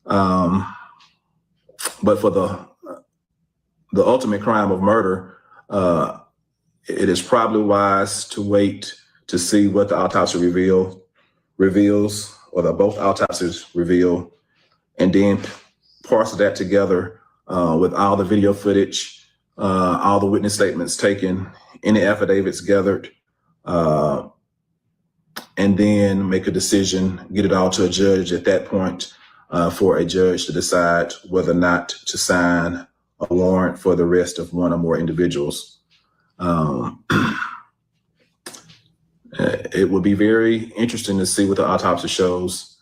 But for the ultimate crime of murder, it is probably wise to wait to see what the autopsy reveals, or the both autopsies reveal, and then parse that together with all the video footage, all the witness statements taken, any affidavits gathered, and then make a decision, get it all to a judge at that point, for a judge to decide whether or not to sign a warrant for the arrest of one or more individuals. It will be very interesting to see what the autopsy shows.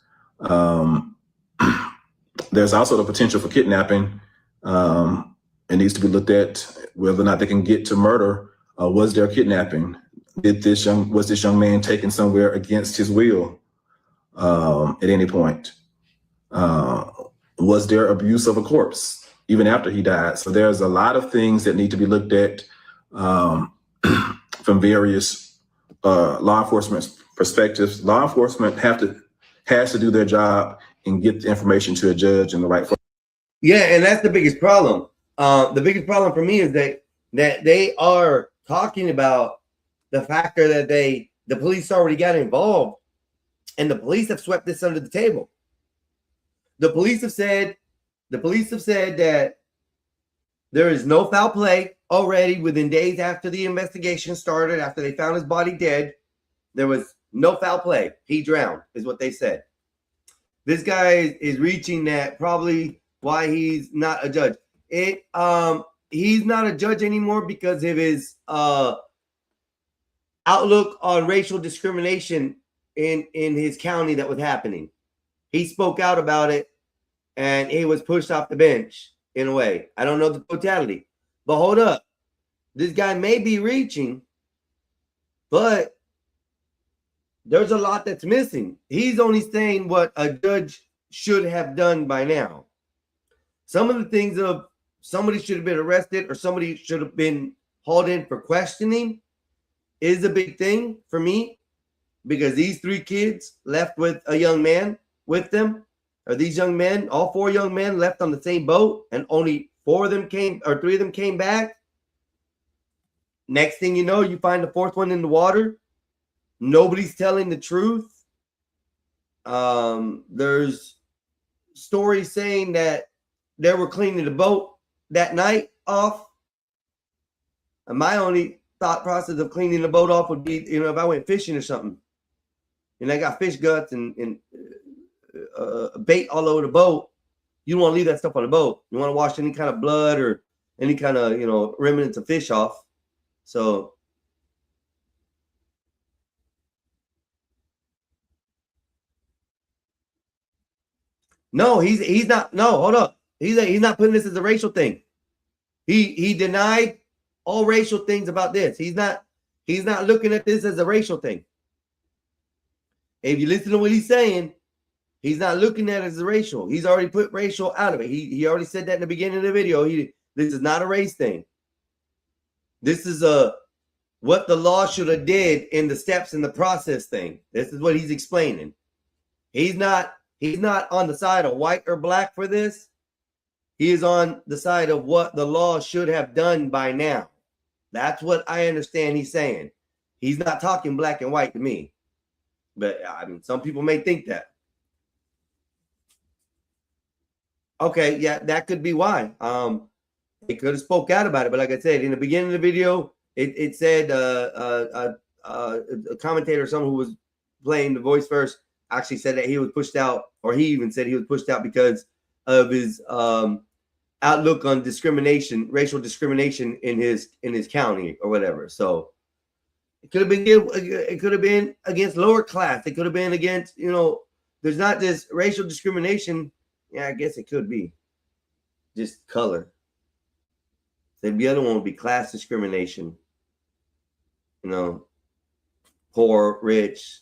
There's also the potential for kidnapping. It needs to be looked at whether or not they can get to murder. Was there kidnapping? Was this young man taken somewhere against his will at any point? Was there abuse of a corpse even after he died? So there's a lot of things that need to be looked at from various law enforcement perspectives. Law enforcement has to do their job and get the information to a judge in the right form. Yeah, and that's the biggest problem. The biggest problem for me is that they are talking about the factor that the police already got involved, and the police have swept this under the table. The police have said that there is no foul play already within days after the investigation started, after they found his body dead. There was no foul play. He drowned, is what they said. This guy is reaching that, probably why he's not a judge. He's not a judge anymore because of his outlook on racial discrimination in his county that was happening. He spoke out about it, and he was pushed off the bench in a way. I don't know the totality, but hold up. This guy may be reaching, but there's a lot that's missing. He's only saying what a judge should have done by now. Some of the things of somebody should have been arrested or somebody should have been hauled in for questioning is a big thing for me, because these three kids left with a young man with them, or these young men, all four young men left on the same boat, and only three of them came back. Next thing you know, you find the fourth one in the water. Nobody's telling the truth. There's stories saying that they were cleaning the boat that night off. And my only thought process of cleaning the boat off would be, if I went fishing or something, and I got fish guts and bait all over the boat, you don't want to leave that stuff on the boat. You want to wash any kind of blood or any kind of, remnants of fish off. So no, he's not. No, hold up. He's not putting this as a racial thing. He denied all racial things about this. He's not looking at this as a racial thing. If you listen to what he's saying, he's not looking at it as a racial. He's already put racial out of it. He already said that in the beginning of the video. This is not a race thing. This is what the law should have did in the steps in the process thing. This is what he's explaining. He's not on the side of white or black for this. He is on the side of what the law should have done by now. That's what I understand he's saying. He's not talking black and white to me. But I mean, some people may think that. Okay, yeah, that could be why. It could have spoke out about it, but like I said, in the beginning of the video, it said a commentator, or someone who was playing the voice first, actually said that he was pushed out, or he even said he was pushed out because of his outlook on discrimination, racial discrimination in his county or whatever. So it could have been against lower class. It could have been against, there's not this racial discrimination. Yeah, I guess it could be just color. Then the other one would be class discrimination. Poor, rich,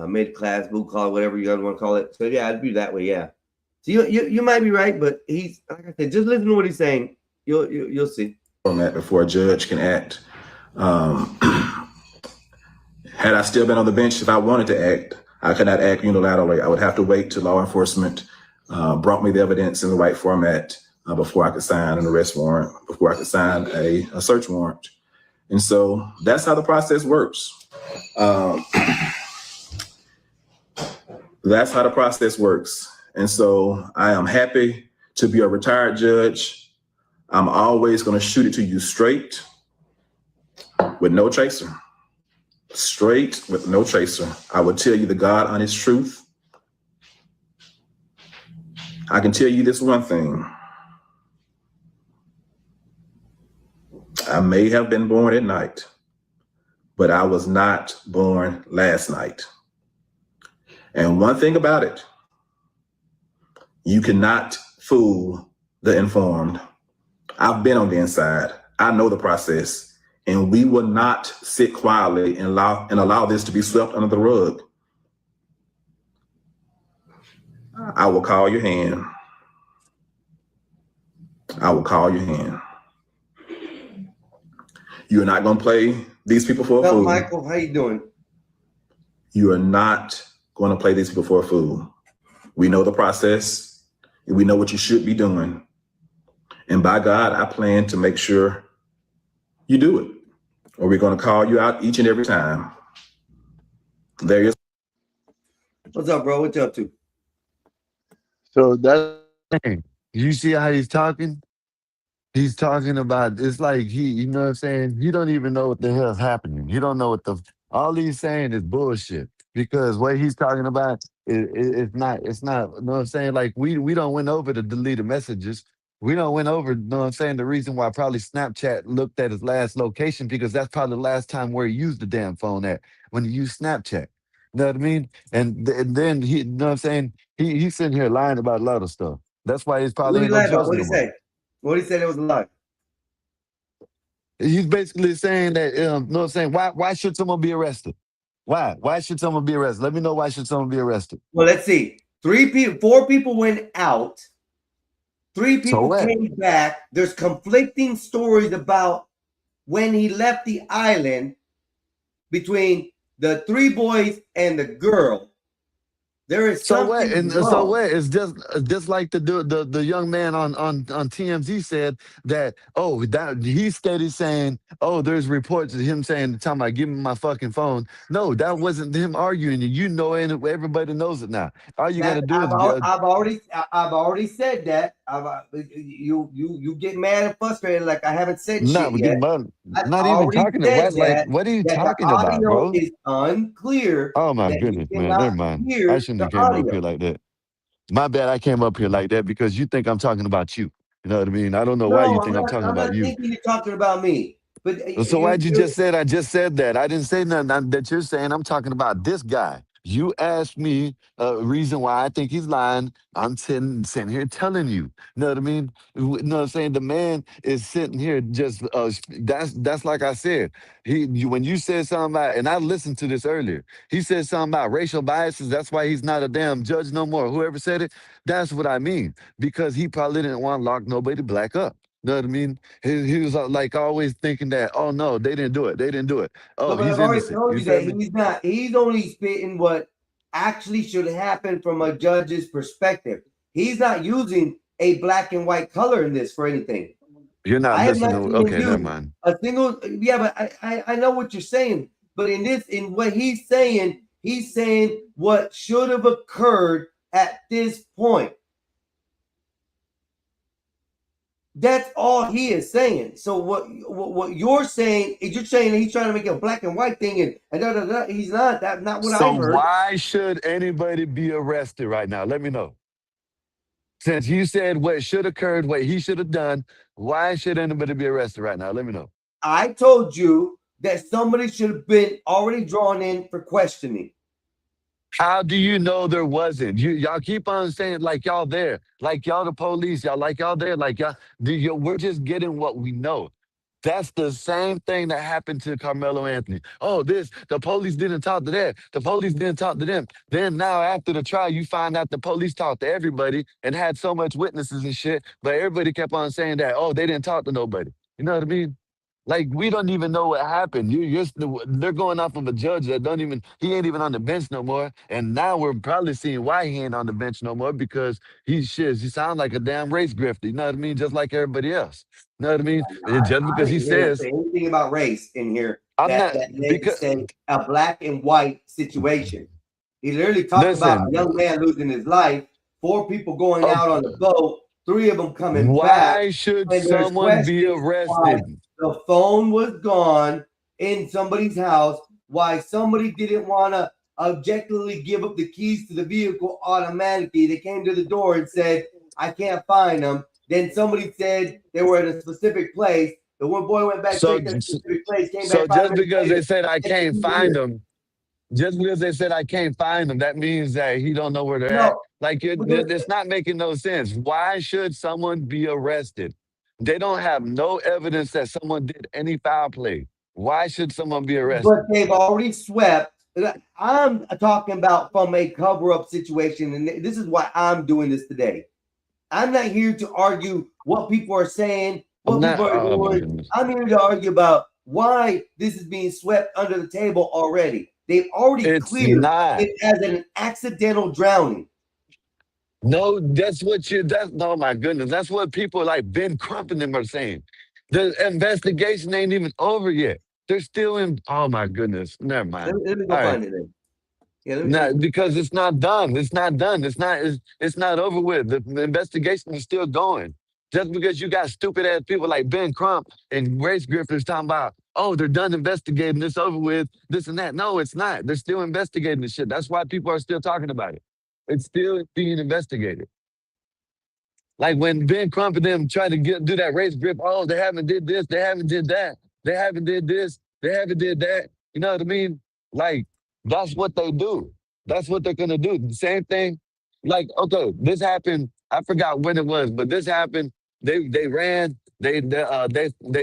mid class, blue collar, whatever you guys want to call it. So yeah, I'd be that way. Yeah. So you might be right, but he's, like I said, just listen to what he's saying. You'll see. On that before a judge can act. Had I still been on the bench, if I wanted to act, I could not act unilaterally. I would have to wait till law enforcement brought me the evidence in the right format before I could sign an arrest warrant, before I could sign a search warrant. And so that's how the process works. Um, that's how the process works. And so I am happy to be a retired judge. I'm always going to shoot it to you straight with no chaser. Straight with no chaser. I will tell you the God honest truth. I can tell you this one thing. I may have been born at night, but I was not born last night. And one thing about it, you cannot fool the informed. I've been on the inside. I know the process, and we will not sit quietly and allow this to be swept under the rug. I will call your hand. I will call your hand. You're not going to play these people for a fool. Michael, how you doing? You are not going to play these people for a fool. We know the process. And we know what you should be doing. And by God, I plan to make sure you do it. Or we're going to call you out each and every time. There you go. What's up, bro? What you up to? So that's you see how he's talking? He's talking about it's like you know what I'm saying? He don't even know what the hell's happening. He don't know what all he's saying is bullshit. Because what he's talking about it's not, you know what I'm saying? Like we don't went over the deleted messages. We don't went over, you know what I'm saying, the reason why probably Snapchat looked at his last location, because that's probably the last time where he used the damn phone at, when he used Snapchat. You know what I mean? And then he, you know what I'm saying? He's sitting here lying about a lot of stuff. That's why he's What probably did ain't he no lie about? judge What no did he more. say? What did he say that was a lie? He's basically saying that, you know what I'm saying? Why should someone be arrested? Why? Why should someone be arrested? Let me know why should someone be arrested. Well, let's see. 4 people went out. 3 So people what? came back. There's conflicting stories about when he left the island between the 3 boys and the girl. There is So what? something And so wrong. what? It's just like the young man on TMZ said that, oh, that he steady saying, oh, there's reports of him saying, talking about give me my fucking phone. No, that wasn't him arguing. You know, and everybody knows it now. All you got to That do is I've already said that. You get mad and frustrated like I haven't said shit not yet. I've not even already talking said about, like, that what are you that the talking about, audio bro? is unclear, Oh my that you goodness, man. cannot Never mind. I hear shouldn't the have came up audio. here like that. My bad. I came up here like that because you think I'm talking about you. You know what I mean? I don't know why you No, think I'm talking I'm about not you. thinking you're talking about me. But So why'd you just say that? I just said that. I didn't say nothing that you're saying. I'm talking about this guy. You asked me a reason why I think he's lying. I'm sitting here telling you. You know what I mean? You know what I'm saying? The man is sitting here just that's like I said. When you said something about, and I listened to this earlier. He said something about racial biases. That's why he's not a damn judge no more. Whoever said it, that's what I mean. Because he probably didn't want to lock nobody black up. You know what I mean? He was like always thinking that, oh no, they didn't do it. They didn't do it. no, Oh, but he's I've already innocent. told You you feel that me? he's not. He's only spitting what actually should happen from a judge's perspective. He's not using a black and white color in this for anything. You're not I have not listening to, seen him okay, never use mind. a single. Yeah, but I know what you're saying. But in what he's saying what should have occurred at this point. That's all he is saying. So what you're saying is you're saying he's trying to make a black and white thing and da, da, da. He's not. That's not what So I've heard. why should anybody be arrested right now? Let me know. Since you said what should occurred, what he should have done, why should anybody be arrested right now? Let me know. I told you that somebody should have been already drawn in for questioning. How do you know there wasn't? Y'all keep on saying like y'all there, like y'all the police, y'all like y'all there, like we're just getting what we know. That's the same thing that happened to Carmelo Anthony. Oh, the police didn't talk to that. The police didn't talk to them. Then now after the trial, you find out the police talked to everybody and had so much witnesses and shit, but everybody kept on saying that, oh, they didn't talk to nobody. You know what I mean? Like we don't even know what happened. They're going off of a judge that don't even. He ain't even on the bench no more. And now we're probably seeing why he ain't on the bench no more because he shit. He sounds like a damn race grifter. You know what I mean? Just like everybody else. You know what I mean? And just I because he didn't hear him says say anything about race in here I'm that not that made him because say a black and white situation. He literally talked about a listen. young man losing his life, 4 people going out on the Okay, boat, 3 of them coming back, why should and there's someone be questions why arrested? the phone was gone in somebody's house, why somebody didn't want to objectively give up the keys to the vehicle automatically. They came to the door and said, I can't find them. Then somebody said they were at a specific place. The one boy went back So straight to the specific place, came so back 5 just minutes because they later. said I Said the can't keys were find here. them, just because they said I can't find them, that means that he don't know where they're at. No, Like it's not making no sense. Why should someone be arrested? They don't have no evidence that someone did any foul play. Why should someone be but arrested? they've already swept. I'm talking about from a cover-up situation, and this is why I'm doing this today. I'm not here to argue what people are saying, I'm what not. people are Oh my doing. goodness! I'm here to argue about why this is being swept under the table already. They've already It's cleared not. it as an accidental drowning. No, that's what you. That's oh my goodness. That's what people like Ben Crump and them are saying. The investigation ain't even over yet. They're still in. Oh my goodness. Never mind. Let me go All right. find it then. Yeah, No, because it's not done. It's not done. It's not over with. The investigation is still going. Just because you got stupid ass people like Ben Crump and race grifters talking about, oh, they're done investigating, this over with, this and that. No, it's not. They're still investigating the shit. That's why people are still talking about it. It's still being investigated. Like when Ben Crump and them try to do that race grip, oh, they haven't did this, they haven't did that, they haven't did this, they haven't did that. You know what I mean? Like that's what they do. That's what they're gonna do. The same thing. Like okay, this happened. I forgot when it was, but this happened. They ran. They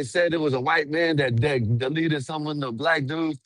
said it was a white man that deleted someone, the black dude.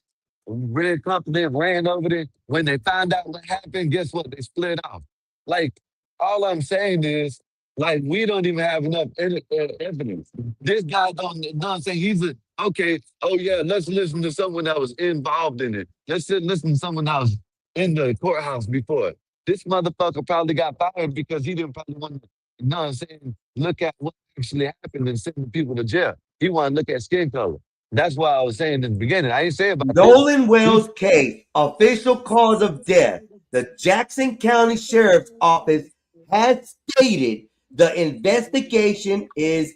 Red company ran over there. When they found out what happened, guess what? They split off. Like, all I'm saying is, like, we don't even have enough evidence. This guy don't know what I'm saying. He's a, okay, oh yeah, let's listen to someone that was involved in it. Let's listen to someone that was in the courthouse before. This motherfucker probably got fired because he didn't probably want to, you know what I'm saying, look at what actually happened and send the people to jail. He wanted to look at skin color. That's why I was saying in the beginning. I didn't say about this. Nolan Wells case, official cause of death. The Jackson County Sheriff's Office has stated the investigation is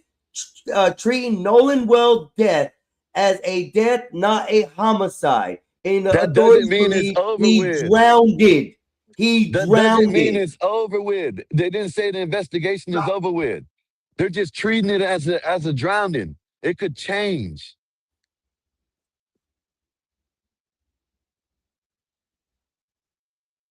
treating Nolan Wells' death as a death, not a homicide. And the That doesn't authorities mean it's believe over he with. drowned it. He That doesn't drowned mean it. it's over with. They didn't say the investigation is over with. They're just treating it as a drowning. It could change.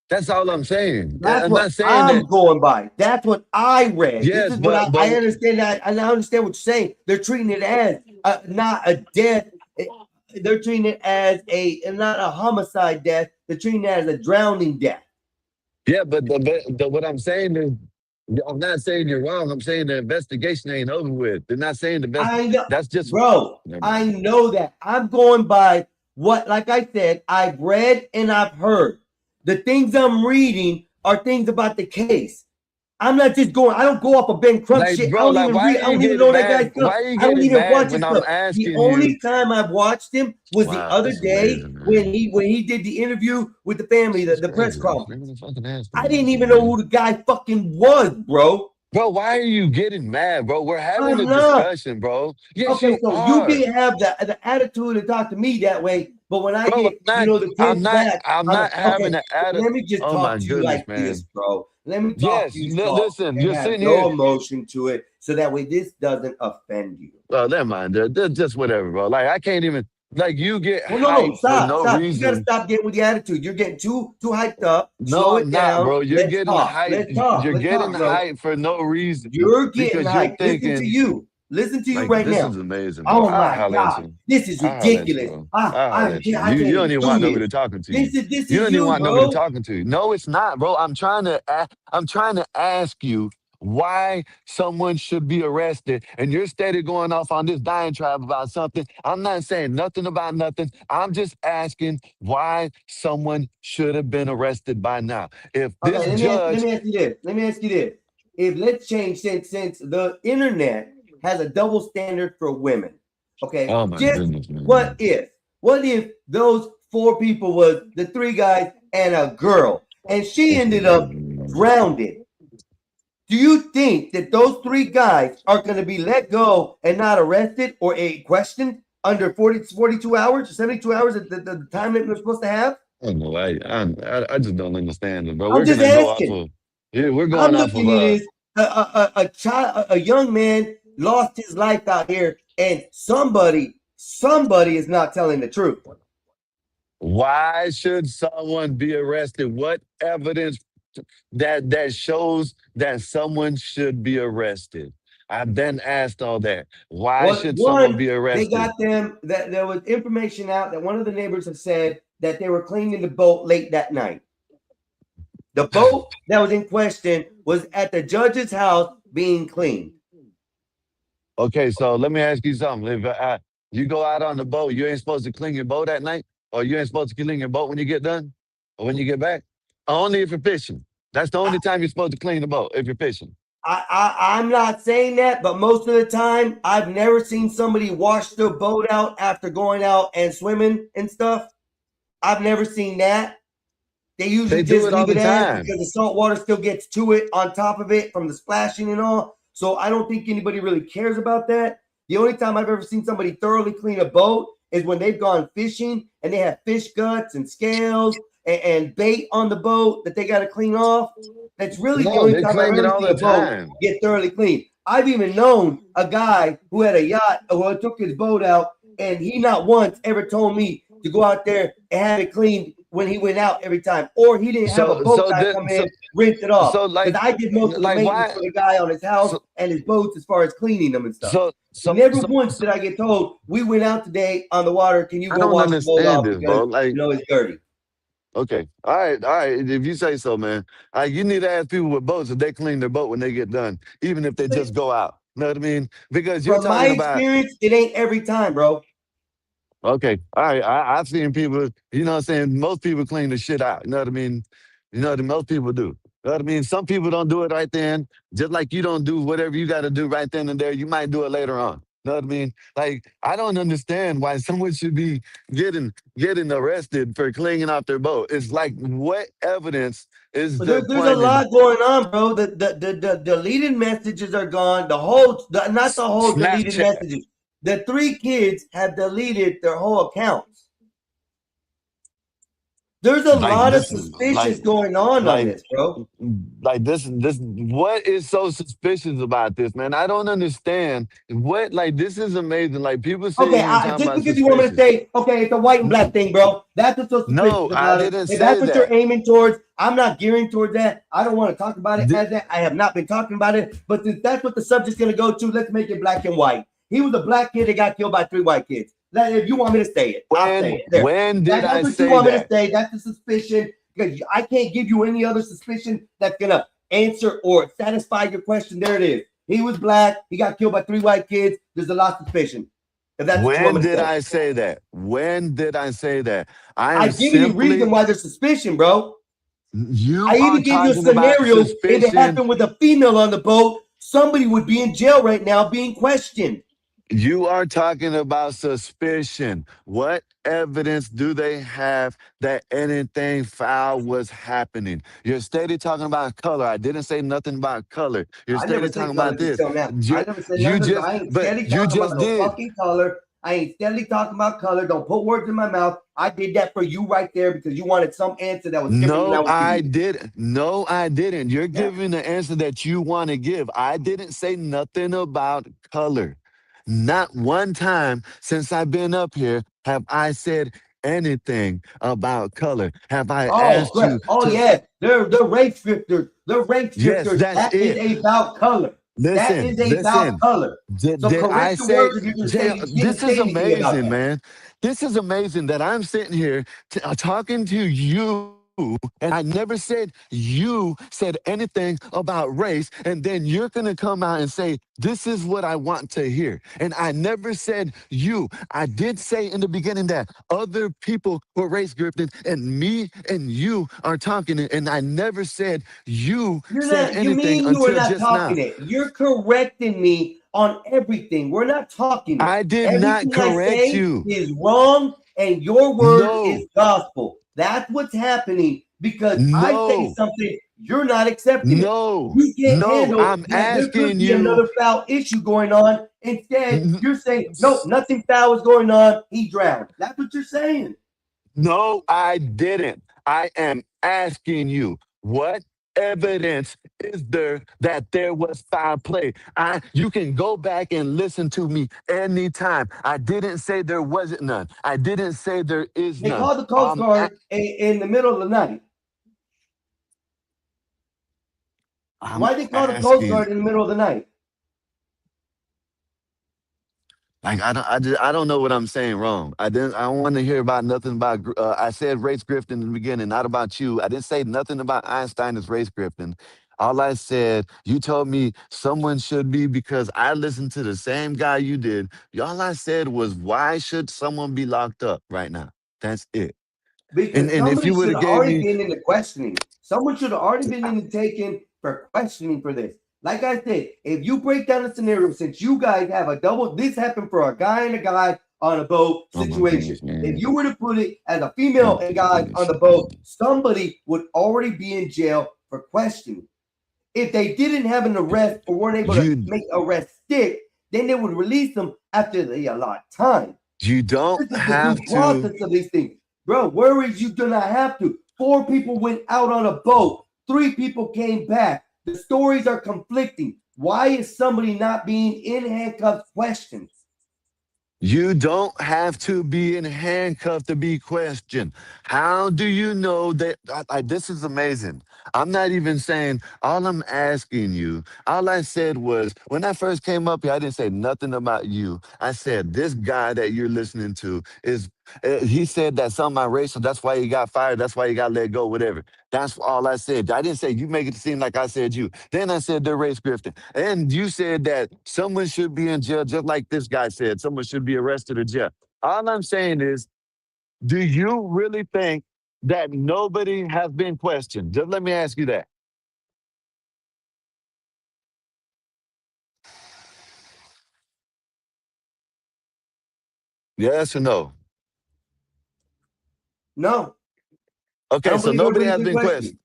That's all I'm saying. That's I'm what not saying I'm that. going by. That's what I read. This Yes, is what but I understand. And I understand what you're saying. They're treating it as not a death. They're treating it as not a homicide death. They're treating it as a drowning death. yeah, but what I'm saying is, I'm not saying you're wrong. I'm saying the investigation ain't over with. They're not saying the best. I know, That's just. bro. Never I mind. know that. I'm going by what, like I said, I've read and I've heard. The things I'm reading are things about the case. I'm not just going. I don't go off of Ben Crump Like, shit. I bro, don't like, even why read. are I you don't even know getting that guy's mad? stuff. Why are you I don't getting even mad watch his when I'm stuff. The asking you? only time I've watched him was the Wow, other this is day amazing, when man. he did the interview with the family, This is the press crazy. Bring conference. the fucking ass to I me, didn't even know man. who the guy fucking was, bro. Bro, why are you getting mad, bro? We're having I'm a not. discussion, bro. Yes, Okay, you so you are. didn't have the attitude to talk to me that way, but when I Bro, get, the I'm tense not, back, I'm I'm not okay. having an attitude. Let me just Oh my talk to you goodness, like this, man. bro. Let me talk to Yes, you soft listen, and you're have sitting here. no emotion to it, so that way this doesn't offend you. Oh, never mind. Just whatever, bro. Like, I can't even, like, you get Well, no, hyped for stop, no stop. You got to reason. stop getting with the attitude. You're getting too hyped up. No, Slow it I'm not, down. bro. You're Let's getting talk. hyped. Let's talk. You're Let's getting talk, bro. hyped for no reason You're getting because you're hyped. Listen to thinking, you. Listen to you like, right this now. is amazing, bro. Oh I'll my holler at God, you. this is I'll holler at you, ridiculous. bro. I'll holler at you. I can't You don't even even do want nobody this. talking to you. This You is don't even you, want nobody bro. talking to you. No, it's not, bro. I'm trying to ask you, why someone should be arrested, and you're steady going off on this diatribe about something. I'm not saying nothing about nothing. I'm just asking why someone should have been arrested by now. If Okay, this let judge, me ask you this. Let me ask you this. If let's change since the internet has a double standard for women. Okay, oh my just goodness, what man. if those four people was the three guys and a girl, and she ended up drowned? Do you think that those three guys are going to be let go and not arrested or questioned under 42 hours, 72 hours, the time that they're supposed to have? I don't know. I just don't understand it, bro. I'm We're just gonna go off asking. of, yeah, we're I'm going off of looking at it as a child, a young man lost his life out here, and somebody is not telling the truth. why should someone be arrested? What evidence that shows that someone should be arrested? I've been asked all that. Why Well, should someone one, be they arrested? got them that there was information out that one of the neighbors have said that they were cleaning the boat late that night. The boat that was in question was at the judge's house being cleaned. Okay, so let me ask you something. If you go out on the boat, you ain't supposed to clean your boat at night, or you ain't supposed to clean your boat when you get done, or when you get back. Only if you're fishing. That's the only time you're supposed to clean the boat if you're fishing. I'm not saying that, but most of the time, I've never seen somebody wash their boat out after going out and swimming and stuff. I've never seen that. They usually They do just it all leave the it as time. because the salt water still gets to it on top of it from the splashing and all. So I don't think anybody really cares about that. The only time I've ever seen somebody thoroughly clean a boat is when they've gone fishing and they have fish guts and scales and bait on the boat that they got to clean off. That's really the No, only they time I've clean it ever all seen the a boat time. get thoroughly cleaned. I've even known a guy who had a yacht who took his boat out, and he not once ever told me to go out there and have it cleaned when he went out every time, or he didn't have a So, boat so, guy this, come so, in, rinse it off. so, Because I did most of the maintenance why? for the guy on his house So, and his boats as far as cleaning them and stuff. so, so, Never so, once so did I get told we went out today on the water. Can you I go don't wash the boat understand off this, because bro. Like, it's dirty? okay, all right. If you say so, man. You need to ask people with boats if they clean their boat when they get done, even if they just go out. You know what I mean? Because you're From my talking about. experience, it ain't every time, bro. Okay. All right. I've seen people, you know what I'm saying? Most people clean the shit out. You know what I mean? You know what most people do. You know what I mean? Some people don't do it right then, just like you don't do whatever you got to do right then and there. You might do it later on. You know what I mean? Like, I don't understand why someone should be getting arrested for cleaning off their boat. It's like, what evidence is But the there's a pointed lot going on, bro. The deleted messages are gone. Not the whole deleted Snapchat? messages. The three kids have deleted their whole accounts. There's a Like lot of this, suspicious going on like this, bro. this what is so suspicious about this, man? I don't understand what, like, this is amazing. Like, people sitting Okay, here talking just about because you want me to suspicious. say, okay, it's a white and black thing, bro. That's what's so No, suspicious I about it. didn't If that's say what you're that. aiming towards, I'm not gearing towards that. I don't want to talk about it Th- as that. I have not been talking about it. But since that's what the subject's going to go to, let's make it black and white. He was a black kid that got killed by three white kids. If you want me to say it, I'll say it. There. when did That's I what you say want me to that? say. That's the suspicion. Because I can't give you any other suspicion that's going to answer or satisfy your question. There it is. He was black. He got killed by three white kids. There's a lot of suspicion. If that's what you want When me to did say. I say that? When did I say that? I am I've given you reason simply, why there's suspicion, bro. you I are even gave you a talking about scenario. If it suspicion. happened with a female on the boat, somebody would be in jail right now being questioned. You are talking about suspicion. What evidence do they have that anything foul was happening? You're steady talking about color. I didn't say nothing about color. You're I never steady said talking color about this. until now. I You, never said you nothing. just, I ain't but steady you talking about just no did. fucking color. I ain't steadily talking about color. Don't put words in my mouth. I did that for you right there because you wanted some answer that was different than I No, was giving I you. didn't. No, I didn't. You're Yeah. giving the answer that you want to give. I didn't say nothing about color. Not one time since I've been up here have I said anything about color. Have I Oh, asked great. you Oh, to? yeah. They're rape strippers. They're rape Yes, strippers. that's That is it. about color. That Listen, is about listen. color. So Did I correct the say, words if you're going to say Jay, you didn't this is say anything about amazing, that. man. This is amazing that I'm sitting here talking to you and I never said you said anything about race, and then you're gonna come out and say, this is what I want to hear. And I never said you. I did say in the beginning that other people were race grifting, and me and you are talking, and I never said you You're said not, you anything mean you were until not just now. talking it. You're correcting me on everything. We're not talking it. I did not Everything I correct say you. is wrong and your word is No, gospel. That's what's happening because I say no, something, you're not accepting it. no, You can't no. handle I'm that there could asking be you. another foul issue going on. Instead, n- you're saying, no, nothing foul is going on. He drowned. That's what you're saying. No, I didn't. I am asking you, what evidence is there that there was foul play? You can go back and listen to me anytime. I didn't say there wasn't none. I didn't say there is They none. called the Coast Guard in the middle of the night. I'm Why they call the Coast asking. Guard in the middle of the night? Like I don't know what I'm saying wrong. I don't want to hear about nothing about. I said race grifting in the beginning, not about you. I didn't say nothing about Einstein as race grifting. All I said, you told me someone should be because I listened to the same guy you did. All I said was, why should someone be locked up right now? That's it. Because And if somebody you would should have have gave already me, been in the questioning. Someone should have already been in the taken for questioning for this. Like I said, if you break down the scenario, since you guys have a double, this happened for a guy and a guy on a boat oh my situation. goodness, If man, you were to put it as a oh female and my guy on goodness, the boat, man. somebody would already be in jail for questioning. If they didn't have an arrest or weren't able to You make arrest stick, then they would release them after the allotted time. you don't This is the have due to. process of these things. Bro, where is you do not have to? Four people went out on a boat. Three people came back. The stories are conflicting. Why is somebody not being in handcuffs questioned? You don't have to be in handcuffs to be questioned. How do you know that? This is amazing. I'm not even saying, all I'm asking you, all I said was, when I first came up here, I didn't say nothing about you. I said, this guy that you're listening to is, he said that something about racial. That's why he got fired. That's why he got let go, whatever. That's all I said. I didn't say you make it seem like I said you. Then I said they're race grifting. And you said that someone should be in jail, just like this guy said. Someone should be arrested or jail. All I'm saying is, do you really think that nobody has been questioned? Just let me ask you that. Yes or no? No, I Okay, don't so believe nobody everybody's has been been questioned. questioned.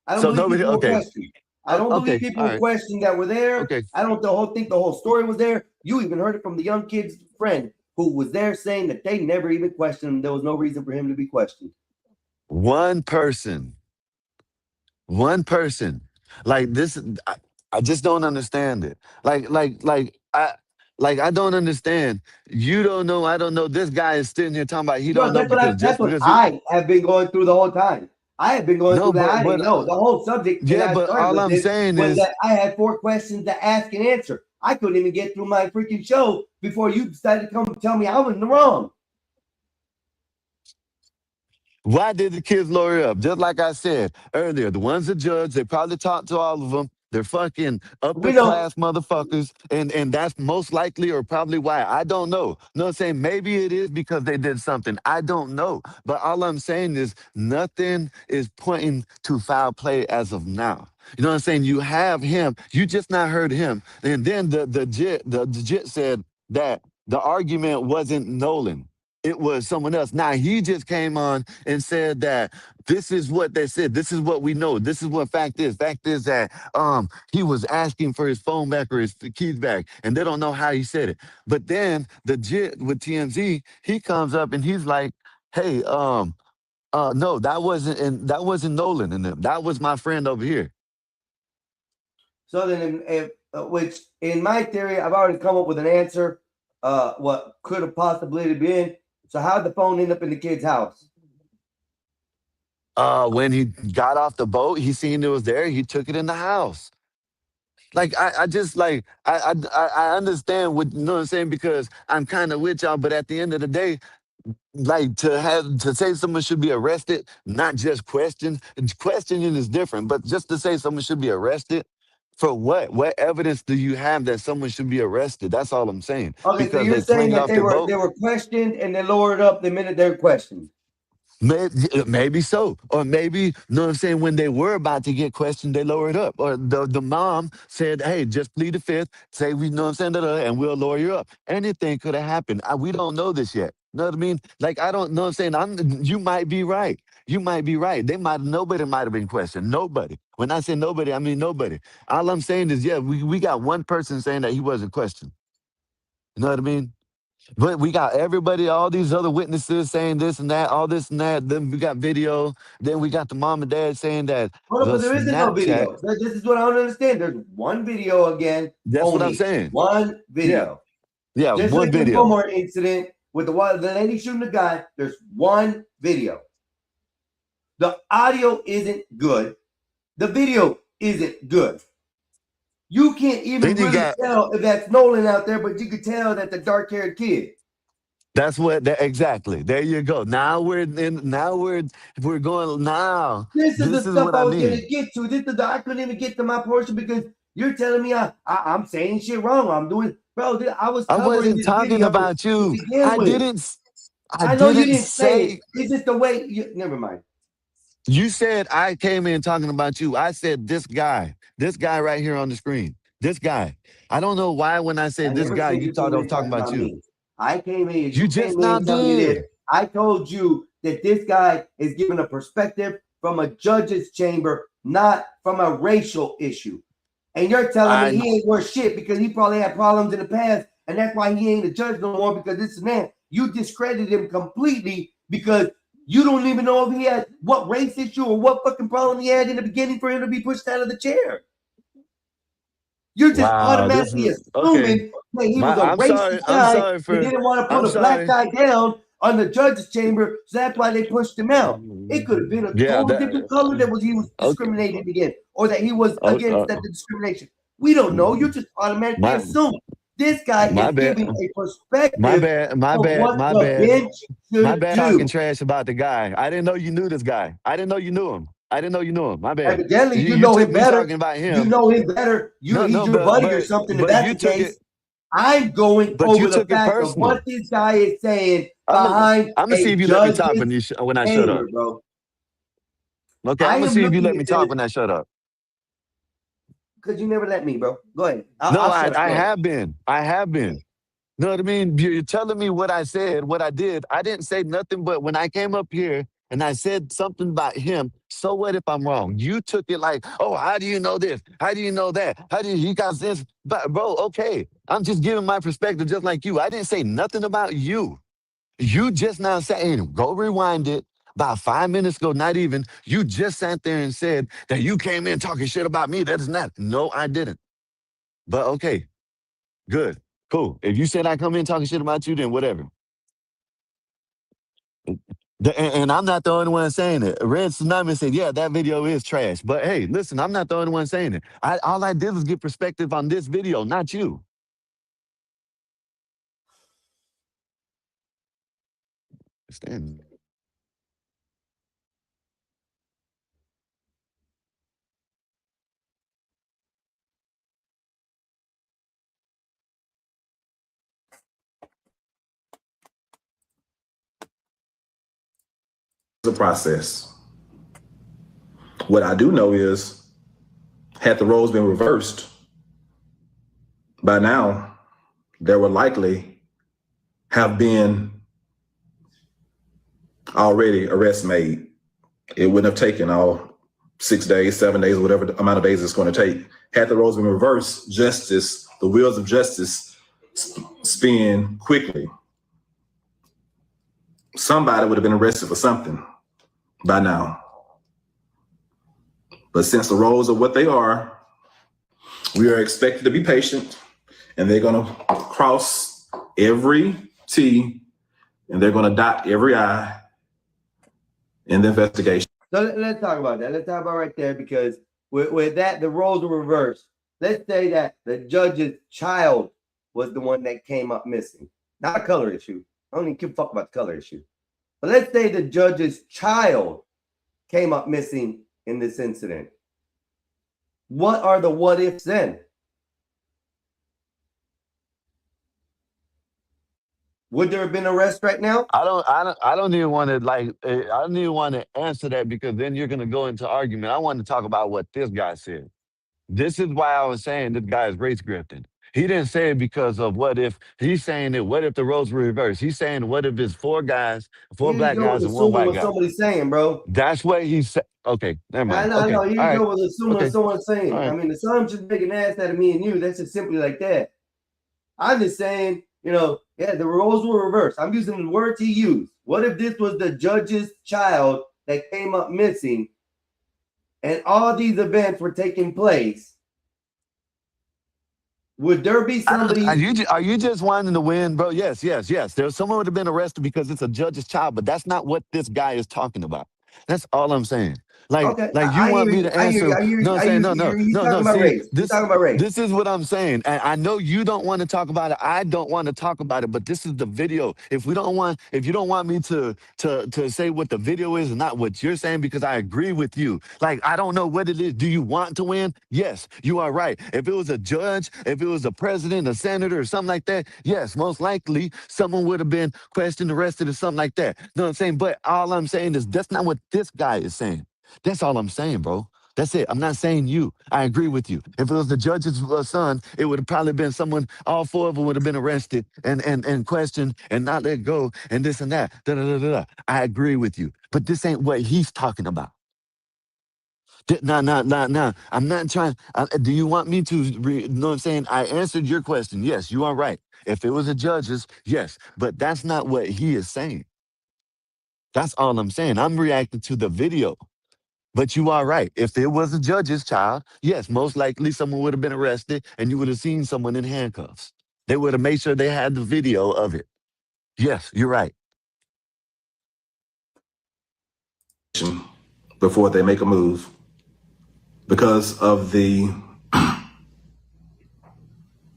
I don't So believe nobody, people were okay. questioned. I don't believe Okay, people all were right. questioned that were there. Okay. I don't think the whole story was there. You even heard it from the young kid's friend who was there saying that they never even questioned him. There was no reason for him to be questioned. One person, one person. Like this, I just don't understand it. I don't understand. You don't know, I don't know. This guy is sitting here talking about he Bro, don't know because that's just what because he I have been going through the whole time. I have been going no, through that. but I didn't know. The whole subject that yeah, I but started all with I'm this saying was is that I had four questions to ask and answer. I couldn't even get through my freaking show before you decided to come tell me I was in the wrong. why did the kids lawyer up? Just like I said earlier, the ones that judge, they probably talked to all of them. They're fucking upper We know. class motherfuckers, and that's most likely or probably why. I don't know. You know what I'm saying? Maybe it is because they did something. I don't know. But all I'm saying is nothing is pointing to foul play as of now. You know what I'm saying? You have him. You just not heard him. And then the jit said that the argument wasn't Nolan. It was someone else. Now he just came on and said that this is what they said. This is what we know. This is what fact is. Fact is that he was asking for his phone back or his keys back, and they don't know how he said it. But then the jit with TMZ, he comes up and he's like, "Hey, no, that wasn't Nolan and them. That was my friend over here." So then, if which in my theory, I've already come up with an answer. What could have possibly been? So how did the phone end up in the kid's house? When he got off the boat, he seen it was there. He took it in the house. Like I just like I understand what you know what I'm saying because I'm kind of with y'all, but at the end of the day, like to say someone should be arrested, not just questioned. Questioning is different, but just to say someone should be arrested for what? What evidence do you have that someone should be arrested? That's all I'm saying. Okay, so Because you're they saying playing that off the boat. they were questioned and they lowered up the minute they were questioned. Maybe so. Or maybe, you know what I'm saying, when they were about to get questioned, they lowered up. Or the mom said, hey, just plead the fifth, say, we know what I'm saying, and we'll lower you up. Anything could have happened. We don't know this yet. You know what I mean? Like, I don't know what I'm saying. You might be right. You might be right. Nobody might have been questioned. Nobody. When I say nobody, I mean nobody. All I'm saying is, yeah, we got one person saying that he wasn't questioned. You know what I mean? But we got everybody, all these other witnesses saying this and that, all this and that. Then we got video. Then we got the mom and dad saying that Hold up, the but there isn't no Snapchat. video. This is what I don't understand. There's one video again, That's what I'm only saying. one Yeah. video. Yeah. Just One like the video. Walmart incident with the lady shooting the guy, there's one video. The audio isn't good. The video isn't good. You can't even Then you really got, tell if that's Nolan out there, but you could tell that the dark-haired kid. that's what, exactly. There you go. Now we're going, now. This is the This is stuff what I I was going mean. to get to. I couldn't even get to my portion because you're telling me I'm saying shit wrong. I'm doing, bro. I was I covering wasn't this talking video about to you. begin with. I I know you didn't didn't say it. say. It's just the way you. Never mind. You said I came in talking about you. I said this guy right here on the screen. This guy. I don't know why when I I said this never guy, said you you thought came I was in talking talking about about you. me. I came in. You You just came in now telling me this. did. I told you that this guy is giving a perspective from a judge's chamber, not from a racial issue. And you're telling me I he ain't worth shit because he probably had problems in the past, and that's why he ain't a judge no more because this and that. You discredit him completely because you don't even know if he had what race issue or what fucking problem he had in the beginning for him to be pushed out of the chair. You're just wow. This automatically is okay. assuming that he was a I'm sorry. racist I'm guy sorry that for. didn't want to I'm put a black sorry. guy down on the judge's chamber, so that's why they pushed him out. It could have been a Yeah. total different color that he was Okay. discriminated against, or that he was Oh, against that the discrimination. We don't know. You just automatically my assume. This guy my is bad. giving a My perspective bad. My of bad. what My the bad. bench My should bad. Talking do. trash about the guy. I didn't know you knew this guy. I didn't know you knew him. I didn't know you knew him. My bad. Evidently, you You know him took me better. talking about You him. know him better. No, He's no, your buddy or something. If but that's you the took case, it. I'm going But you over the took it fact of what personal. this guy is saying I'm gonna behind I'm gonna see a if you let me talk when judge's when I shut up. chamber, bro. Okay, I I'm gonna am see if you looking let at me talk this when I shut up. because you never let me, bro. Go ahead. No, I'll shut up. I Go ahead. have been. I have been. Know what I mean? You're telling me what I said, what I did. I didn't say nothing, but when I came up here and I said something about him, so what if I'm wrong? You took it like, oh, how do you know this? How do you know that? How do you got this? But bro, okay. I'm just giving my perspective just like you. I didn't say nothing about you. You just now saying, go rewind it. About 5 minutes ago, not even, you just sat there and said that you came in talking shit about me. That is not. No, I didn't. But okay, good, cool. If you said I come in talking shit about you, then whatever. And I'm not the only one saying it. Red Tsunami said, yeah, that video is trash. But hey, listen, I'm not the only one saying it. All I did was get perspective on this video, not you. Understand? The process. What I do know is, had the roles been reversed, by now there would likely have been already arrests made. It wouldn't have taken all 6 days, 7 days, whatever the amount of days it's going to take. Had the roles been reversed, justice, the wheels of justice spin quickly. Somebody would have been arrested for something by now. But since the roles are what they are, we are expected to be patient, and they're going to cross every T and they're going to dot every I in the investigation. So let's talk about that. Let's talk about right there because with that, the roles are reversed. Let's say that the judge's child was the one that came up missing, not a color issue, I don't even give a fuck about the color issue. But let's say the judge's child came up missing in this incident. What are the what ifs then? Would there have been arrest right now? I don't even want to I don't even want to answer that because then you're gonna go into argument. I want to talk about what this guy said. This is why I was saying this guy is race grifting. He didn't say it because of what if he's saying that what if the roles were reversed? He's saying what if it's four black You're guys and one assuming white what guy. somebody's saying, bro. That's what he said. Okay, never mind. I Okay, know. all You right. go with assuming Okay, what someone's saying. all I right. mean, the assumption making an ass out of me and you. That's just simply like that. I'm just saying, yeah, the roles were reversed. I'm using the words he used. What if this was the judge's child that came up missing and all these events were taking place? Would there be somebody? Are you just wanting to win, bro? Yes. There's someone would have been arrested because it's a judge's child, but that's not what this guy is talking about. That's all I'm saying. Okay, Like you I want hear me you. to I hear you. answer? I hear No, you. I'm I saying hear no, you. no, He's no, talking no. about See, race. He's talking about race. this is what I'm saying. And I know you don't want to talk about it. I don't want to talk about it, but this is the video. If you don't want me to say what the video is and not what you're saying, because I agree with you. Like, I don't know what it is. Do you want to win? Yes, you are right. If it was a judge, if it was a president, a senator, or something like that, yes, most likely someone would have been questioned, arrested, or something like that. You know what I'm saying? But all I'm saying is that's not what this guy is saying. That's all I'm saying, bro. That's it. I'm not saying you. I agree with you. If it was the judge's son, it would have probably been someone, all four of them would have been arrested and questioned and not let go and this and that. Da, da, da, da, da. I agree with you. But this ain't what he's talking about. No. I'm not trying. Do you want me to, you know what I'm saying? I answered your question. Yes, you are right. If it was a judge's, yes. But that's not what he is saying. That's all I'm saying. I'm reacting to the video. But you are right. If it was a judge's child, yes, most likely someone would have been arrested and you would have seen someone in handcuffs. They would have made sure they had the video of it. Yes, you're right. Before they make a move because of the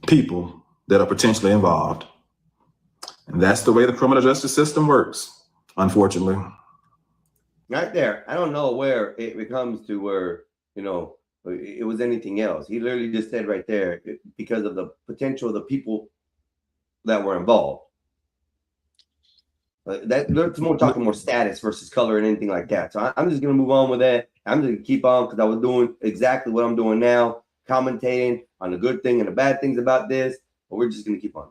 people that are potentially involved. And that's the way the criminal justice system works, unfortunately. Right there. I don't know where it becomes to where, it was anything else. He literally just said right there, because of the potential of the people that were involved. That's more talking more status versus color and anything like that. So I'm just going to move on with that. I'm just going to keep on because I was doing exactly what I'm doing now, commentating on the good thing and the bad things about this. But we're just going to keep on.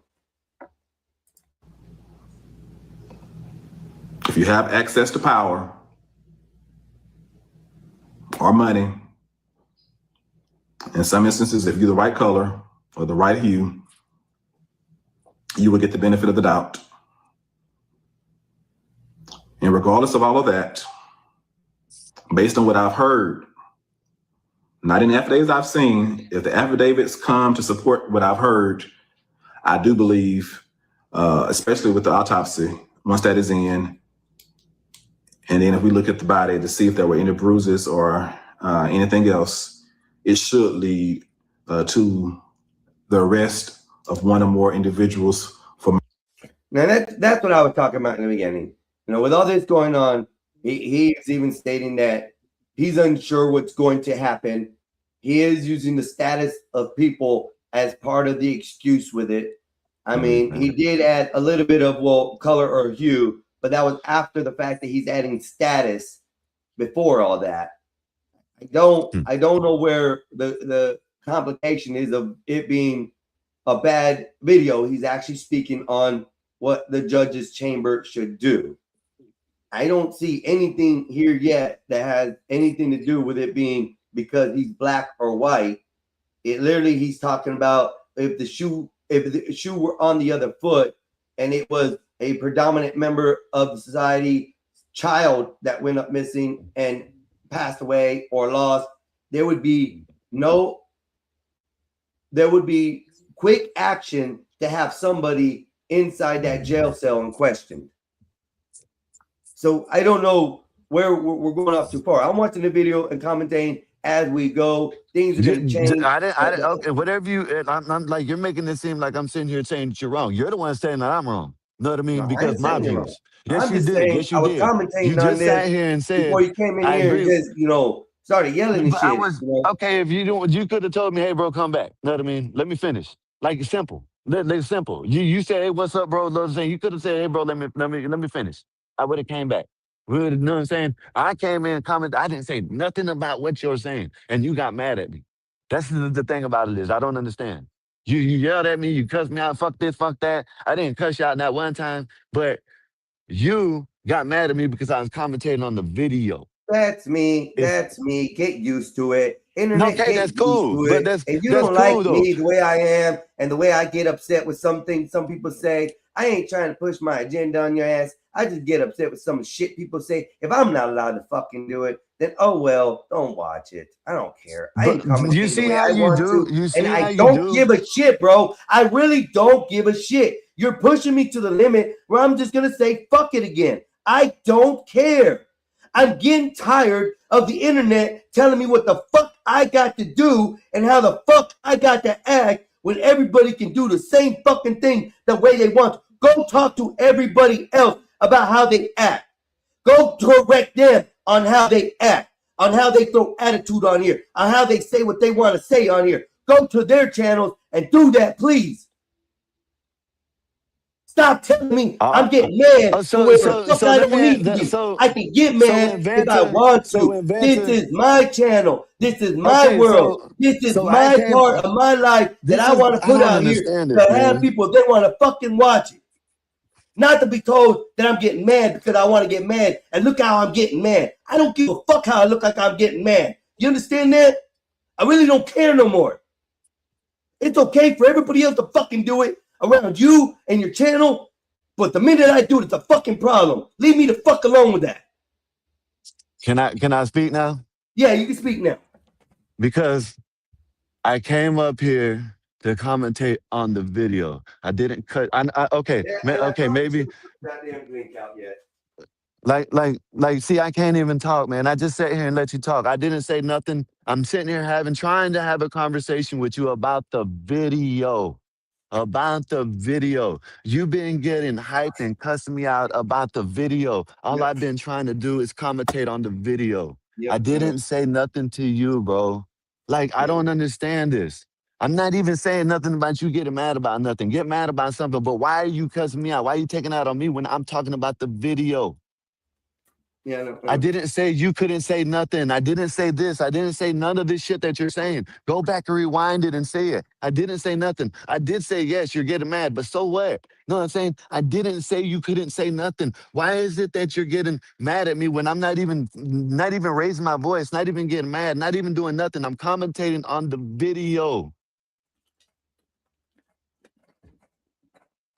If you have access to power or money, in some instances, if you're the right color or the right hue, you will get the benefit of the doubt. And regardless of all of that, based on what I've heard, not in affidavits I've seen, if the affidavits come to support what I've heard, I do believe, especially with the autopsy, once that is in, and then if we look at the body to see if there were any bruises or anything else, it should lead to the arrest of one or more individuals for. Now that's what I was talking about in the beginning. With all this going on, he is even stating that he's unsure what's going to happen. He is using the status of people as part of the excuse with it. I mean, he did add a little bit of, color or hue, but that was after the fact that he's adding status before all that. I don't know where the complication is of it being a bad video. He's actually speaking on what the judge's chamber should do. I don't see anything here yet that has anything to do with it being because he's black or white. It literally, he's talking about if the shoe were on the other foot and it was a predominant member of the society child that went up missing and passed away or lost, there would be quick action to have somebody inside that jail cell in question. So I don't know where we're going up too far. I'm watching the video and commenting as we go. Things are going to change. Okay, whatever you, I'm like, you're making it seem like I'm sitting here saying that you're wrong. You're the one saying that I'm wrong. Know what I mean? No, I Because ain't my saying you're wrong. views. Yes, I'm you just did. saying Yes, I you was did. You commentating on just this sat here and before said, you came in I here and agree. just, started yelling and But I shit. was okay. If you don't, you could have told me, "Hey, bro, come back." Know what I mean? Let me finish. Like it's simple. It's simple. You said, "Hey, what's up, bro?" Little thing. You could have said, "Hey, bro, let me finish." I would have came back. We would have, know what I'm saying? I came in and commented. I didn't say nothing about what you're saying, and you got mad at me. That's the thing about it is I don't understand. You yelled at me. You cussed me out. Fuck this. Fuck that. I didn't cuss you out that one time, but you got mad at me because I was commentating on the video. That's me. It's That's me. Get used to it. no, Internet, okay, get that's used cool, to but it. that's And you that's don't cool like though. me the way I am and the way I get upset with something some people say. I ain't trying to push my agenda on your ass. I just get upset with some shit people say. If I'm not allowed to fucking do it, then oh well, don't watch it. I don't care. I But ain't you commentating the see way how I you want do. to. You And see how I you don't do. give a shit, bro. I really don't give a shit. You're pushing me to the limit where I'm just gonna say fuck it again. I don't care. I'm getting tired of the internet telling me what the fuck I got to do and how the fuck I got to act when everybody can do the same fucking thing the way they want. Go talk to everybody else about how they act. Go correct them on how they act, on how they throw attitude on here, on how they say what they want to say on here. Go to their channels and do that, please. Stop telling me I'm Uh, getting mad for so whatever the so fuck so I let don't me need to be. so I can get so mad if I inventor want so to. This inventor. is my channel. This is my Okay, world. This is so I my came. part of my life that This I is want to I put don't out here understand to this, have man. people if they want to fucking watch it. Not to be told that I'm getting mad because I want to get mad. And look how I'm getting mad. I don't give a fuck how I look like I'm getting mad. You understand that? I really don't care no more. It's okay for everybody else to fucking do it around you and your channel. But the minute I do it, it's a fucking problem. Leave me the fuck alone with that. Can I speak now? Yeah, you can speak now. Because I came up here to commentate on the video. I didn't cut. Okay, Yeah, and I okay, probably maybe should have that damn drink out yet. like. See, I can't even talk, man. I just sat here and let you talk. I didn't say nothing. I'm sitting here trying to have a conversation with you about the video. About the video. You've been getting hyped and cussing me out about the video. All Yep. I've been trying to do is commentate on the video. I Yep. I know. didn't say nothing to you, bro. Like, I Yeah. don't understand this. I'm not even saying nothing about you getting mad about nothing. Get mad about something, but why are you cussing me out? Why are you taking out on me when I'm talking about the video? Yeah, I know. I I know. didn't say you couldn't say nothing. I didn't say this. I didn't say none of this shit that you're saying. Go back and rewind it and say it. I didn't say nothing. I did say, yes, you're getting mad, but so what? No, I'm saying I didn't say you couldn't say nothing. Why is it that you're getting mad at me when I'm not even raising my voice, not even getting mad, not even doing nothing? I'm commentating on the video.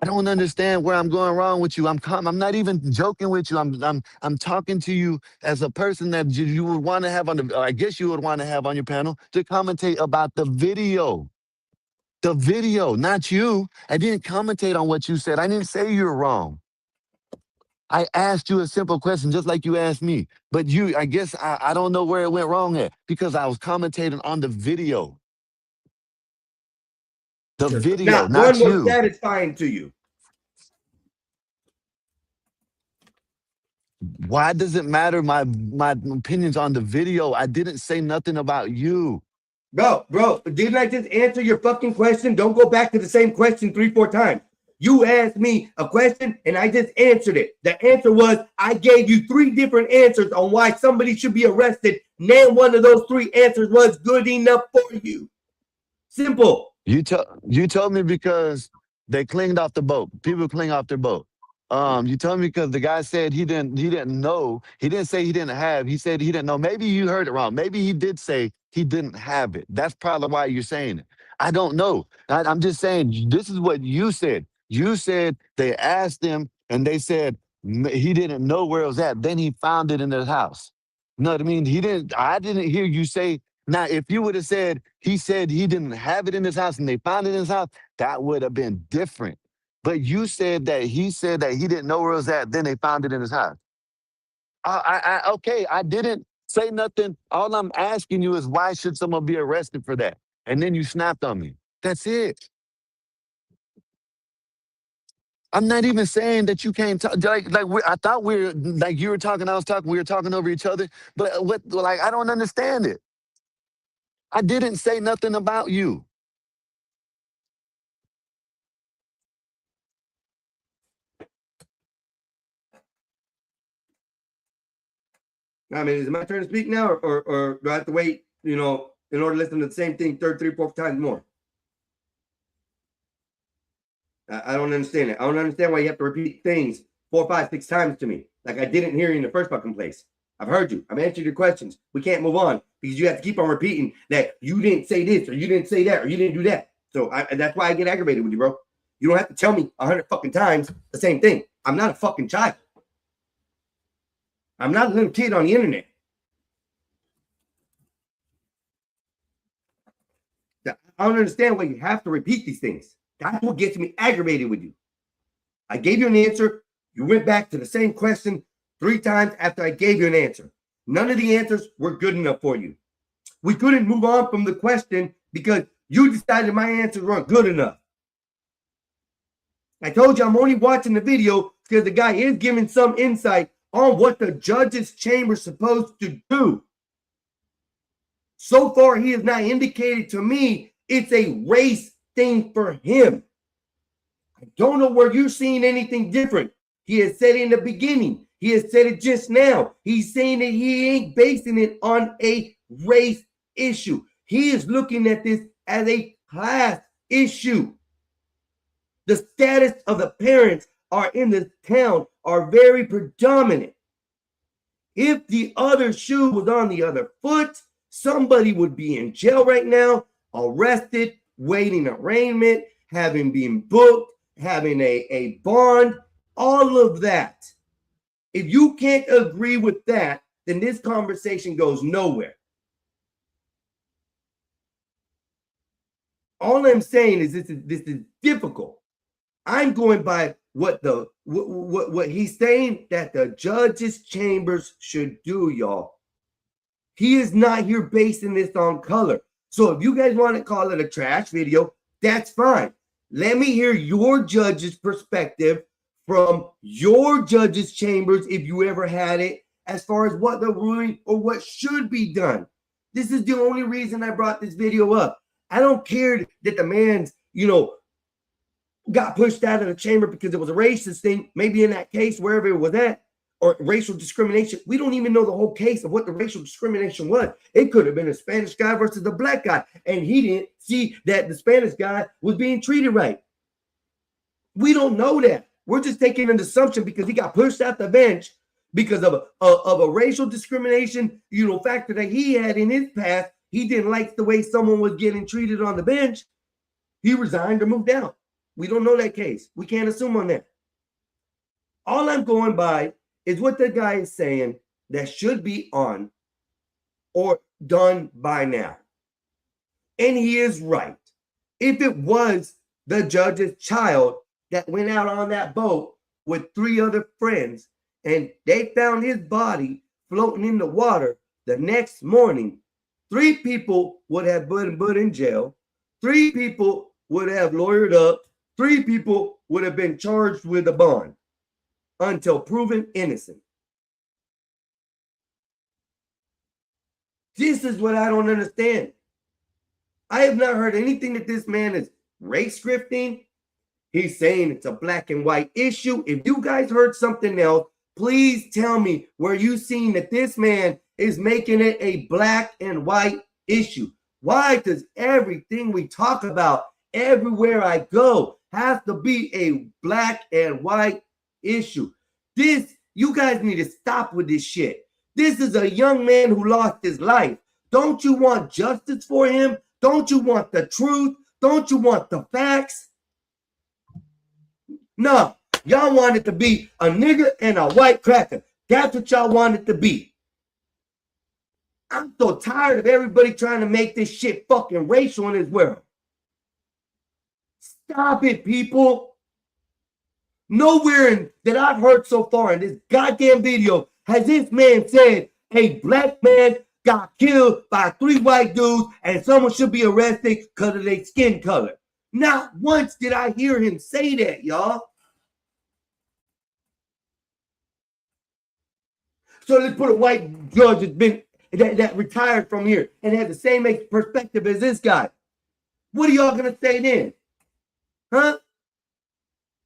I don't understand where I'm going wrong with you. I'm not even joking with you. I'm talking to you as a person that you would want to have on the, or I guess you would want to have on your panel to commentate about the video. The video, not you. I didn't commentate on what you said. I didn't say you're wrong. I asked you a simple question just like you asked me. But I guess I don't know where it went wrong at because I was commentating on the video. The video, Not not one was you. satisfying to you. Why does it matter my opinions on the video? I didn't say nothing about you. Bro, didn't I just answer your fucking question? Don't go back to the same question 3-4 times. You asked me a question and I just answered it. The answer was I gave you 3 different answers on why somebody should be arrested. Name one of those 3 answers was good enough for you. Simple. You told me because they clinged off the boat. People cling off their boat. You told me because the guy said he didn't know. He didn't say he didn't have. He said he didn't know. Maybe you heard it wrong. Maybe he did say he didn't have it. That's probably why you're saying it. I don't know. I'm just saying this is what you said. You said they asked him and they said he didn't know where it was at. Then he found it in his house. You know what I mean? He didn't. I didn't hear you say now, if you would have said he said he didn't have it in his house and they found it in his house, that would have been different. But you said that he didn't know where it was at, then they found it in his house. Okay, I didn't say nothing. All I'm asking you is why should someone be arrested for that? And then you snapped on me. That's it. I'm not even saying that you can't talk. I thought we were like you were talking, I was talking, we were talking over each other. But what? Like I don't understand it. I didn't say nothing about you. I mean, is it my turn to speak now, or do I have to wait, in order to listen to the same thing third, three, four times more? I don't understand it. I don't understand why you have to repeat things 4, 5, 6 times to me. Like I didn't hear you in the first fucking place. I've heard you. I've answered your questions. We can't move on because you have to keep on repeating that you didn't say this or you didn't say that or you didn't do that. So that's why I get aggravated with you, bro. You don't have to tell me 100 fucking times the same thing. I'm not a fucking child. I'm not a little kid on the internet. I don't understand why you have to repeat these things. That's what gets me aggravated with you. I gave you an answer. You went back to the same question 3 times after I gave you an answer. None of the answers were good enough for you. We couldn't move on from the question because you decided my answers weren't good enough. I told you I'm only watching the video because the guy is giving some insight on what the judge's chamber is supposed to do. So far, he has not indicated to me it's a race thing for him. I don't know where you're seeing anything different. He has said it in the beginning. He has said it just now. He's saying that he ain't basing it on a race issue. He is looking at this as a class issue. The status of the parents are in this town are very predominant. If the other shoe was on the other foot, somebody would be in jail right now, arrested, waiting arraignment, having been booked, having a bond, all of that. If you can't agree with that, then this conversation goes nowhere. All I'm saying is this is difficult. I'm going by what he's saying that the judge's chambers should do, y'all. He is not here basing this on color. So if you guys want to call it a trash video, that's fine. Let me hear your judge's perspective from your judge's chambers, if you ever had it, as far as what the ruling or what should be done. This is the only reason I brought this video up. I don't care that the man's, got pushed out of the chamber because it was a racist thing, maybe in that case, wherever it was at, or racial discrimination. We don't even know the whole case of what the racial discrimination was. It could have been a Spanish guy versus a black guy, and he didn't see that the Spanish guy was being treated right. We don't know that. We're just taking an assumption because he got pushed out the bench because of a racial discrimination, factor that he had in his past. He didn't like the way someone was getting treated on the bench. He resigned or moved out. We don't know that case. We can't assume on that. All I'm going by is what the guy is saying that should be on or done by now. And he is right. If it was the judge's child that went out on that boat with 3 other friends and they found his body floating in the water the next morning, 3 people would have been put in jail. 3 people would have lawyered up. 3 people would have been charged with a bond until proven innocent. This is what I don't understand. I have not heard anything that this man is race scripting. He's saying it's a black and white issue. If you guys heard something else, please tell me where you seen that this man is making it a black and white issue. Why does everything we talk about everywhere I go have to be a black and white issue? You guys need to stop with this shit. This is a young man who lost his life. Don't you want justice for him? Don't you want the truth? Don't you want the facts? No, y'all want it to be a nigger and a white cracker. That's what y'all want it to be. I'm so tired of everybody trying to make this shit fucking racial in this world. Stop it, people. Nowhere that I've heard so far in this goddamn video has this man said a black man got killed by 3 white dudes and someone should be arrested because of their skin color. Not once did I hear him say that, y'all. So let's put a white judge that retired from here and had the same perspective as this guy. What are y'all gonna say then? Huh?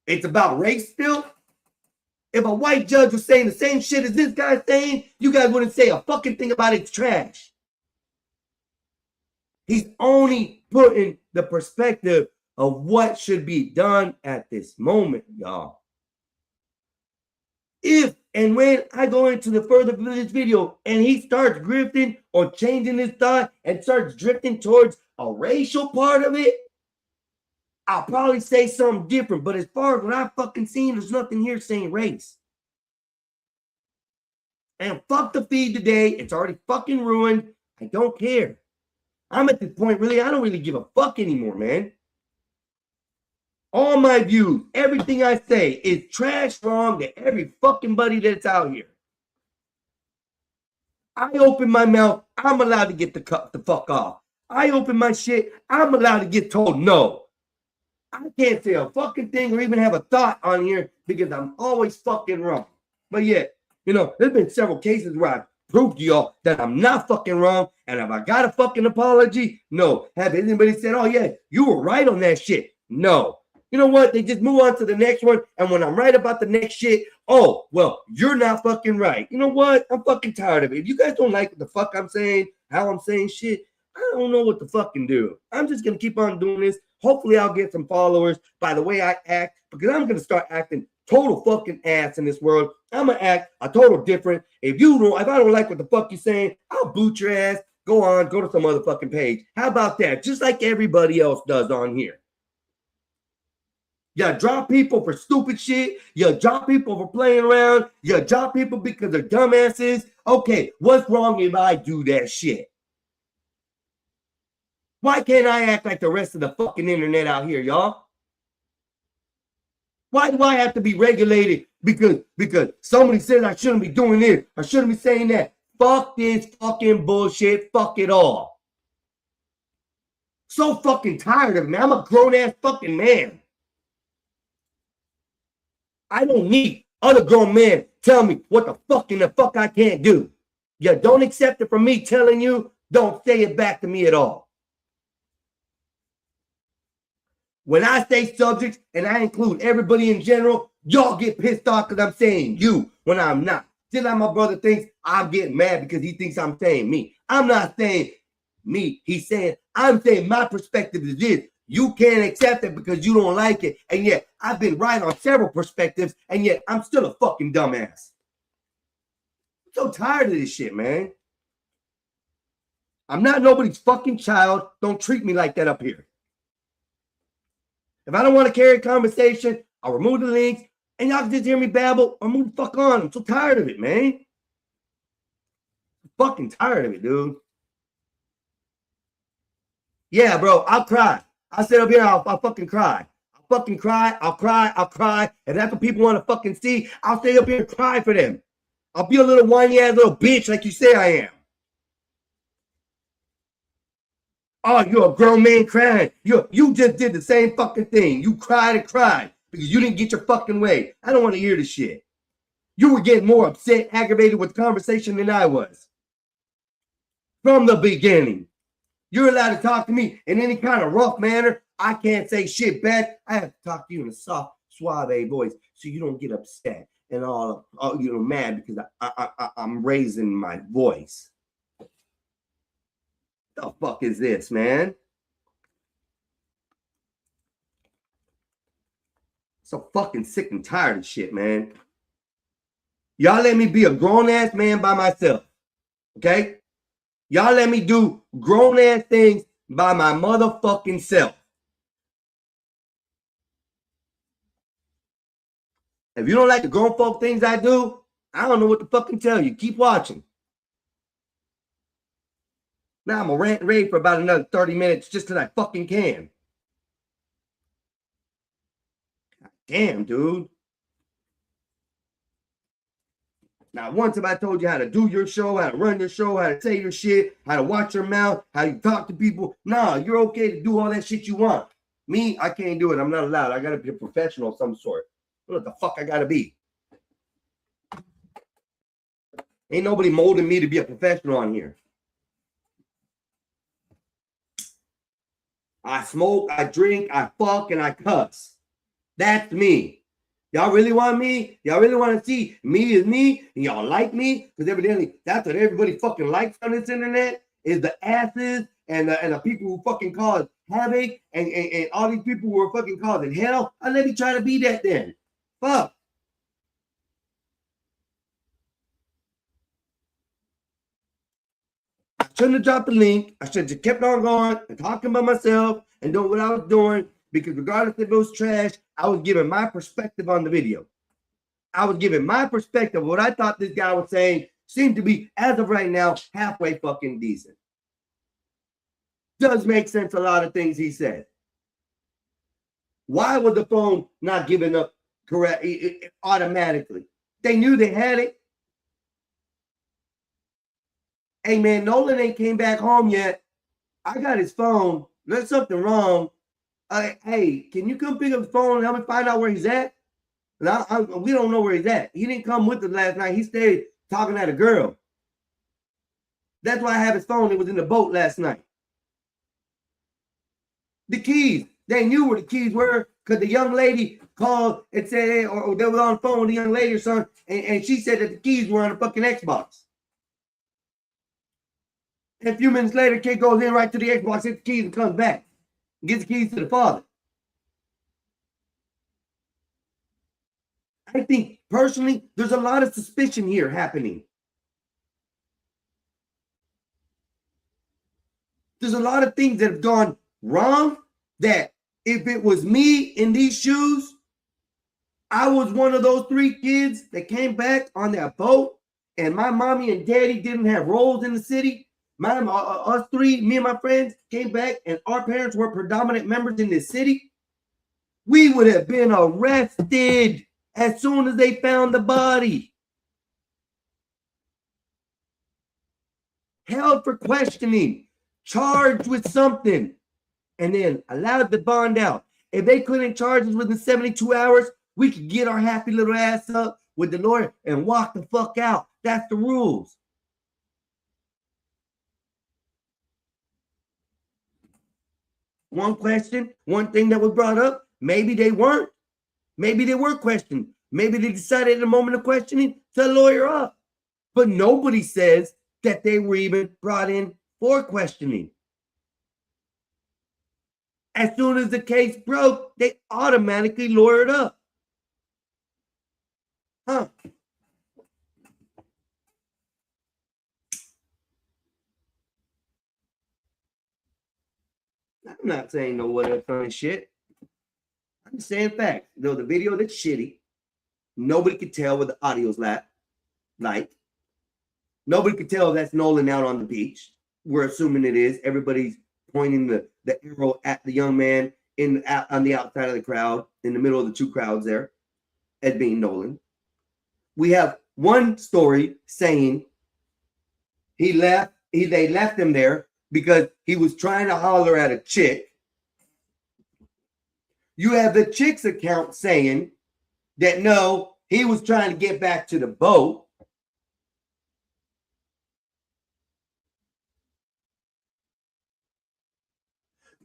It's about race still? If a white judge was saying the same shit as this guy's saying, you guys wouldn't say a fucking thing about it's trash. He's only putting the perspective of what should be done at this moment, y'all. If and when I go into the further of this video and he starts grifting or changing his thought and starts drifting towards a racial part of it, I'll probably say something different. But as far as what I've fucking seen, there's nothing here saying race. And fuck the feed today. It's already fucking ruined. I don't care. I'm at this point, really, I don't really give a fuck anymore, man. All my views, everything I say is trash wrong to every fucking buddy that's out here. I open my mouth, I'm allowed to get the fuck off. I open my shit, I'm allowed to get told no. I can't say a fucking thing or even have a thought on here because I'm always fucking wrong. But yet, there's been several cases where I've proved to y'all that I'm not fucking wrong. And if I got a fucking apology, no. Have anybody said, oh yeah, you were right on that shit? No. You know what? They just move on to the next one. And when I'm right about the next shit, oh, well, you're not fucking right. You know what? I'm fucking tired of it. If you guys don't like what the fuck I'm saying, how I'm saying shit, I don't know what to fucking do. I'm just going to keep on doing this. Hopefully I'll get some followers by the way I act, because I'm going to start acting total fucking ass in this world. I'm going to act a total different. If I don't like what the fuck you're saying, I'll boot your ass. Go to some other fucking page. How about that? Just like everybody else does on here. You drop people for stupid shit. You drop people for playing around. You drop people because they're dumbasses. Okay, what's wrong if I do that shit? Why can't I act like the rest of the fucking internet out here, y'all? Why do I have to be regulated because somebody says I shouldn't be doing this, I shouldn't be saying that? Fuck this fucking bullshit. Fuck it all. So fucking tired of it, man. I'm a grown-ass fucking man. I don't need other grown men tell me what the fuck I can't do. You don't accept it from me telling you, don't say it back to me at all. When I say subjects and I include everybody in general, y'all get pissed off because I'm saying you when I'm not. Just like my brother thinks I'm getting mad because he thinks I'm saying me. I'm not saying me. I'm saying my perspective is this. You can't accept it because you don't like it. And yet I've been right on several perspectives, and yet I'm still a fucking dumbass. I'm so tired of this shit, man. I'm not nobody's fucking child. Don't treat me like that up here. If I don't want to carry a conversation, I'll remove the links, and y'all can just hear me babble or move the fuck on. I'm so tired of it, man. I'm fucking tired of it, dude. Yeah, bro, I'll cry. I'll sit up here, I'll fucking cry. I'll fucking cry, I'll cry. If that's what people want to fucking see, I'll stay up here and cry for them. I'll be a little whiny-ass little bitch like you say I am. Oh, you're a grown man crying. You just did the same fucking thing. You cried and cried because you didn't get your fucking way. I don't want to hear this shit. You were getting more upset, aggravated with the conversation than I was. From the beginning. You're allowed to talk to me in any kind of rough manner. I can't say shit back. I have to talk to you in a soft, suave voice so you don't get upset and all mad because I'm raising my voice. The fuck is this, man? So fucking sick and tired of shit, man. Y'all let me be a grown-ass man by myself, okay? Y'all let me do grown-ass things by my motherfucking self. If you don't like the grown folk things I do, I don't know what to fucking tell you. Keep watching. Now I'm gonna rant and rave for about another 30 minutes just because I fucking can. God damn, dude. Now, once have I told you how to do your show, how to run your show, how to say your shit, how to watch your mouth, how you talk to people. Nah, you're okay to do all that shit you want. Me, I can't do it. I'm not allowed. I gotta be a professional of some sort. What the fuck I gotta be? Ain't nobody molding me to be a professional on here. I smoke, I drink, I fuck, and I cuss. That's me. Y'all really want me? Y'all really want to see me as me? And y'all like me? Because evidently that's what everybody fucking likes on this internet is the asses and the people who fucking cause havoc and all these people who are fucking causing hell. Let me try to be that then. Fuck. I shouldn't have dropped the link. I should have just kept on going and talking about myself and doing what I was doing because regardless if it was trash, I was giving my perspective on the video. I was giving my perspective. What I thought this guy was saying seemed to be, as of right now, halfway fucking decent. Does make sense a lot of things he said. Why was the phone not giving up correct automatically? They knew they had it. Hey man, Nolan ain't came back home yet. I got his phone. There's something wrong. Hey, can you come pick up the phone and help me find out where he's at? We don't know where he's at. He didn't come with us last night. He stayed talking at a girl. That's why I have his phone. It was in the boat last night. The keys. They knew where the keys were because the young lady called and said, or they were on the phone with the young lady or something, and she said that the keys were on the fucking Xbox. And a few minutes later, kid goes in right to the Xbox, hits the keys, and comes back. Gives the keys to the father. I think, personally, there's a lot of suspicion here happening. There's a lot of things that have gone wrong that if it was me in these shoes, I was one of those 3 kids that came back on that boat and my mommy and daddy didn't have roles in the city. Us 3, me and my friends came back and our parents were predominant members in this city. We would have been arrested as soon as they found the body. Held for questioning, charged with something, and then allowed to bond out. If they couldn't charge us within 72 hours, we could get our happy little ass up with the lawyer and walk the fuck out. That's the rules. One question, one thing that was brought up, maybe they weren't. Maybe they were questioned. Maybe they decided at the moment of questioning to lawyer up. But nobody says that they were even brought in for questioning. As soon as the case broke, they automatically lawyered up. Huh. I'm not saying no what else funny shit. I'm just saying facts. Though the video that's shitty, nobody could tell what the audio's like. Nobody could tell that's Nolan out on the beach. We're assuming it is. Everybody's pointing the arrow at the young man on the outside of the crowd, in the middle of the 2 crowds there, as being Nolan. We have one story saying they left him there because he was trying to holler at a chick. You have the chick's account saying that no, he was trying to get back to the boat.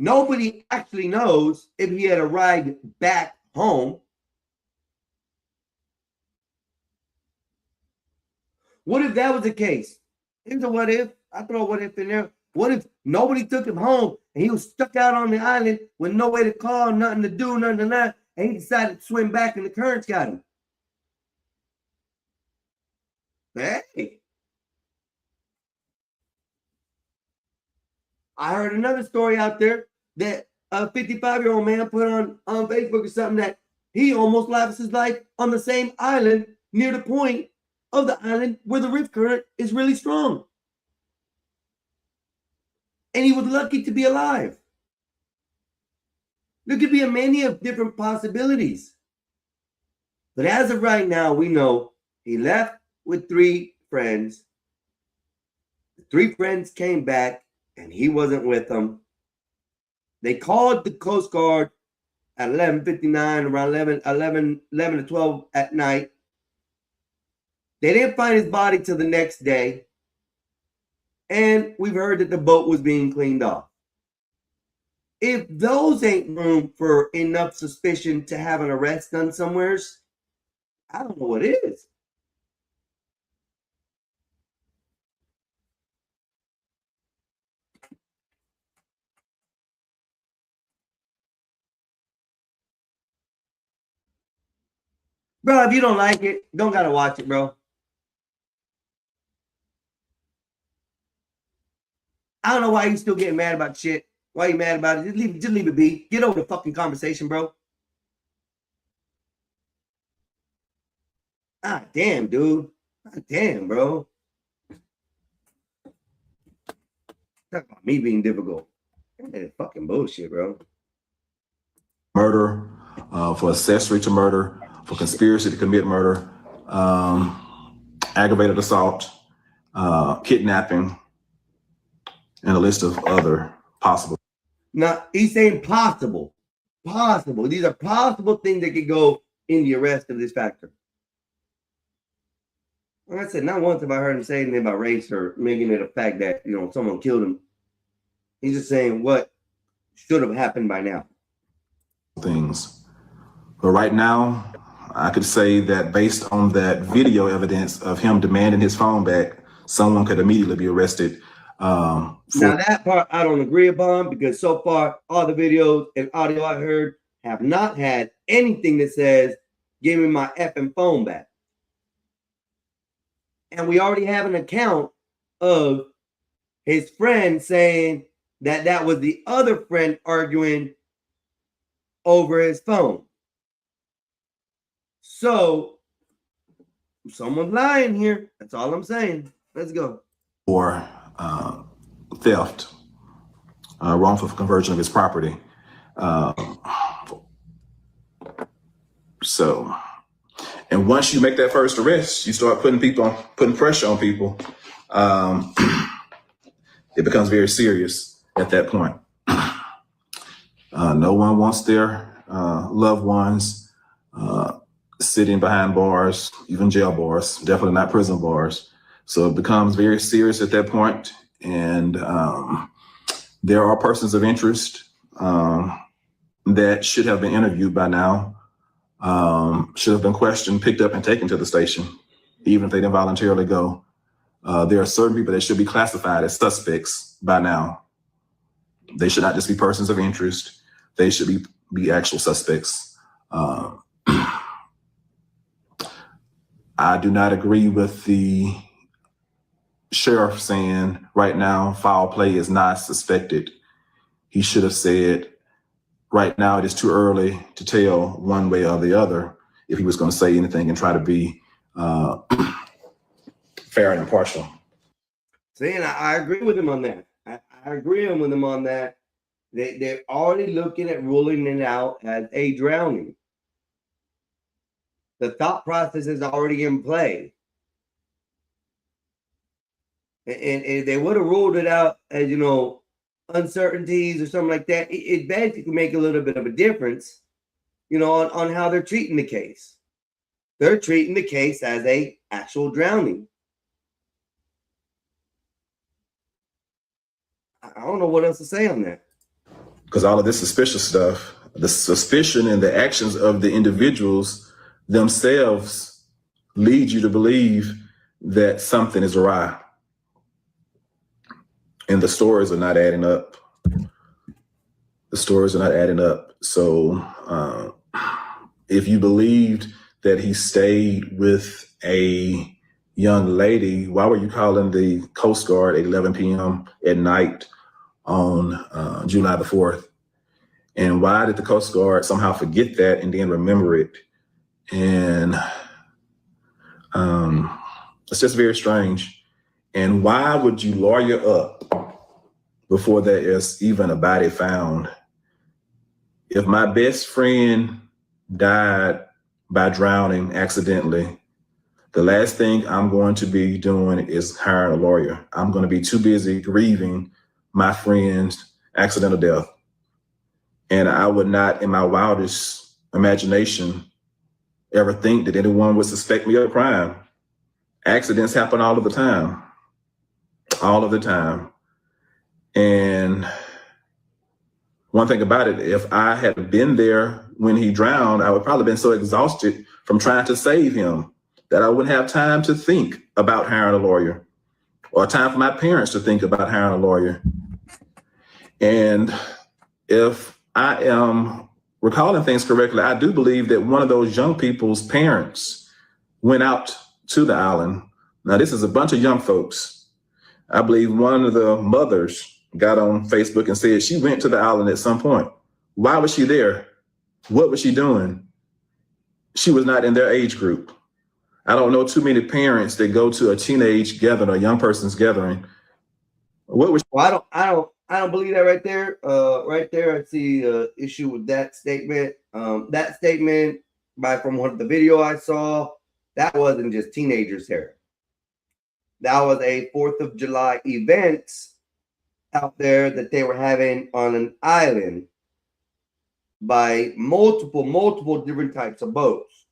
Nobody actually knows if he had a ride back home. What if that was the case? Here's a what if. I throw a what if in there. What if nobody took him home and he was stuck out on the island with no way to call, nothing to do, nothing to that, and he decided to swim back and the currents got him? Hey. I heard another story out there that a 55-year-old man put on Facebook or something that he almost lost his life on the same island near the point of the island where the rift current is really strong. And he was lucky to be alive. There could be a many of different possibilities. But as of right now, we know he left with 3 friends. The 3 friends came back and he wasn't with them. They called the Coast Guard at 11:59, around 11 to 12 at night. They didn't find his body till the next day. And we've heard that the boat was being cleaned off. If those ain't room for enough suspicion to have an arrest done somewheres, I don't know what is. Bro, if you don't like it, don't gotta watch it, bro. I don't know why you still getting mad about shit. Why you mad about it? Just leave it be. Get over the fucking conversation, bro. Ah, damn, dude. Ah, damn, bro. Talk about me being difficult. That is fucking bullshit, bro. Murder, for accessory to murder, for conspiracy to commit murder, aggravated assault, kidnapping, and a list of other possible. Now, he's saying possible. Possible. These are possible things that could go in the arrest of this factor. Like I said, not once have I heard him say anything about race or making it a fact that, you know, someone killed him. He's just saying what should have happened by now. Things. But right now, I could say that based on that video evidence of him demanding his phone back, someone could immediately be arrested. Now that part I don't agree upon, because so far all the videos and audio I heard have not had anything that says, give me my effing phone back. And we already have an account of his friend saying that that was the other friend arguing over his phone. So someone's lying here. That's all I'm saying. Let's go. Or theft, wrongful conversion of his property. So, and once you make that first arrest, you start putting pressure on people. It becomes very serious at that point. No one wants their loved ones sitting behind bars, even jail bars, definitely not prison bars. So it becomes very serious at that point. And there are persons of interest that should have been interviewed by now, should have been questioned, picked up, and taken to the station, even if they didn't voluntarily go. There are certain people that should be classified as suspects by now. They should not just be persons of interest. They should be actual suspects. I do not agree with the sheriff saying right now foul play is not suspected. He should have said right now it is too early to tell one way or the other if he was going to say anything and try to be fair and impartial. Saying I agree with him on that. I agree with him on that. They're already looking at ruling it out as a drowning. The thought process is already in play. And if they would have ruled it out as, you know, uncertainties or something like that, it basically make a little bit of a difference, you know, on how they're treating the case. They're treating the case as a actual drowning. I don't know what else to say on that. Because all of this suspicious stuff, the suspicion and the actions of the individuals themselves lead you to believe that something is awry. And the stories are not adding up. The stories are not adding up. So if you believed that he stayed with a young lady, why were you calling the Coast Guard at 11 p.m. at night on July the 4th? And why did the Coast Guard somehow forget that and then remember it? And it's just very strange. And why would you lawyer up before there is even a body found? If my best friend died by drowning accidentally, the last thing I'm going to be doing is hiring a lawyer. I'm going to be too busy grieving my friend's accidental death. And I would not, in my wildest imagination, ever think that anyone would suspect me of a crime. accidents happen all of the time. All of the time. And one thing about it, if I had been there when he drowned, I would probably been so exhausted from trying to save him that I wouldn't have time to think about hiring a lawyer, or time for my parents to think about hiring a lawyer. And if I am recalling things correctly, I do believe that one of those young people's parents went out to the island. Now, this is a bunch of young folks. I believe one of the mothers got on Facebook and said she went to the island at some point. Why was she there? What was she doing? She was not in their age group. I don't know too many parents that go to a teenage gathering, a young person's gathering. What was? Well, I don't believe that right there. Right there, I see issue with that statement. That statement, from one of the video I saw, that wasn't just teenagers here. That was a 4th of July event out there that they were having on an island by multiple different types of boats.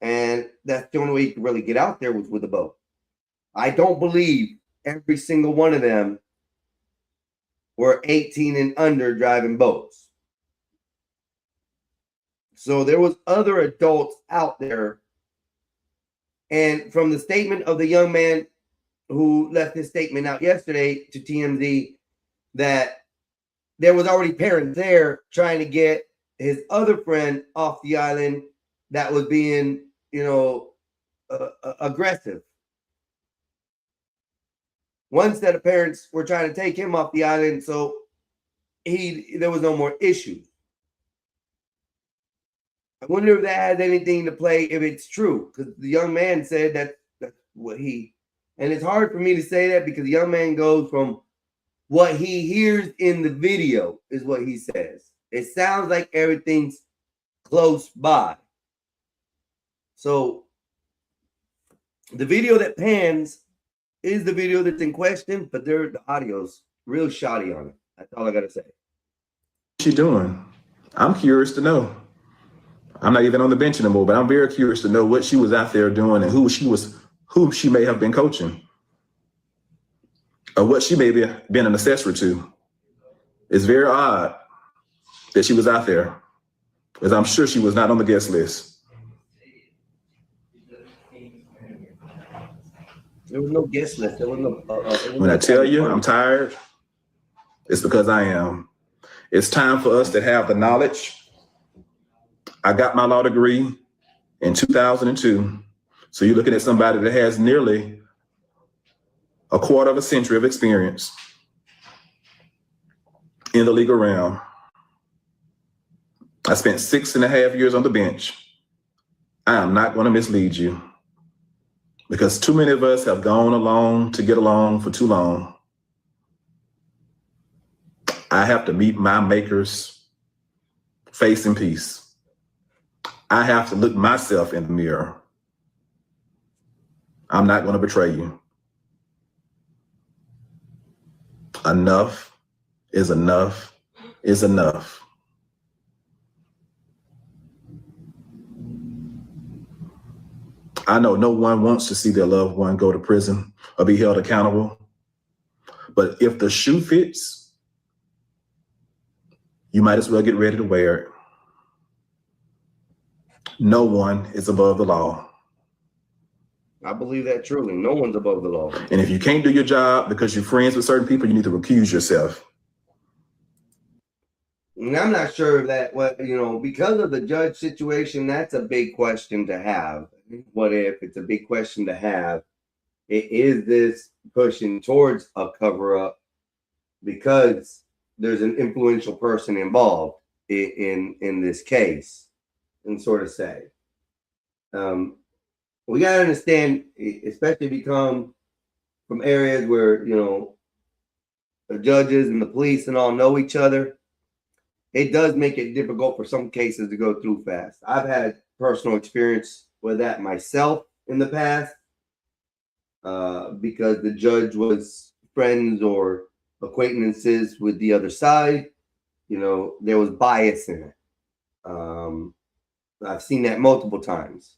And that's the only way you could really get out there was with a boat. I don't believe every single one of them were 18 and under driving boats. So there was other adults out there. And from the statement of the young man who left his statement out yesterday to TMZ, that there was already parents there trying to get his other friend off the island that was being, aggressive. One set of parents were trying to take him off the island, so there was no more issues. I wonder if that has anything to play, if it's true, because the young man said that's what and it's hard for me to say that because the young man goes from what he hears in the video is what he says. It sounds like everything's close by. So the video that pans is the video that's in question, but the audio's real shoddy on it. That's all I got to say. What's she doing? I'm curious to know. I'm not even on the bench anymore, but I'm very curious to know what she was out there doing and who she may have been coaching, or what she may have been an accessory to. It's very odd that she was out there, because I'm sure she was not on the guest list. There was no guest list. There was no. When I tell you I'm tired, it's because I am. It's time for us to have the knowledge. I got my law degree in 2002. So you're looking at somebody that has nearly a quarter of a century of experience in the legal realm. I spent 6.5 years on the bench. I am not going to mislead you, because too many of us have gone along to get along for too long. I have to meet my makers face in peace. I have to look myself in the mirror. I'm not going to betray you. Enough is enough is enough. I know no one wants to see their loved one go to prison or be held accountable. But if the shoe fits, you might as well get ready to wear it. No one is above the law. I believe that truly. No one's above the law. And if you can't do your job because you're friends with certain people, you need to recuse yourself. And I'm not sure of that, because of the judge situation, that's a big question to have. What if it's a big question to have? Is this pushing towards a cover-up because there's an influential person involved in this case? And sort of say, we got to understand, especially if you come from areas where, the judges and the police and all know each other, it does make it difficult for some cases to go through fast. I've had personal experience with that myself in the past, because the judge was friends or acquaintances with the other side. There was bias in it. I've seen that multiple times.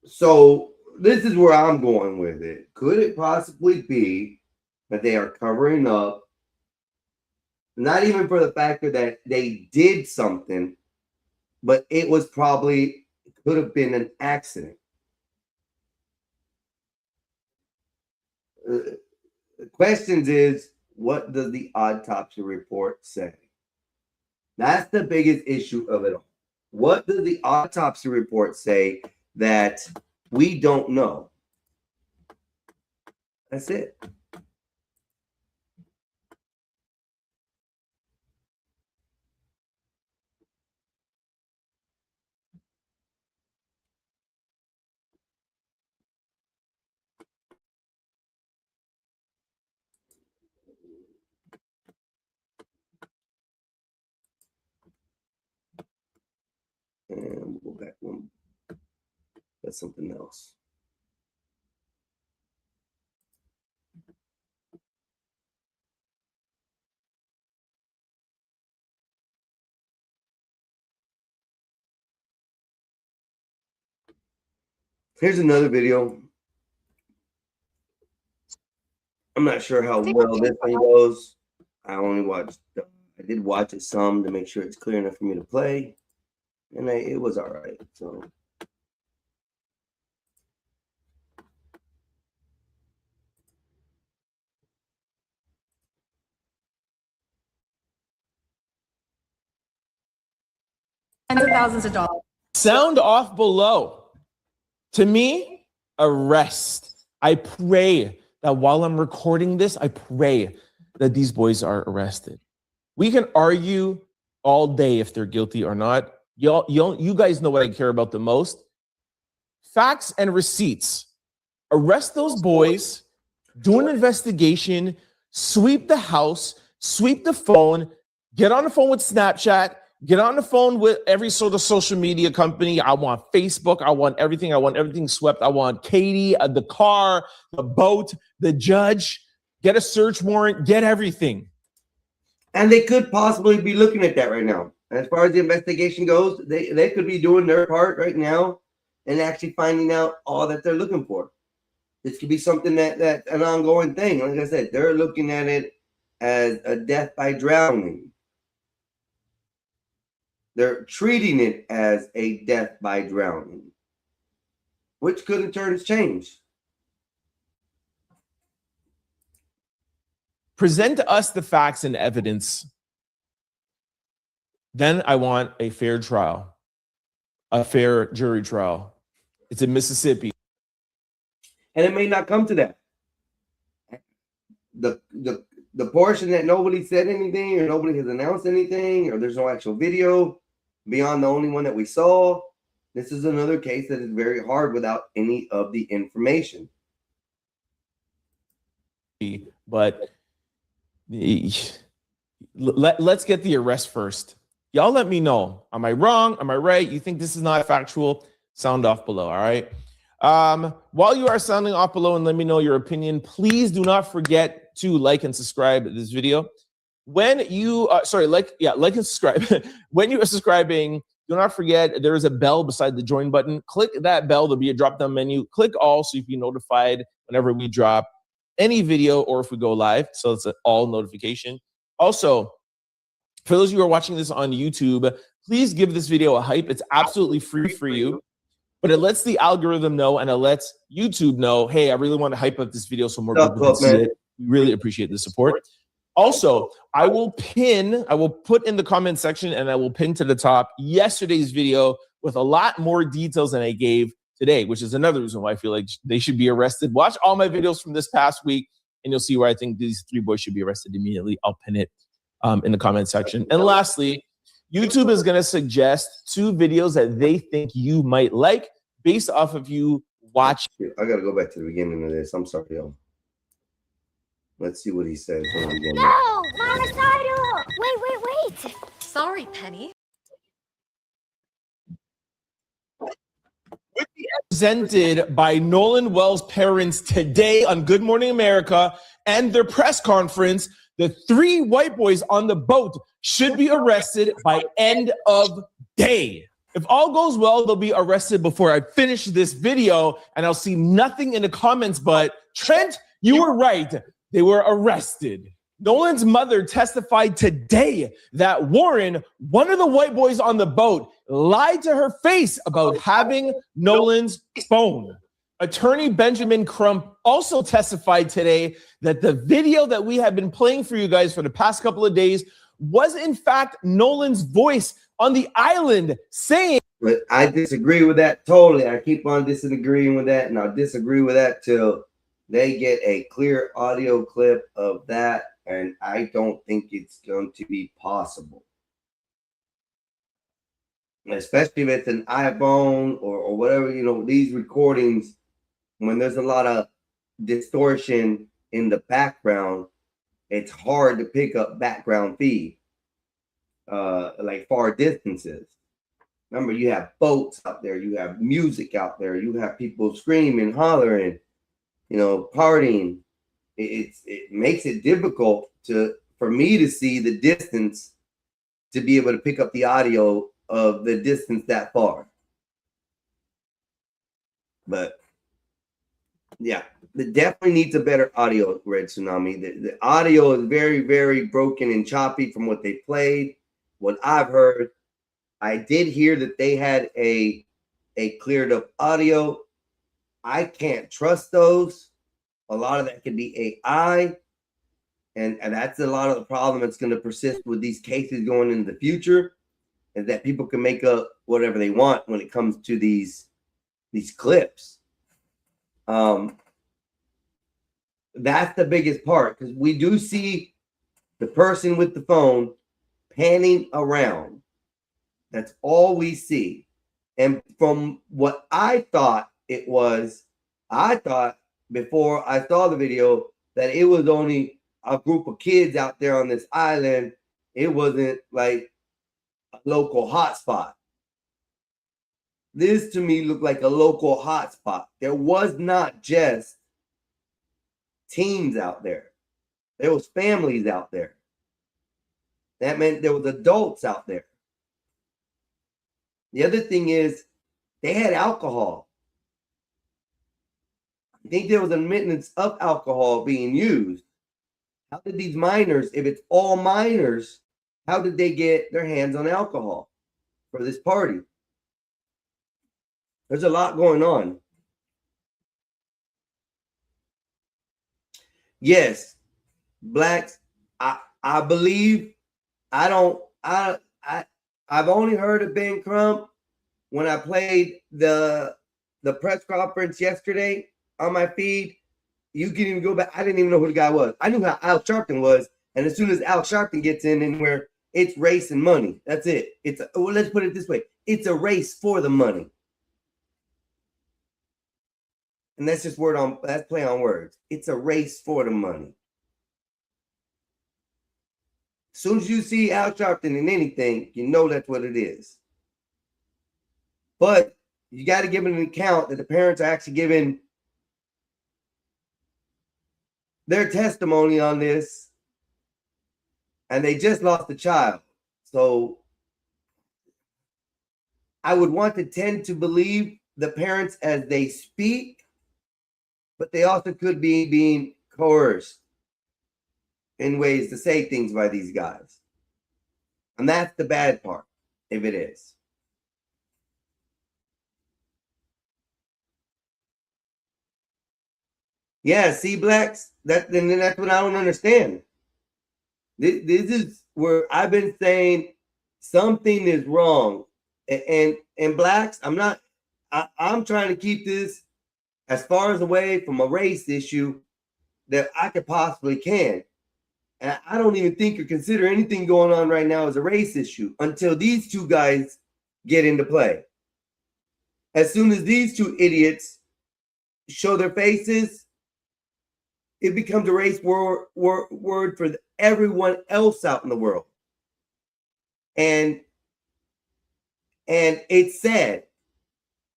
So this is where I'm going with it. Could it possibly be that they are covering up, not even for the factor that they did something, but it was probably, could have been an accident? The questions is, what does the autopsy report say? That's the biggest issue of it all. What does the autopsy report say that we don't know? That's it. And we'll go back one. That's something else. Here's another video. I'm not sure how well this one goes. I did watch it some to make sure it's clear enough for me to play. And it was all right. So tens of thousands of dollars. Sound off below. To me, arrest. I pray that while I'm recording this, I pray that these boys are arrested. We can argue all day if they're guilty or not. You guys know what I care about the most. Facts and receipts. Arrest those boys, do an investigation, sweep the house, sweep the phone, get on the phone with Snapchat, get on the phone with every sort of social media company. I want Facebook. I want everything swept. I want Katie, the car, the boat, the judge. Get a search warrant. Get everything. and they could possibly be looking at that right now. As far as the investigation goes, they could be doing their part right now and actually finding out all that they're looking for. This could be something that an ongoing thing. Like I said, they're looking at it as a death by drowning. They're treating it as a death by drowning, which could in turn change. Present to us the facts and evidence. Then I want a fair trial, a fair jury trial. It's in Mississippi. And it may not come to that. The portion that nobody said anything or nobody has announced anything or there's no actual video beyond the only one that we saw, this is another case that is very hard without any of the information. But let's get the arrest first. Y'all let me know. Am I wrong? Am I right? You think this is not factual? Sound off below, all right? While you are sounding off below and let me know your opinion, please do not forget to like and subscribe to this video. When you, like and subscribe. When you are subscribing, do not forget there is a bell beside the join button. Click that bell. There'll be a drop-down menu. Click all so you can be notified whenever we drop any video or if we go live. So it's an all notification. Also, for those of you who are watching this on YouTube, please give this video a hype. It's absolutely free for you, but it lets the algorithm know and it lets YouTube know, hey, I really want to hype up this video so more people can see it. We really appreciate the support. Also, I will put in the comment section and I will pin to the top yesterday's video with a lot more details than I gave today, which is another reason why I feel like they should be arrested. Watch all my videos from this past week and you'll see where I think these three boys should be arrested immediately. I'll pin it in the comment section. And lastly, YouTube is going to suggest 2 videos that they think you might like based off of you watching. I got to go back to the beginning of this. I'm sorry, y'all. Let's see what he says. No, Mamacidal! Wait. Sorry, Penny. Presented by Nolan Wells' parents today on Good Morning America and their press conference. The 3 white boys on the boat should be arrested by end of day. If all goes well, they'll be arrested before I finish this video, and I'll see nothing in the comments but, Trent, you were right. They were arrested. Nolan's mother testified today that Warren, one of the white boys on the boat, lied to her face about having Nolan's phone. Attorney Benjamin Crump also testified today that the video that we have been playing for you guys for the past couple of days was in fact Nolan's voice on the island saying. But I disagree with that totally. I keep on disagreeing with that, and I'll disagree with that till they get a clear audio clip of that, and I don't think it's going to be possible. Especially if it's an iPhone or whatever, these recordings, when there's a lot of distortion in the background, it's hard to pick up background feed, like far distances. Remember, you have boats out there, you have music out there, you have people screaming, hollering, partying. It makes it difficult for me to see the distance to be able to pick up the audio of the distance that far. But yeah, it definitely needs a better audio, Red Tsunami. The audio is very, very broken and choppy from what they played, what I've heard. I did hear that they had a cleared up audio. I can't trust those. A lot of that could be AI. And that's a lot of the problem that's going to persist with these cases going into the future, is that people can make up whatever they want when it comes to these clips. That's the biggest part, because we do see the person with the phone panning around. That's all we see. And from what I thought it was, I thought before I saw the video that it was only a group of kids out there on this island. It wasn't like a local hotspot. This to me looked like a local hotspot. There was not just teens out there. There was families out there. That meant there was adults out there. The other thing is they had alcohol. I think there was an admittance of alcohol being used. How did these minors, if it's all minors, how did they get their hands on alcohol for this party? There's a lot going on. Yes, blacks, I believe, I've only heard of Ben Crump when I played the press conference yesterday on my feed. You can even go back. I didn't even know who the guy was. I knew how Al Sharpton was. And as soon as Al Sharpton gets in where it's race and money, that's it. Let's put it this way. It's a race for the money. And that's just that's play on words. It's a race for the money. As soon as you see Al Sharpton in anything, you know that's what it is. But you got to give an account that the parents are actually giving their testimony on this, and they just lost a child. So I would want to tend to believe the parents as they speak, but they also could be being coerced in ways to say things by these guys. And that's the bad part, if it is. Yeah, see, blacks, that's what I don't understand. This is where I've been saying something is wrong. And blacks, I'm trying to keep this as far as away from a race issue that I could possibly can. And I don't even think or consider anything going on right now as a race issue until these two guys get into play. As soon as these two idiots show their faces, it becomes a race word for everyone else out in the world. And it's sad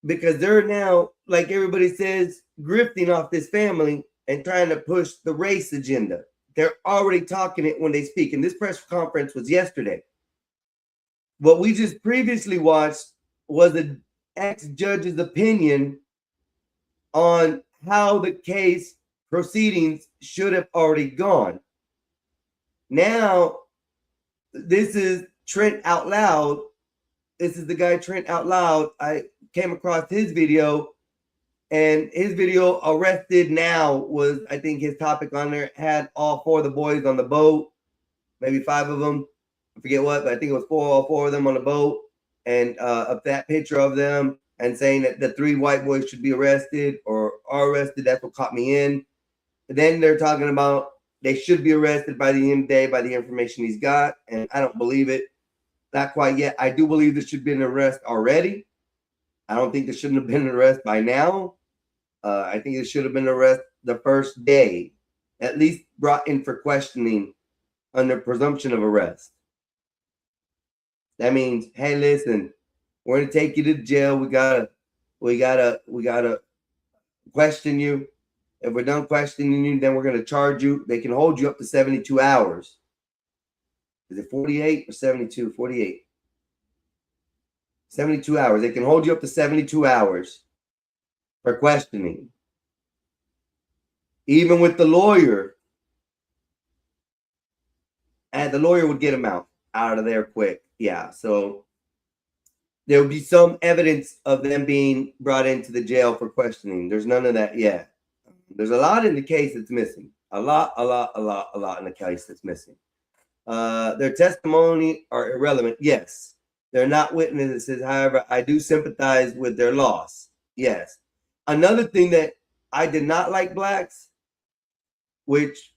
because they're now, like everybody says, grifting off this family and trying to push the race agenda. They're already talking it when they speak. And this press conference was yesterday. What we just previously watched was an ex-judge's opinion on how the case proceedings should have already gone. Now, this is Trent Out Loud. This is the guy Trent Out Loud. I came across his video, and his video, Arrested Now, was, I think, his topic on there. Had all 4 of the boys on the boat, maybe 5 of them. I forget what, but I think it was all 4 of them on the boat. And of that picture of them, and saying that the 3 white boys should be arrested or are arrested. That's what caught me in. And then they're talking about they should be arrested by the end of the day by the information he's got. And I don't believe it. Not quite yet. I do believe there should be an arrest already. I don't think there shouldn't have been an arrest by now. I think there should have been an arrest the first day, at least brought in for questioning under presumption of arrest. That means, hey, listen, we're gonna take you to jail. We gotta question you. If we're done questioning you, then we're gonna charge you. They can hold you up to 72 hours. Is it 48 or 72? 48. 72 hours. They can hold you up to 72 hours for questioning. Even with the lawyer. And the lawyer would get him out of there quick. Yeah, so there would be some evidence of them being brought into the jail for questioning. There's none of that yet. There's a lot in the case that's missing. A lot in the case that's missing. Their testimony are irrelevant. Yes. They're not witnesses. However, I do sympathize with their loss. Yes. Another thing that I did not like, Blacks, which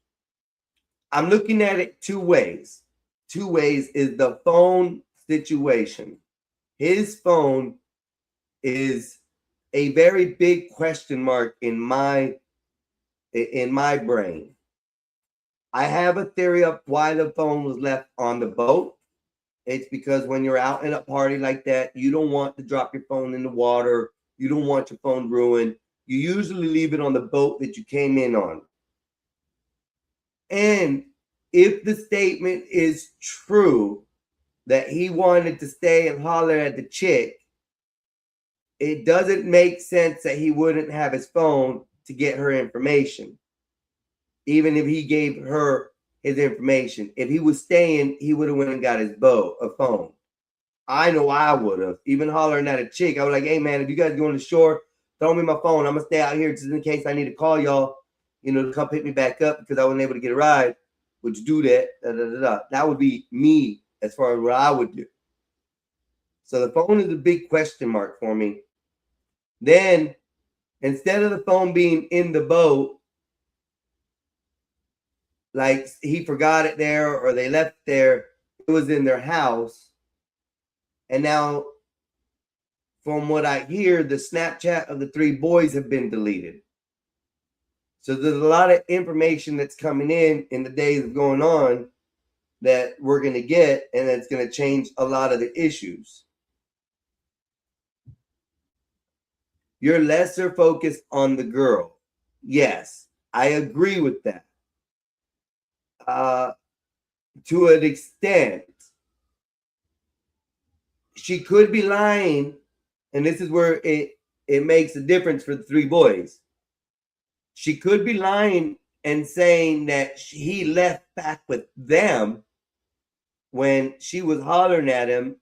I'm looking at it 2 ways. 2 ways is the phone situation. His phone is a very big question mark in my brain. I have a theory of why the phone was left on the boat. It's because when you're out in a party like that, you don't want to drop your phone in the water. You don't want your phone ruined. You usually leave it on the boat that you came in on. And if the statement is true that he wanted to stay and holler at the chick, it doesn't make sense that he wouldn't have his phone to get her information. Even if he gave her his information. If he was staying, he would have went and got his phone. I know I would have. Even hollering at a chick, I was like, hey man, if you guys go on the shore, throw me my phone. I'm gonna stay out here just in case I need to call y'all, to come pick me back up because I wasn't able to get a ride. Would you do that? That would be me as far as what I would do. So the phone is a big question mark for me. Then, instead of the phone being in the boat, like he forgot it there or they left it there, it was in their house. And now, from what I hear, the Snapchat of the 3 boys have been deleted. So there's a lot of information that's coming in the days going on that we're going to get, and it's going to change a lot of the issues. You're lesser focused on the girl. Yes, I agree with that. To an extent, she could be lying, and this is where it makes a difference for the 3 boys. She could be lying and saying that he left back with them when she was hollering at him.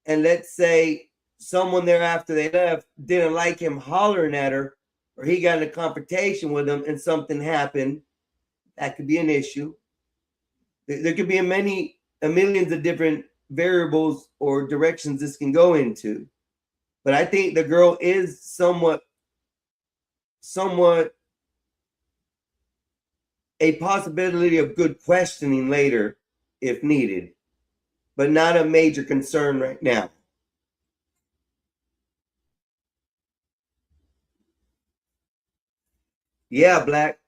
And let's say someone there after they left didn't like him hollering at her, or he got in a confrontation with him and something happened. That could be an issue. There could be millions of different variables or directions this can go into. But I think the girl is somewhat a possibility of good questioning later if needed, but not a major concern right now. Yeah, Black.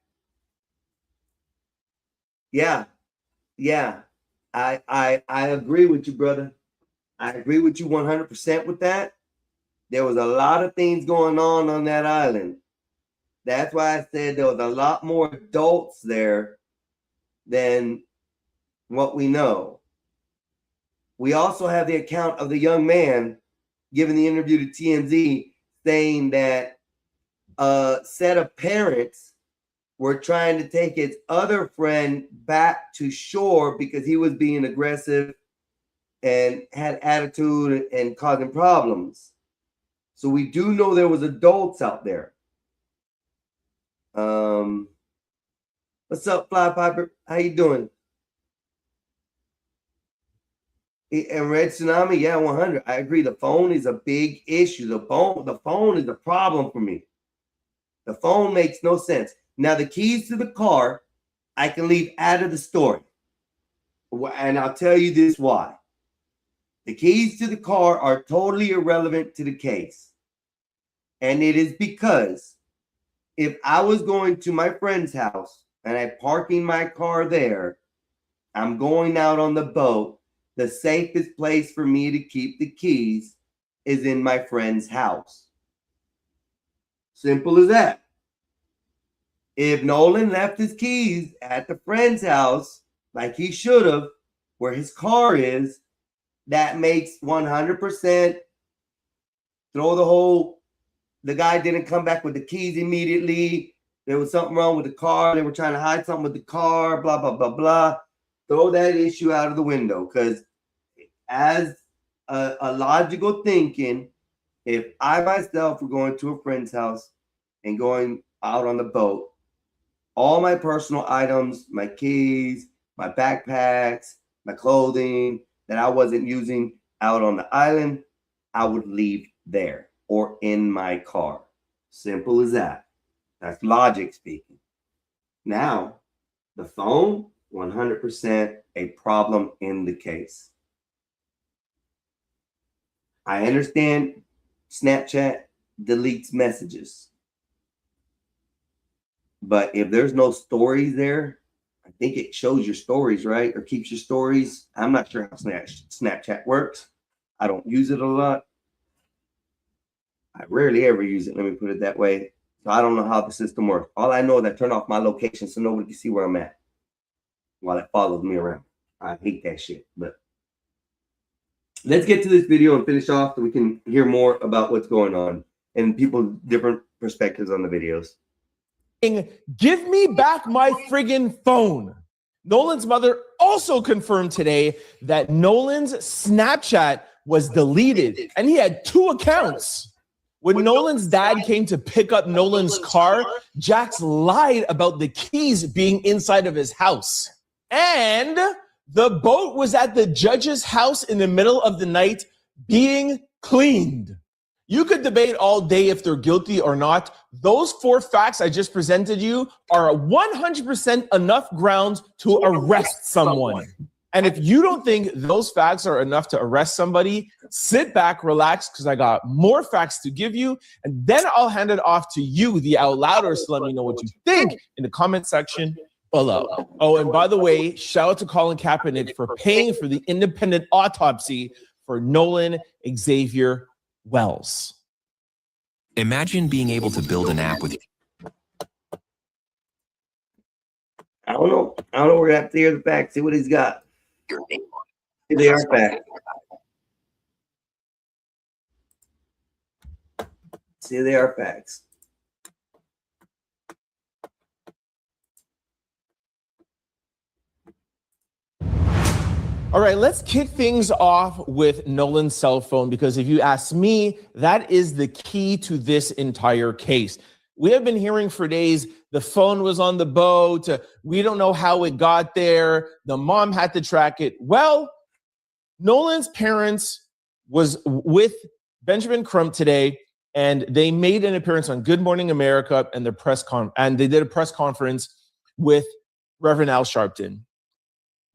Yeah. I agree with you, brother. I agree with you 100% with that. There was a lot of things going on that island. That's why I said there was a lot more adults there than what we know. We also have the account of the young man giving the interview to TMZ saying that a set of parents were trying to take his other friend back to shore because he was being aggressive and had attitude and causing problems. So we do know there was adults out there. What's up, Fly Piper? How you doing? And Red Tsunami, yeah, 100. I agree. The phone is a big issue. The phone is a problem for me. The phone makes no sense. Now, the keys to the car, I can leave out of the story. And I'll tell you this why. The keys to the car are totally irrelevant to the case. And it is because if I was going to my friend's house and I'm parking my car there, I'm going out on the boat, the safest place for me to keep the keys is in my friend's house. Simple as that. If Nolan left his keys at the friend's house, like he should have, where his car is, that makes 100% the guy didn't come back with the keys immediately. There was something wrong with the car. They were trying to hide something with the car, blah, blah, blah, blah. Throw that issue out of the window, because as a logical thinking, if I myself were going to a friend's house and going out on the boat, all my personal items, my keys, my backpacks, my clothing that I wasn't using out on the island, I would leave there or in my car. Simple as that. That's logic speaking. Now, the phone, 100% a problem in the case. I understand Snapchat deletes messages. But if there's no stories there, I think it shows your stories, right? Or keeps your stories. I'm not sure how Snapchat works. I don't use it a lot. I rarely ever use it. Let me put it that way. So I don't know how the system works. All I know is I turn off my location so nobody can see where I'm at while it follows me around. I hate that shit. But let's get to this video and finish off so we can hear more about what's going on and people's different perspectives on the videos. Give me back my friggin' phone. Nolan's mother also confirmed today that Nolan's Snapchat was deleted and he had 2 accounts. When Nolan's dad came to pick up Nolan's car, Jax lied about the keys being inside of his house. And the boat was at the judge's house in the middle of the night being cleaned. You could debate all day if they're guilty or not. Those 4 facts I just presented you are 100% enough grounds to arrest someone. And if you don't think those facts are enough to arrest somebody, sit back, relax, because I got more facts to give you. And then I'll hand it off to you, the out louders, to let me know what you think in the comment section below. Oh, and by the way, shout out to Colin Kaepernick for paying for the independent autopsy for Nolan Xavier Wells. Imagine being able to build an app with. I don't know. We're gonna have to hear the facts. See what he's got. See, they are facts. See, they are facts. All right, let's kick things off with Nolan's cell phone, because if you ask me, that is the key to this entire case. We have been hearing for days the phone was on the boat. We don't know how it got there. The mom had to track it. Well, Nolan's parents was with Benjamin Crump today, and they made an appearance on Good Morning America and they did a press conference with Reverend Al Sharpton.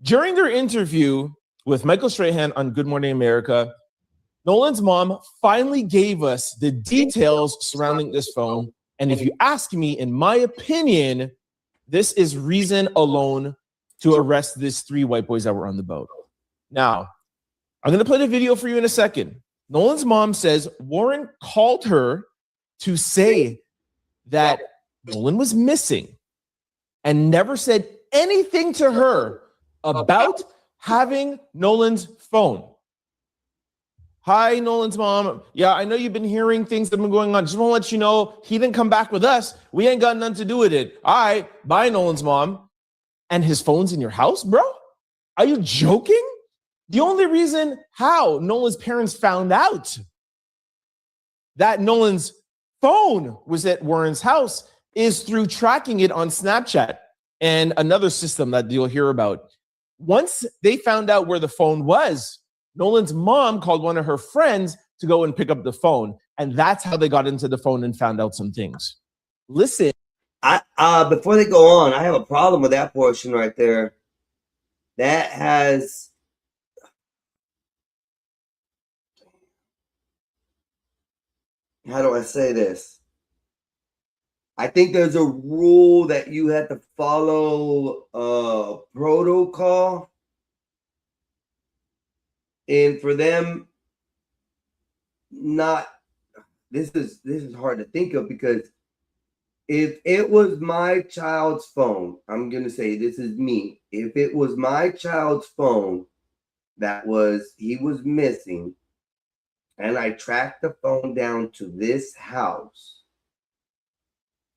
During their interview with Michael Strahan on Good Morning America, Nolan's mom finally gave us the details surrounding this phone. And if you ask me, in my opinion, this is reason alone to arrest these 3 white boys that were on the boat. Now, I'm going to play the video for you in a second. Nolan's mom says Warren called her to say that Nolan was missing and never said anything to her about having Nolan's phone. Hi, Nolan's mom. Yeah, I know you've been hearing things that have been going on. Just want to let you know he didn't come back with us. We ain't got nothing to do with it. All right, bye, Nolan's mom. And his phone's in your house, bro? Are you joking? The only reason how Nolan's parents found out that Nolan's phone was at Warren's house is through tracking it on Snapchat and another system that you'll hear about. Once they found out where the phone was, Nolan's mom called one of her friends to go and pick up the phone. And that's how they got into the phone and found out some things. Listen. Before they go on, I have a problem with that portion right there. That has... How do I say this? I think there's a rule that you have to follow protocol. And for them not, this is hard to think of, because if it was my child's phone, I'm going to say this is me. If it was my child's phone that he was missing, and I tracked the phone down to this house,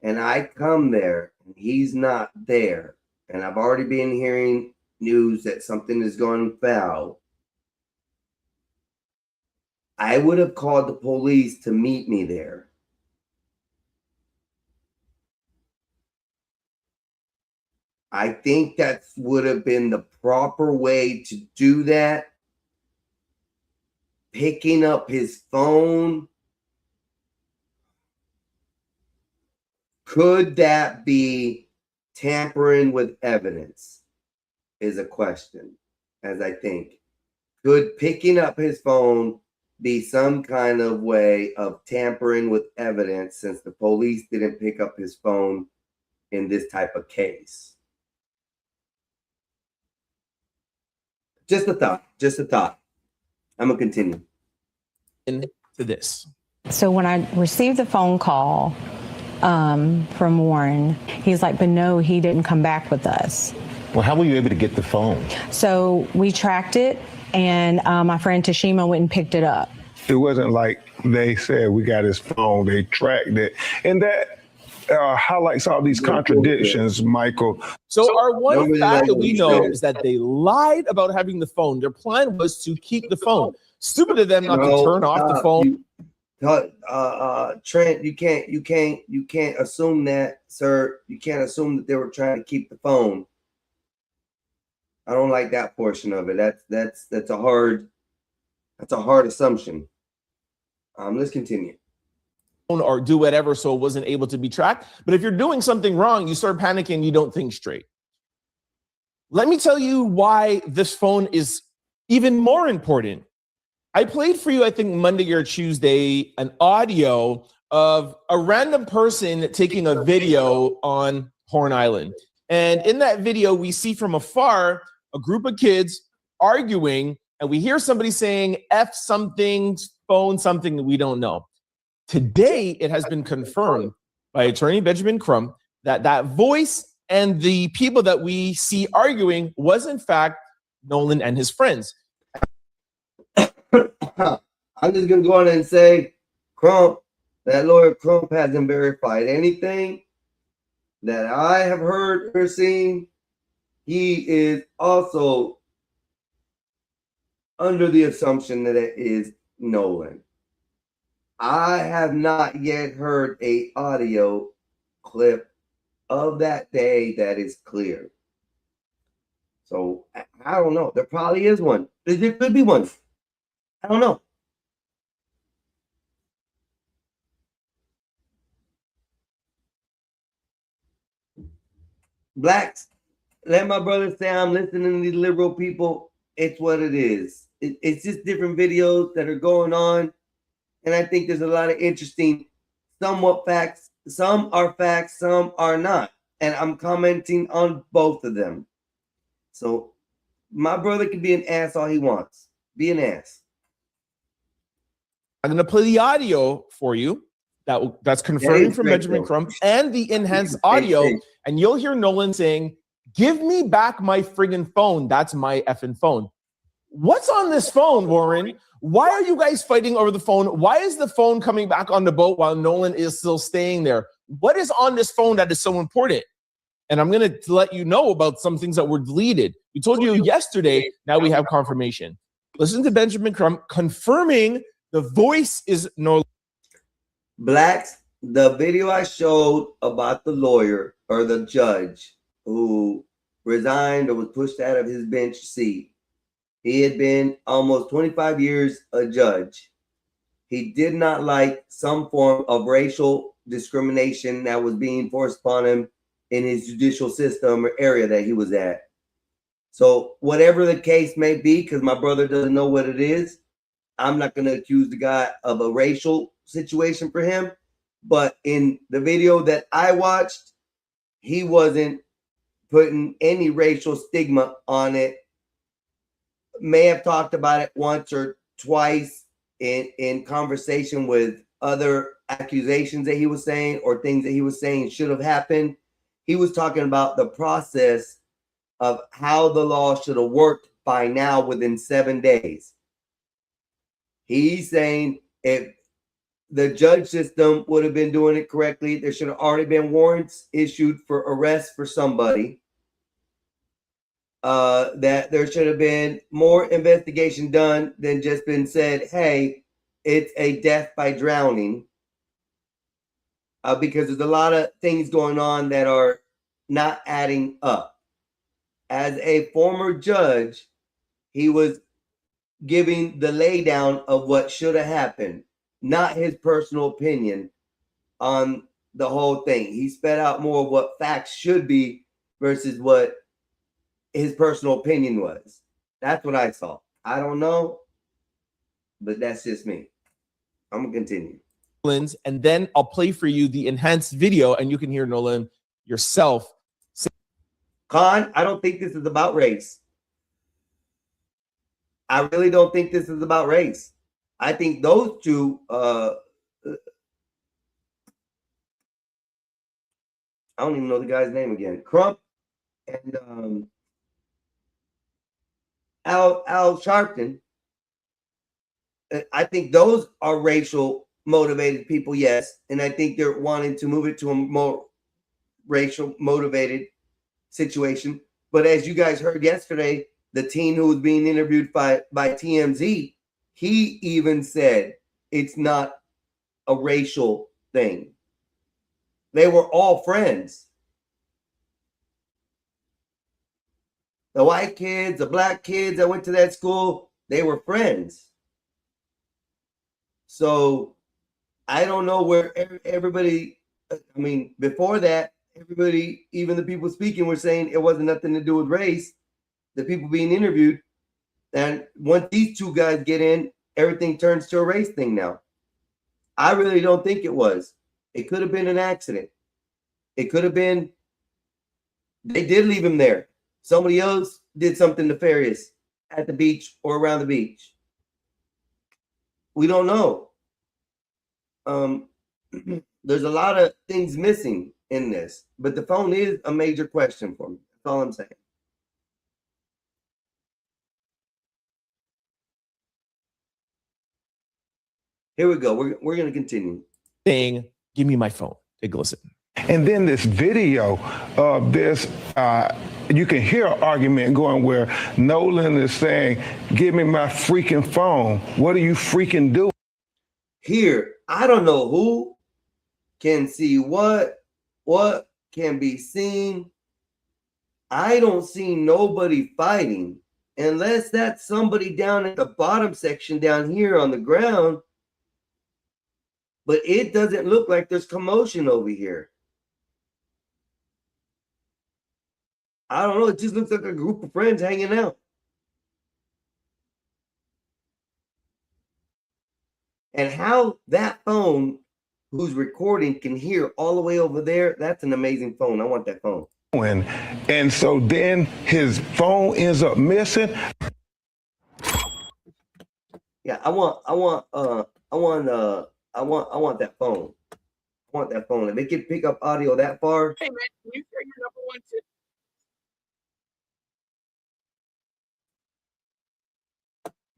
and I come there and he's not there, and I've already been hearing news that something is going foul, I would have called the police to meet me there. I think that would have been the proper way to do that. Picking up his phone. Could that be tampering with evidence? Is a question, as I think. Could picking up his phone be some kind of way of tampering with evidence, since the police didn't pick up his phone in this type of case? Just a thought. I'm gonna continue. Into this. So when I received the phone call from Warren, he's like, but no, he didn't come back with us. Well, how were you able to get the phone? So we tracked it, and my friend Tashima went and picked it up. It wasn't like they said we got his phone, they tracked it. And that highlights all these contradictions, Michael. So our one fact that we know is that they lied about having the phone. Their plan was to keep the phone. Stupid of them not to turn off the phone. Trent, you can't assume that, sir. You can't assume that they were trying to keep the phone. I don't like that portion of it. That's a hard assumption. Let's continue. Or do whatever so it wasn't able to be tracked. But if you're doing something wrong, you start panicking, you don't think straight. Let me tell you why this phone is even more important. I played for you, I think Monday or Tuesday, an audio of a random person taking a video on Horn Island. And in that video, we see from afar a group of kids arguing, and we hear somebody saying F something, phone something that we don't know. Today, it has been confirmed by attorney Benjamin Crump that that voice and the people that we see arguing was in fact Nolan and his friends. I'm just going to go on and say, Crump, that lawyer Crump hasn't verified anything that I have heard or seen. He is also under the assumption that it is Nolan. I have not yet heard an audio clip of that day that is clear. So I don't know. There probably is one. There could be one. I don't know. Blacks, let my brother say I'm listening to these liberal people. It's what it is. It's just different videos that are going on. And I think there's a lot of interesting, somewhat facts. Some are facts, some are not. And I'm commenting on both of them. So my brother can be an ass all he wants. Be an ass. I'm going to play the audio for you. That's confirmed from Benjamin Crump and the enhanced audio. And you'll hear Nolan saying, give me back my friggin' phone. That's my effing phone. What's on this phone, Warren? Why are you guys fighting over the phone? Why is the phone coming back on the boat while Nolan is still staying there? What is on this phone that is so important? And I'm going to let you know about some things that were deleted. We told you yesterday. Now we have confirmation. Listen to Benjamin Crumb confirming the voice is Nolan. Blacks, the video I showed about the lawyer or the judge who resigned or was pushed out of his bench seat. He had been almost 25 years a judge. He did not like some form of racial discrimination that was being forced upon him in his judicial system or area that he was at. So whatever the case may be, because my brother doesn't know what it is, I'm not going to accuse the guy of a racial situation for him. But in the video that I watched, he wasn't putting any racial stigma on it. May have talked about it once or twice in conversation with other accusations that he was saying or things that he was saying should have happened. He was talking about the process of how the law should have worked by now within 7 days. He's saying if the judge system would have been doing it correctly, there should have already been warrants issued for arrest for somebody. That there should have been more investigation done than just been said, hey, it's a death by drowning. Because there's a lot of things going on that are not adding up. As a former judge, he was giving the laydown of what should have happened, not his personal opinion on the whole thing. He sped out more of what facts should be versus what his personal opinion was. That's what I saw. I don't know, but that's just me. I'm gonna continue. And then I'll play for you the enhanced video and you can hear Nolan yourself. Khan, I don't think this is about race. I really don't think this is about race. I think those two, I don't even know the guy's name again. Crump and Al Sharpton. I think those are racial motivated people, yes. And I think they're wanting to move it to a more racial motivated situation. But as you guys heard yesterday, the teen who was being interviewed by TMZ, he even said it's not a racial thing. They were all friends. The white kids, the black kids that went to that school, they were friends. So I don't know where everybody, I mean, before that, everybody, even the people speaking, were saying it wasn't nothing to do with race. The people being interviewed. And once these two guys get in, everything turns to a race thing now. I really don't think it was. It could have been an accident. It could have been, they did leave him there. Somebody else did something nefarious at the beach or around the beach. We don't know. There's a lot of things missing in this, but the phone is a major question for me. That's all I'm saying. Here we go. We're going to continue. Saying, give me my phone. Take a listen. And then this video of this, you can hear an argument going where Nolan is saying, give me my freaking phone. What are you freaking doing? Here, I don't know who can see what can be seen. I don't see nobody fighting unless that's somebody down at the bottom section down here on the ground. But it doesn't look like there's commotion over here. I don't know. It just looks like a group of friends hanging out. And how that phone who's recording can hear all the way over there, that's an amazing phone. I want that phone. And so then his phone ends up missing. Yeah, I want that phone. I want that phone. If it can pick up audio that far. Hey man, can you share your number one tip?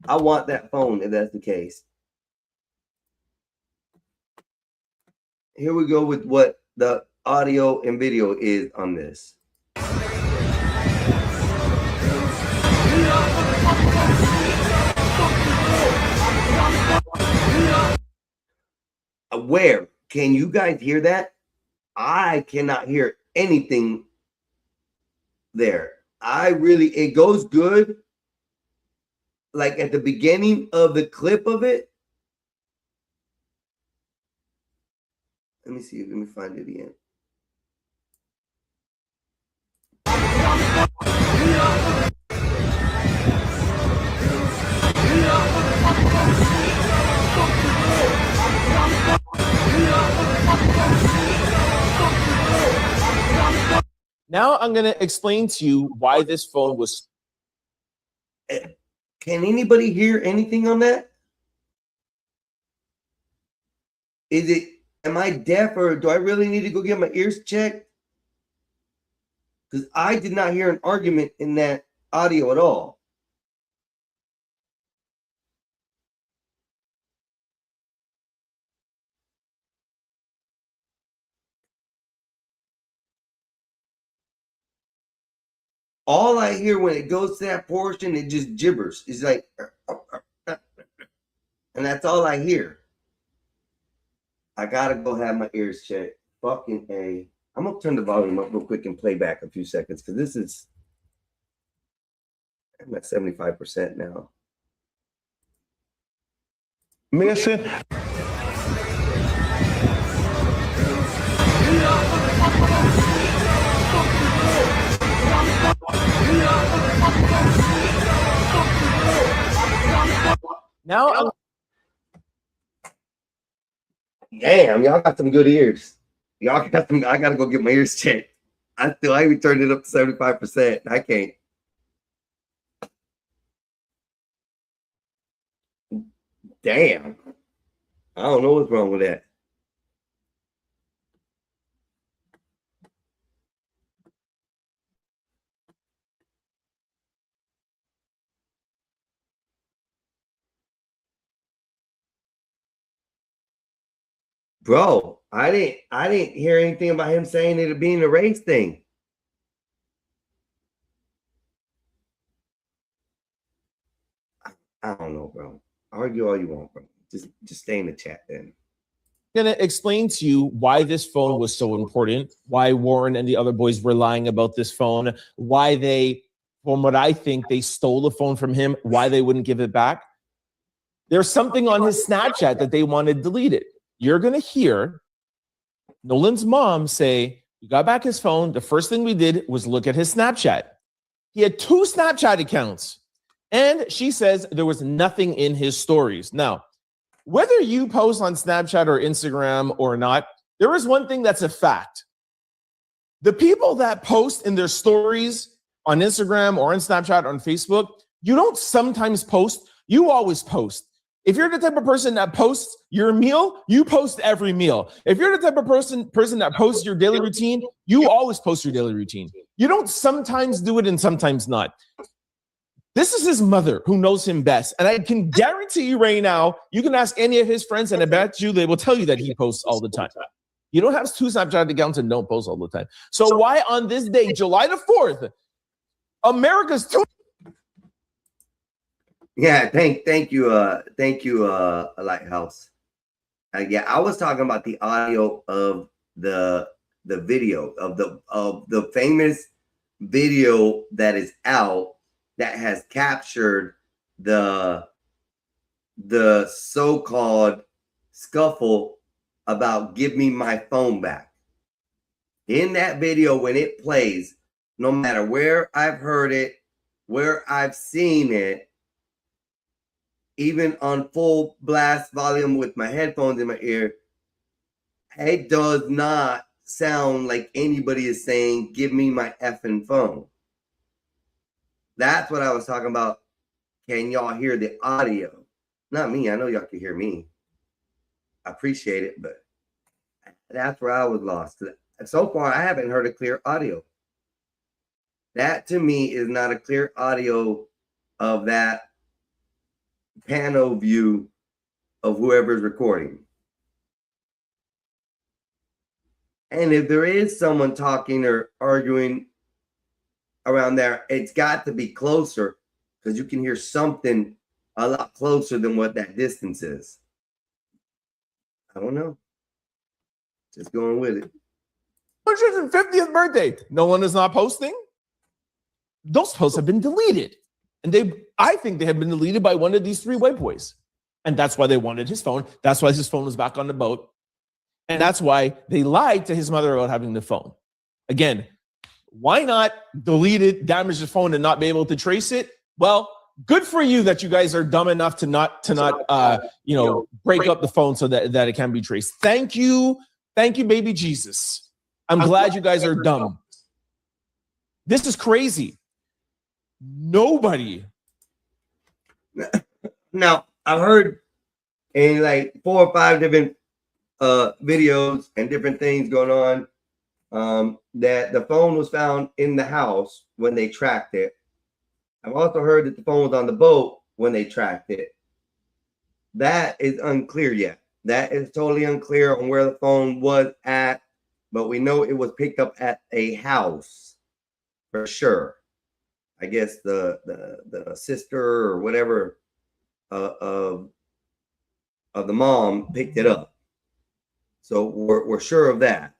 I want that phone if that's the case. Here we go with what the audio and video is on this. Where can you guys hear that? I cannot hear anything there. It goes good. Like at the beginning of the clip of it. Let me see. Let me find it again. Now I'm going to explain to you why this phone was. Can anybody hear anything on that? Am I deaf or do I really need to go get my ears checked? Because I did not hear an argument in that audio at all. All I hear when it goes to that portion, it just gibbers. It's like, and that's all I hear. I gotta go have my ears checked. Fucking A. I'm gonna turn the volume up real quick and play back a few seconds because this is, I'm at 75% now. Missing. Now, damn, y'all got some good ears. Y'all got some. I gotta go get my ears checked. I even turned it up to 75%. I can't. Damn. I don't know what's wrong with that. Bro, I didn't hear anything about him saying it being a race thing. I don't know, bro. Argue all you want, bro. Just stay in the chat then. I'm going to explain to you why this phone was so important, why Warren and the other boys were lying about this phone, why they, from what I think, they stole the phone from him, why they wouldn't give it back. There's something on his Snapchat that they wanted deleted. You're going to hear Nolan's mom say, we got back his phone. The first thing we did was look at his Snapchat. He had 2 Snapchat accounts. And she says there was nothing in his stories. Now, whether you post on Snapchat or Instagram or not, there is one thing that's a fact. The people that post in their stories on Instagram or on Snapchat or on Facebook, you don't sometimes post, you always post. If you're the type of person that posts your meal, you post every meal. If you're the type of person that posts your daily routine, you always post your daily routine. You don't sometimes do it and sometimes not. This is his mother who knows him best. And I can guarantee you right now, you can ask any of his friends and I bet you they will tell you that he posts all the time. You don't have 2 Snapchat accounts and don't post all the time. So why on this day, July the 4th, America's 2. Yeah, thank you, Lighthouse. Yeah, I was talking about the audio of the video of the famous video that is out that has captured the so-called scuffle about give me my phone back. In that video, when it plays, no matter where I've heard it, where I've seen it, even on full blast volume with my headphones in my ear, it does not sound like anybody is saying, give me my effing phone. That's what I was talking about. Can y'all hear the audio? Not me. I know y'all can hear me. I appreciate it, but that's where I was lost. So far, I haven't heard a clear audio. That to me is not a clear audio of that panel view of whoever's recording. And if there is someone talking or arguing around there, it's got to be closer because you can hear something a lot closer than what that distance is. I don't know. Just going with it. 150th birthday. No one is not posting. Those posts have been deleted. And I think they have been deleted by one of these three white boys. And that's why they wanted his phone. That's why his phone was back on the boat. And that's why they lied to his mother about having the phone. Again, why not delete it, damage the phone, and not be able to trace it? Well, good for you that you guys are dumb enough to not break up the phone so that it can be traced. Thank you, baby Jesus. I'm glad you guys are dumb. This is crazy. Nobody. Now, I've heard in like 4 or 5 different videos and different things going on that the phone was found in the house when they tracked it. I've also heard that the phone was on the boat when they tracked it. That is unclear yet. That is totally unclear on where the phone was at, but we know it was picked up at a house for sure. I guess the sister or whatever of the mom picked it up. So we're sure of that.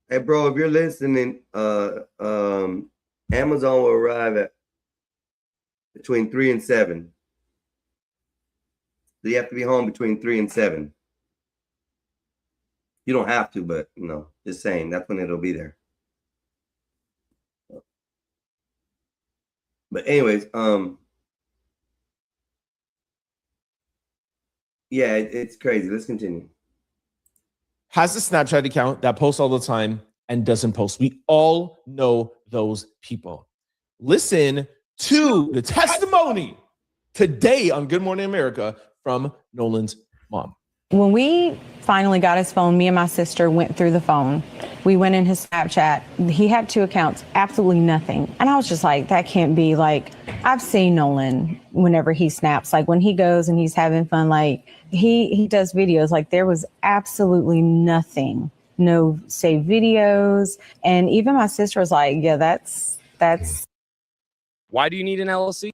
Hey, bro, if you're listening, Amazon will arrive at between 3 and 7. So you have to be home between 3 and 7. You don't have to, but just saying that's when it'll be there. But anyways, yeah, it's crazy. Let's continue. Has a Snapchat account that posts all the time and doesn't post. We all know those people. Listen to the testimony today on Good Morning America from Nolan's mom. When we finally got his phone, me and my sister went through the phone. We went in his Snapchat. He had 2 accounts, absolutely nothing. And I was just like, that can't be. Like, I've seen Nolan whenever he snaps, like when he goes and he's having fun, like he does videos, like there was absolutely nothing, no saved videos. And even my sister was like, yeah, that's. Why do you need an LLC?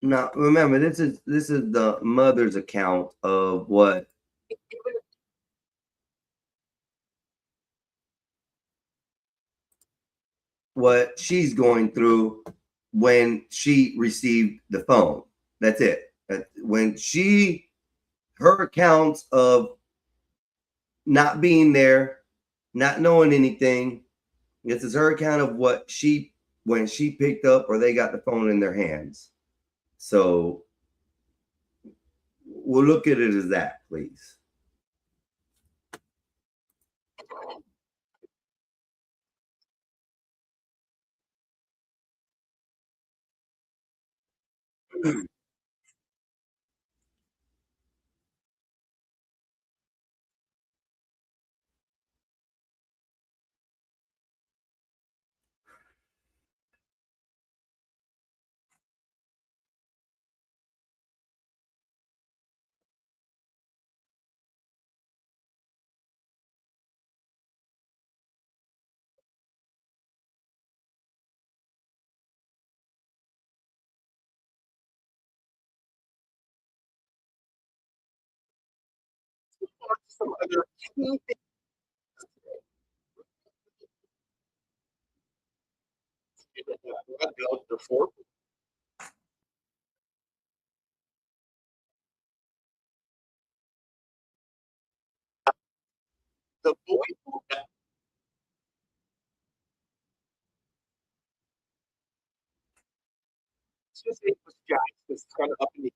Now, remember, this is the mother's account of what she's going through when she received the phone. That's it. When her accounts of not being there, not knowing anything, this is her account of when she picked up or they got the phone in their hands. So we'll look at it as that, please. Some other key things. The boy that his name was Jack was kind of up in the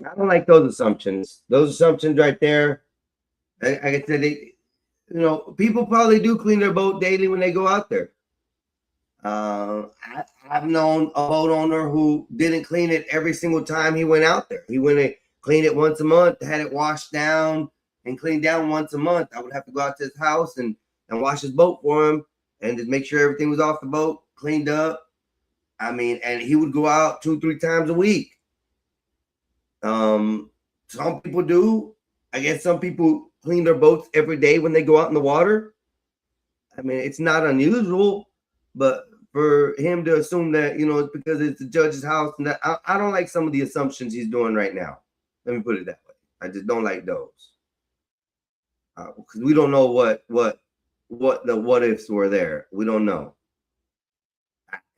I don't like those assumptions. Those assumptions right there. Like I said, people probably do clean their boat daily when they go out there. I've known a boat owner who didn't clean it every single time he went out there. He went and cleaned it once a month, had it washed down and cleaned down once a month. I would have to go out to his house and wash his boat for him and just make sure everything was off the boat, cleaned up. I mean, and he would go out 2-3 times a week. Some people do. I guess some people clean their boats every day when they go out in the water. I mean, it's not unusual, but for him to assume that, it's because it's the judge's house, and that I don't like some of the assumptions he's doing right now. Let me put it that way. I just don't like those. Because we don't know what the what ifs were there. We don't know.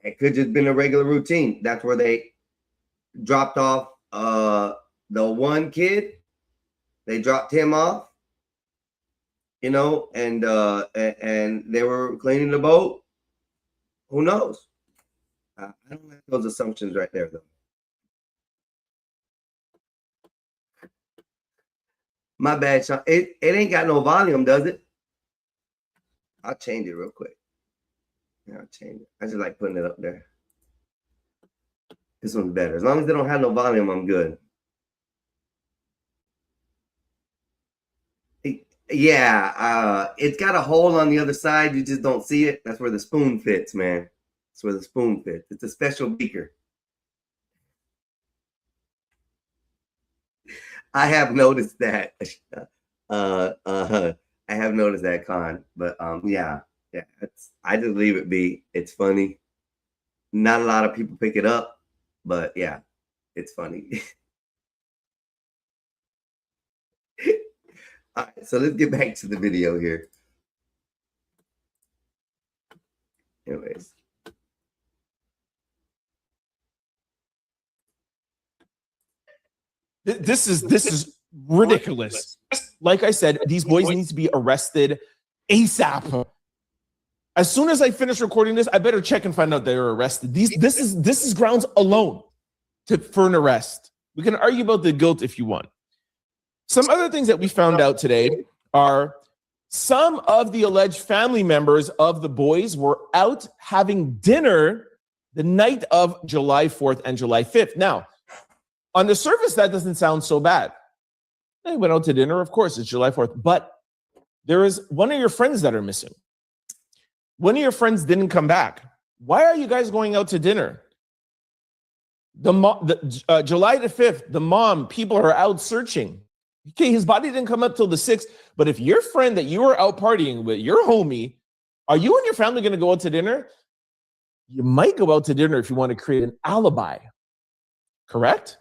It could just been a regular routine. That's where they dropped off the one kid. They dropped him off, and they were cleaning the boat. Who knows? I don't like those assumptions right there, though. My bad, Sean. It ain't got no volume, does it? I'll change it real quick. Yeah, I'll change it. I just like putting it up there. This one's better. As long as they don't have no volume, I'm good. Yeah, it's got a hole on the other side. You just don't see it. That's where the spoon fits, man. That's where the spoon fits. It's a special beaker. I have noticed that. I have noticed that, Con. But yeah. I just leave it be. It's funny. Not a lot of people pick it up, but yeah, it's funny. All right, so let's get back to the video here. Anyways. This is ridiculous. Like I said, these boys need to be arrested ASAP. As soon as I finish recording this, I better check and find out they're arrested. This is grounds alone for an arrest. We can argue about the guilt if you want. Some other things that we found out today are some of the alleged family members of the boys were out having dinner the night of July 4th and July 5th. Now, on the surface, that doesn't sound so bad. They went out to dinner, of course, it's July 4th, but there is one of your friends that are missing. One of your friends didn't come back. Why are you guys going out to dinner? July the 5th, the mom, people are out searching. Okay, his body didn't come up till the 6th, but if your friend that you were out partying with, your homie, are you and your family going to go out to dinner? You might go out to dinner if you want to create an alibi. Correct?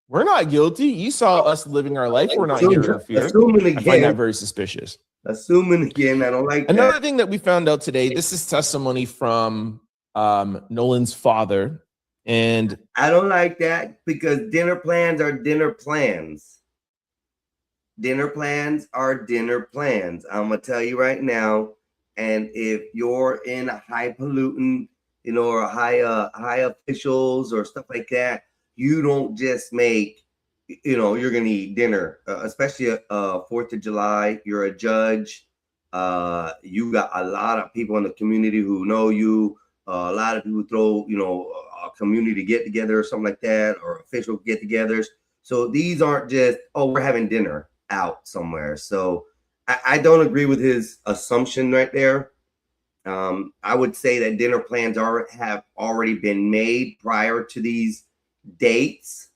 We're not guilty. You saw us living our life. We're not here to interfere. I find that very suspicious. Assuming again, I don't like that. Another thing that we found out today, this is testimony from Nolan's father. And I don't like that because dinner plans are dinner plans. Dinner plans are dinner plans. I'm going to tell you right now. And if you're in a high pollutant, or high officials or stuff like that, you don't just make, you're going to eat dinner, especially 4th of July. You're a judge. You got a lot of people in the community who know you. A lot of people throw, a community get together or something like that, or official get togethers. So these aren't just, we're having dinner out somewhere. So I don't agree with his assumption right there. I would say that dinner plans have already been made prior to these dates,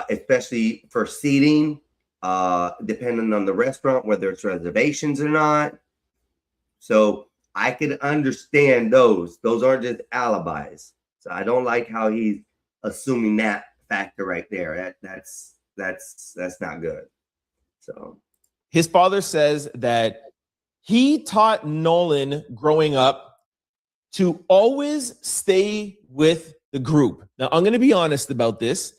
especially for seating, depending on the restaurant, whether it's reservations or not. So I could understand those. Those aren't just alibis. So I don't like how he's assuming that factor right there. That's not good. So his father says that he taught Nolan growing up to always stay with the group. Now, I'm going to be honest about this.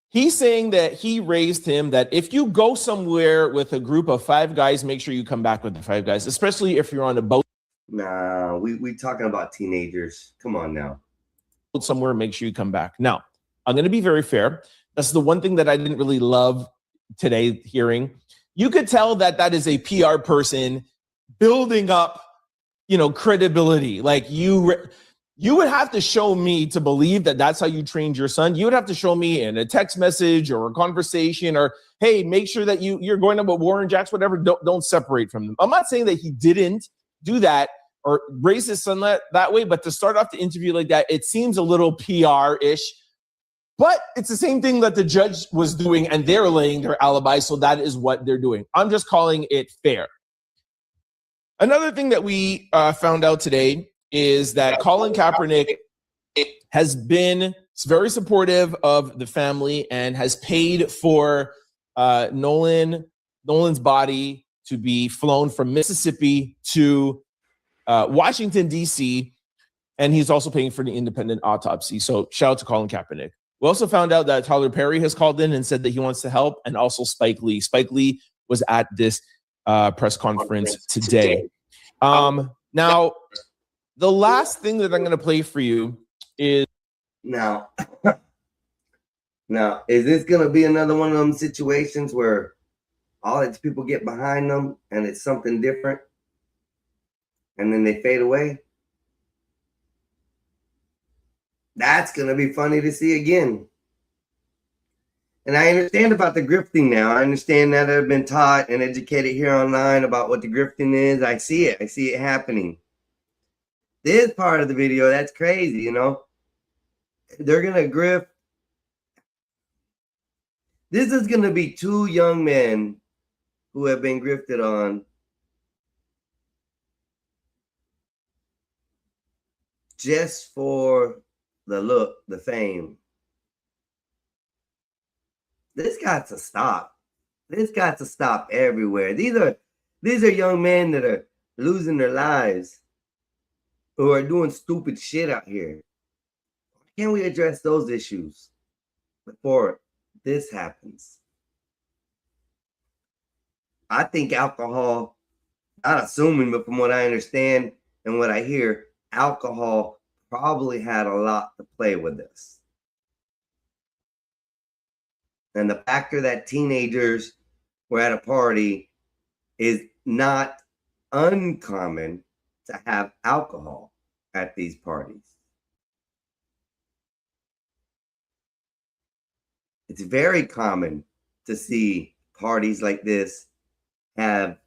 He's saying that he raised him that if you go somewhere with a group of 5 guys, make sure you come back with the 5 guys, especially if you're on a boat. Nah, we talking about teenagers. Come on now. Somewhere, make sure you come back. Now, I'm going to be very fair. That's the one thing that I didn't really love today hearing. You could tell that that is a PR person building up, credibility. Like you would have to show me to believe that that's how you trained your son. You would have to show me in a text message or a conversation or, hey, make sure that you're going up with Warren Jacks, whatever. Don't separate from them. I'm not saying that he didn't do that or raise his son that way, but to start off the interview like that, it seems a little PR-ish. But it's the same thing that the judge was doing, and they're laying their alibi, so that is what they're doing. I'm just calling it fair. Another thing that we found out today is that Colin Kaepernick has been very supportive of the family and has paid for Nolan's body to be flown from Mississippi to Washington, D.C., and he's also paying for the independent autopsy. So shout out to Colin Kaepernick. We also found out that Tyler Perry has called in and said that he wants to help, and also Spike Lee. Spike Lee was at this press conference today. Now, the last thing that I'm going to play for you is... Now, is this going to be another one of them situations where all these people get behind them and it's something different and then they fade away? That's going to be funny to see again. And I understand about the grifting now. I understand that I've been taught and educated here online about what the grifting is. I see it. I see it happening. This part of the video, that's crazy, They're going to grift. This is going to be two young men who have been grifted on just for the look, the fame. This got to stop. This got to stop everywhere. These are young men that are losing their lives, who are doing stupid shit out here. Why can't we address those issues before this happens? I think alcohol, not assuming, but from what I understand and what I hear, alcohol probably had a lot to play with this. And the factor that teenagers were at a party is not uncommon to have alcohol at these parties. It's very common to see parties like this have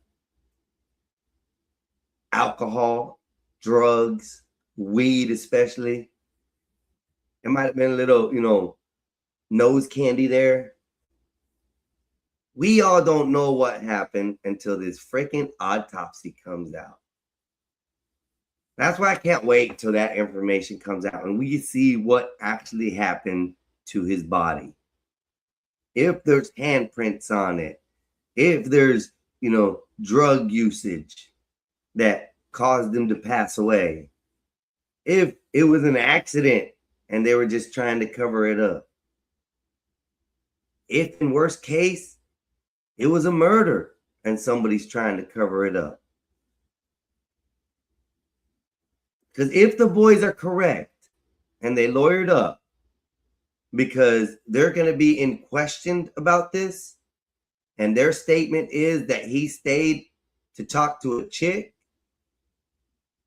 alcohol, drugs, weed especially. It might have been a little, nose candy there. We all don't know what happened until this freaking autopsy comes out. That's why I can't wait until that information comes out and we see what actually happened to his body. If there's handprints on it, if there's, drug usage that caused him to pass away, if it was an accident and they were just trying to cover it up, if in worst case, it was a murder and somebody's trying to cover it up. Because if the boys are correct and they lawyered up because they're going to be in question about this, and their statement is that he stayed to talk to a chick,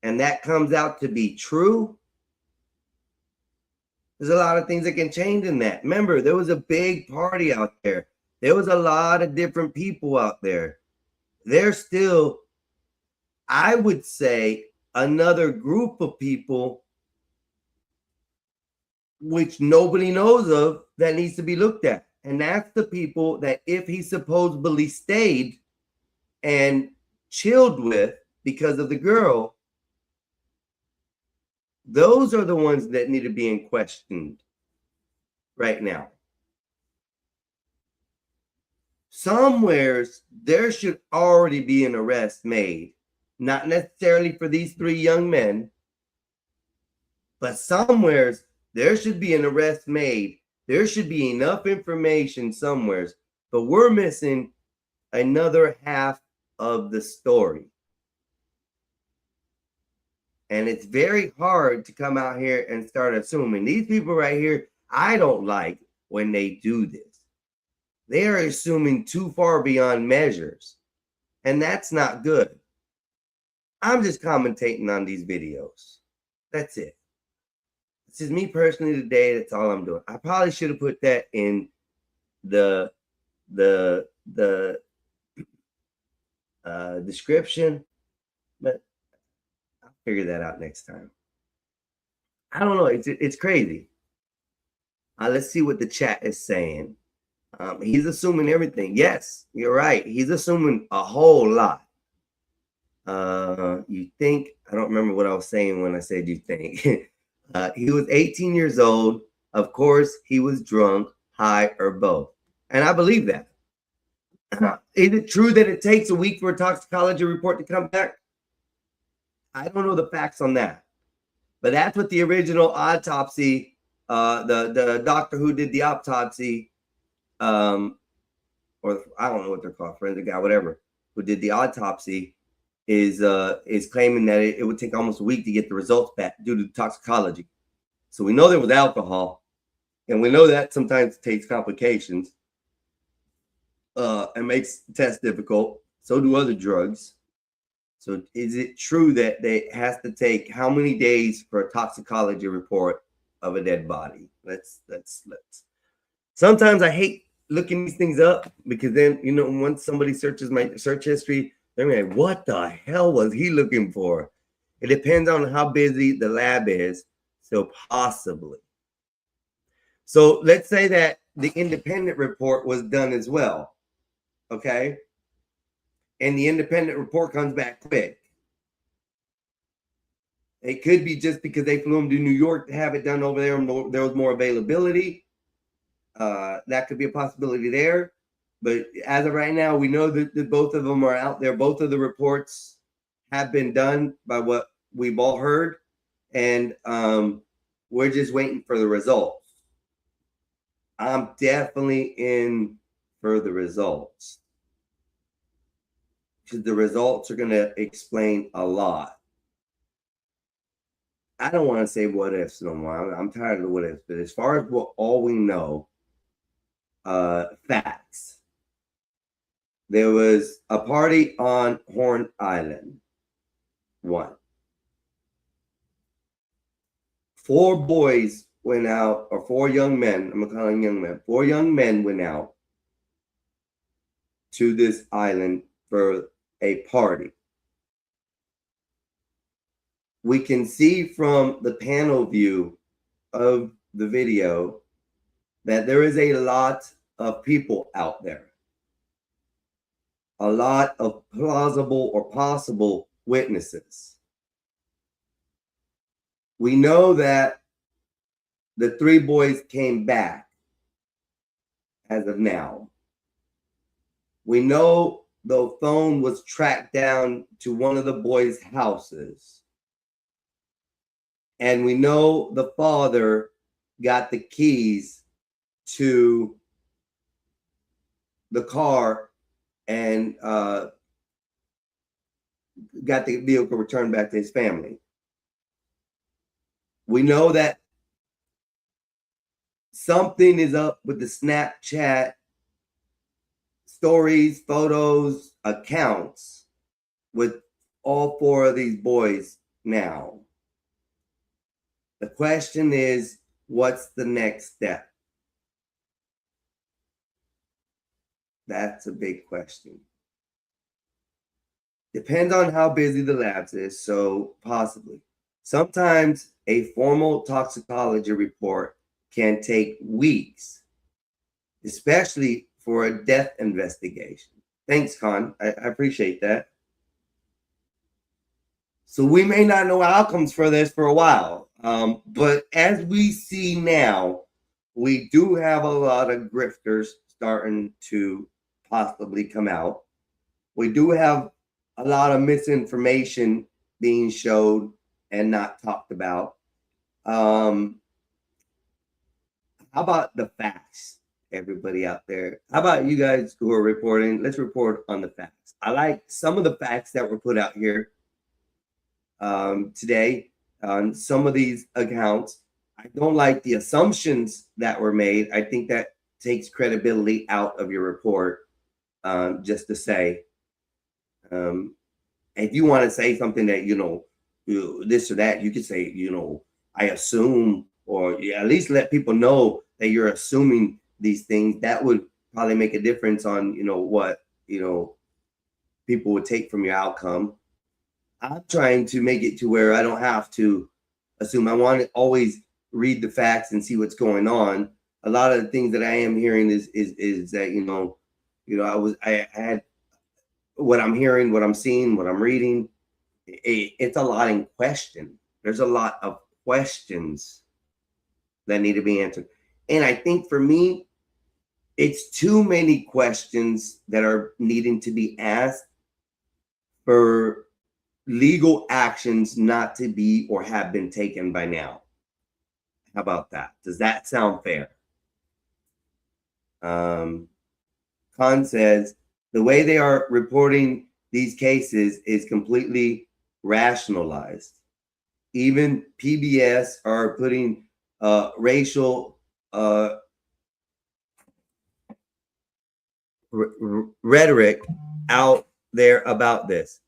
and that comes out to be true, there's a lot of things that can change in that. Remember, there was a big party out there. There was a lot of different people out there. There's still, I would say, another group of people which nobody knows of that needs to be looked at. And that's the people that if he supposedly stayed and chilled with because of the girl, those are the ones that need to be in question right now. Somewheres there should already be an arrest made, not necessarily for these three young men, but somewheres there should be an arrest made. There should be enough information somewheres, but we're missing another half of the story. And it's very hard to come out here and start assuming. These people right here I don't like when they do this. They are assuming too far beyond measures, and that's not good. I'm just commentating on these videos. That's it. This is me personally today. That's all I'm doing. I probably should have put that in the description, but I'll figure that out next time. I don't know. It's crazy. Let's see what the chat is saying. He's assuming everything. Yes, you're right. He's assuming a whole lot. You think, I don't remember what I was saying when I said you think. He was 18 years old. Of course, he was drunk, high, or both. And I believe that. Is it true that it takes a week for a toxicology report to come back? I don't know the facts on that. But that's what the original autopsy, the doctor who did the autopsy, or I don't know what they're called, forensic guy, whatever, who did the autopsy, is claiming that it would take almost a week to get the results back due to toxicology. So we know there was alcohol, and we know that sometimes takes complications and makes the test difficult. So do other drugs. So is it true that they has to take how many days for a toxicology report of a dead body? Let's. Sometimes I hate looking these things up because then, you know, once somebody searches my search history, they're like, what the hell was he looking for? It depends on how busy the lab is. So possibly. So let's say that the independent report was done as well. Okay. And the independent report comes back quick. It could be just because they flew him to New York to have it done over there and there was more availability. That could be a possibility there. But as of right now, we know that both of them are out there. Both of the reports have been done by what we've all heard. And we're just waiting for the results. I'm definitely in for the results. Because the results are going to explain a lot. I don't want to say what ifs no more. I'm tired of the what ifs. But as far as all we know, facts. There was a party on Horn Island. 1. 4 boys went out, or 4 young men. I'm going to call them young men. 4 young men went out to this island for a party. We can see from the panel view of the video that there is a lot of people out there. A lot of plausible or possible witnesses. We know that the 3 boys came back as of now. We know the phone was tracked down to one of the boys' houses. And we know the father got the keys to the car and got the vehicle returned back to his family. We know that something is up with the Snapchat stories, photos, accounts with all 4 of these boys now. The question is, what's the next step? That's a big question. Depends on how busy the labs is, so possibly. Sometimes a formal toxicology report can take weeks, especially for a death investigation. Thanks, Con. I appreciate that. So we may not know outcomes for this for a while. But as we see now, we do have a lot of grifters starting to possibly come out. We do have a lot of misinformation being showed and not talked about. How about the facts, everybody out there? How about you guys who are reporting? Let's report on the facts. I like some of the facts that were put out here today on some of these accounts. I don't like the assumptions that were made. I think that takes credibility out of your report. Just to say, if you want to say something that, this or that, you could say, I assume, or at least let people know that you're assuming these things. That would probably make a difference on, what, people would take from your outcome. I'm trying to make it to where I don't have to assume. I want to always read the facts and see what's going on. A lot of the things that I am hearing is that, I had what I'm hearing, what I'm seeing, what I'm reading. It's a lot in question. There's a lot of questions that need to be answered. And I think for me, it's too many questions that are needing to be asked for legal actions not to be or have been taken by now. How about that? Does that sound fair? Khan says, the way they are reporting these cases is completely rationalized. Even PBS are putting racial rhetoric out there about this,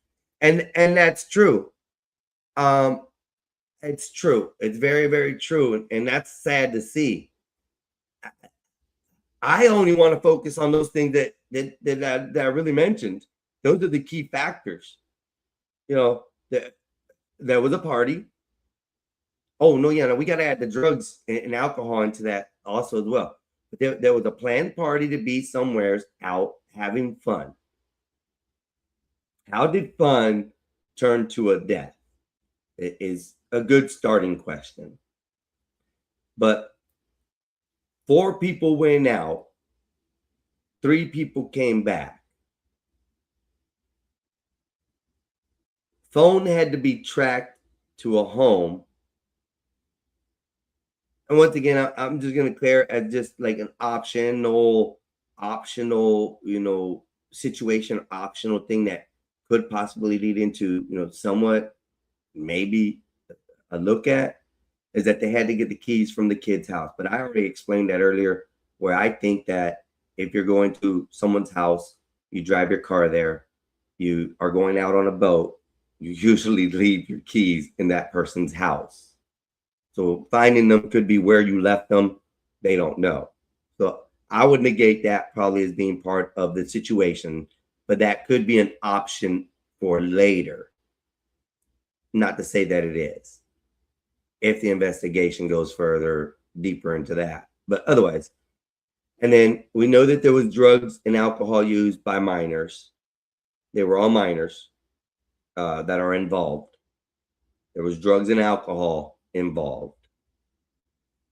and that's true. It's true. It's very, very true, and that's sad to see. I only want to focus on those things that I really mentioned. Those are the key factors. There was a party. Oh no, yeah, no, we got to add the drugs and alcohol into that also as well. But there was a planned party to be somewhere out having fun. How did fun turn to a death? It is a good starting question. But 4 people went out, 3 people came back. Phone had to be tracked to a home. And once again, I'm just going to clear it as just like an optional, situation, optional thing that could possibly lead into, somewhat maybe a look at, is that they had to get the keys from the kid's house. But I already explained that earlier, where I think that if you're going to someone's house, you drive your car there, you are going out on a boat, you usually leave your keys in that person's house. So finding them could be where you left them. They don't know. So I would negate that probably as being part of the situation, but that could be an option for later. Not to say that it is, if the investigation goes further, deeper into that. But otherwise, and then we know that there was drugs and alcohol used by minors. They were all minors that are involved. There was drugs and alcohol involved.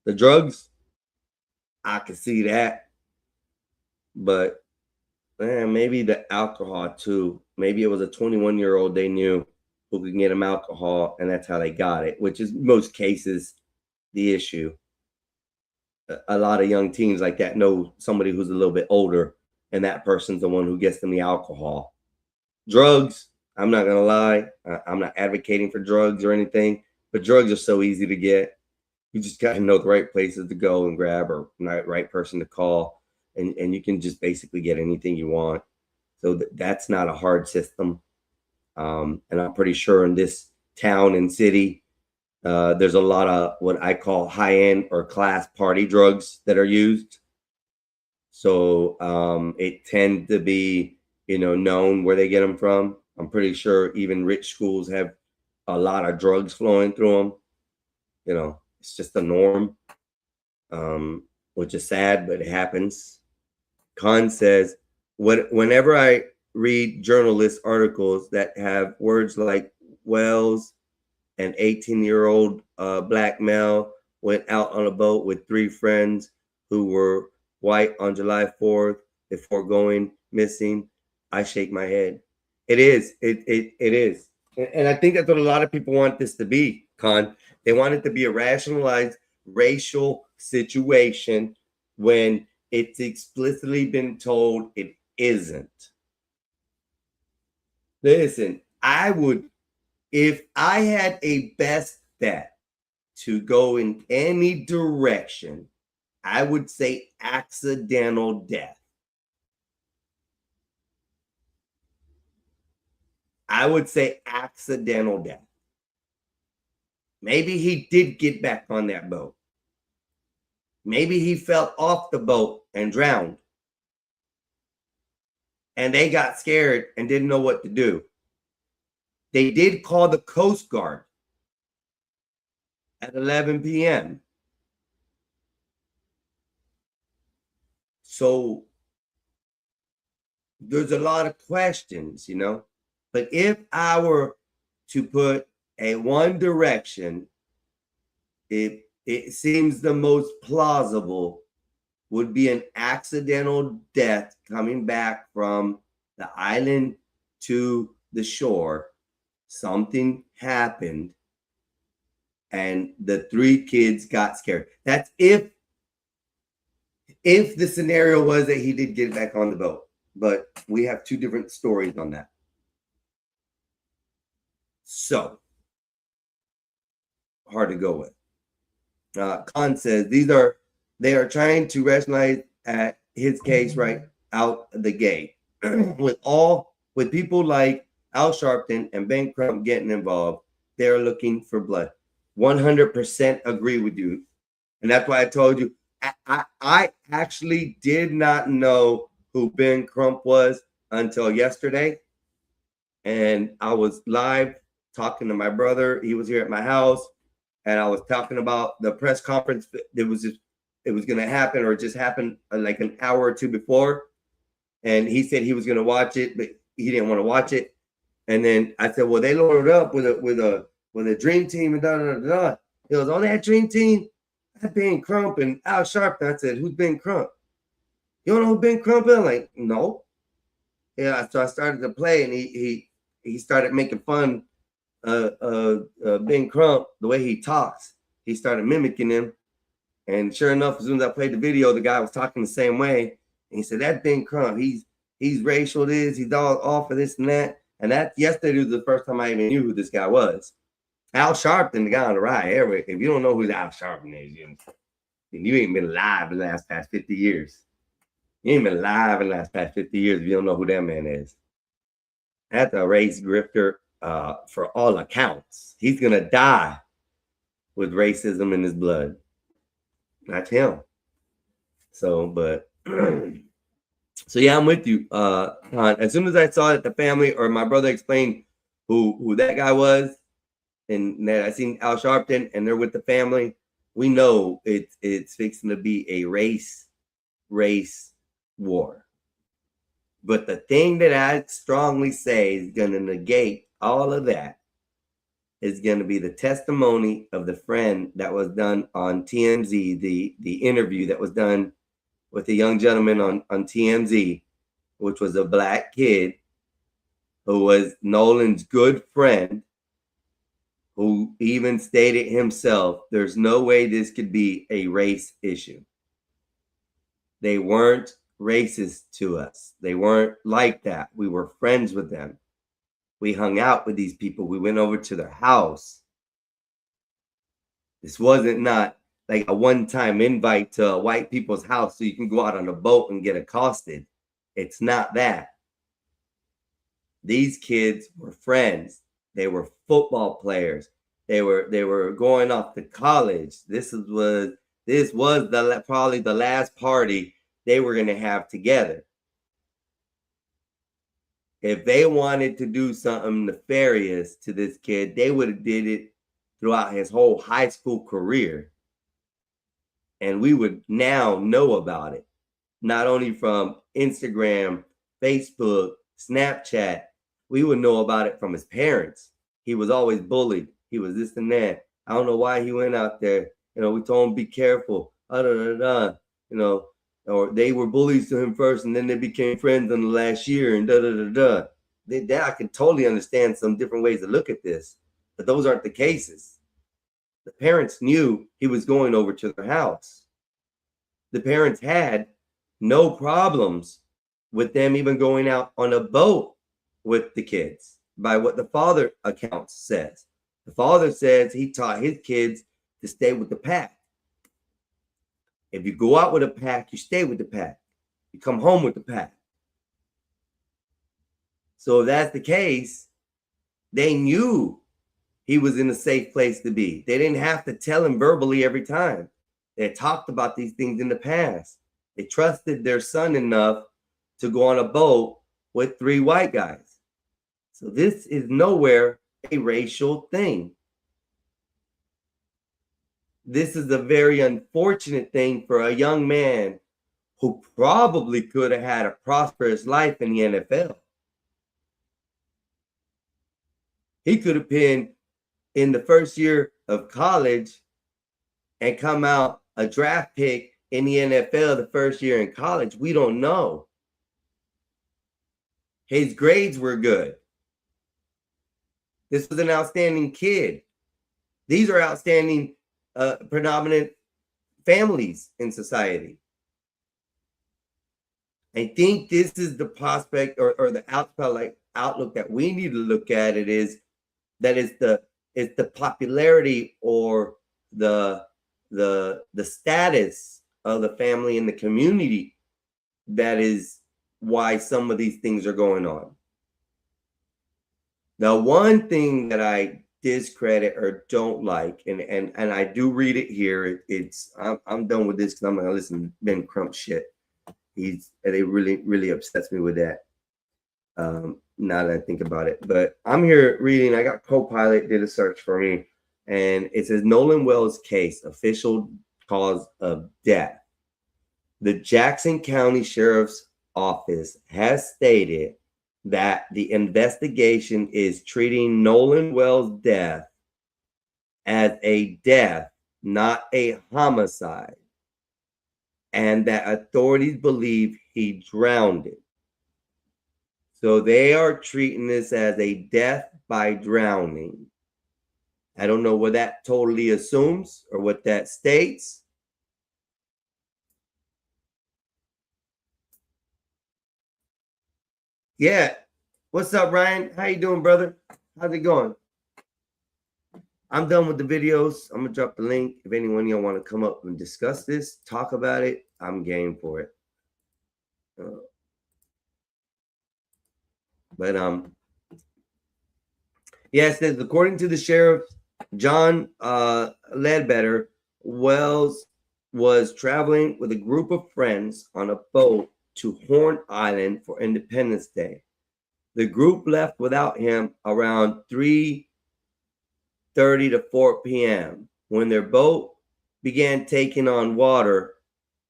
The drugs, I could see that, but maybe the alcohol too. Maybe it was a 21-year-old they knew who could get them alcohol, and that's how they got it, which is most cases the issue. A lot of young teens like that know somebody who's a little bit older, and that person's the one who gets them the alcohol. Drugs, I'm not gonna lie, I'm not advocating for drugs or anything, but drugs are so easy to get. You just got to know the right places to go and grab, or right person to call, and you can just basically get anything you want. So that's not a hard system. And I'm pretty sure in this town and city, there's a lot of what I call high-end or class party drugs that are used. So it tends to be, known where they get them from. I'm pretty sure even rich schools have a lot of drugs flowing through them. It's just the norm, which is sad, but it happens. Khan says, whenever I read journalist articles that have words like Wells, an 18-year-old black male, went out on a boat with 3 friends who were white on July 4th before going missing, I shake my head. It is. It is. And I think that's what a lot of people want this to be, Khan. They want it to be a rationalized racial situation when it's explicitly been told it isn't. Listen, if I had a best bet to go in any direction, I would say accidental death. I would say accidental death. Maybe he did get back on that boat. Maybe he fell off the boat and drowned. And they got scared and didn't know what to do. They did call the Coast Guard at 11 p.m. So there's a lot of questions, you know. But if I were to put a one direction, it seems the most plausible would be an accidental death coming back from the island to the shore. Something happened and the three kids got scared. That's if the scenario was that he did get back on the boat. But we have two different stories on that. So, hard to go with. Khan says they are trying to rationalize at his case right out the gate. with people like Al Sharpton and Ben Crump getting involved, they're looking for blood. 100% agree with you. And that's why I told you, I actually did not know who Ben Crump was until yesterday. And I was live talking to my brother. He was here at my house. And I was talking about the press conference it was going to happen, or it just happened like an hour or two before. And he said he was going to watch it, but he didn't want to watch it. And then I said, well, they loaded up with a dream team and da da da da. He goes, on that dream team, that Ben Crump and Al Sharpton. I said, who's Ben Crump? You don't know who Ben Crump is? I'm like, no. Yeah, so I started to play, and he started making fun Ben Crump, the way he talks. He started mimicking him, and sure enough, as soon as I played the video, the guy was talking the same way. And he said, "That Ben Crump, he's racial. He's all for this and that." And that yesterday was the first time I even knew who this guy was. Al Sharpton, the guy on the right. If you don't know who Al Sharpton is, you ain't been alive in the last past 50 years. You ain't been alive in the last past 50 years if you don't know who that man is. That's a race grifter. For all accounts, he's gonna die with racism in his blood. That's him. So, but so yeah, I'm with you. As soon as I saw that the family or my brother explained who that guy was, and that I seen Al Sharpton and they're with the family, we know it's fixing to be a race war. But the thing that I strongly say is going to negate all of that is going to be the testimony of the friend that was done on TMZ, the interview that was done with a young gentleman on TMZ, which was a black kid who was Nolan's good friend, who even stated himself, there's no way this could be a race issue. They weren't racist to us. They weren't like that. We were friends with them. We hung out with these people. We went over to their house. This wasn't not like a one-time invite to a white people's house so you can go out on a boat and get accosted. It's not that. These kids were friends. They were football players. They were going off to college. This was probably the last party they were going to have together. If they wanted to do something nefarious to this kid, they would have did it throughout his whole high school career. And we would now know about it, not only from Instagram, Facebook, Snapchat. We would know about it from his parents. He was always bullied. He was this and that. I don't know why he went out there. We told him, be careful. Or they were bullies to him first, and then they became friends in the last year, and That I can totally understand some different ways to look at this, but those aren't the cases. The parents knew he was going over to their house. The parents had no problems with them even going out on a boat with the kids, by what the father account says. The father says he taught his kids to stay with the pack. If you go out with a pack, you stay with the pack. You come home with the pack. So if that's the case, they knew he was in a safe place to be. They didn't have to tell him verbally every time. They had talked about these things in the past. They trusted their son enough to go on a boat with 3 white guys. So this is nowhere a racial thing. This is a very unfortunate thing for a young man who probably could have had a prosperous life in the NFL. He could have been in the first year of college and come out a draft pick in the NFL the first year in college. We don't know. His grades were good. This was an outstanding kid. These are outstanding predominant families in society. I think this is the prospect or the outlook that we need to look at. It is that it's the popularity or the status of the family and the community that is why some of these things are going on. The one thing that I discredit or don't like, and I do read it here, I'm done with this because I'm gonna listen to Ben Crump shit. They really upsets me with that. Now that I think about it, but I'm here reading. I got Copilot did a search for me, and it says Nolan Wells case, official cause of death. The Jackson County Sheriff's Office has stated that the investigation is treating Nolan Wells' death as a death, not a homicide, and that authorities believe he drowned it. So they are treating this as a death by drowning. I don't know what that totally assumes or what that states. Yeah. What's up, Ryan? How you doing, brother? How's it going? I'm done with the videos. I'm gonna drop the link. If anyone of y'all want to come up and discuss this, talk about it, I'm game for it. Yeah, it says according to the sheriff, John Ledbetter, Wells was traveling with a group of friends on a boat to Horn Island for Independence Day. The group left without him around 3:30 to 4 p.m. when their boat began taking on water,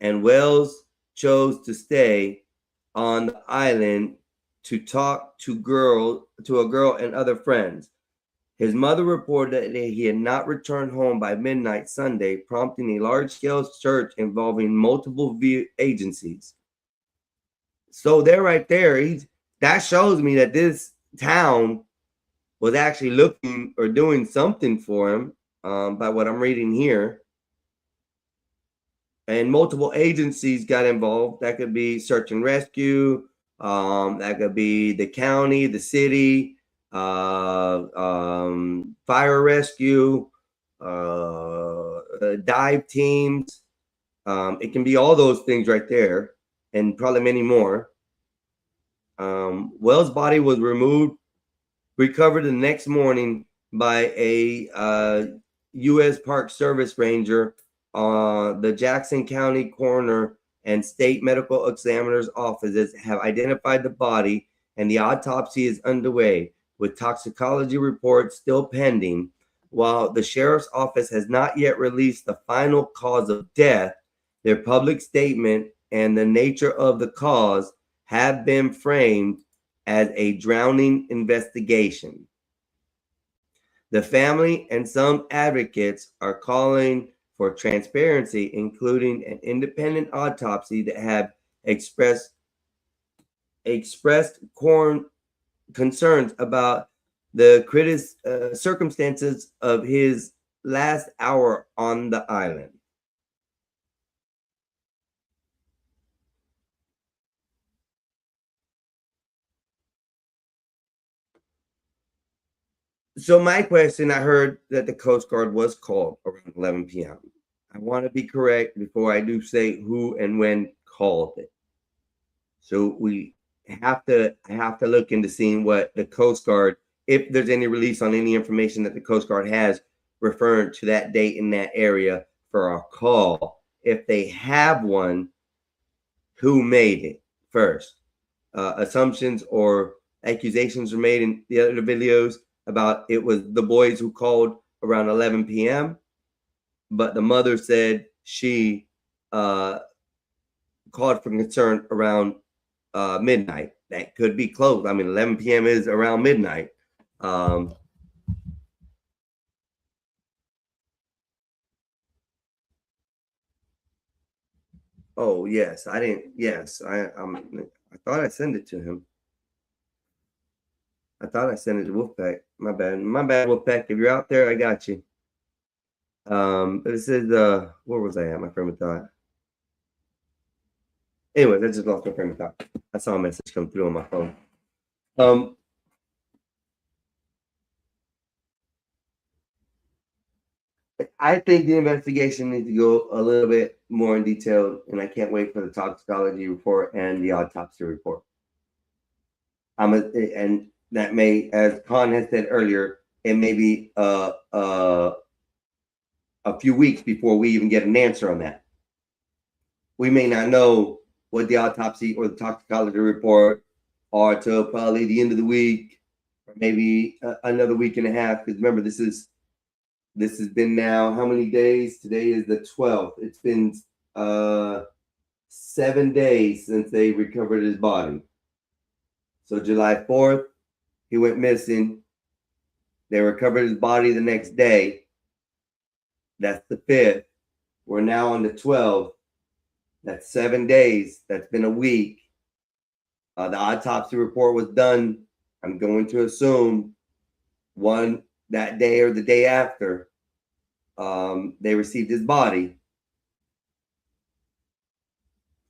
and Wells chose to stay on the island to talk to a girl and other friends. His mother reported that he had not returned home by midnight Sunday, prompting a large-scale search involving multiple agencies. So there, right there, that shows me that this town was actually looking or doing something for him, by what I'm reading here. And multiple agencies got involved. That could be search and rescue. That could be the county, the city, fire rescue, dive teams. It can be all those things right there, and probably many more. Wells' body was recovered the next morning by a U.S. Park Service ranger. The Jackson County coroner and state medical examiner's offices have identified the body, and the autopsy is underway, with toxicology reports still pending. While the sheriff's office has not yet released the final cause of death, their public statement and the nature of the cause have been framed as a drowning investigation. The family and some advocates are calling for transparency, including an independent autopsy, that have expressed concerns about the circumstances of his last hour on the island. So my question, I heard that the Coast Guard was called around 11 p.m. I want to be correct before I do say who and when called it. So I have to look into seeing what the Coast Guard, if there's any release on any information that the Coast Guard has referring to that date in that area for our call. If they have one, who made it first? Assumptions or accusations were made in the other videos about it was the boys who called around 11 p.m. But the mother said she called for concern around midnight. That could be close. I mean, 11 p.m. is around midnight. Oh yes, I didn't. Yes, I thought I sent it to him. I thought I sent it to Wolfpack. My bad. My bad, Wolfpack. If you're out there, I got you. But it says where was I at? My frame of thought. Anyways, I just lost my frame of thought. I saw a message come through on my phone. I think the investigation needs to go a little bit more in detail, and I can't wait for the toxicology report and the autopsy report. And that may, as Khan has said earlier, it may be a few weeks before we even get an answer on that. We may not know what the autopsy or the toxicology report are till probably the end of the week, or maybe another week and a half. Because remember, this has been now how many days? Today is the 12th. It's been 7 days since they recovered his body. So July 4th, he went missing. They recovered his body the next day. That's the 5th. We're now on the 12th. That's 7 days. That's been a week. The autopsy report was done, I'm going to assume, that day or the day after they received his body.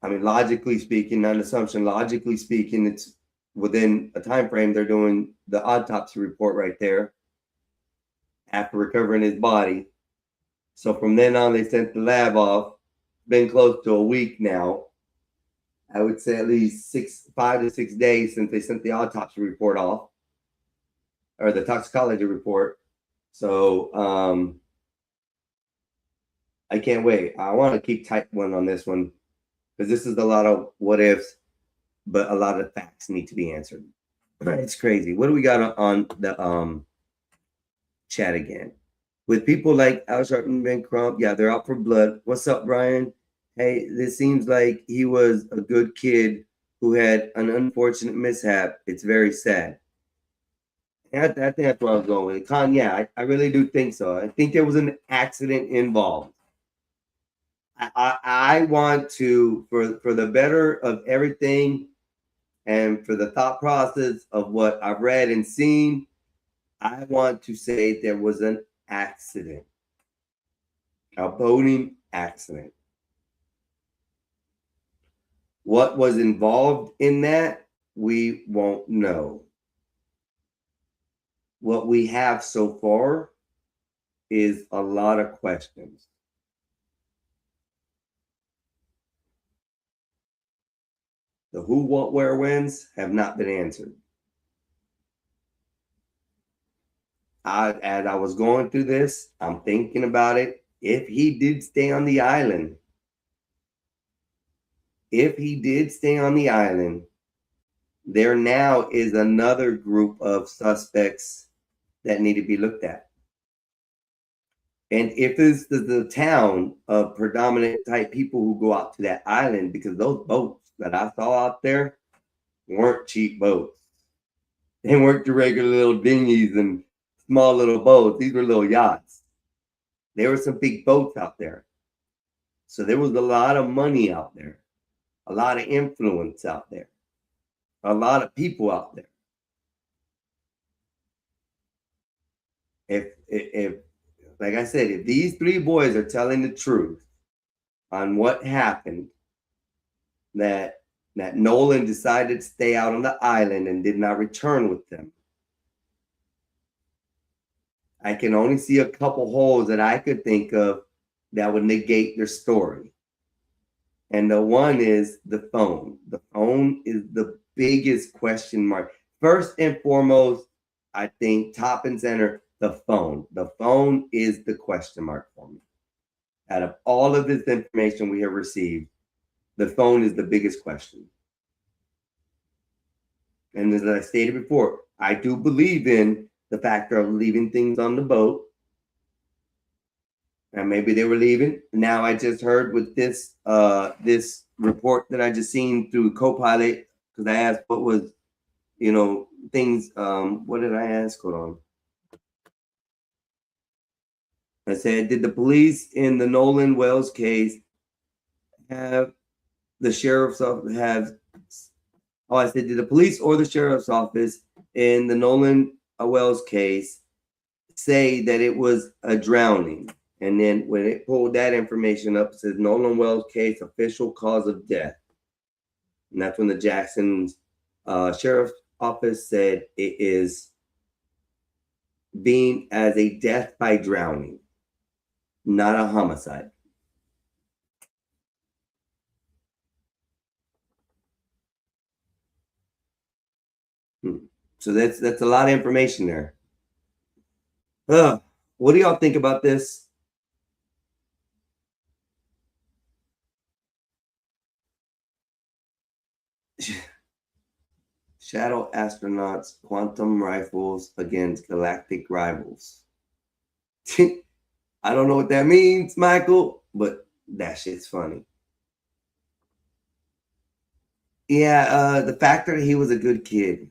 I mean, logically speaking, not an assumption, logically speaking, it's within a time frame. They're doing the autopsy report right there after recovering his body. So from then on, they sent the lab off. Been close to a week now. I would say at least 5 to 6 days since they sent the autopsy report off, or the toxicology report. So I can't wait. I want to keep tight one on this one because this is a lot of what ifs, but a lot of facts need to be answered. It's crazy. What do we got on the chat again? With people like Al Sharpton, Ben Crump, yeah, they're out for blood. What's up, Brian? Hey, this seems like he was a good kid who had an unfortunate mishap. It's very sad. I think that's where I was going with it. Con, yeah, I really do think so. I think there was an accident involved. I want to, for the better of everything and for the thought process of what I've read and seen, I want to say there was an accident, a boating accident. What was involved in that, we won't know. What we have so far is a lot of questions. The who, what, where, whens have not been answered. As I was going through this, I'm thinking about it. If he did stay on the island, there now is another group of suspects that need to be looked at. And if it's the town of predominant type people who go out to that island, because those boats that I saw out there weren't cheap boats. They weren't the regular little dinghies and small little boats. These were little yachts. There were some big boats out there. So there was a lot of money out there, a lot of influence out there, a lot of people out there. If like I said, if these three boys are telling the truth on what happened, that Nolan decided to stay out on the island and did not return with them, I can only see a couple holes that I could think of that would negate their story. And the one is the phone. The phone is the biggest question mark. First and foremost, I think top and center, the phone. The phone is the question mark for me. Out of all of this information we have received, the phone is the biggest question. And as I stated before, I do believe in the factor of leaving things on the boat. And maybe they were leaving. Now I just heard with this this report that I just seen through Copilot, because I asked what was, things. What did I ask? Hold on. I said, did the police in the Nolan Wells case have the sheriff's office have? Oh, I said, did the police or the sheriff's office in the Nolan Wells case say that it was a drowning? And then when it pulled that information up, it says Nolan Wells case, official cause of death. And that's when the Jackson's sheriff's office said it is being as a death by drowning, not a homicide. So that's a lot of information there. What do y'all think about this? Shadow astronauts, quantum rifles against galactic rivals. I don't know what that means, Michael, but that shit's funny. Yeah, the fact that he was a good kid.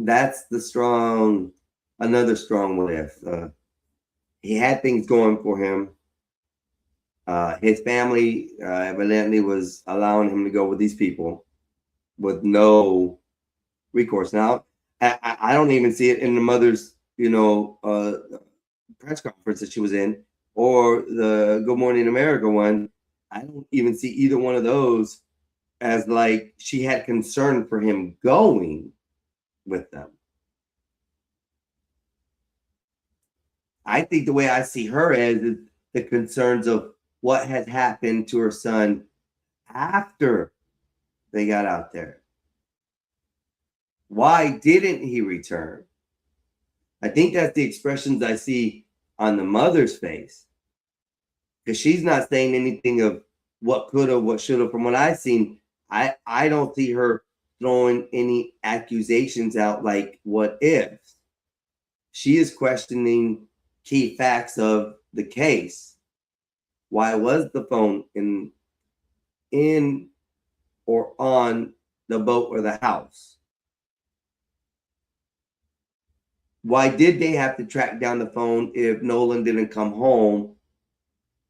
That's another strong what if. He had things going for him. His family evidently was allowing him to go with these people with no recourse. Now, I don't even see it in the mother's, press conference that she was in, or the Good Morning America one. I don't even see either one of those as like she had concern for him going with them. I think the way I see her is the concerns of what has happened to her son after they got out there. Why didn't he return? I think that's the expressions I see on the mother's face, because she's not saying anything of what could have, what should have. From what I've seen, I don't see her throwing any accusations out like what if. She is questioning key facts of the case. Why was the phone in or on the boat or the house? Why did they have to track down the phone if Nolan didn't come home?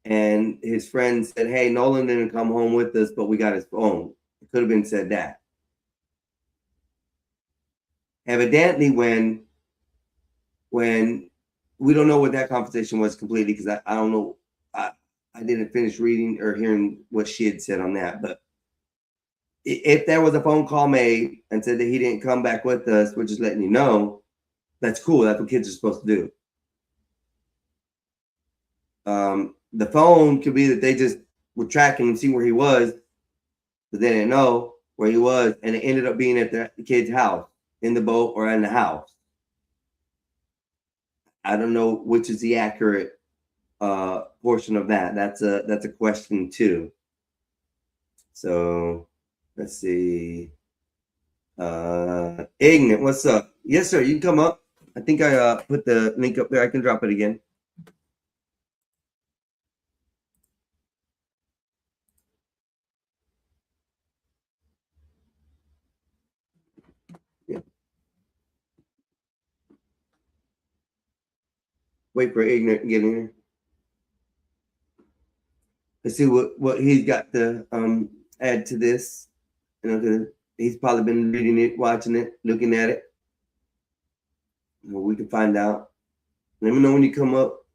And his friend said, hey, Nolan didn't come home with us, but we got his phone. It could have been said that. Evidently, when we don't know what that conversation was completely, because I don't know. I didn't finish reading or hearing what she had said on that. But if there was a phone call made and said that he didn't come back with us, we're just letting you know. That's cool. That's what kids are supposed to do. The phone could be that they just were tracking and see where he was, but they didn't know where he was, and it ended up being at the kid's house, in the boat or in the house. I don't know which is the accurate portion of that. That's a question too. So let's see. Ignorant, what's up? Yes, sir. You can come up. I think I put the link up there. I can drop it again. Yeah. Wait for Ignorant to get in here. Let's see what he's got to add to this. He's probably been reading it, watching it, looking at it. Well, we can find out. Let me know when you come up.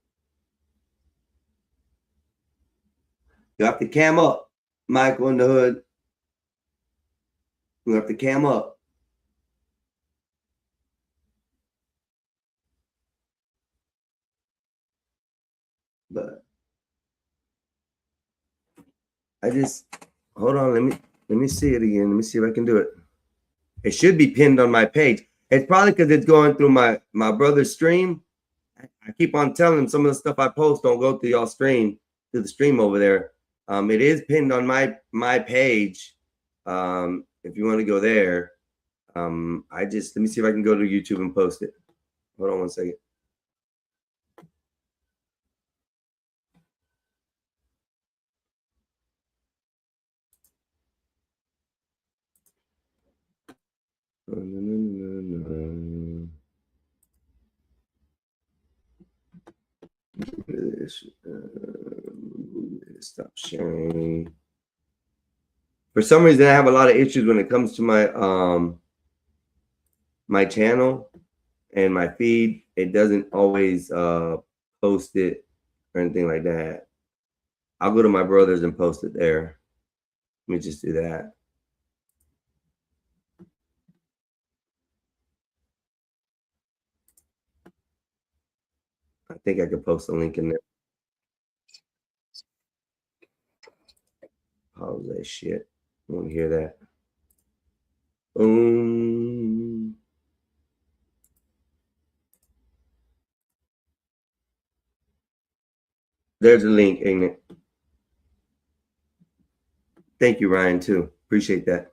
You have to cam up, Michael in the hood. You have to cam up. I just hold on. Let me see it again. Let me see if I can do it. It should be pinned on my page. It's probably because it's going through my brother's stream. I keep on telling him some of the stuff I post don't go through y'all stream, through the stream over there. It is pinned on my page. If you want to go there, let me see if I can go to YouTube and post it. Hold on one second. Stop sharing. For some reason, I have a lot of issues when it comes to my my channel and my feed. It doesn't always post it or anything like that. I'll go to my brother's and post it there. Let me just do that. I think I could post a link in there. Pause that shit. I want to hear that. There's a link, ain't it? Thank you, Ryan, too. Appreciate that.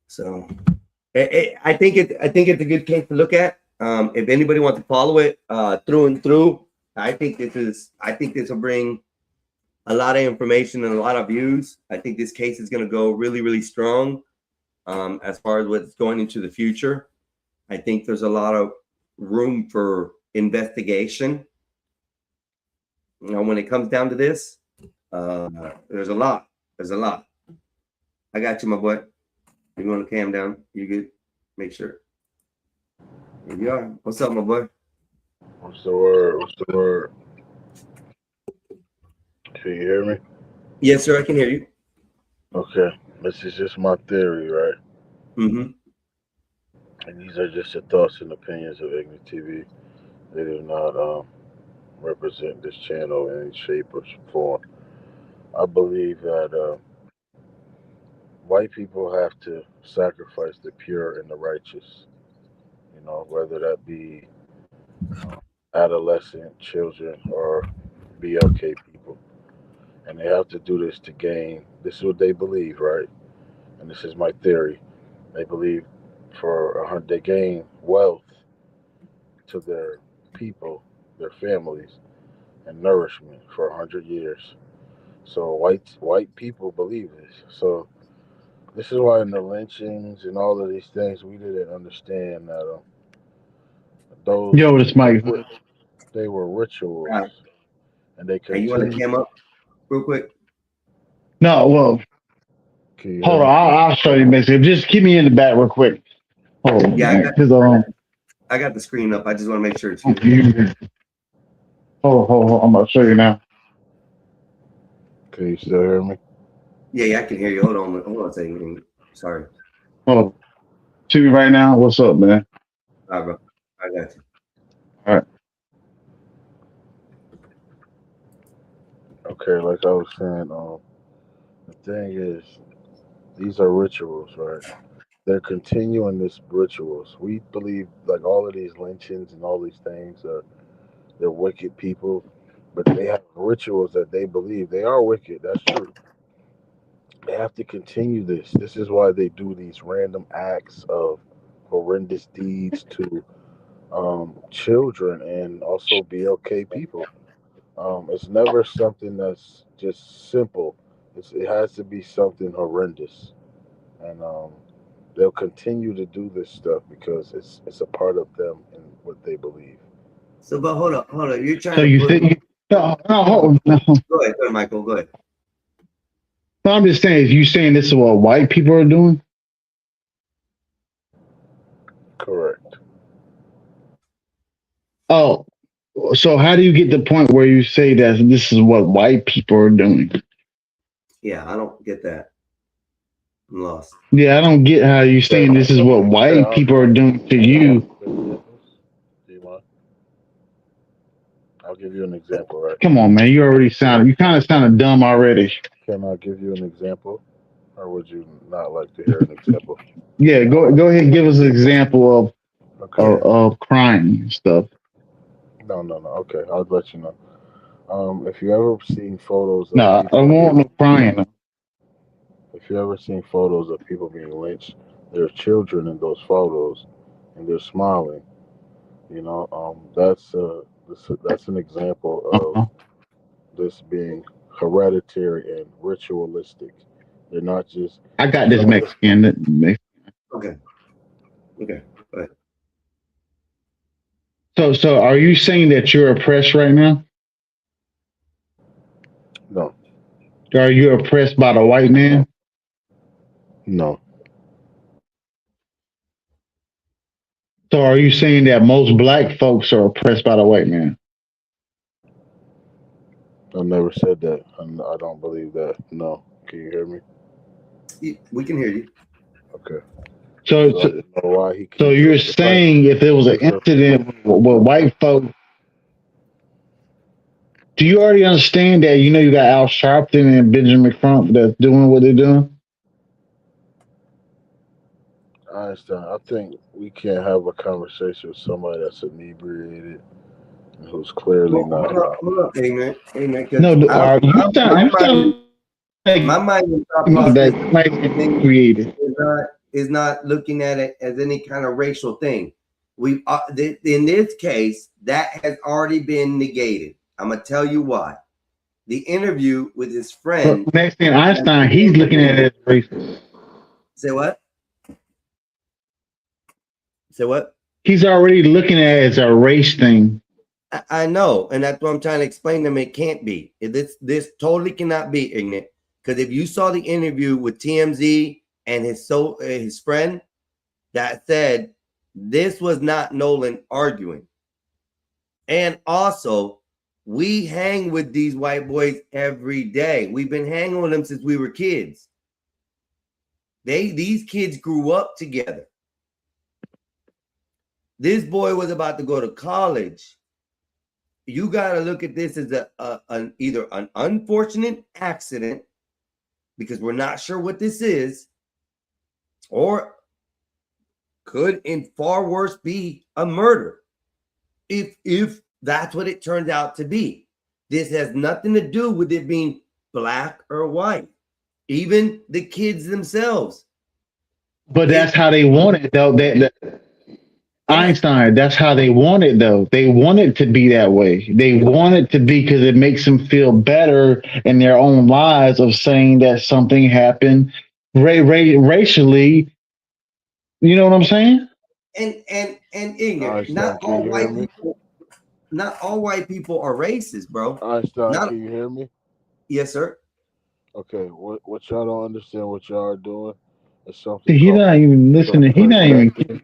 So I think it's a good case to look at. If anybody wants to follow it through and through, I think this will bring a lot of information and a lot of views. I think this case is going to go really, really strong as far as what's going into the future. I think there's a lot of room for investigation. You know, when it comes down to this, there's a lot. There's a lot. I got you, my boy. You want to calm down? You good? Make sure. Here you are. What's up, my boy? What's the word? What's the word? Can you hear me? Yes, sir. I can hear you. Okay. This is just my theory, right? Mm-hmm. And these are just the thoughts and opinions of Ignorant TV. They do not represent this channel in any shape or form. I believe that white people have to sacrifice the pure and the righteous. You know, whether that be adolescent, children, or BLK people. And they have to do this to gain, this is what they believe, right? And this is my theory. They believe they gain wealth to their people, their families, and nourishment for 100 years. So white people believe this. So this is why in the lynchings and all of these things, we didn't understand that those Yo, it's Mike. they were rituals, and they Hey, you want to continue. cam up real quick? No, well, hold on. I'll show you, basically. Just keep me in the back real quick. Hold on, Yeah, man. I got the screen up. I just want to make sure it's you. Hold. I'm about to show you now. Can you still hear me? Yeah, I can hear you. Hold on a second. Sorry. Hold on. See me right now? What's up, man? All right, bro. I got you. All right. Okay, like I was saying, the thing is, these are rituals, right? They're continuing these rituals. We believe like all of these lynchings and all these things they're wicked people, but they have rituals that they believe they are wicked. That's true. They have to continue this. This is why they do these random acts of horrendous deeds to children and also BLK people. It's never something that's just simple. It has to be something horrendous, and they'll continue to do this stuff because it's a part of them and what they believe. So, but hold up. You're trying So to. you think? No. Go ahead, Michael. Go ahead. No, I'm just saying. Is you saying this is what white people are doing? Correct. Oh, so how do you get the point where you say that this is what white people are doing? Yeah, I don't get that. I'm lost. Yeah, I don't get how you saying this is what white people are doing to you. Do you mind? I'll give you an example, right? Come on, man. You kind of sounded dumb already. Can I give you an example, or would you not like to hear an example? Yeah, go ahead and give us an example Okay. of crime and stuff. No. Okay, I'll let you know. If you ever seen photos of No, I people, don't want no crying. if you ever seen photos of people being lynched, there are children in those photos, and they're smiling. That's an example Uh-huh. of this being hereditary and ritualistic. They're not just. I got this Mexican. Okay. Okay. Go ahead. So are you saying that you're oppressed right now? No. Are you oppressed by the white man? No. So are you saying that most black folks are oppressed by the white man? I never said that. I don't believe that. No. Can you hear me? We can hear you. Okay. So I don't know why he so keeps. you're saying if there was an incident with white folks, do you already understand that you got Al Sharpton and Benjamin Crump that's doing what they're doing? I understand. I think we can't have a conversation with somebody that's inebriated and who's clearly not. Hold up, ignorant. No, you sound like My mind and thought that process might be created. is not looking at it as any kind of racial thing. We in this case that has already been negated. I'm gonna tell you why. The interview with his friend. But next thing, Einstein, he's looking at it as racist. Say what? Say what? He's already looking at it as a race thing. I know, and that's what I'm trying to explain to them. It can't be. This totally cannot be, ignorant. Because if you saw the interview with TMZ and his friend, that said this was not Nolan arguing. And also, we hang with these white boys every day. We've been hanging with them since we were kids. These kids grew up together. This boy was about to go to college. You got to look at this as either an unfortunate accident, because we're not sure what this is, or could in far worse be a murder. If that's what it turns out to be. This has nothing to do with it being black or white. Even the kids themselves. But that's how they want it, though. Einstein, that's how they want it, though. They want it to be that way. They want it to be because it makes them feel better in their own lives of saying that something happened racially. You know what I'm saying? And ignorant. Not all white people are racist, bro. Einstein, can you hear me? Yes, sir. Okay, what y'all don't understand what y'all are doing is something. He's not even listening. He's not even.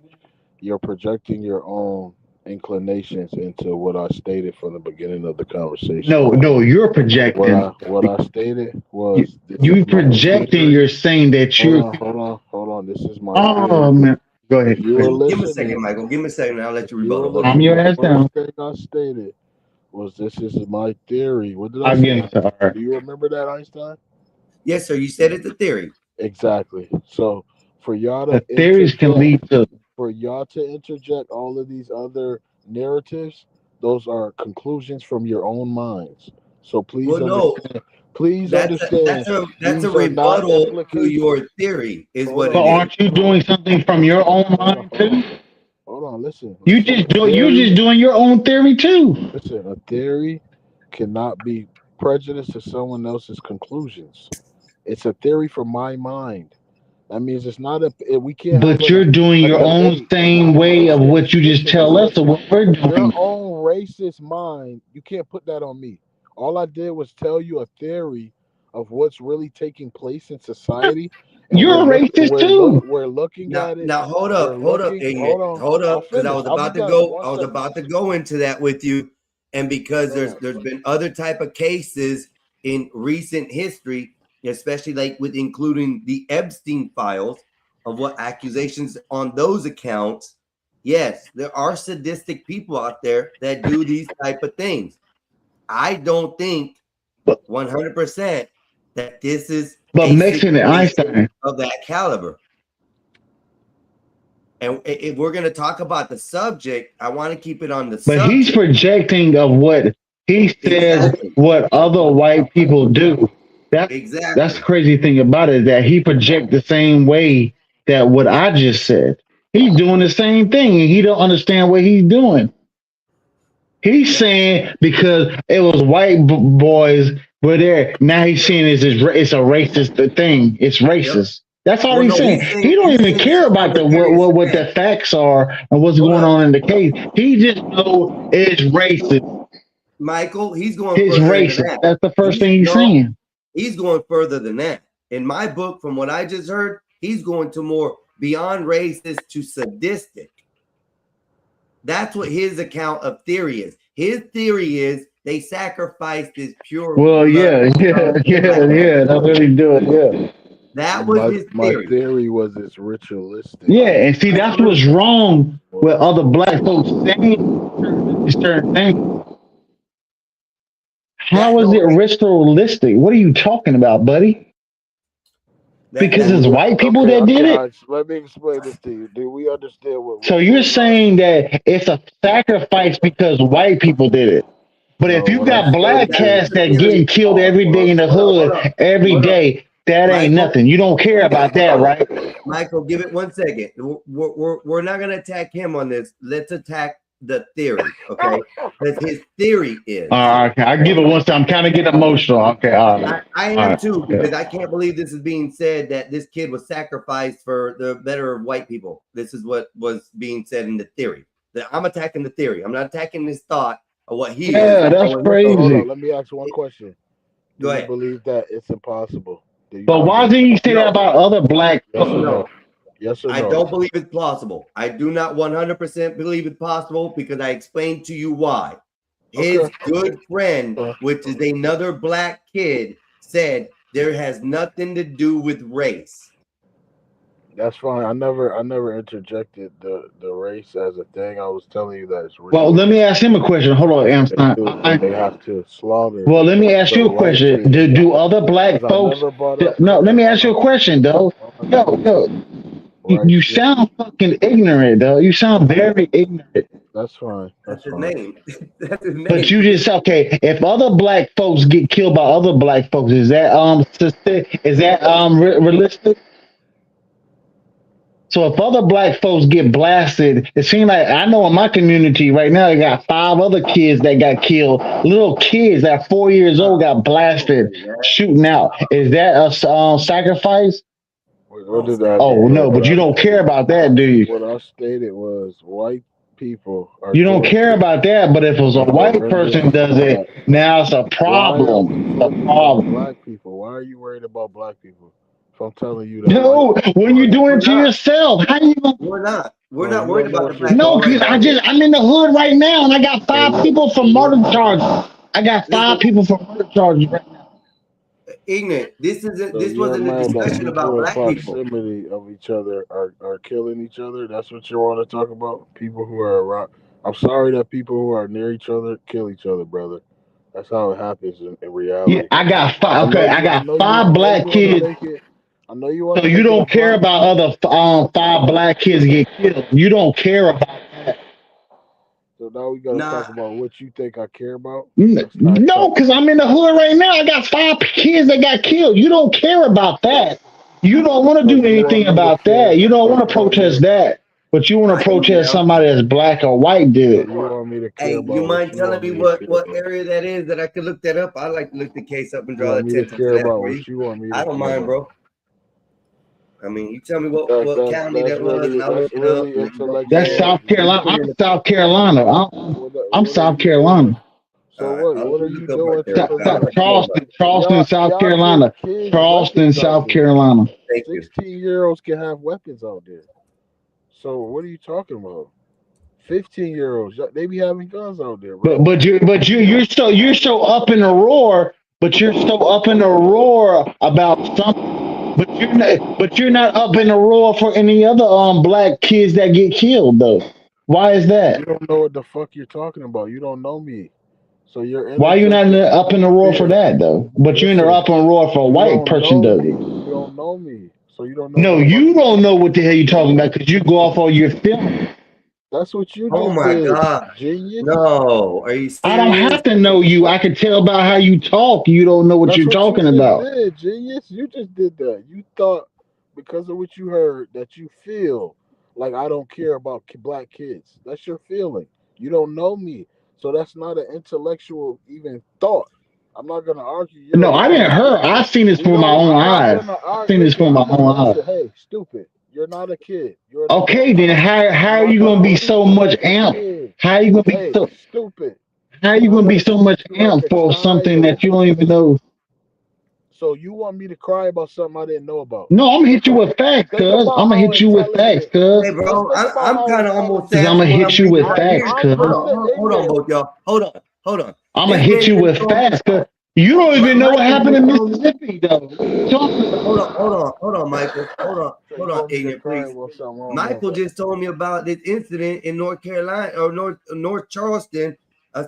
You're projecting your own inclinations into what I stated from the beginning of the conversation. No, you're projecting. What I stated was you projecting. You're saying that you're. Hold on. This is my. Oh man, go ahead. You were listening. Give me a second, Michael. Give me a second. I'll let you rebuttal. Calm your ass down. The first thing I stated was this is my theory. What did I say? Do you remember that, Einstein? Yes, sir. You said it's a theory. Exactly. So for y'all to theories can lead to. For y'all to interject all of these other narratives, those are conclusions from your own minds. So please understand. Please understand. That's a rebuttal to your theory. Is what. But aren't you doing something from your own mind too? Hold on, listen. You just doing your own theory too. Listen, a theory cannot be prejudiced to someone else's conclusions. It's a theory from my mind. That means it's not we can't. But you're doing your own same way of what you just tell us of what we're doing. Your own racist mind, you can't put that on me. All I did was tell you a theory of what's really taking place in society. You're a racist too. We're looking at it. Now hold up, because I was about to go into that with you, and because there's been other type of cases in recent history, especially like with including the Epstein files of what accusations on those accounts. Yes, there are sadistic people out there that do these type of things. I don't think 100% that this is But a Mason and situation Einstein. of that caliber. And if we're going to talk about the subject, I want to keep it on the But subject. he's projecting of what he says, Exactly. what other white people do. That's Exactly. the crazy thing about it, that he project the same way that what I just said. He's doing the same thing, and he don't understand what he's doing. He's saying because it was white boys were there. Now he's saying it's a racist thing. It's racist. That's all Well, he's no, saying. he's saying- He don't he's even saying care it's about the what the facts are and what's going on in the case. He just know it's racist. Michael, he's going It's further than racist. that. That's the first thing he's saying. He's going further than that. In my book, from what I just heard, he's going to more beyond racist to sadistic. That's what his account of theory is. His theory is they sacrificed this pure. Well, yeah. That's what he's doing. Yeah. That was his My theory. theory was it's ritualistic. Yeah, and see, that's what's wrong with other black folks saying certain things. How is it ritualistic? What are you talking about, buddy? Because it's white people that did it? Let me explain this to you. Do we understand what? So you're saying that it's a sacrifice because white people did it. But if you got black cats that getting killed every day in the hood, every day, that ain't nothing. You don't care about that, right? Michael, give it 1 second. We're not going to attack him on this. Let's attack the theory, okay? Because his theory is. Okay, I give it one time. I'm kind of getting emotional. Okay, all right. I am too, because I can't believe this is being said that this kid was sacrificed for the better of white people. This is what was being said in the theory. That I'm attacking the theory. I'm not attacking this thought of what he is. Yeah, that's crazy. Hold on, let me ask one question. Go ahead. You believe that it's impossible? But why didn't you say that about other black folks? No. Yes or no? I don't believe it's plausible. I do not 100% believe it's possible because I explained to you why. His good friend, which is another black kid, said there has nothing to do with race. That's fine. I never interjected the race as a thing. I was telling you that it's ritual. Well, let me ask him a question. Hold on, Einstein. They have to slaughter. Well, let me ask you a question. Do other black folks? No, let me ask you a question, though. Yo, you sound fucking ignorant, though. You sound very ignorant. That's fine. That's his name. That's his name. But you just okay. If other black folks get killed by other black folks, is that realistic? So if other black folks get blasted, it seems like I know in my community right now, they got 5 other kids that got killed. Little kids that are 4 years old got blasted, shooting out. Is that a sacrifice? What did I no, but you don't care about that, do you? What I stated was white people are. You don't care about that, but if it was a white person does it, now it's a problem. A problem. Black people. Why are you worried about black people? If I'm telling you that. No, when you're doing it to yourself, how you? We're not. We're not worried about the black. No, because I'm in the hood right now, and I got 5 people for murder charges. I got 5 people for murder charges right now. Ignorant. This wasn't a discussion about black people. Proximity of each other are killing each other. That's what you want to talk about. People who are around. I'm sorry that people who are near each other kill each other, brother. That's how it happens in reality. Yeah, I got 5. Okay, I got 5 black kids. I know you want. So you don't care about other 5 black kids get killed. You don't care about that. So now we gotta talk about what you think I care about. No, because I'm in the hood right now. I got 5 kids that got killed. You don't care about that. You don't want to do anything about that. You don't want to protest that. But you want to protest somebody that's black or white did. You want me to care Hey, about you mind telling me what about. area that is that I could look that up? I like to look the case up and You draw want me to attention care to that about for what you want me to I don't care mind, about. bro. I mean, you tell me what county that's that was, really- and I'll look that's it really up. intellectual. That's South Carolina. I'm South Carolina. I'm South Carolina. So what are you doing to Charleston, South Carolina. Charleston, South Carolina. 16-year-olds can have weapons out there. So what are you talking about? 15-year-olds, they be having guns out there, bro. But you're so up in a roar. But you're so up in a roar about something. But you're not up in a roar for any other black kids that get killed though. Why is that? You don't know what the fuck you're talking about. You don't know me. So you're Why you not interjecting up in the roar for fear. that though? But you in the Listen, up in the roar for a you white don't person know does me. it. You don't know me. So you don't know No, what I'm you about to don't say. know what the hell you talking about because you go off all your feelings. That's what you Oh just my did, God. genius. No. Are you I don't serious? have to know you. I can tell about how you talk. You don't know what That's you're what you talking just about. did, genius. You just did that. You thought because of what you heard that you feel like I don't care about black kids. That's your feeling. You don't know me. So that's not an intellectual even thought. I'm not gonna argue your No, I didn't logic. hurt. I've seen this We for my don't. own I'm not eyes. gonna I've argue. seen this for Listen. my I'm not. own eyes. Listen. Hey, stupid. You're not a kid. You're an Okay, adult. then how I'm are not you gonna gonna be treat so you much like a amp? kid. How are you gonna be Hey, so stupid. how are I'm you not gonna be gonna so treat much you like amp a for something child. that you don't even know? So you want me to cry about something I didn't know about? No, I'm gonna hit you Okay. with facts, Think cuz. about I'm gonna how hit you with facts, intelligent. cuz. Hey, Let's bro, think about I'm how kind of almost Cause I'm saying intelligent. gonna what I'm hit you thinking with right facts, here. cuz. I'm the Hold on, ignorant. both y'all. Hold on. I'm gonna This hit man you just with told me. facts, cuz you don't even know what Michael happened just in told me. Mississippi, though. What you talking about? Hold on, Michael. So you want me to Ignorant, cry please. about something I don't know Michael about? just told me about this incident in North Carolina or North Charleston,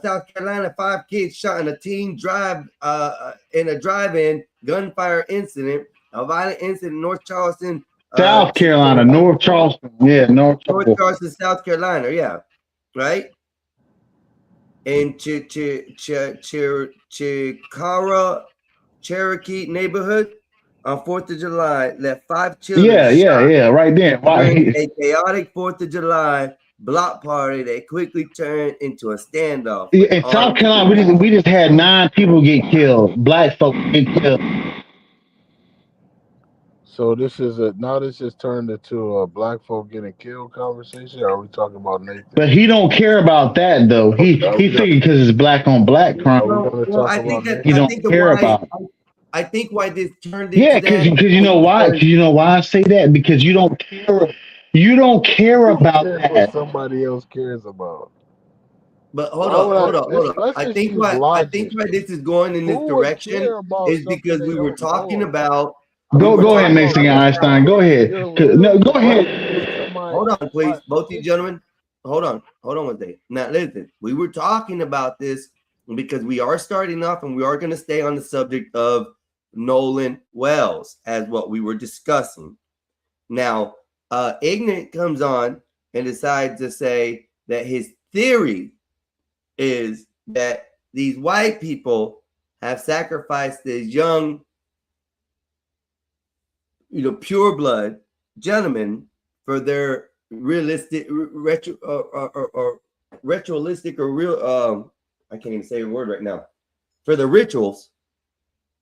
South Carolina. 5 kids shot in a teen in a drive-in gunfire incident, a violent incident in North Charleston, South Carolina, North Charleston. Yeah, North North Charleston. Charleston, South Carolina. Yeah, right. In Chikara, Cherokee neighborhood on 4th of July left 5 children shot Yeah, right there. during Why? a chaotic 4th of July block party that quickly turned into a standoff with In South armed Carolina, police. we just had 9 people get killed. Black folks get killed. So this has turned into a black folk getting killed conversation. Or are we talking about Nathan? But he don't care about that though. He Are we gonna, figured because it's black on black crime, are we gonna Well, talk about he I Nathan? think don't the care why about it. I think why this turned Yeah, into because that you is know why? because. Because you know why I say that? Because you don't care. You don't care Who about cares what that. somebody else cares about? But Why would I? hold on. Let's just use I think logic. why this is going in this Who would direction care about is something because they don't know about? I'm Go talking ahead, about Mason right Einstein. now. Go ahead. You're 'Cause- No, literally go running ahead. into my hold on, my please, both of you issue. gentlemen. Hold on one second. Now listen, we were talking about this because we are starting off and we are going to stay on the subject of Nolan Wells as what we were discussing. Now, ignorant comes on and decides to say that his theory is that these white people have sacrificed this young, pure blood gentlemen for their realistic, or ritualistic or real. I can't even say a word right now. For the rituals,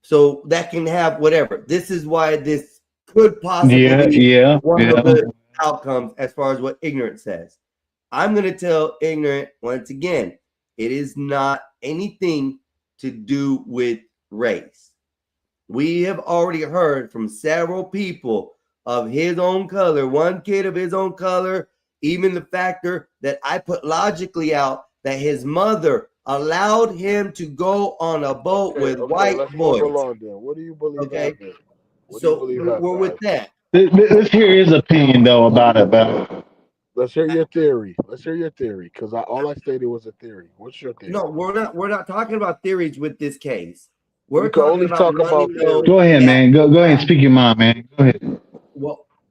so that can have whatever. This is why this could possibly be one of Yeah. the outcomes as far as what ignorance says. I'm going to tell ignorant once again, it is not anything to do with race. We have already heard from several people of his own color, one kid of his own color, even the factor that I put logically out that his mother allowed him to go on a boat with Okay, white let's move boys. along then. What do you believe Okay. happened? What do you So believe we're happened, with Einstein? that. Let's hear his opinion though about it. Let's hear your theory. Let's hear your theory, because all I stated was a theory. What's your theory? No, we're not talking about theories with this case. We We're can talking only about talk wanting about to know theory. Go ahead, that man. Go ahead and speak your mind, man. Go ahead.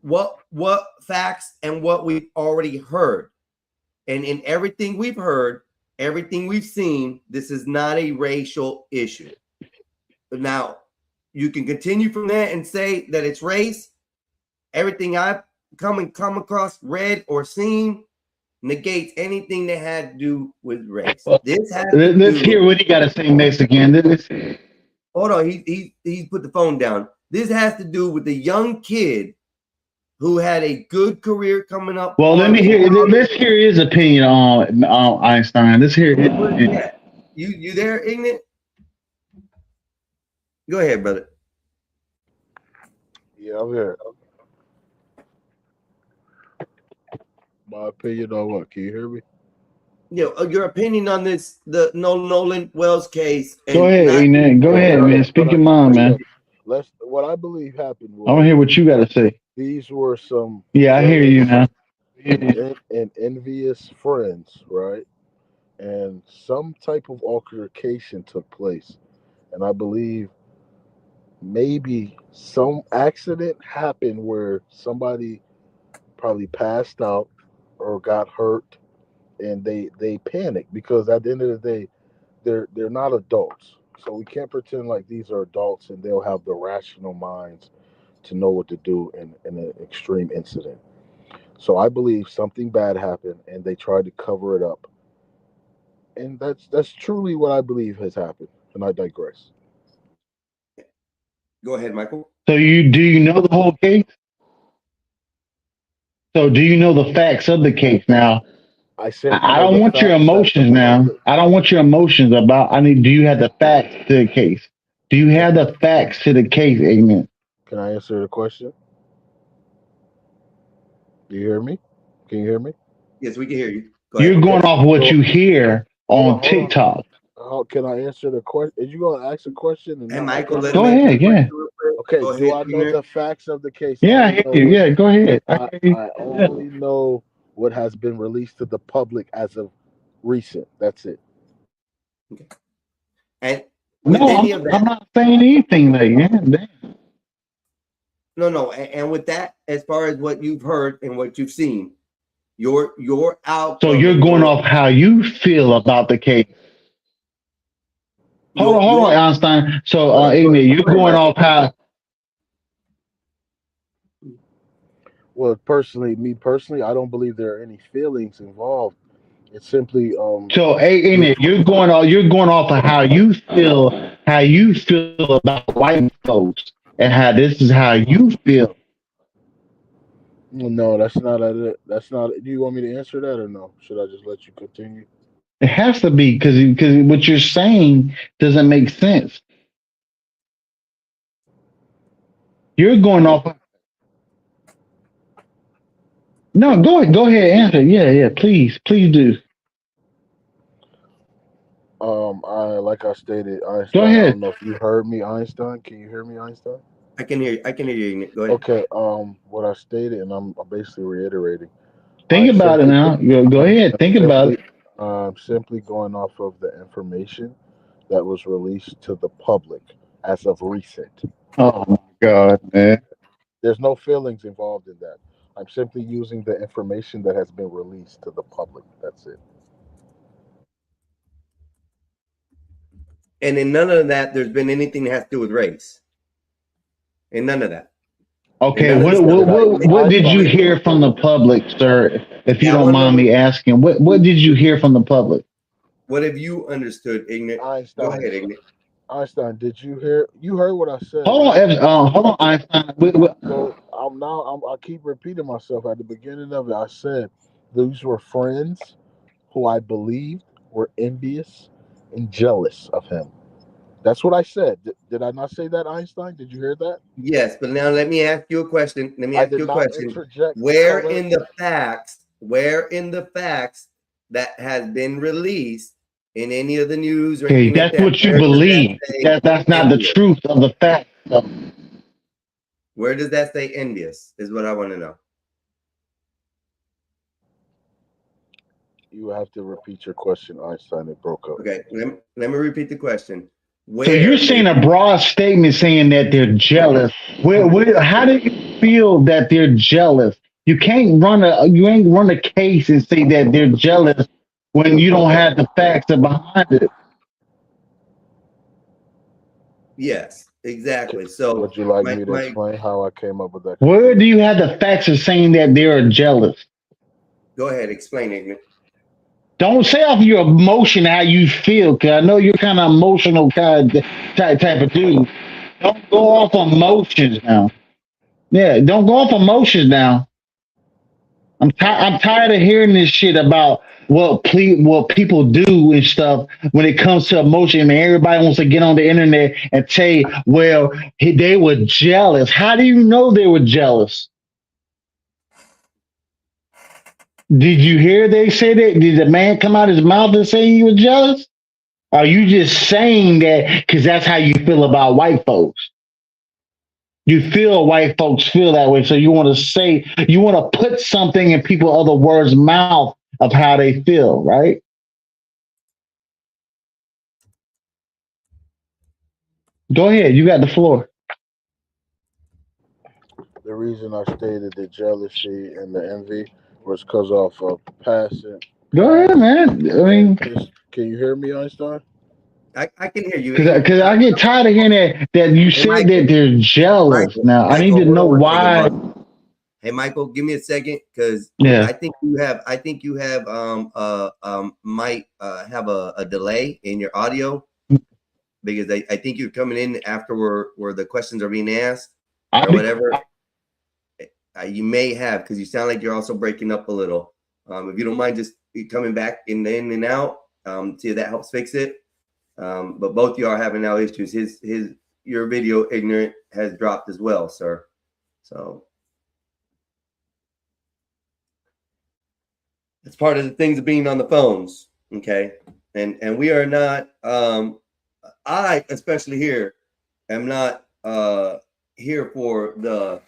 what facts and what we've already heard. And in everything we've heard, everything we've seen, this is not a racial issue. Now, you can continue from there and say that it's race. Everything I've come across, read, or seen negates anything that had to do with race. This has to Let's do. hear what he got to say next again. Hold on, he put the phone down. This has to do with the young kid who had a good career coming up. Well, let's hear his opinion on Einstein. Let's hear his opinion. You there, ignorant? Go ahead, brother. Yeah, I'm here. My opinion on what? Can you hear me? Your opinion on the Nolan Wells case. And Go ahead, Ignan. Go ahead, man. Speak your mind, man. What I believe happened I want to was hear what you got to say. these were some Yeah, I hear you now. and envious friends, right? and some type of altercation took place. And I believe maybe some accident happened where somebody probably passed out or got hurt, and they panicked because at the end of the day, they're not adults. So we can't pretend like these are adults and they'll have the rational minds to know what to do in an extreme incident. So I believe something bad happened and they tried to cover it up. And that's truly what I believe has happened. And I digress. Go ahead, Michael. So do you know the whole case? So do you know the facts of the case now? I simply I know don't the want your facts that emotions now. I don't want your emotions about. I mean, do you have the facts to the case? Do you have the facts to the case, Amen? Can I answer the question? Do you hear me? Can you hear me? Yes, we can hear you. Go You're ahead. going off what So you hear on hold on. TikTok. How can I answer the question? Is you gonna ask a question and Hey, not Michael, let answer? him Go answer the ahead, question yeah, real quick. Okay. Go Do ahead, I know Ignorant. the facts of the case? I yeah, I only hear know you. what Yeah, go ahead. I, I hear I you. Yeah. only know what has been released to the public as of recent. That's it. And with No, any of I'm that, not saying anything like that. no. And with that, as far as what you've heard and what you've seen, your So outcome you're and going off how you feel about the case. Hold on, your Einstein. So, go ahead, Amy, you're go ahead, going Michael. off how. Well, me personally, I don't believe there are any feelings involved. It's simply So, you. Amy, you're going off of how you feel about white folks, and how this is how you feel. No, that's not it. That's not. Do you want me to answer that or no? Should I just let you continue? It has to be because what you're saying doesn't make sense. You're going off. No, go ahead, answer. Yeah, yeah, please do. I like I stated, Go Einstein. I ahead. don't know if you heard me, Einstein. Can you hear me, Einstein? I can hear you. I can hear you, Ignorant. Go ahead. Okay. What I stated, and I'm basically reiterating. Think I about it simply, now. Go I'm, ahead. I'm Think about simply, it. I'm simply going off of the information that was released to the public as of recent. Oh my God, man. There's no feelings involved in that. I'm simply using the information that has been released to the public. That's it. And in none of that, there's been anything that has to do with race. In none of that. And Okay, none of the what stuff what Did I, what that what did you Einstein? hear from the public, sir? If you I don't want to know mind me asking, what did you hear from the public? what have you understood, Ignorant? Go Einstein. ahead, Ignorant. Einstein, did you hear? You heard what I said, Hold on, right? hold on, Einstein. So I keep repeating myself. At the beginning of it, I said these were friends who I believed were envious and jealous of him. That's what I said. Did I not say that, Einstein? Did you hear that? Yes, but now let me ask you a question. Let me I ask did you a not question. interject Where color. in the facts that has been released in any of the news or Okay, anything like that's that, what you where does that believe. say That's not the envious? truth of the fact. Where does that say envious? Is what I want to know. You have to repeat your question, Einstein. It broke up. Okay, let me repeat the question. So you're Where is saying a broad statement saying that they're jealous. How do you feel that they're jealous? You ain't run a case and say that they're jealous when you don't have the facts behind it. yes, K- exactly. So Would you like my me to my explain how I came up with that Where do conclusion? you have the facts of saying that they're jealous? go ahead, explain, Ignorant. Don't say off your emotion how you feel, because I know you're kind of emotional type of dude. Don't go off emotions now. Yeah, don't go off emotions now. I'm tired of hearing this shit about what people do and stuff when it comes to emotion. And everybody wants to get on the internet and say, well, they were jealous. How do you know they were jealous? Did you hear they say that? Did the man come out his mouth and say he was jealous? Are you just saying that because that's how you feel about white folks? You feel white folks feel that way, so you want to put something in people other words' mouth of how they feel, right? Go ahead. You got the floor. The reason I stated the jealousy and the envy was because of passing Go ahead, past. man. I mean, Can you hear me, Einstein? I can hear you. because I get tired of hearing that you Hey, said that Michael. they're jealous. Now I need Michael, to hold know on one second, why. bro. Hey, Michael, give me a second, because Yeah. I think you have might have a delay in your audio, because I think you're coming in after where the questions are being asked or whatever. You may have, because you sound like you're also breaking up a little. If you don't mind just coming back in and out, see if that helps fix it. But both of you are having now issues. Your video ignorant has dropped as well, sir. So it's part of the things of being on the phones. Okay. And we are not, I especially here am not here for the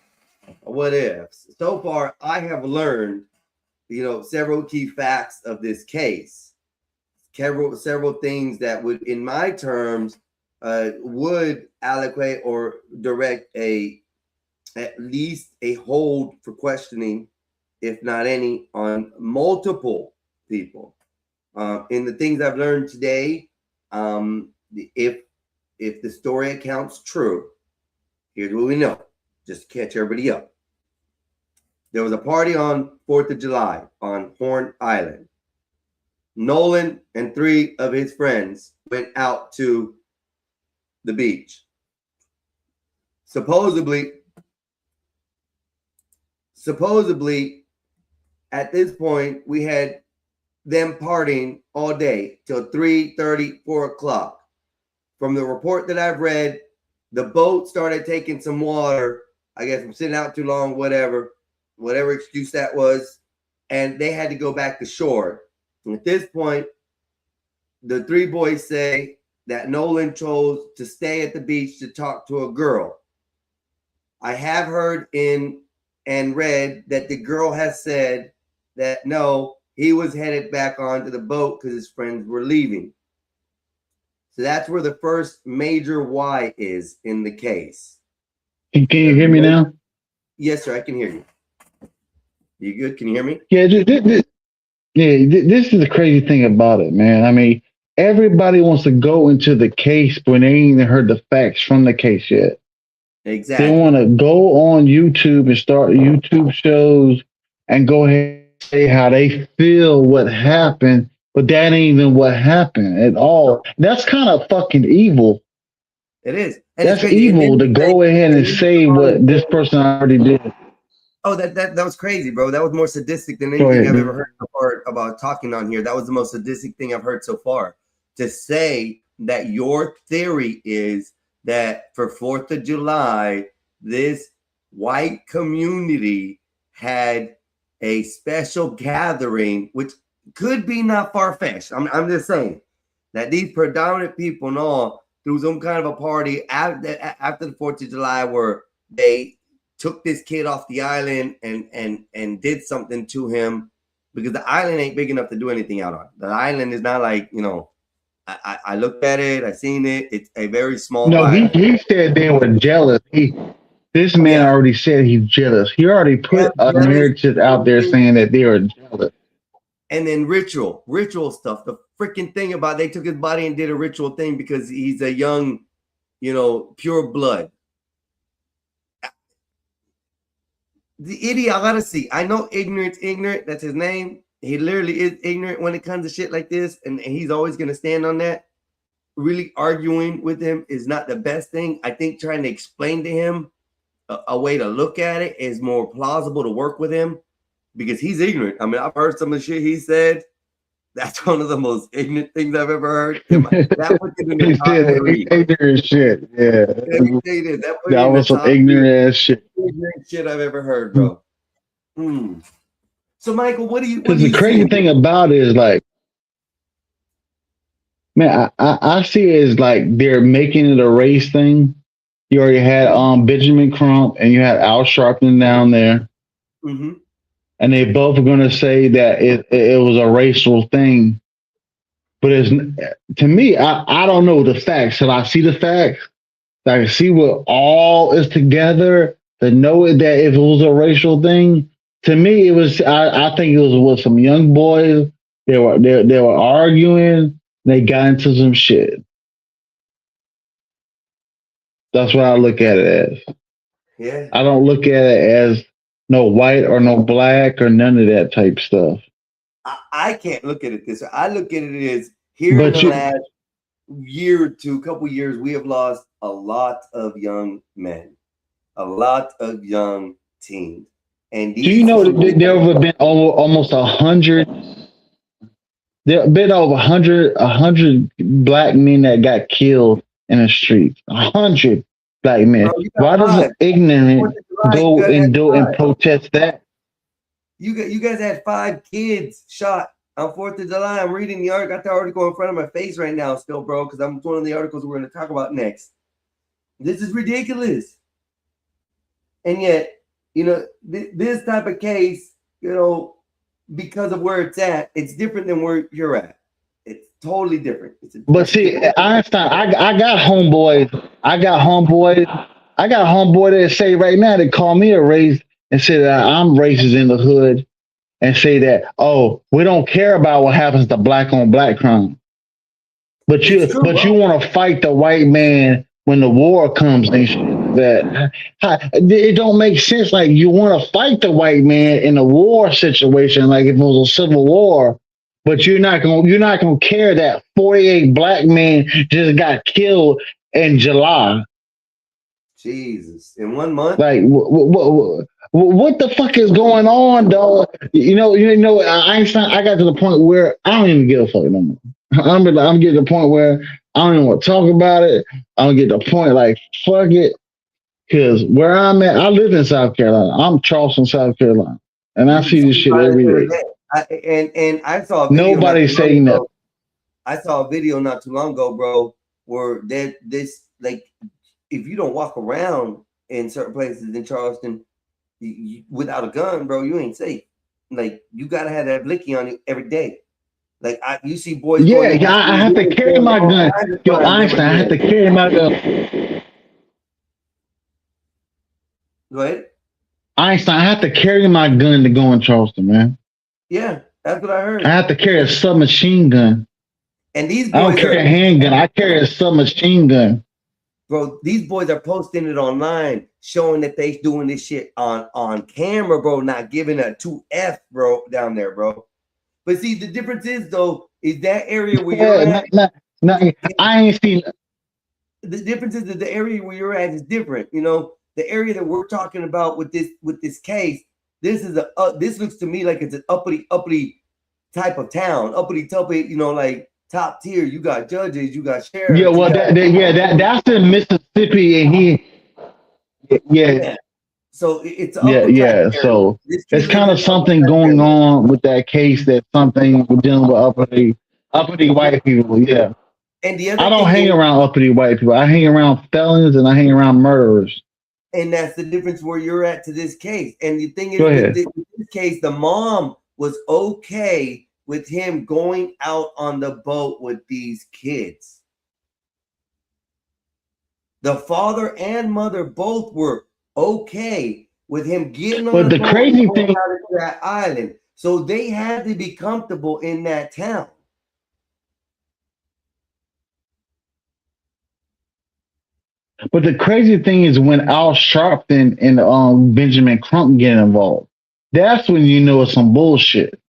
what ifs. So far, I have learned, several key facts of this case, several things that would, in my terms, would allocate or direct at least a hold for questioning, if not any, on multiple people. In the things I've learned today, if the story accounts true, here's what we know, just to catch everybody up. There was a party on 4th of July on Horn Island. Nolan and 3 of his friends went out to the beach. Supposedly, at this point, we had them partying all day till 3:30, 4 o'clock. From the report that I've read, the boat started taking some water, I guess from sitting out too long, whatever excuse that was, and they had to go back to shore. And at this point, the 3 boys say that Nolan chose to stay at the beach to talk to a girl. I have heard and read that the girl has said that no, he was headed back onto the boat because his friends were leaving. So that's where the first major why is in the case. Can you hear me now? Yes, sir. I can hear you. You good? Can you hear me? Yeah. This is the crazy thing about it, man. I mean, everybody wants to go into the case when they ain't even heard the facts from the case yet. Exactly. They want to go on YouTube and start YouTube shows and go ahead and say how they feel what happened, but that ain't even what happened at all. That's kind of fucking evil. It is. And that's evil to go ahead and say what this person already did. Oh, that was crazy, bro. That was more sadistic than anything I've ever heard about talking on here. That was the most sadistic thing I've heard so far. To say that your theory is that for 4th of July, this white community had a special gathering, which could be not far-fetched. I'm just saying that these predominant people and all threw some kind of a party after the 4th of July where they took this kid off the island and did something to him, because the island ain't big enough to do anything out on. The island is not like, I looked at it, I seen it. It's a very small island. He said they were jealous. This man already said he's jealous. He already put a narrative out there saying that they are jealous. And then ritual stuff. The freaking thing about they took his body and did a ritual thing because he's a young, pure blood. The idiocy. I know ignorant. That's his name. He literally is ignorant when it comes to shit like this. And he's always going to stand on that. Really arguing with him is not the best thing. I think trying to explain to him a way to look at it is more plausible to work with him, because he's ignorant. I mean, I've heard some of the shit he said. That's one of the most ignorant things I've ever heard. That put it in the top 3. Ignorant shit. Yeah. That was some ignorant ass shit. Ignorant shit I've ever heard, bro. So, Michael, what do you? Because the crazy thing about it is, like, man, I see it as like they're making it a race thing. You already had Benjamin Crump and you had Al Sharpton down there. Mm-hmm. And they both are going to say that it was a racial thing. But to me, I don't know the facts. Till I see the facts, like see what all is together to know it that if it was a racial thing. To me, it was. I think it was with some young boys. They were arguing. They got into some shit. That's what I look at it as. Yeah. I don't look at it as no white or no black or none of that type stuff. I can't look at it this way. I look at it as here in But the you, last year or two, couple years, we have lost a lot of young men, a lot of young teens. And do you these know kids, that there have been almost 100? There have been over 100 black men that got killed in the streets. 100 black men. bro, you Why got does an five. Fourth ignorant of July, you go guys and had do and five. protest that? You guys had 5 kids shot on 4th of July. I'm reading the article. Got the article in front of my face right now, still, bro, because I'm one of the articles we're going to talk about next. This is ridiculous. And yet, this type of case, because of where it's at, it's different than where you're at. It's totally different. But see, Einstein, I got homeboys. I got homeboy that say right now they call me a race and say that I'm racist in the hood and say that, oh, we don't care about what happens to black on black crime. But you want to fight the white man when the war comes and shit. That it don't make sense. Like you want to fight the white man in a war situation, like if it was a civil war, but you're not gonna care that 48 black men just got killed in July. Jesus, in 1 month. Like what the fuck is going on, dog? Einstein. I got to the point where I don't even give a fuck no more. I'm getting to the point where I don't even want to talk about it. I'm getting to the point like fuck it. Because where I'm at, I live in South Carolina. I'm Charleston, South Carolina, and I see this shit every day. And I saw a video Nobody's saying that. I saw a video not too long ago, bro, where this like if you don't walk around in certain places in Charleston without a gun, bro, you ain't safe. Like you gotta have that blicky on you every day. Like you see boys. Yeah, I have to carry my gun. Yo, Einstein, I have to carry my gun. Go ahead. Einstein, I have to carry my gun to go in Charleston, man. Yeah, that's what I heard. I have to carry a submachine gun. And these boys I don't carry a handgun. I carry a submachine gun. Bro, these boys are posting it online, showing that they doing this shit on camera, bro, not giving a 2F, bro, down there, bro. But see, the difference is, though, is that area where you're at. I ain't seen. The difference is that the area where you're at is different. The area that we're talking about with this case, this looks to me like it's an uppity type of town, uppity, like top tier. You got judges, you got sheriffs. Yeah, well, that's in Mississippi, and yeah. So it's So it's kind of something going on with that case. That something we're dealing with uppity white people. Yeah. And the other I don't hang around uppity white people. I hang around felons and I hang around murderers. And that's the difference where you're at to this case. And the thing is, in this case, the mom was okay with him going out on the boat with these kids. The father and mother both were okay with him getting on the boat crazy and going thing out to that island. So they had to be comfortable in that town. But the crazy thing is when Al Sharpton and Benjamin Crump get involved, that's when you know it's some bullshit.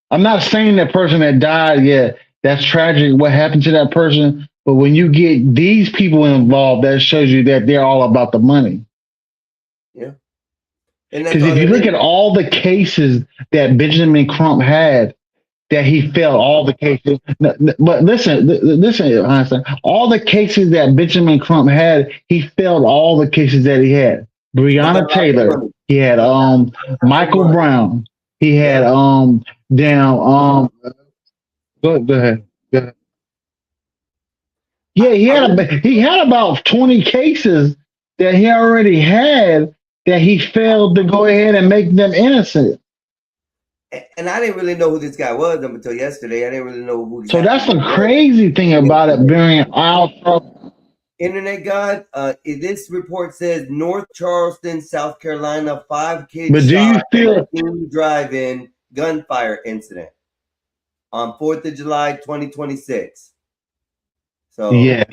I'm not saying that person that died, yeah, that's tragic, what happened to that person. But when you get these people involved, that shows you that they're all about the money. Yeah. Because if you look at all the cases that Benjamin Crump had, that he failed all the cases. But listen, Einstein, all the cases that Benjamin Crump had, he failed all the cases that he had. Breonna Taylor, he had Michael Brown, he had go ahead. Yeah, he had about 20 cases that he already had that he failed to go ahead and make them innocent. And I didn't really know who this guy was until yesterday. I didn't really know who. So that's the crazy thing about it being Al Sharpton. Internet God, this report says North Charleston, South Carolina, 5 kids But do you shot feel in drive-in gunfire incident on 4th of July, 2026. So yeah.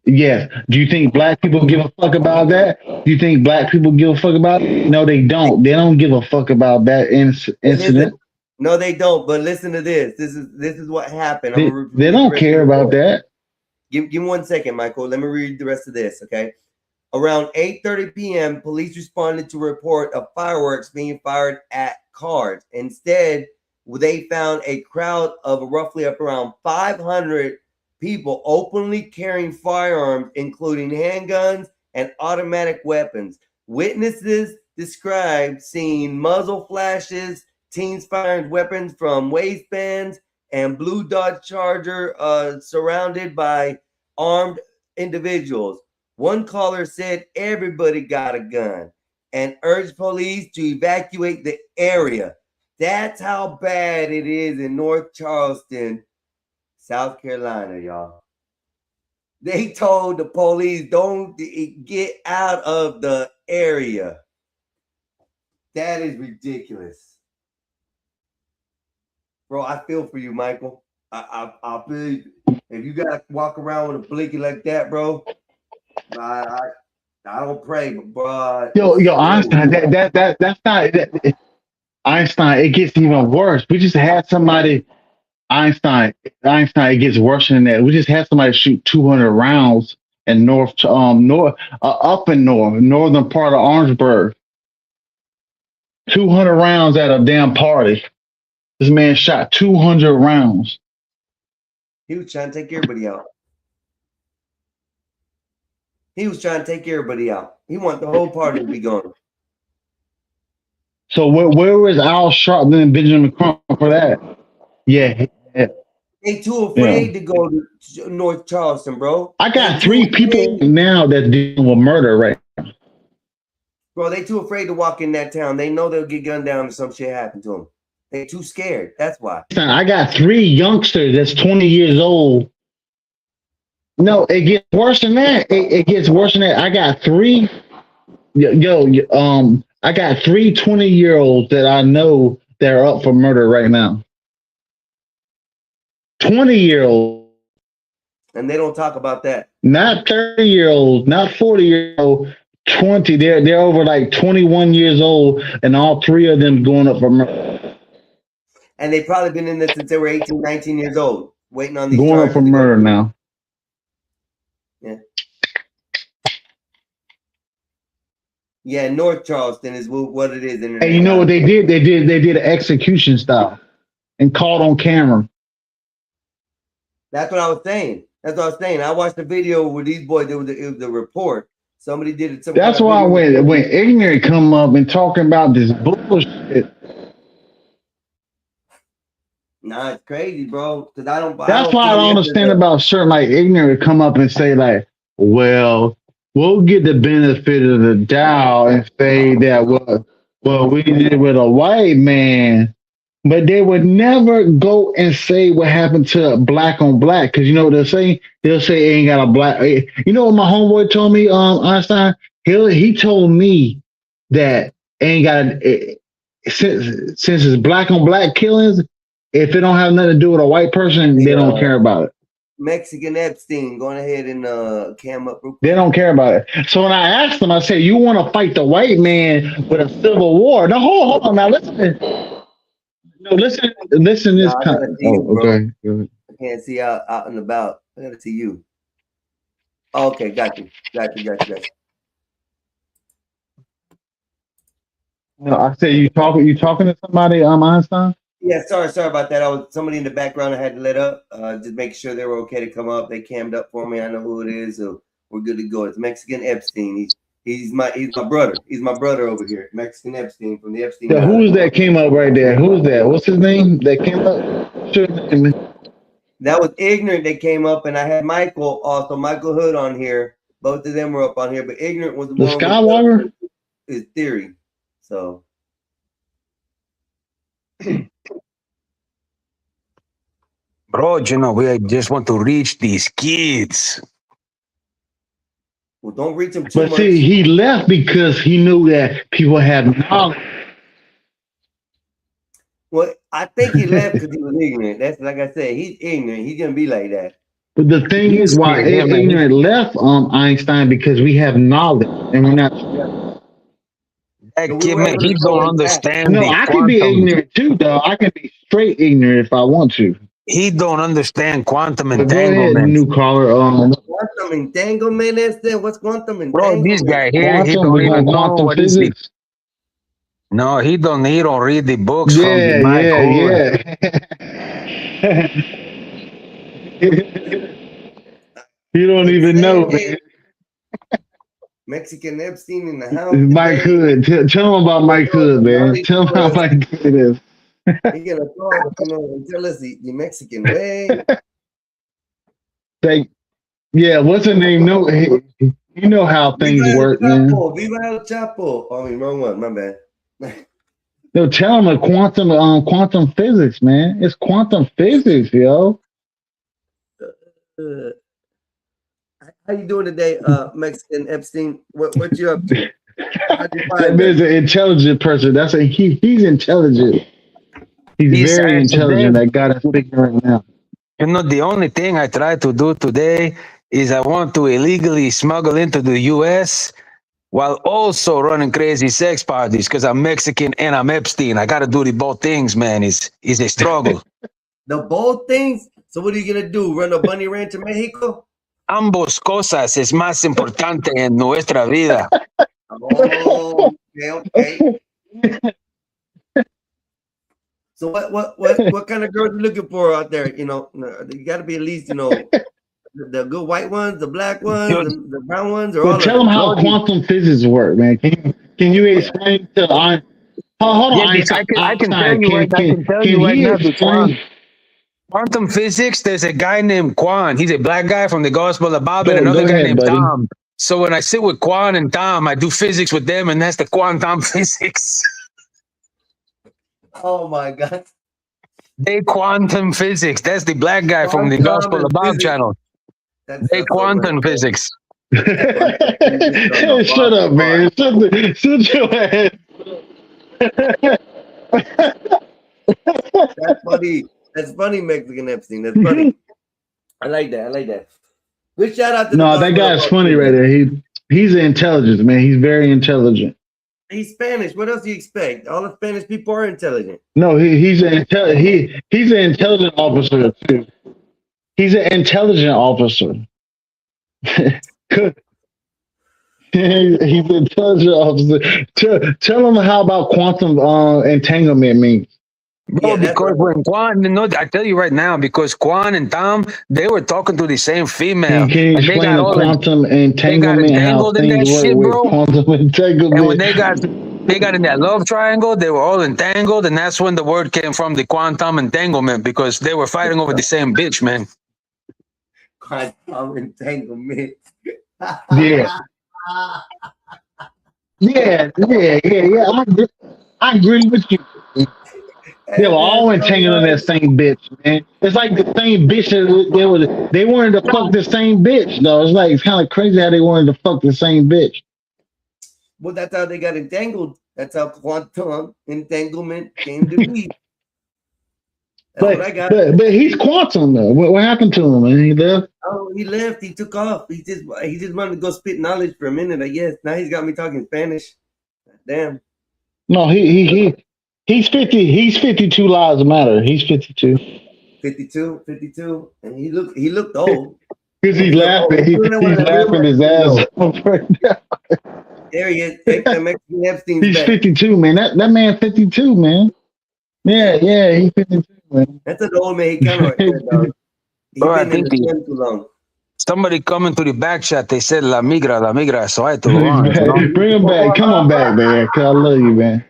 Yes. Do you think black people give a fuck about that? Do you think black people give a fuck about it? No, they don't. They don't give a fuck about that incident. No, they don't. But listen to this. This is what happened. They don't care about that. Give me 1 second, Michael. Let me read the rest of this, okay? Around 8:30 p.m., police responded to a report of fireworks being fired at cars. Instead, they found a crowd of roughly up around 500 people openly carrying firearms, including handguns and automatic weapons. Witnesses described seeing muzzle flashes, teens firing weapons from waistbands, and blue Dodge Charger surrounded by armed individuals. One caller said everybody got a gun and urged police to evacuate the area. That's how bad it is in North Charleston, South Carolina, y'all. They told the police, don't get out of the area. That is ridiculous. Bro, I feel for you, Michael. I feel you. If you gotta walk around with a blinky like that, bro, I don't pray, but bro. Yo, Einstein, that's not Einstein. It gets even worse. We just had somebody, Einstein. It gets worse than that. We just had somebody shoot 200 rounds in up in northern part of Orangeburg. 200 rounds at a damn party. This man shot 200 rounds. He was trying to take everybody out. He wanted the whole party to be gone. So where was Al Sharpton and Benjamin Crump for that? Yeah. They too afraid to go to North Charleston, bro. I got 3 people now that's dealing with murder right now. Bro, they too afraid to walk in that town. They know they'll get gunned down if some shit happen to them. They too scared. That's why. I got 3 youngsters that's 20 years old. No, it gets worse than that. It gets worse than that. I got 3. I got 3 20-year-olds that I know that are up for murder right now. 20-year-olds. And they don't talk about that. Not 30-year-olds, not 40-year-olds. 20. They're over like 21 years old, and all 3 of them going up for murder. And they've probably been in this since they were 18, 19 years old, waiting on these going charges up for murder now. Yeah. Yeah, North Charleston is what it is. And you know what they did? They did an execution style and caught on camera. That's what I was saying. I watched the video with these boys. It was the report. Somebody did it. That's why when ignorant come up and talking about this bullshit. Nah, it's crazy, bro. Because That's why I don't understand about certain like ignorant come up and say like, well, we'll get the benefit of the doubt and say that well we did it with a white man, but they would never go and say what happened to black on black, because you know what they'll say? They'll say ain't got a black. You know what my homeboy told me, Einstein? He told me that ain't got since it's black on black killings. If it don't have nothing to do with a white person, they don't care about it. Mexican Epstein going ahead and cam up. They don't care about it. So when I asked them, I said, "You want to fight the white man with a civil war?" No, hold on now. Listen. No, listen. This time. Oh, okay. I can't see out and about. I gotta see you. Okay, got you. No, I said you talking to somebody, Einstein? Yeah, sorry about that. I was somebody in the background I had to let up. Just make sure they were okay to come up. They cammed up for me. I know who it is, so we're good to go. It's Mexican Epstein. He's my brother. He's my brother over here. Mexican Epstein from the Epstein. Yeah, who's that came up right there? Who's that? What's his name? That came up? That was Ignorant that came up, and I had Michael Hood on here. Both of them were up on here, but Ignorant was the one Skywalker? With his theory. So Bro, you know, we just want to reach these kids. Well, don't reach him too But much. see, he left because he knew that people had knowledge. Well, I think he left because he was ignorant. That's like I said, he's ignorant. He's gonna be like that. But the thing is, why ignorant left Einstein because we have knowledge and we're not. So we were able to He go don't in back. understand No, the I can be quantum. ignorant too, though. I can be straight ignorant if I want to. He don't understand quantum But go ahead, entanglement. new caller. Quantum entanglement is there? What's quantum Bro, entanglement? this guy here, he Quantum, don't we're even going know quantum what is it. physics. No, he don't read the books from the Yeah, Mike yeah. You don't even know, man. Mexican Epstein in the house. Mike Hood. Tell him about Mike Hood, man. Tell him how Mike Hood is. He's gonna call, and tell us the Mexican way. Say, yeah, what's her name? No, you know how things work, man. Viva el Chapo. Oh, I mean, wrong one. My bad. No, tell him quantum physics, man. It's quantum physics, yo. How you doing today, Mexican Epstein? What you up to? That man's an intelligent person. He's intelligent. He's very intelligent. That got us figuring it out. You know, the only thing I try to do today is I want to illegally smuggle into the U.S. while also running crazy sex parties because I'm Mexican and I'm Epstein. I got to do the both things, man. It's a struggle. The both things? So what are you going to do? Run a bunny ranch in Mexico? Ambos cosas es más importante en nuestra vida. Oh, okay. So what kind of girls you looking for out there? You know, you got to be at least, the good white ones, the black ones, the brown ones, or all tell them how quantum physics work, man. Can you explain to Hold on, Einstein. I can tell you right now. Quantum physics, there's a guy named Quan. He's a black guy from the Gospel of Bob and another guy named Tom. So when I sit with Quan and Tom, I do physics with them, and that's the quantum physics. Oh my God. They quantum physics. That's the black guy from the Gospel of Bob channel. They quantum physics. Shut up, man. Shut your ass. That's funny. That's funny, Mexican Epstein. That's funny. I like that. Good shout out to that guy's funny right there. He's intelligent, man. He's very intelligent. He's Spanish. What else do you expect? All the Spanish people are intelligent. No, he's an intelligent officer too. He's an intelligent officer. He's an intelligent officer. Tell him how about quantum entanglement means. Bro, because when Quan, I tell you right now, because Quan and Tom, they were talking to the same female. Can you explain the quantum entanglement and how things work with quantum entanglement? And when they got in that love triangle, they were all entangled, and that's when the word came from, the quantum entanglement, because they were fighting over the same bitch, man. Quantum entanglement. Yeah. Yeah. I agree with you. They were all entangled in that same bitch, man. It's like the same bitch that they wanted to fuck the same bitch, though. It's kind of crazy how they wanted to fuck the same bitch. Well, that's how they got entangled. That's how quantum entanglement came to be. That's what I got. But he's quantum though. What happened to him, man? He left. Oh, he left. He took off. He just wanted to go spit knowledge for a minute, I guess. Now he's got me talking Spanish. Damn. No, he's 50. He's 52 lives matter. He's 52. 52, and he looked old. Because he's laughing. He's laughing his ass off right now. There he is. Take the Mexican Epstein's He's back. 52, man. That man 52, man. Yeah, he's 52, man. That's an old Mexicano right there, dog. He's been in the gym too long. Somebody coming to the back chat, they said La Migra, so I had to go on. Bring him back. Come on back, man. Cause I love you, man.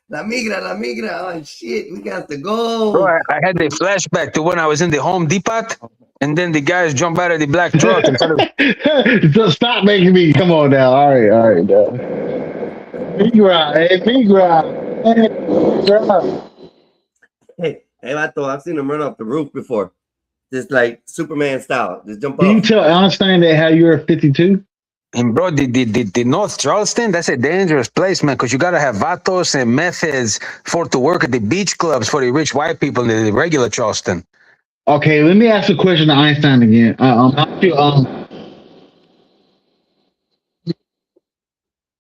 La migra. Oh, shit. We got to go. Bro, I had the flashback to when I was in the Home Depot, and then the guys jump out of the black truck and started... So stop making me. Come on now. All right. Migra. Hey, Vato, I've seen him run off the roof before. just like Superman style. Just jump Do you off. tell Einstein that how you're 52? And bro, the North Charleston, that's a dangerous place, man, because you gotta have vatos and methods for to work at the beach clubs for the rich white people in the regular Charleston. Okay, let me ask a question to Einstein again.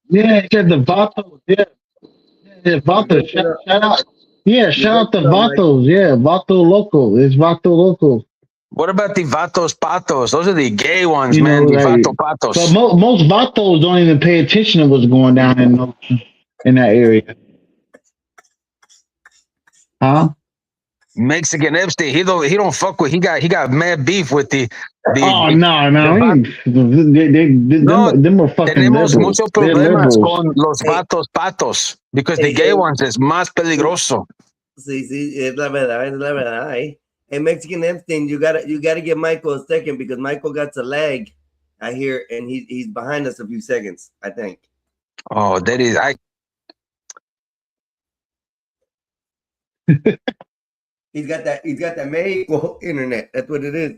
Yeah, he said the Vatos. Yeah, yeah, Vatos. Shout out. Yeah, shout out to Vatos. Yeah, Vato Loco. It's Vato Loco. What about the vatos patos? Those are the gay ones, You man. know, The like, vato patos. but most Vatos don't even pay attention to what's going down in that area. Huh? Mexican Epstein, he don't fuck with. He got mad beef with the. Oh no, them are fucking tenemos liberals. muchos They're problemas liberals. con los vatos patos because the gay ones is más peligroso. Sí, es la verdad. Eh? Hey, Mexican Epstein, you gotta give Michael a second because Michael got a lag, I hear, and he's behind us a few seconds, I think. Oh, that is He's got that Mexico internet. That's what it is.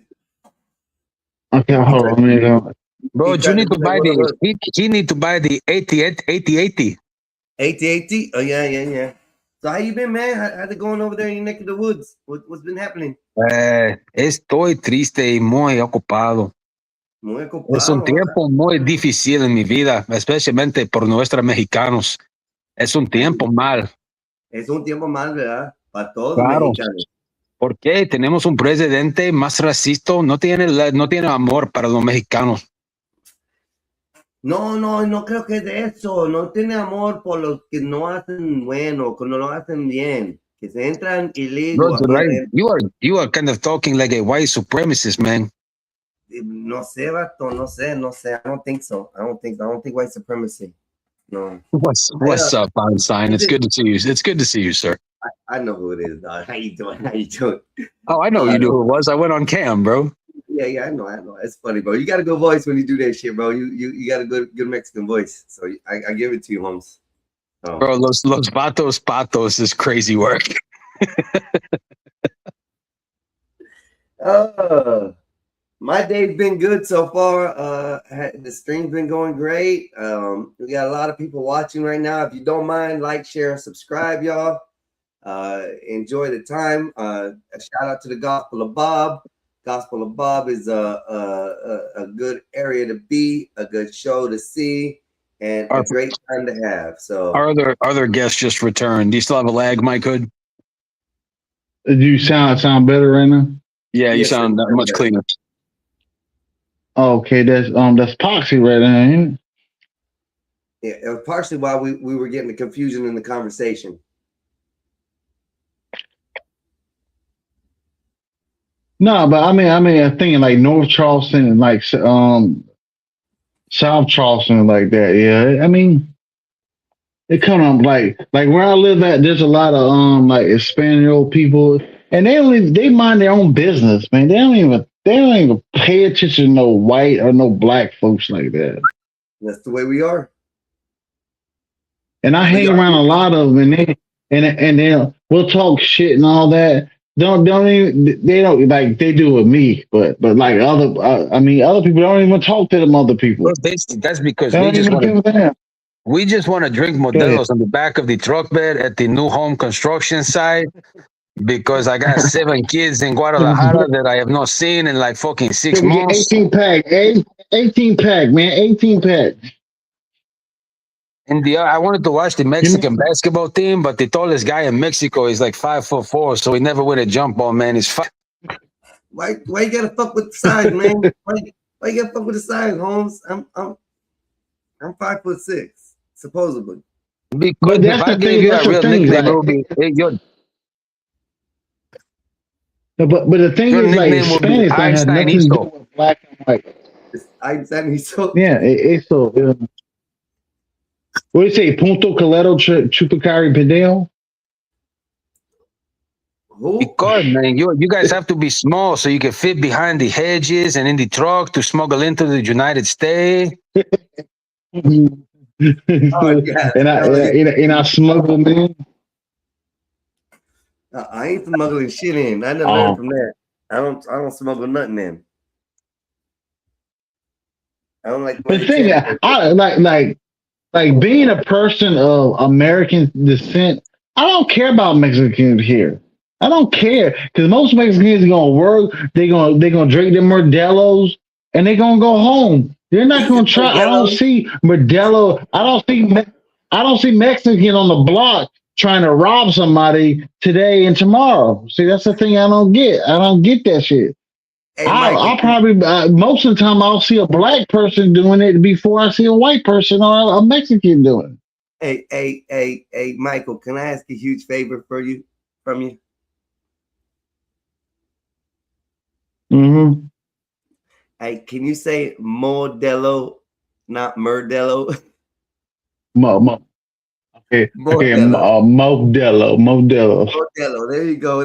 Okay, hold on. Let me go. Bro, you need to buy he need to buy the 8080. 8080? Oh yeah. So how you been, man? How's it going over there in your neck of the woods? What's been happening? Estoy triste y muy ocupado. Muy ocupado. Es un tiempo muy difícil en mi vida, especialmente por nuestros mexicanos. Es un tiempo mal. Es un tiempo mal, ¿verdad? Para todos Claro. los mexicanos. ¿Por qué? Tenemos un presidente más racista, no tiene amor para los mexicanos. No creo que es de eso. No tiene amor por los que no hacen bueno, que no lo hacen bien, que se entran ilegal. Right. You are kind of talking like a white supremacist, man. No sé, vato, no sé. I don't think so. I don't think white supremacy. No. What's up, Einstein? It's good to see you. It's good to see you, sir. I know who it is, dog. How you doing? Oh, I know you knew who it was. I went on cam, bro. Yeah, I know. It's funny, bro. You got a good voice when you do that shit, bro. You got a good Mexican voice. So I give it to you, Holmes. Oh. Bro, los vatos patos is crazy work. My day's been good so far. The stream's been going great. We got a lot of people watching right now. If you don't mind, like, share, and subscribe, y'all. Enjoy the time. A shout out to the Gospel of Bob. Gospel of Bob is a good area to be, a good show to see, and a great time to have. So our other guests just returned. Do you still have a lag, Mike Hood? Do you sound better right now? Yeah, you sound that much cleaner. Okay, that's Poxy right now, ain't it? Yeah, it was partially why we were getting the confusion in the conversation. No, but I mean, I'm thinking like North Charleston and like South Charleston like that. Yeah, I mean, it kind of like where I live at. There's a lot of like Hispanic people, and they mind their own business, man. They don't even pay attention to no white or no black folks like that. That's the way we are. And I hang around a lot of them, and then we'll talk shit and all that. They don't like they do with me, but like other people don't even talk to them other people. Well, that's because we just want to drink Modelos on the back of the truck bed at the new home construction site because I got 7 kids in Guadalajara that I have not seen in like fucking 6 months. 18 pack, 18 pack, man, 18 pack. And I wanted to watch the Mexican basketball team, but the tallest guy in Mexico is like 5'4", so he never win a jump ball, man. He's Why you gotta fuck with the size, man? why you gotta fuck with the size, Holmes? I'm 5'6", supposedly. Because if I gave you a real nickname, it would be but the thing is, like, Spanish don't have nothing to do with black and white. Einstein, yeah, eso. What do you say? Punto Coleto Chupacari Pedeo? Because, man, you guys have to be small so you can fit behind the hedges and in the truck to smuggle into the United States. Oh, yeah. And I smuggle them in. I ain't smuggling shit in. I never learned from that. I don't smuggle nothing in. I don't like. The thing, I like being a person of American descent. I don't care about Mexicans here. I don't care because most Mexicans are gonna work. They're gonna drink their Modelo's and they're gonna go home. They're not gonna try. I don't see Modelo. I don't see Mexican on the block trying to rob somebody today and tomorrow. See, that's the thing I don't get. I don't get that shit. Hey, I'll probably most of the time I'll see a black person doing it before I see a white person or a Mexican doing it. Hey, Michael, can I ask a huge favor from you? Mm-hmm. Hey, can you say Modelo, not Murdello? Okay, Modelo. Modelo. There you go.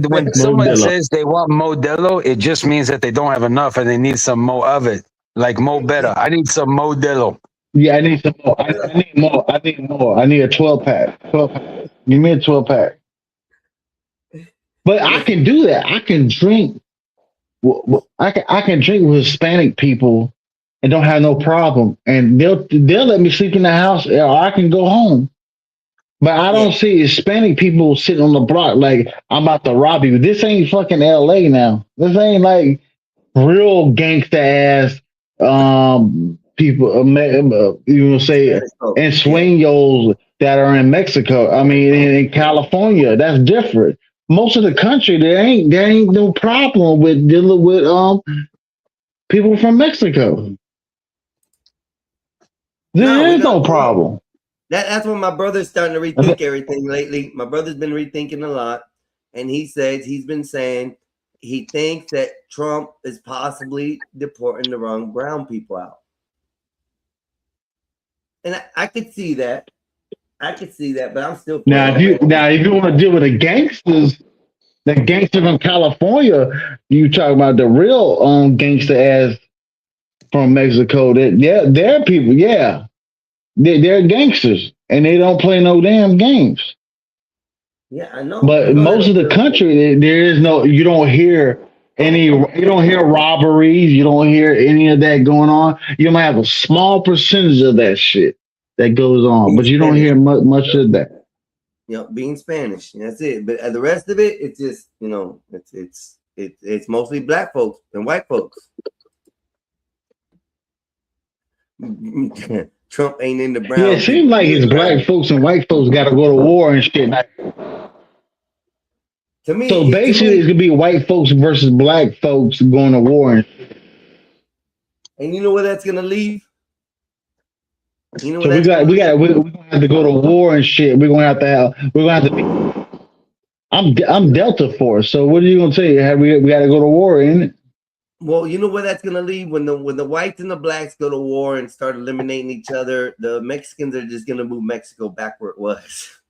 When someone says they want Modelo, it just means that they don't have enough and they need some more of it. Like Mo Better. I need some Modelo. Yeah, I need some more. I need more. I need more. I need a 12-pack. 12-pack. Give me a 12-pack. But I can do that. I can drink. I can drink with Hispanic people and don't have no problem. And they'll let me sleep in the house or I can go home. But I don't see Hispanic people sitting on the block like I'm about to rob you. This ain't fucking LA now. This ain't like real gangsta ass people you know say and swingos that are in Mexico. I mean in California, that's different. Most of the country there ain't no problem with dealing with people from Mexico. There is no problem. That's when my brother's starting to rethink everything lately. My brother's been rethinking a lot, and he's been saying he thinks that Trump is possibly deporting the wrong brown people out. And I could see that. But I'm still now. If you want to deal with the gangster from California, you talk about the real gangster ass from Mexico. They're people. Yeah, they're gangsters, and they don't play no damn games. Yeah, I know. But most of the country, there is no. You don't hear robberies. You don't hear any of that going on. You might have a small percentage of that shit that goes on, but you don't hear much of that. Being Spanish, that's it. But the rest of it, it's just it's mostly black folks and white folks. Trump ain't in the brown. Yeah, it seems like it's black folks and white folks got to go to war and shit. To me, so basically, it's gonna be white folks versus black folks going to war. And you know where that's gonna leave? You know, so we're gonna have to go to war and shit. We're gonna have to be. I'm Delta Force. So what are you gonna say? We got to go to war, ain't it? Well, you know where that's gonna leave when the whites and the blacks go to war and start eliminating each other. The Mexicans are just gonna move Mexico back where it was.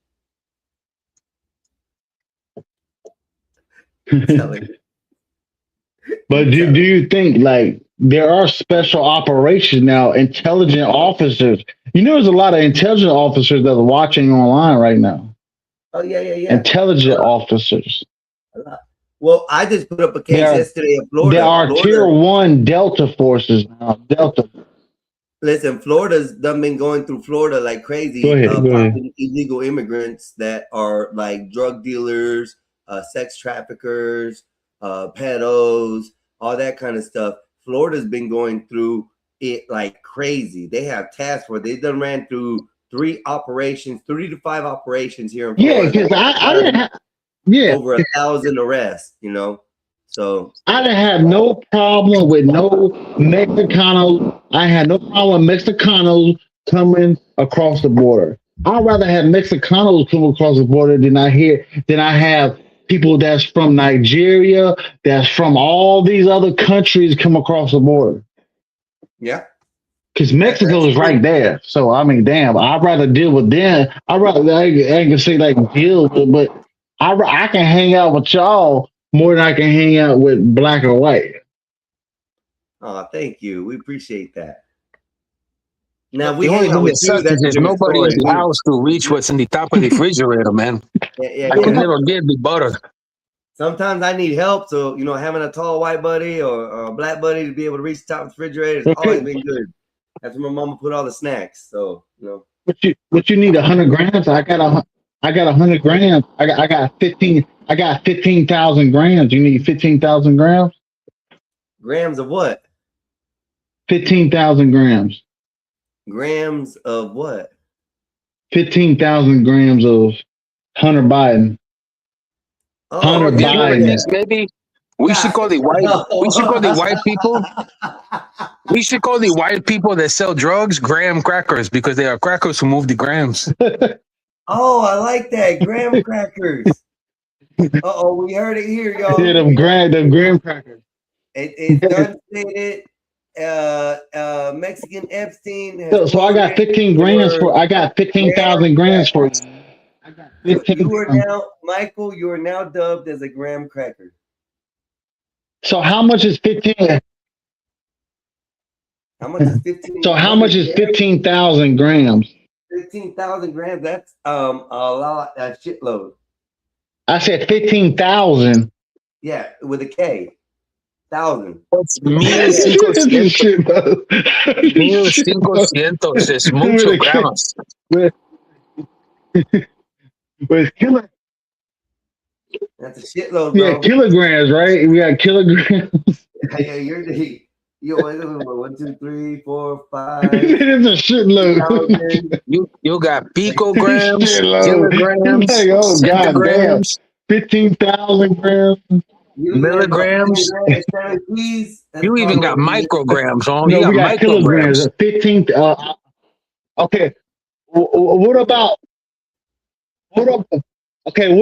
But do you think like there are special operations now, intelligent officers? You know, there's a lot of intelligent officers that are watching online right now. Oh yeah. Intelligent officers. Well, I just put up a case yesterday in Florida. There are tier 1 Delta forces now. Delta. Listen, Florida's done been going through Florida like crazy. Go ahead. Illegal immigrants that are like drug dealers, sex traffickers, pedos, all that kind of stuff. Florida's been going through it like crazy. They have task force. They've done ran through 3 to 5 operations here in Florida. Yeah, because I didn't have. Yeah, over 1,000 arrests, So I didn't have no problem with no Mexicanos. I had no problem with Mexicanos coming across the border. I'd rather have Mexicanos come across the border than I have people that's from Nigeria, that's from all these other countries come across the border. Yeah. Because Mexico is right there. So, I mean, damn, I'd rather deal with them. I can say like deal with, but I can hang out with y'all more than I can hang out with black or white. Oh, thank you. We appreciate that. Now, the only thing that sucks is there's nobody in the house to reach what's in the top of the refrigerator, man. Yeah. I can never get the butter. Sometimes I need help, so having a tall white buddy or a black buddy to be able to reach the top of the refrigerator has always been good. That's where my mama put all the snacks. So What you need 100 grams? I got 100 grams. I got 15,000 grams. You need 15,000 grams? grams of what? 15,000 grams. Grams of what? 15,000 grams of Hunter Biden. Hunter You know what it Biden. is, maybe we should call the white. We should call the white people. We should call the white people that sell drugs graham crackers because they are crackers who move the grams. Oh, I like that. Graham crackers. Uh-oh, we heard it here, y'all. Yeah, them graham crackers. It's done stated. Mexican Epstein has So I got 15 grams for. I got 15,000 grams for you. I got 15. You are now, Michael. You are now dubbed as a graham cracker. So how much is 15? How much is 15? So how much is 15,000 grams? 15,000 grams. That's a lot, a shitload. I said 15,000. Yeah, with a K. 1,000. It's 1,500. 1,500 es mucho gramos. With kilo. That's a shitload, bro. Yeah, kilograms, right? We got kilograms. Yeah, you're the. Yo, 1, 2, 3, 4, 5. It's a shitload. You got picograms, Shitload. kilograms, Like, oh god damn. 15,000 grams. milligrams. You even got micrograms on. No, You we got got kilograms. 15. Okay. What about? What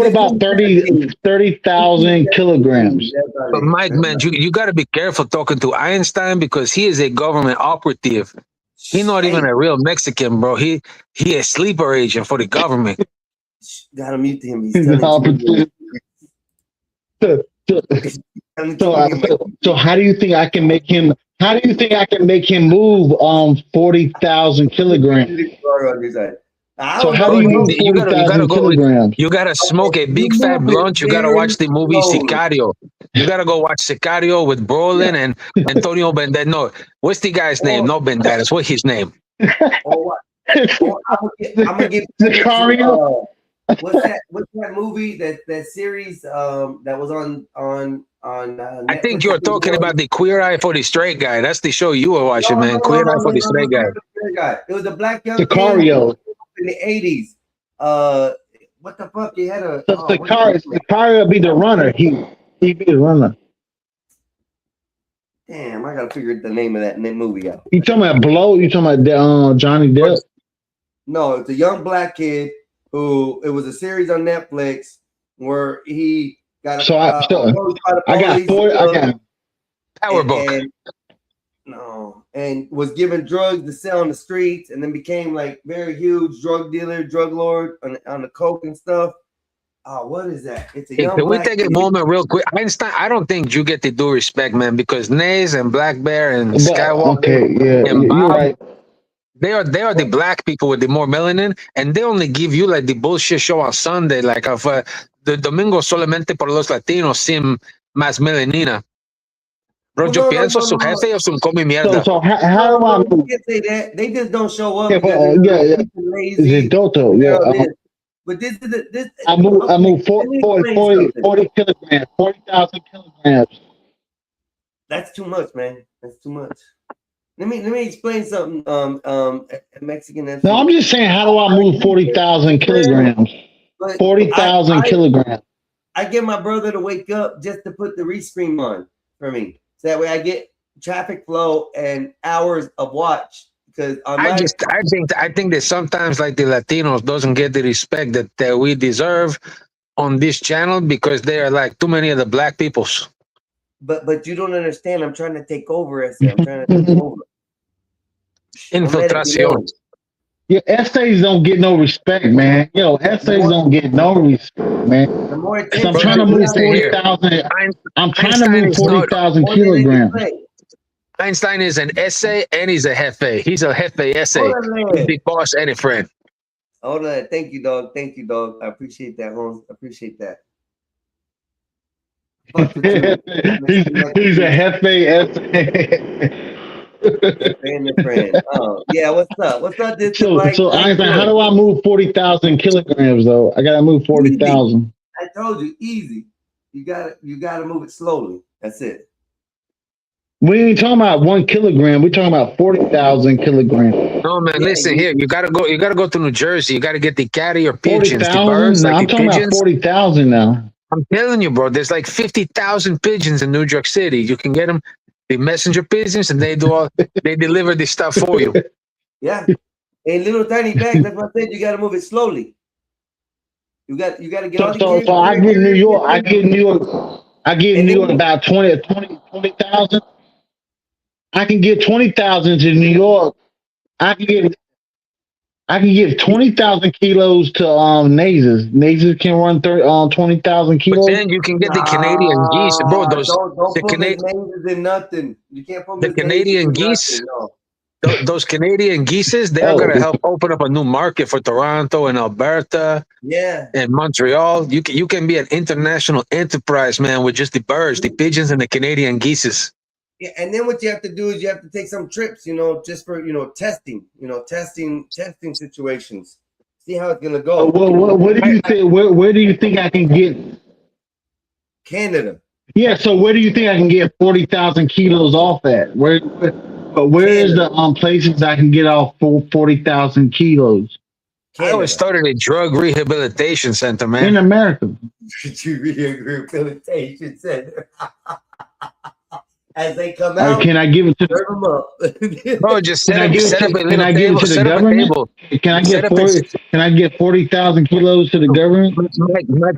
about 30,000 kilograms? But Mike, man, you got to be careful talking to Einstein because he is a government operative. He's not even a real Mexican, bro. He a sleeper agent for the government. Gotta mute him. He's an operative. So how do you think I can make him? How do you think I can make him move 40,000 kilograms? So how do you move 40,000 kilograms? You gotta smoke a big fat blunt. You gotta watch the movie Sicario. You gotta go watch Sicario with Brolin and Antonio Banderas. No, what's the guy's name? No Banderas. What's his name? I'm gonna give Sicario. What's that movie? That series that was on I think you're talking about the Queer Eye for the Straight Guy. That's the show you were watching, man. Queer Eye for the Straight Guy. It was a black young Sicario in the 80s. What the fuck? He had a Sicario be the runner. He be the runner. Damn, I gotta figure the name of that movie out. You talking about Blow? You talking about Johnny Depp? No, it's a young black kid who it was a series on Netflix where he got. I got 40. I got Power Book. And was given drugs to sell on the streets, and then became like very huge drug dealer, drug lord on the coke and stuff. What is that? It's a young. Can we take a moment real quick? Einstein, I don't think you get the due respect, man, because Nays and Black Bear and Skywalker and Bob, you're right. They are the black people with the more melanin, and they only give you like the bullshit show on Sunday, like of the domingo solamente por los latinos sin más melanina. Bro, yo pienso su jefe o su come mierda. So how do I move? Can't say that. They just don't show up. Lazy. Is it Doto? Yeah. But this is this. I move 40 kilograms, 40,000 kilograms. That's too much, man. That's too much. Let me explain something. Mexican. No, I'm just saying, how do I move 40,000 kilograms? 40,000 kilograms. I get my brother to wake up just to put the restream on for me, so that way I get traffic flow and hours of watch. Because I think that sometimes like the Latinos doesn't get the respect that we deserve on this channel because they are like too many of the black peoples. But you don't understand. I'm trying to take over. I'm trying to take over. Infiltración. Yeah, essays don't get no respect, man. Essays don't get no respect, man. I'm trying to move 40,000. I'm trying to move 40,000 kilograms. Einstein is an essay and he's a jefe. He's a jefe essay. He's the boss and a friend. Hold on. Thank you, dog. Thank you, dog. I appreciate that, Holmes. I appreciate that. Fuck with you. He's a Hefe. Friend to friend. Oh, yeah. What's up? What's up, Distant So, Mike? so How you Einstein, how doing? do I move 40,000 kilograms though? I gotta move Easy. 40,000. I told you, easy. You gotta move it slowly. That's it. We ain't talking about 1 kilogram. We're talking about 40,000 kilograms. No man, Yeah, listen here. You gotta go. You gotta go to New Jersey. You gotta get the catty or pigeons, the 40,000? birds, Now like I'm the talking about pigeons. 40,000 now. I'm telling you, bro. There's like 50,000 pigeons in New York City. You can get them, the messenger pigeons, and they do all. They deliver this stuff for you. Yeah. In little tiny bags. That's what I said. You gotta move it slowly. You got to get all the gear. So I get New York. I get New York. I get And New then York about 20,000. I can get 20,000 to New York. I can give 20,000 kilos to Nazes. Nazes can run 20,000 But kilos. then you can get the Canadian geese, bro. Those don't the put Cana- Miss Mazes in nothing. You can't put the Miss Mazes Canadian in geese. nothing. No. Those Canadian geeses, they're Oh, gonna help open up a new market for Toronto and Alberta Yeah. and Montreal. You can be an international enterprise, man, with just the birds, the pigeons, and the Canadian geeses. Yeah, and then what you have to do is you have to take some trips, just for testing, testing situations. See how it's gonna go. what do you think? Where do you think I can get? Canada. Yeah. So where do you think I can get 40,000 kilos off at? Where is the places I can get off 40,000 kilos I always started a drug rehabilitation center, in man. America? Rehabilitation center. As they come out, Can I give it to? serve them up. Bro, just Can set I up, give set up a it little to table. the Set up a government? table. Can I Set get up a 40? Can I get 40,000 kilos to the government?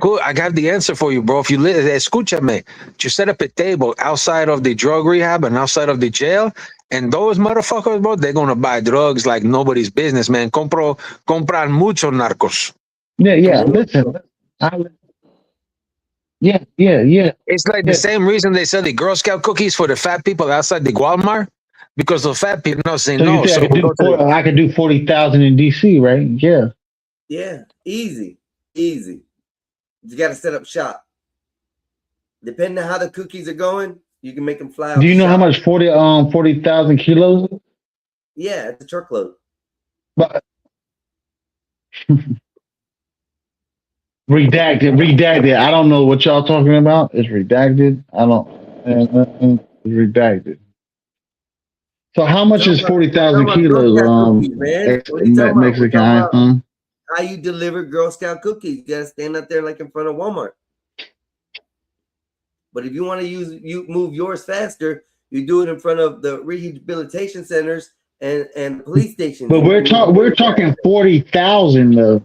Cool. I got the answer for you, bro. If you escúchame, just set up a table outside of the drug rehab and outside of the jail, and those motherfuckers, bro, they're gonna buy drugs like nobody's business, man. Compran mucho narcos. Yeah. Listen. Yeah. It's like the same reason they sell the Girl Scout cookies for the fat people outside the Walmart, because the fat people say So you no. think So I could do I could do 40,000 in DC, right? Yeah. Yeah, easy. You got to set up shop. Depending on how the cookies are going, you can make them fly. Do you know how much 40,000 kilos? Yeah, it's a truckload. But redacted. I don't know what y'all talking about. It's redacted. I don't. It's redacted. So how much is 40,000 kilos? Mexican iPhone. How you deliver Girl Scout cookies? You gotta stand up there like in front of Walmart. But if you want to move yours faster, you do it in front of the rehabilitation centers and police stations. But we're talking 40,000 though.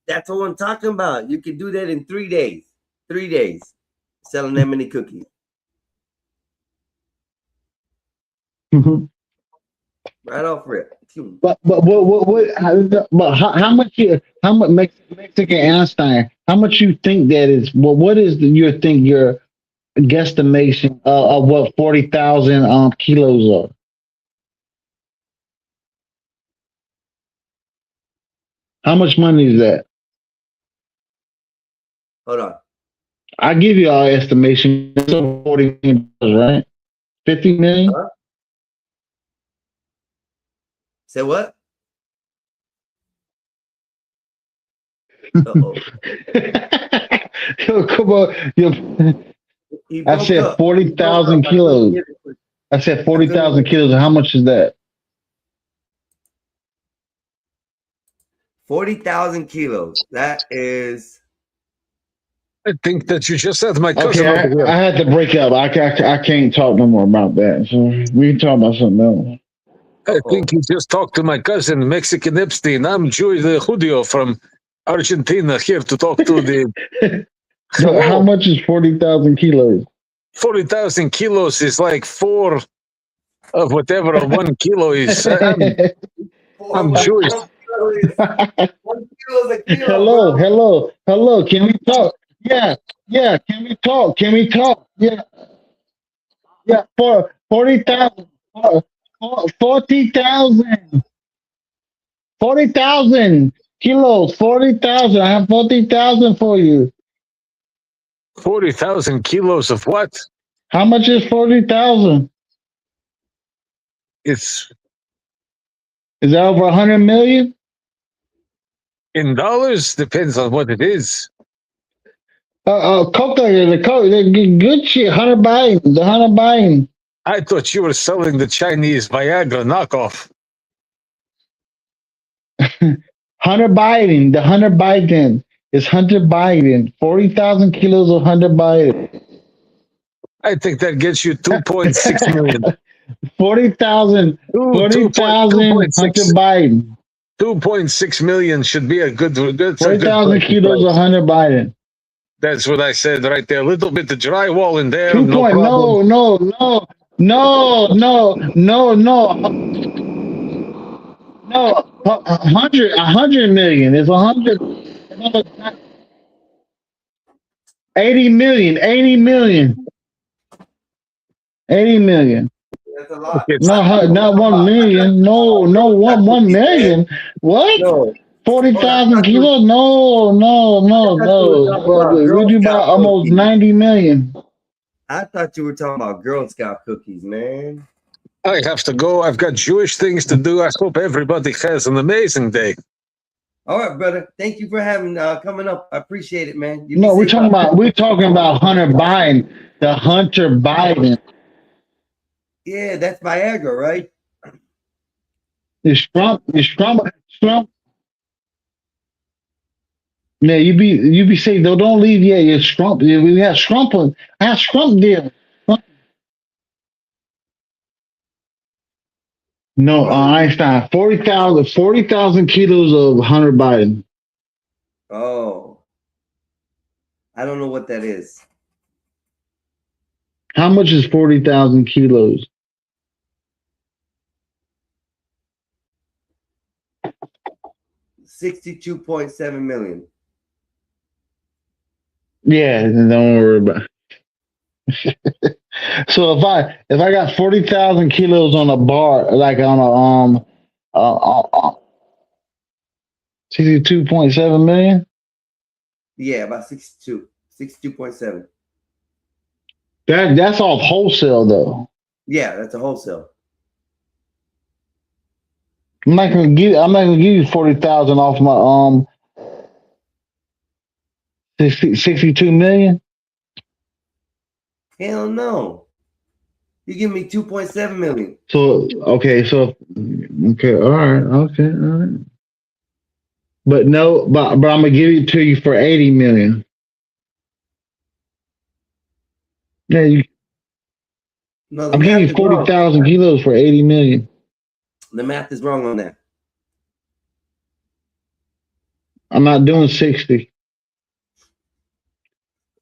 That's what I'm talking about. You can do that in 3 days. 3 days, selling that many cookies. Mm-hmm. Right off rip. But how much Mexican Einstein? How much you think that is? Well, what is your guesstimation of what 40,000 kilos are? How much money is that? Hold on. I give you our estimation. It's over $40 million, right? 50 million. Huh? Say what? Uh-oh. Yo, come on. I said 40,000 kilos. I said 40,000 kilos. How much is that? 40,000 kilos. That is. I think that you just said my cousin. Okay, I had to break up. I can't talk no more about that. So we can talk about something else. I think you just talked to my cousin, Mexican Epstein. I'm Joey the Judio from Argentina, here to talk to the. So how much is 40,000 kilos? 40,000 kilos is like 4 of whatever 1 kilo is. I'm Jewish. Hello. Can we talk? Yeah. Can we talk? Yeah. For 40,000. 40,000 kilos. 40,000. I have 40,000 for you. 40,000 kilos of what? How much is 40,000? It's Is that over 100 million? in dollars. Depends on what it is. Coca, the good shit. Hunter Biden, the Hunter Biden. I thought you were selling the Chinese Viagra knockoff. Hunter Biden, the Hunter Biden is Hunter Biden. 40,000 kilos of Hunter Biden. I think that gets you 2.6 million. 40,000 Hunter Biden. 2.6 million should be a good 40,000 kilos of Hunter Biden. That's what I said right there. A little bit of drywall in there. 2 No point, problem. No, 100 million is 100. 80 million. 80 million. That's a lot. No, not 1 million. No, 1 million. What? No. 40,000 kilos? No. We do about almost 90 million. I thought you were talking about Girl Scout cookies, man. I have to go. I've got Jewish things to do. I hope everybody has an amazing day. All right, brother. Thank you for having coming up. I appreciate it, man. You No, be safe. we're talking about Hunter Biden, the Hunter Biden. Yeah, that's Viagra, right? Is Trump. Yeah, you be saying though, don't leave yet. It's Trump. We have Trump. I have Trump there. No, Einstein. 40,000 kilos of Hunter Biden. Oh. I don't know what that is. How much is 40,000 kilos? $62.7 million. Yeah, don't worry about it. So if I got 40,000 kilos on a bar, like on a 62.7 million. Yeah, about 62.7. That's off wholesale though. Yeah, that's a wholesale. I'm not gonna give you 40,000 off my 62 million. Hell no. You give me 2.7 million. So all right. But no, but I'm gonna give it to you for 80 million. Yeah, No, I'm giving you 40,000 kilos for 80 million. The math is wrong on that. I'm not doing 60.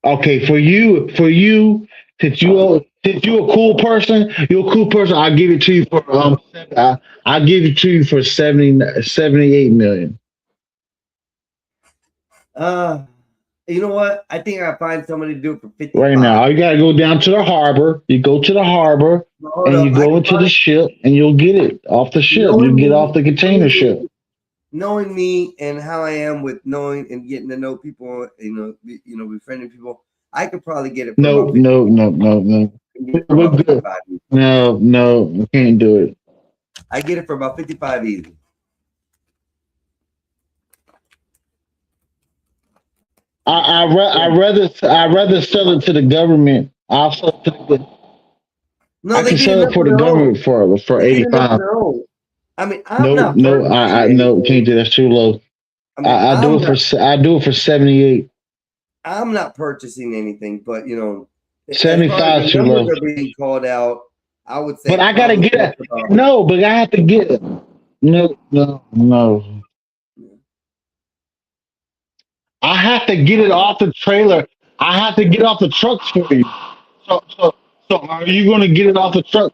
Okay, for you, since you're a cool person, I'll give it to you for I'll give it to you for 78 million. You know what? I think I'll find somebody to do it for 55. Right now, you gotta go down to the harbor. You go to the harbor and you go into the ship and you'll get it off the ship. You get off the container ship. Knowing me and how I am with knowing and getting to know people, befriending people, I could probably get it. No. We're good. No, we can't do it. I get it for about 55 easy. I'd rather sell it to the government. I'll sell it to the. No, I can sell it for the government for 85. I mean, I'm no, can't do. That's too low. I do it for 78. I'm not purchasing anything, but 75 too low. Are being called out. I would say, but I gotta get it. No, but I have to get it. No. I have to get it off the trailer. I have to get off the trucks for you. So are you going to get it off the truck?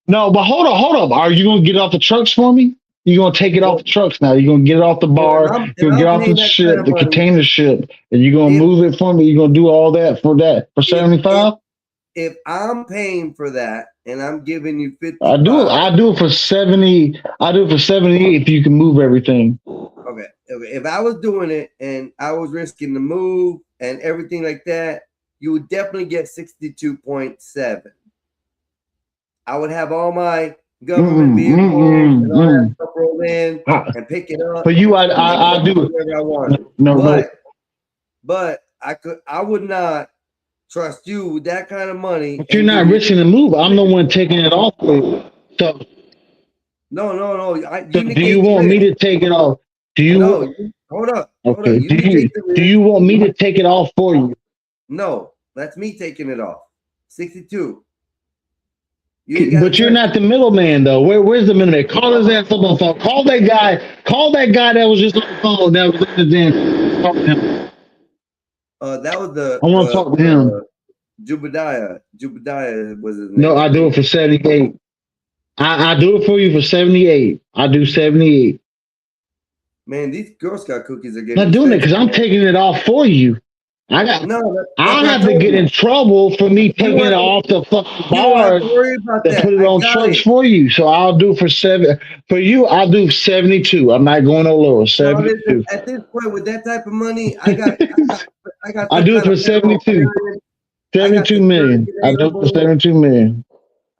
No, but hold up. Are you going to get it off the trucks for me? You're going to take it off the trucks now. You're going to get it off the bar. You're going to get off the ship, the container ship, and you're going to move it for me. You're going to do all that for 75? If I'm paying for that and I'm giving you 50, I do it for 70. I do it for 78 if you can move everything. Okay. If I was doing it and I was risking the move and everything like that, you would definitely get 62.7. I would have all my government vehicles and all that stuff roll in and pick it up. For you, I do whatever I wanted. But I would not trust you with that kind of money. But you're not rich in the move. I'm the one taking it off for you. So no. do you want me to take it off? Do you? No, hold up. Okay. Do you want me to take it off for you? No, that's me taking it off. 62. But you're not the middleman, though. Where's the middleman? Call his ass up on the phone. Call that guy. Call that guy that was just on the phone. That was in the den. Talk to him. That was the. I want to talk to him. Jubadiah. Jubadiah was his name. No, I do it for 78. I do it for you for 78. I do 78. Man, these Girl Scout cookies are getting. I'm not doing it because I'm taking it off for you. I have to get in trouble for me taking it off the fucking bar to put it on trucks for you. So I'll do for you. I'll do 72. I'm not going no lower. 72. At this point, with that type of money, I got. I do it for 72. 72 million. I do it for 72 million.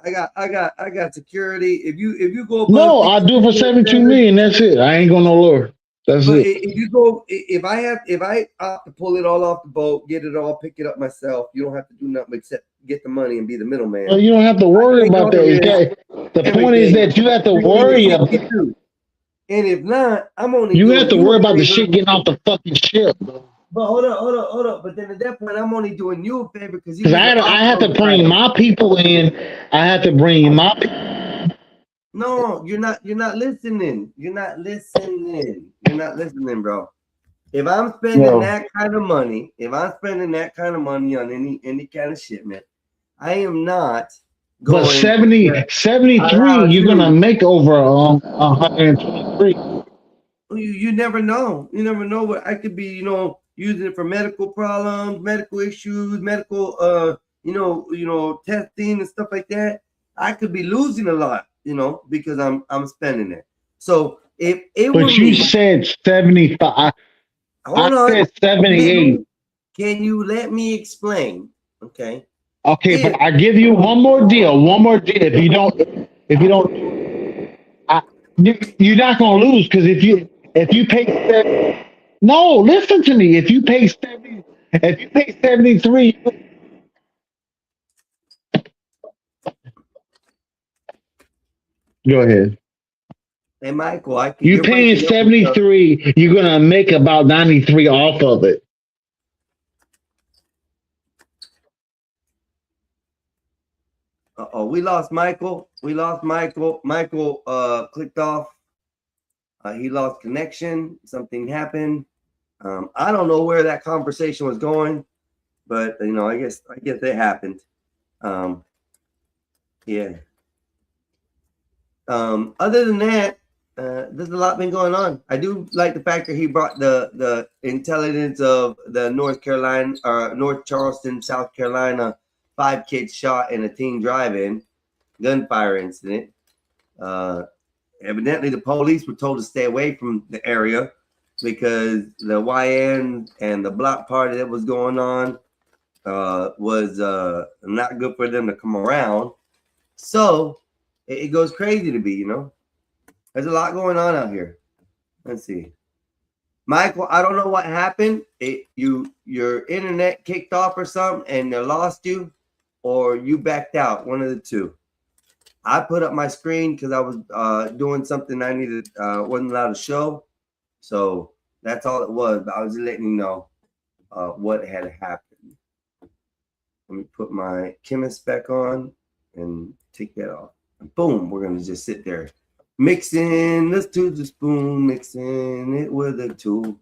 I got security. If you go. No, I do it for 72 million. That's it. I ain't going no lower. That's it. If you go, if I opt to pull it all off the boat, get it all, pick it up myself, you don't have to do nothing except get the money and be the middleman. Well, you don't have to worry about that. The point is that you have to worry about it. And if not, I'm only. You have to worry about the shit getting off the fucking ship. But hold up. But then at that point, I'm only doing you a favor because I have to bring my people in. I have to bring my people. No, you're not listening. You're not listening, bro. If I'm spending that kind of money, on any kind of shipment, I am not going. But 73, you're gonna make over 123. You never know. You never know what I could be. Using it for medical problems, medical issues, medical testing and stuff like that. I could be losing a lot. Because I'm spending it. So if it but you said 75. Hold on. Said 78. Can you let me explain? Okay. Okay, but I give you one more deal. If you don't, you're not gonna lose because if you pay no, listen to me. If you pay 73. Go ahead. Hey, Michael, you're paying 73. You're gonna make about 93 off of it. We lost Michael. Michael clicked off. He lost connection. Something happened. I don't know where that conversation was going, but I guess it happened. Yeah. Other than that, there's a lot been going on. I do like the fact that he brought the intelligence of the North Charleston, South Carolina, 5 kids shot in a teen drive-in gunfire incident. Evidently, the police were told to stay away from the area because the YN and the block party that was going on was not good for them to come around. So it goes crazy to be, There's a lot going on out here. Let's see. Michael, I don't know what happened. Your internet kicked off or something and they lost you, or you backed out. One of the two. I put up my screen because I was doing something I needed, wasn't allowed to show. So that's all it was. But I was letting you know what had happened. Let me put my chemist back on and take that off. Boom, we're going to just sit there. Mixing this to the spoon, mixing it with a tool.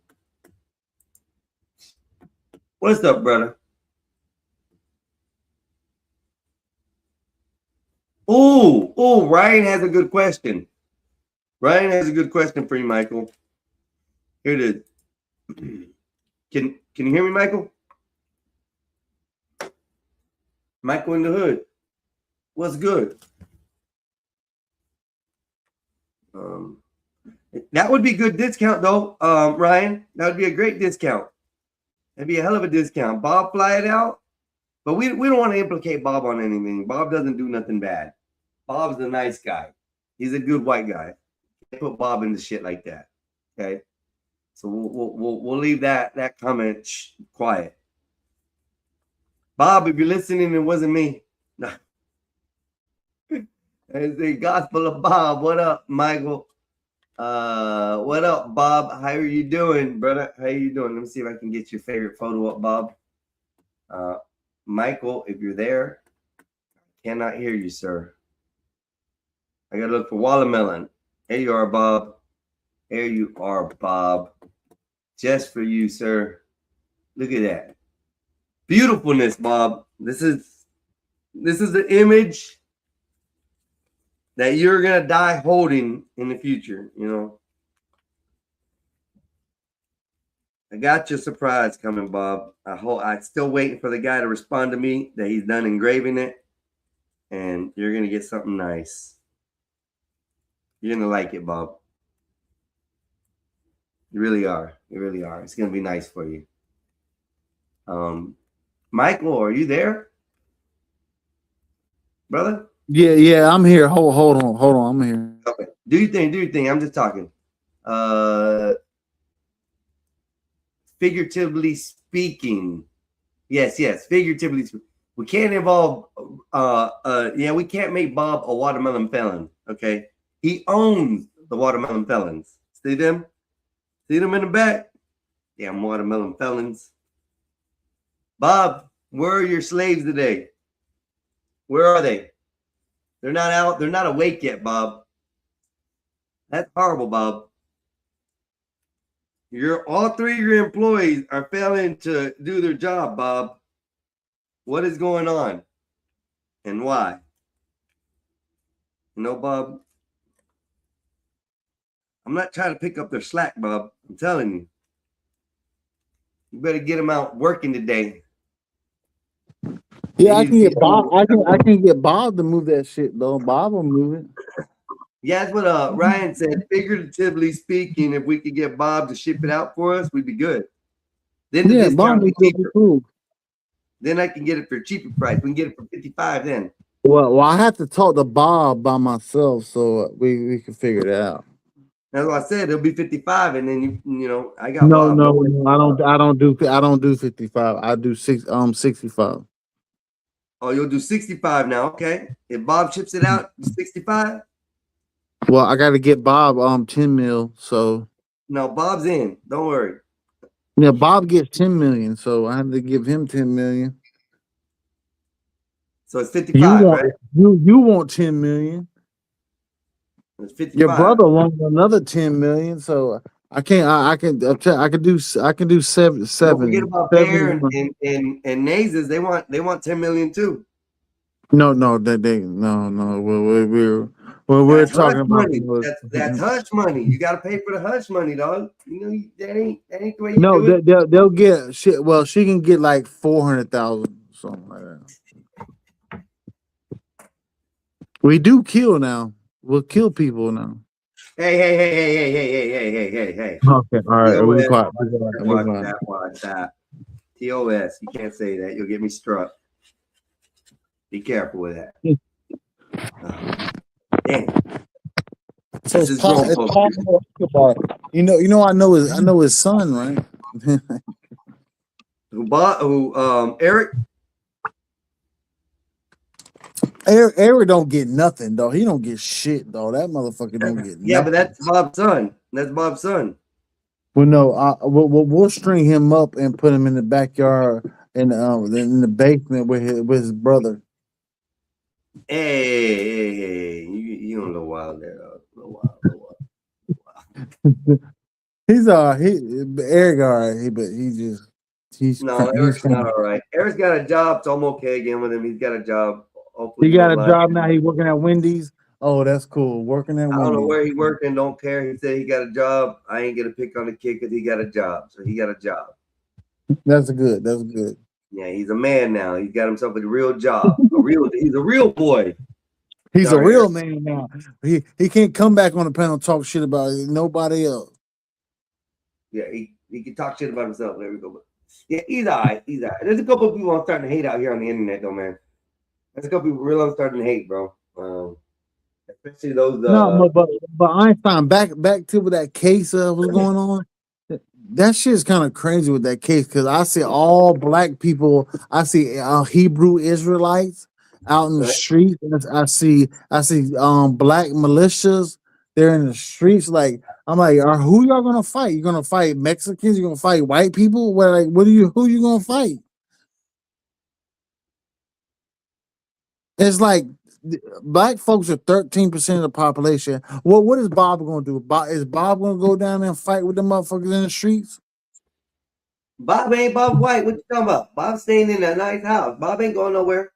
What's up, brother? Oh, Ryan has a good question. Ryan has a good question for you, Michael. Here it is. Can you hear me, Michael? Michael in the hood. What's good? That would be good discount though, Ryan. That would be a great discount. That'd be a hell of a discount. Bob, fly it out. But we don't want to implicate Bob on anything. Bob doesn't do nothing bad. Bob's a nice guy. He's a good white guy. Can't put Bob into shit like that. Okay. So we'll leave that comment quiet. Bob, if you're listening, it wasn't me. No. It's the Gospel of Bob. What up, Michael? What up, Bob? How are you doing, brother? How you doing? Let me see if I can get your favorite photo up, Bob. Michael, if you're there, I cannot hear you, sir. I gotta look for watermelon. There you are, Bob. There you are, Bob. Just for you, sir. Look at that. Beautifulness, Bob. This is the image that you're gonna die holding in the future, you know. I got your surprise coming, Bob. I'm still waiting for the guy to respond to me that he's done engraving it, and you're gonna get something nice. You're gonna like it, Bob. You really are. You really are. It's gonna be nice for you. Michael, are you there, brother? Yeah, I'm here. Hold on, I'm here. Okay. Do your thing. I'm just talking. Figuratively speaking. Yes, figuratively speaking. We can't involve we can't make Bob a watermelon felon. Okay. He owns the watermelon felons. See them? See them in the back? Damn watermelon felons. Bob, where are your slaves today? Where are they? They're not out. They're not awake yet, Bob. That's horrible, Bob. All three of your employees are failing to do their job, Bob. What is going on? And why? You know, Bob, I'm not trying to pick up their slack, Bob. I'm telling you. You better get them out working today. Yeah, I can get Bob. I can get Bob to move that shit though. Bob will move it. Yeah, that's what Ryan said. Figuratively speaking, if we could get Bob to ship it out for us, we'd be good. Then the discount would be cheaper. Cool. Then I can get it for a cheaper price. We can get it for $55 then. Well, I have to talk to Bob by myself, so we can figure it out. That's what I said. It'll be $55, and then you know I got No, Bob. I don't do 55. I do 65. Oh, you'll do 65 now. Okay. If Bob ships it out, 65. Well, I got to get Bob 10 mil. So no, Bob's in. Don't worry. Yeah, Bob gets 10 million, so I have to give him 10 million. So it's 55, right? You want 10 million. It's 55. Your brother wants another 10 million, so I can do 7. Don't forget about Bear and Nazes. They want 10 million too. No, we're talking about money. That's hush money. You got to pay for the hush money, dog. You know that ain't the way you do it. They'll get shit. Well, she can get like 400,000, something like that. We do kill now. We'll kill people now. Hey. Okay, all right. We're quiet. Watch that. TOS. You can't say that. You'll get me struck. Be careful with that. Damn. So it's possible. You know, I know his son, right? Eric? Eric don't get nothing, though. He don't get shit, though. That motherfucker don't get nothing. Yeah, but that's Bob's son. That's Bob's son. Well, no, we'll string him up and put him in the backyard in the basement with his brother. Hey, you don't know wild there, though. He's Eric all right, but he's Eric's not all right. Eric's got a job, so I'm okay again with him. He's got a job. Hopefully he got a job now. He's working at Wendy's. Oh, that's cool. Working at Wendy's. I don't know where he's working. Don't care. He said he got a job. I ain't gonna pick on the kid because he got a job. So he got a job. That's good. Yeah, he's a man now. He's got himself a real job. He's a real boy. He's a real man now. He can't come back on the panel and talk shit about nobody else. Yeah, he can talk shit about himself. There we go. Yeah, he's all right. He's all right. There's a couple of people I'm starting to hate out here on the internet, though, man. There's a couple people real I'm starting to hate, bro. Especially those. No, but Einstein, back to what that case was going on. That shit's kind of crazy with that case because I see all black people. I see Hebrew Israelites out in the streets. I see black militias. They're in the streets. Like I'm like, who y'all gonna fight? You gonna fight Mexicans? You gonna fight white people? Who you gonna fight? It's like black folks are 13% of the population. What is Bob gonna do? Is Bob gonna go down there and fight with the motherfuckers in the streets? Bob ain't Bob White. What you talking about? Bob's staying in a nice house. Bob ain't going nowhere.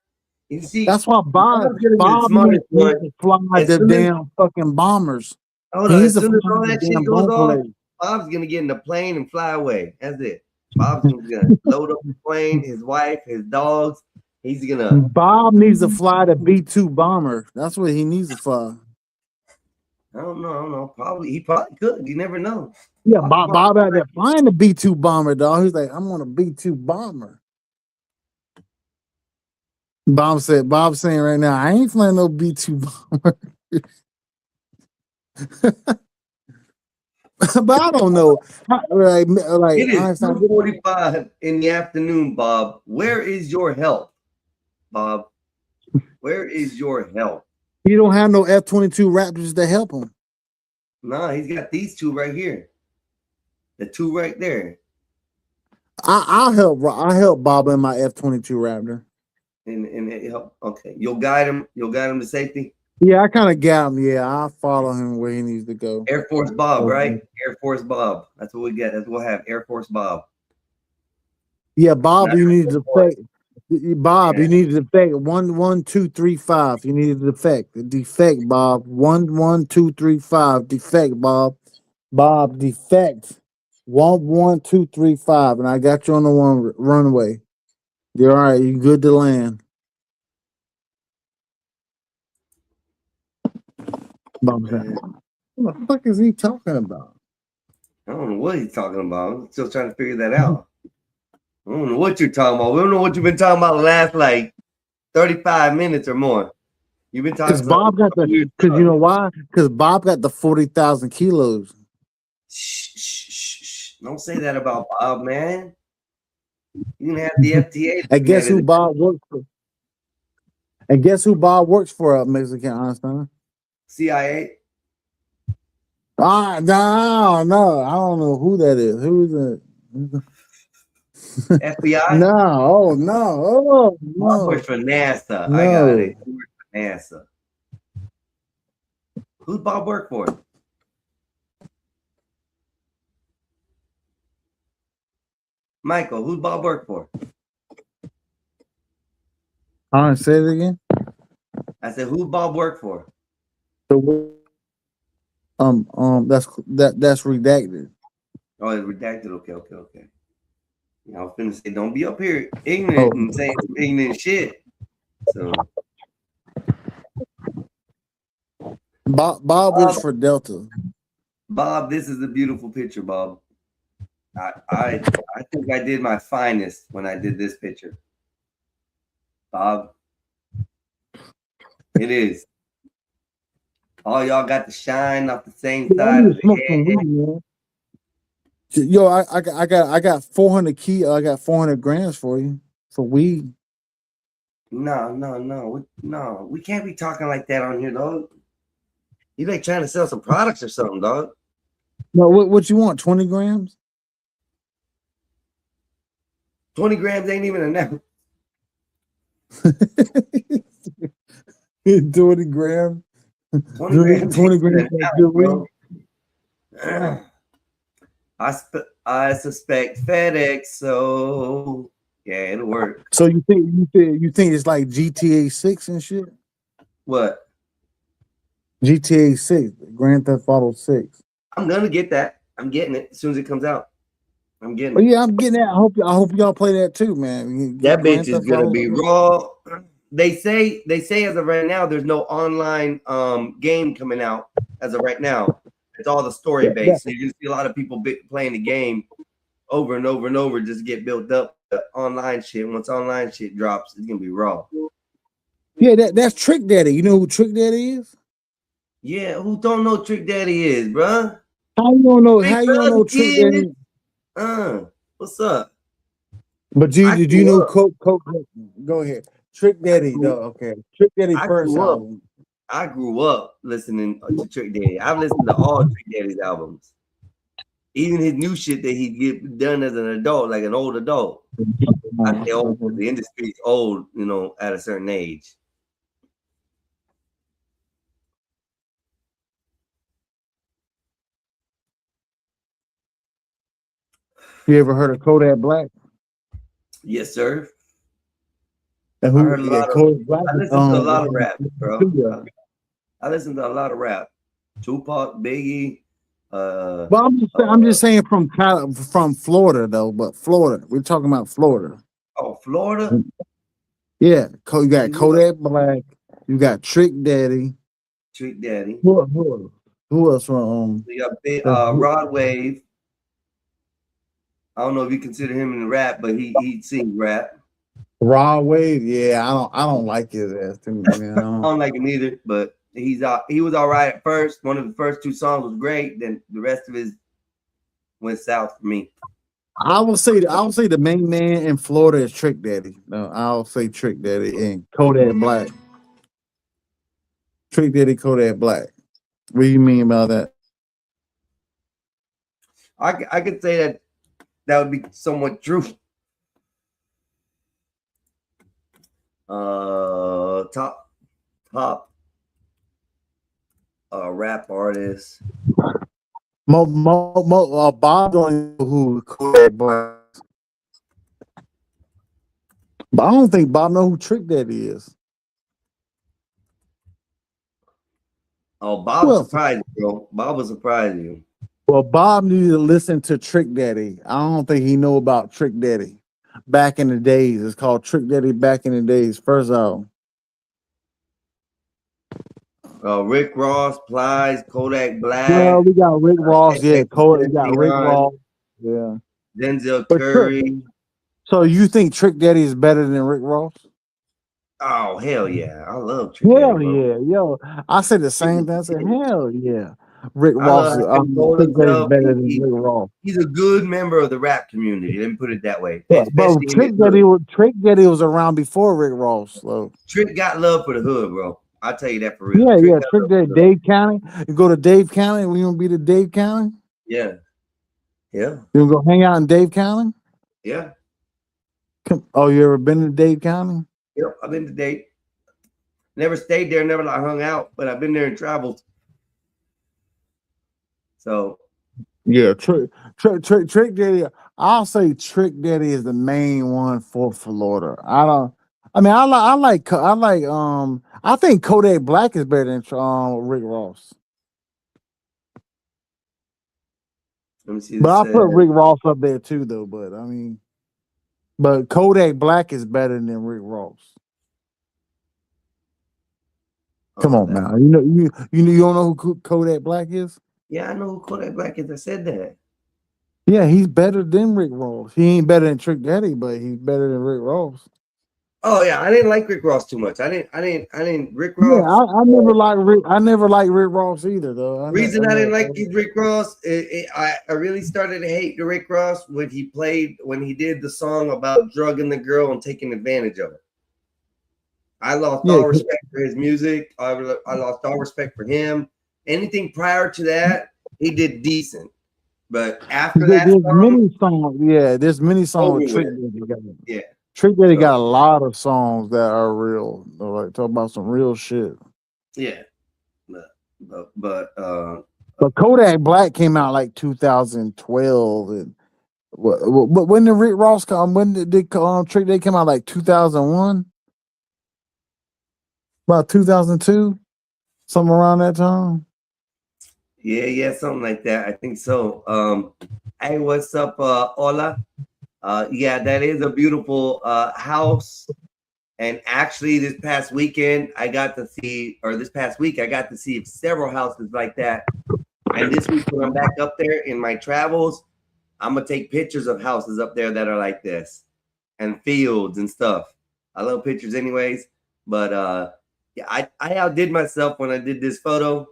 You see, That's why Bob needs to fly the damn fucking bombers. Hold on. As soon as fly all the that shit damn goes bomb off, plane. Bob's gonna get in the plane and fly away. That's it. Bob's gonna load up the plane, his wife, his dogs. He's gonna. Bob needs to fly the B-2 bomber. That's what he needs to fly. I don't know. He probably could. You never know. Yeah, Bob out there flying the B-2 bomber, dog. He's like, I'm on a B-2 bomber. Bob's saying right now, I ain't flying no B-2 bomber. But I don't know. Like It is Einstein, 2:45 in the afternoon, Bob. Where is your help, Bob? Where is your help? he don't have no F-22 Raptors to help him. Nah, he's got these two right here. The two right there. I'll help Bob in my F-22 Raptor. And it help. Okay, you'll guide him. You'll guide him to safety. Yeah, I kind of got him. Yeah, I'll follow him where he needs to go. Air Force Bob, right? Air Force Bob. That's what we get. That's what we'll have. Air Force Bob. Yeah, Bob, you need to defect. Bob, you need to defect 11235. You need to defect, Bob. 11235. Defect, Bob. Bob, defect 11235. And I got you on the runway. You're all right. You good to land. Bob said, what the fuck is he talking about? I don't know what he's talking about. I'm still trying to figure that out. I don't know what you're talking about. We don't know what you've been talking about the last like 35 minutes or more. You've been talking because Bob got the because you know why? Because Bob got the 40,000 kilos. Shh. Don't say that about Bob, man. You can have the FTA. And guess who Bob works for? And guess who Bob works for? Mexican Einstein. CIA. No, I don't know who that is. Who's that? FBI? No, no. Bob works for NASA. No. I got it. He works for NASA. Who's Bob work for? Michael, who's Bob work for? Say it again. I said, who Bob work for? That's redacted. Oh, it's redacted. Okay. Yeah, I was finna say, don't be up here ignorant and saying some ignorant shit. So Bob works for Delta. Bob, this is a beautiful picture, Bob. I think I did my finest when I did this picture. Bob. It is. All y'all got the shine off the same side of the head. Yo, I got 400 I got 400 grams for you for weed. No. We can't be talking like that on here, dog. You like trying to sell some products or something, dog. No, what you want? 20 grams? 20 grams ain't even enough. 20 grams. 20 grams. I suspect FedEx, so yeah, it'll work. So you think it's like GTA 6 and shit? What? GTA 6, Grand Theft Auto 6. I'm gonna get that. I'm getting it as soon as it comes out. I'm getting it. it. Yeah, I'm getting that. I hope y'all play that too, man. That bitch is gonna be raw. They say as of right now, there's no online game coming out as of right now. It's all the story based. So you can see a lot of people playing the game over and over and over just get built up. The online shit. Once online shit drops, it's gonna be raw. Yeah, that's Trick Daddy. You know who Trick Daddy is? Yeah, who don't know Trick Daddy is, bruh? How you don't know? Big How you don't know Trick kid. Daddy? What's up? But do you know Coke? Go ahead. Trick Daddy, though. Okay, Trick Daddy first album. I grew up listening to Trick Daddy. I've listened to all Trick Daddy's albums, even his new shit that he get done as an adult, like an old adult. I say old, the industry's old, you know, at a certain age. You ever heard of Kodak Black? Yes, sir. And I heard a lot of. Kodak Black, I listen to a lot of rap, bro. I listen to a lot of rap. Tupac, Biggie. But I'm just saying from Florida though. But Florida, we're talking about Florida. Oh, Florida. Yeah, you got Kodak Black. You got Trick Daddy. Trick Daddy. Who else from? You got Rod Wave. I don't know if you consider him in rap, but he sings rap. Rod Wave, yeah, I don't like his ass too much. I don't like him either, but he was all right at first. One of the first two songs was great. Then the rest of his went south for me. I will say the main man in Florida is Trick Daddy. No, I'll say Trick Daddy and Kodak Black. Trick Daddy, Kodak Black. What do you mean about that? I could say that would be somewhat true. Top rap artist. Bob don't know who Kodak Black is. But I don't think Bob know who Trick Daddy is. Oh, Bob will surprise you, bro. Bob will surprise you. Well, Bob needed to listen to Trick Daddy. I don't think he know about Trick Daddy. Back in the days, it's called Trick Daddy. Back in the days, first album. Rick Ross, Plies, Kodak Black. Well, we got Rick Ross. Yeah, Kodak. We got Rick Ross. Yeah. Denzel Curry. So you think Trick Daddy is better than Rick Ross? Oh hell yeah! I love Trick Daddy. Hell yeah, yo! I said the same thing. I said hell yeah. Rick Ross is Trick Daddy better than Rick Ross. He's a good member of the rap community. Let me put it that way. Yeah, but Trick Daddy was around before Rick Ross. So Trick got love for the hood, bro. I'll tell you that for real. Yeah, Trick Daddy, Dade County. You go to Dade County. We gonna be to Dade County. Yeah. You gonna go hang out in Dade County? Yeah. Oh, you ever been to Dade County? Yep, I've been to Dade. Never stayed there, never like hung out, but I've been there and traveled. So yeah, Trick Daddy. I'll say Trick Daddy is the main one for Florida. I think Kodak Black is better than Rick Ross. Let me see. But I'll put Rick Ross up there too, though. But Kodak Black is better than Rick Ross. Come on, now. You don't know who Kodak Black is? Yeah, I know who Kodak Black is. I said that. Yeah, he's better than Rick Ross. He ain't better than Trick Daddy, but he's better than Rick Ross. Oh yeah, I didn't like Rick Ross too much. I didn't Rick Ross. Yeah, I never liked Rick Ross either, though. I didn't like Rick Ross, I really started to hate the Rick Ross when he did the song about drugging the girl and taking advantage of her. I lost all respect for his music. I lost all respect for him. Anything prior to that, he did decent. But after that, there's many songs with Trick Daddy got. Yeah. Trick Daddy got a lot of songs that are real. Like talk about some real shit. Yeah. But Kodak Black came out like 2012 and when did Rick Ross come? When did Trick Daddy come out? Like 2001? About 2002? Something around that time? Yeah, something like that. I think so. Hey, what's up, Ola? Yeah, that is a beautiful house. And actually, this past week, I got to see several houses like that. And this week, when I'm back up there in my travels, I'm gonna take pictures of houses up there that are like this, and fields and stuff. I love pictures, anyways. But yeah, I outdid myself when I did this photo.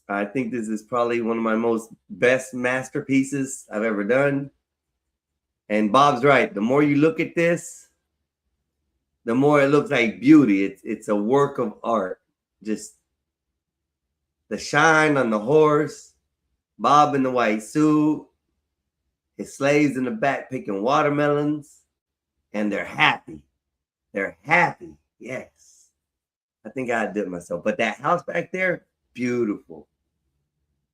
I think this is probably one of my best masterpieces I've ever done. And Bob's right. The more you look at this, the more it looks like beauty. It's a work of art. Just the shine on the horse, Bob in the white suit, his slaves in the back picking watermelons, and they're happy. They're happy. Yes. I think I did myself. But that house back there, beautiful.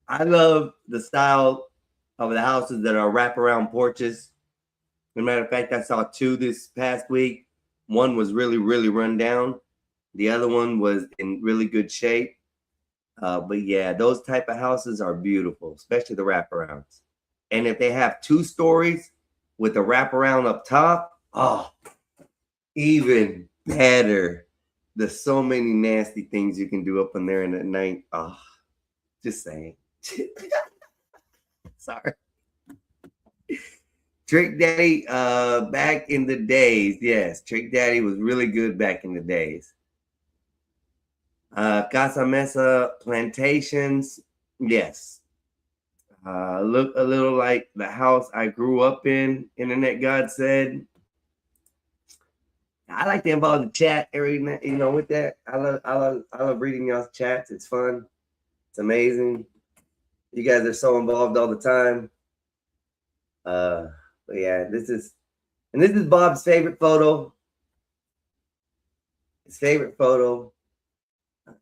I love the style of the houses that are wraparound porches. As a matter of fact, I saw 2 this past week. One was really, really run down. The other one was in really good shape. But yeah, those type of houses are beautiful, especially the wraparounds. And if they have 2 stories with a wraparound up top, oh, even better. There's so many nasty things you can do up in there in the night. Oh, just saying. Sorry. Trick Daddy, back in the days. Yes, Trick Daddy was really good back in the days. Casa Mesa Plantations. Yes. Look a little like the house I grew up in, Internet God said. I like to involve the chat every night, with that. I love reading y'all's chats. It's fun. It's amazing. You guys are so involved all the time. But yeah, this is Bob's favorite photo. His favorite photo.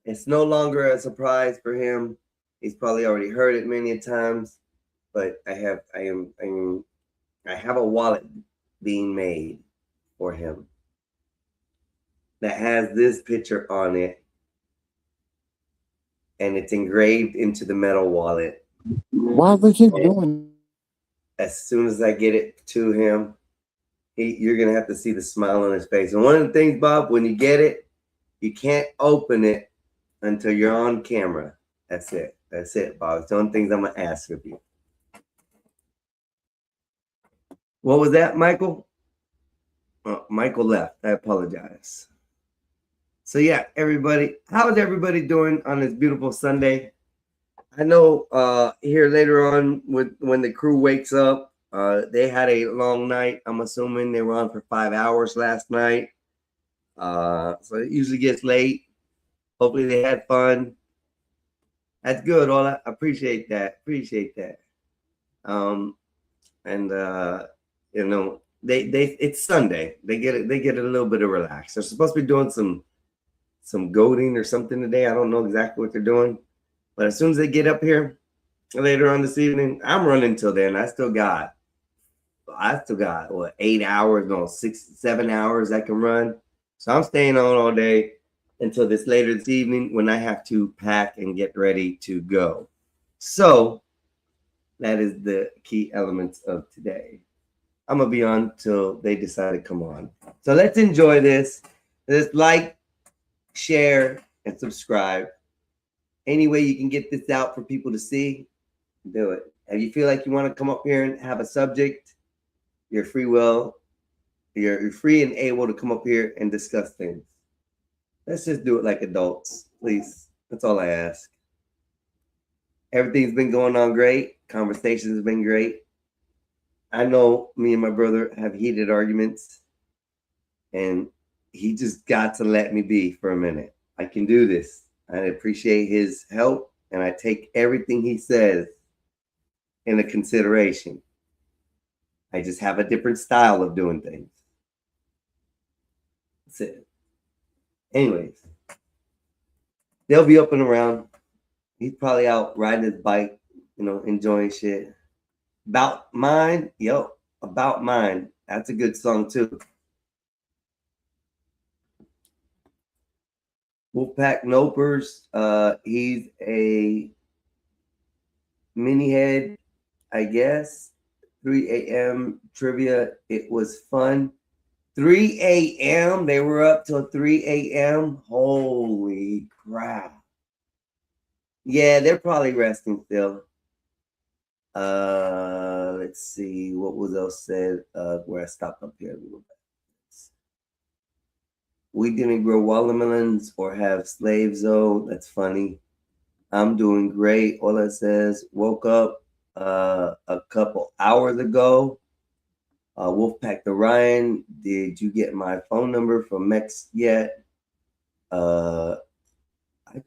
It's no longer a surprise for him. He's probably already heard it many times. But I have a wallet being made for him that has this picture on it, and it's engraved into the metal wallet. Why they keep doing? As soon as I get it to him, you're gonna have to see the smile on his face. And one of the things, Bob, when you get it, you can't open it until you're on camera. That's it. That's it, Bob. It's the only things I'm gonna ask of you. What was that, Michael? Oh, Michael left. I apologize. So yeah, everybody, how is everybody doing on this beautiful Sunday? I know here later on when the crew wakes up, they had a long night. I'm assuming they were on for 5 hours last night. So it usually gets late. Hopefully they had fun. That's good. I appreciate that. It's Sunday. They get a little bit of relax. They're supposed to be doing some goading or something today. I don't know exactly what they're doing. But as soon as they get up here later on this evening, I'm running till then. I still got what, 8 hours, no, 7 hours I can run. So I'm staying on all day until later this evening when I have to pack and get ready to go. So that is the key elements of today. I'm gonna be on till they decide to come on. So let's enjoy this. Let's like, share, and subscribe. Any way you can get this out for people to see, do it. If you feel like you want to come up here and have a subject, you're free and able to come up here and discuss things. Let's just do it like adults, please. That's all I ask. Everything's been going on great. Conversations have been great. I know me and my brother have heated arguments, and he just got to let me be for a minute. I can do this. I appreciate his help, and I take everything he says into consideration. I just have a different style of doing things. That's it. Anyways, they'll be up and around. He's probably out riding his bike, enjoying shit. About Mine, About Mine. That's a good song too. Wolfpack Nopers, he's a mini head, I guess. 3 a.m. trivia. It was fun. 3 a.m. They were up till 3 a.m. Holy crap. Yeah, they're probably resting still. Let's let's see what was else said. Where I stopped up here a little bit. We didn't grow watermelons or have slaves, though. That's funny. I'm doing great. All it says, woke up a couple hours ago. Wolfpack the Ryan, did you get my phone number from Mex yet? I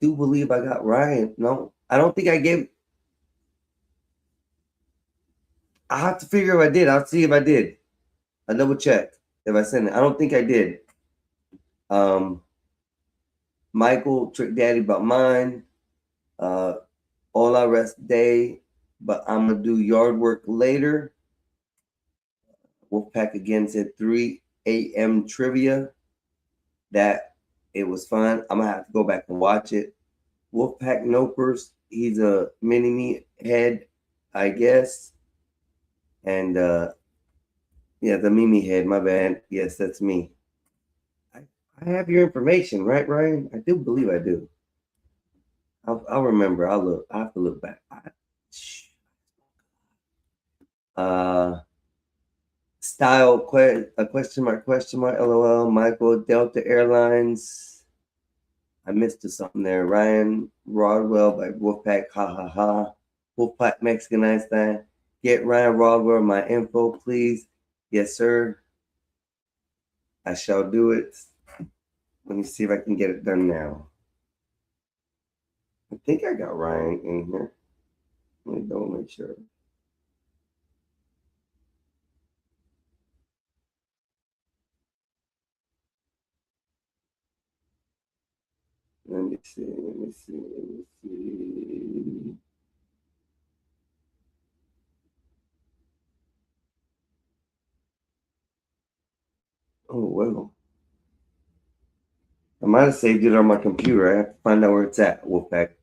do believe I got Ryan. No, I don't think I gave. I have to figure if I did. I'll see if I did. I'll double check if I sent it. I don't think I did. Michael, Trick Daddy about mine. All I rest day, but I'm gonna do yard work later. Wolfpack again said 3 a.m. trivia. That it was fun. I'm gonna have to go back and watch it. Wolfpack Nopers, he's a mini me head, I guess. And yeah, the Mimi head, my bad. Yes, that's me. I have your information, right, Ryan? I do believe I do. I'll remember. I'll look. I have to look back. Style question mark LOL. Michael Delta Airlines. I missed something there. Ryan Rodwell by Wolfpack. Ha ha ha. Wolfpack Mexican Einstein. Get Ryan Rodwell my info, please. Yes, sir. I shall do it. Let me see if I can get it done now. I think I got Ryan in here. Let me go make sure. Let me see. Oh, well. I might have saved it on my computer. I have to find out where it's at, Wolfpack.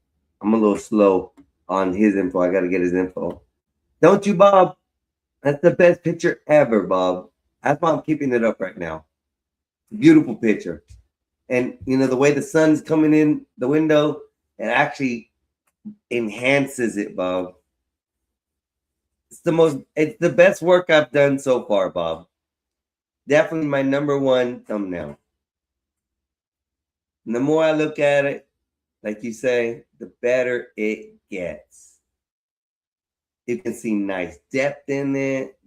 I'm a little slow on his info. I got to get his info. Don't you, Bob? That's the best picture ever, Bob. That's why I'm keeping it up right now. Beautiful picture. And, you know, the way the sun's coming in the window, it actually enhances it, Bob. It's the best work I've done so far, Bob. Definitely my number one thumbnail. And the more I look at it, like you say, the better it gets. You can see nice depth in it.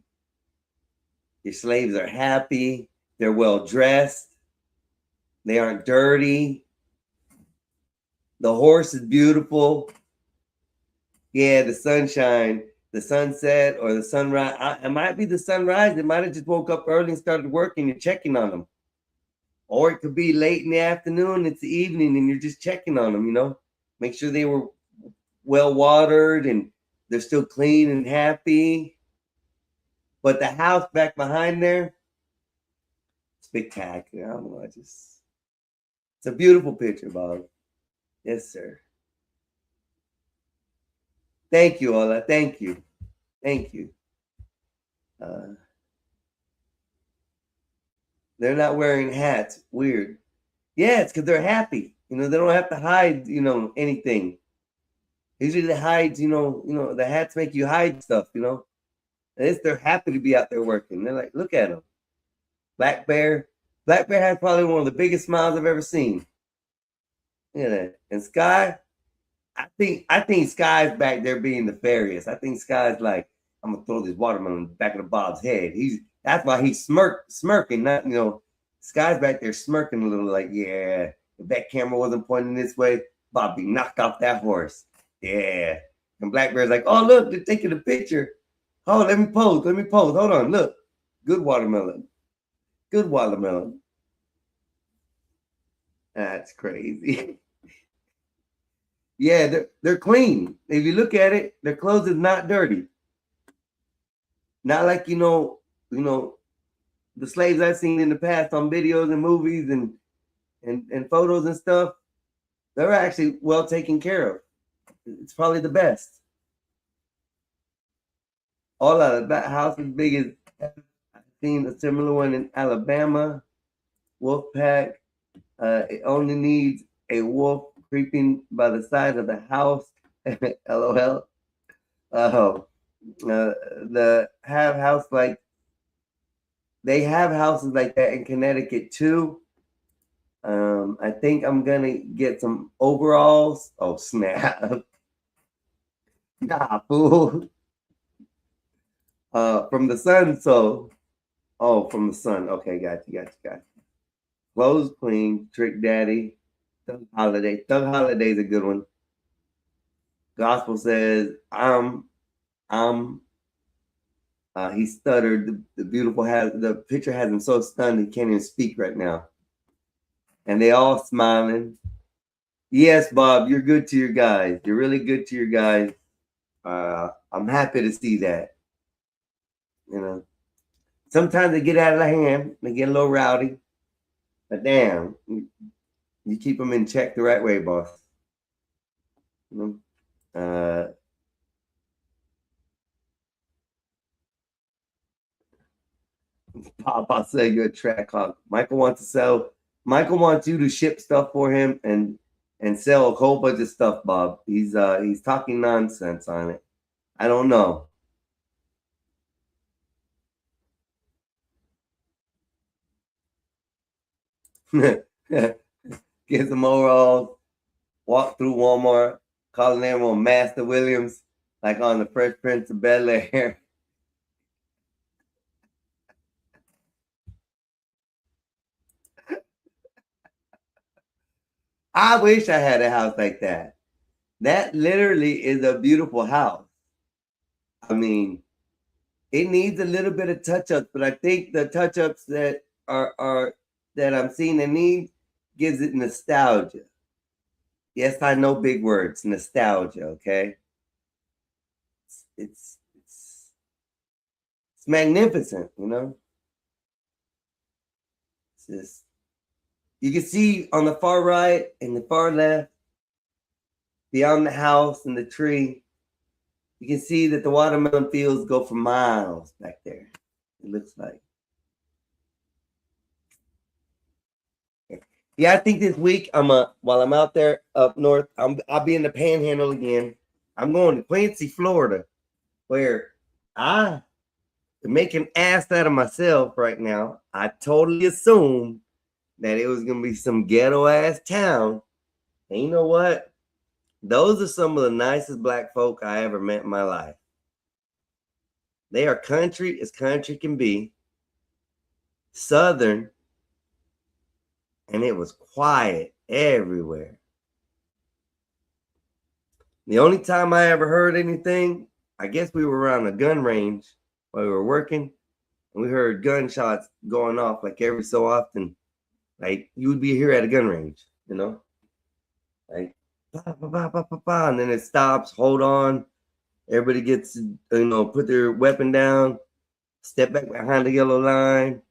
Your slaves are happy. They're well dressed. They aren't dirty. The horse is beautiful. Yeah, the sunshine, the sunset, or the sunrise. It might be the sunrise. It might have just woke up early and started working. You're checking on them. Or it could be late in the afternoon. It's the evening and you're just checking on them, you know. Make sure they were well watered and they're still clean and happy. But the house back behind there, spectacular. I don't know. It's a beautiful picture, Bob. Yes, sir. Thank you, Ola. Thank you. Thank you. They're not wearing hats. Weird. Yeah, it's because they're happy. You know, they don't have to hide, you know, anything. Usually the hides, you know, the hats make you hide stuff, you know. And they're happy to be out there working. They're like, look at them. Black Bear. Black Bear has probably one of the biggest smiles I've ever seen. Look at that. And Sky, I think Sky's back there being nefarious. I think Sky's like, I'm gonna throw this watermelon in the back of the Bob's head. That's why he's smirking, not, you know, Sky's back there smirking a little like, yeah, if that camera wasn't pointing this way, Bob be knocked off that horse. Yeah. And Black Bear's like, oh, look, they're taking a picture. Oh, let me pose. Hold on, look. Good watermelon. Good watermelon. That's crazy. Yeah, they're clean. If you look at it, their clothes is not dirty. Not like, you know, the slaves I've seen in the past on videos and movies and photos and stuff. They're actually well taken care of. It's probably the best. All out of that house as big as I've seen a similar one in Alabama. Wolfpack. It only needs a wolf creeping by the side of the house. LOL. Oh, the have house like they have houses like that in Connecticut too. I think I'm gonna get some overalls. Oh snap! Nah, fool. From the sun. So, oh, from the sun. Okay, got you. Clothes Queen, Trick Daddy, Thug Holiday. Thug Holiday's a good one. Gospel says, he stuttered. The beautiful has the picture has him so stunned he can't even speak right now. And they all smiling. Yes, Bob, you're good to your guys. You're really good to your guys. I'm happy to see that. You know, sometimes they get out of the hand, they get a little rowdy, but damn, you keep them in check the right way, boss. You know? Pop, I'll sell you a track hawk. Michael wants you to ship stuff for him and sell a whole bunch of stuff, Bob. He's talking nonsense on it. I don't know. Get some overalls, walk through Walmart, calling everyone Master Williams, like on the Fresh Prince of Bel-Air. I wish I had a house like that. That literally is a beautiful house. I mean, it needs a little bit of touch-ups, but I think the touch-ups that are that I'm seeing the need gives it nostalgia. Yes, I know big words, nostalgia, okay? It's magnificent, you know? It's just, you can see on the far right and the far left, beyond the house and the tree, you can see that the watermelon fields go for miles back there. It looks like. Yeah, I think this week while I'm out there up north, I'll be in the Panhandle again. I'm going to Quincy, Florida, where I am making an ass out of myself right now. I totally assumed that it was gonna be some ghetto ass town. And you know what? Those are some of the nicest black folk I ever met in my life. They are country as country can be, southern, and it was quiet everywhere. The only time I ever heard anything, I guess we were around a gun range while we were working, and we heard gunshots going off like every so often. Like you would be here at a gun range, you know? Like, bah, bah, bah, bah, bah, bah, and then it stops, hold on. Everybody gets, put their weapon down, step back behind the yellow line.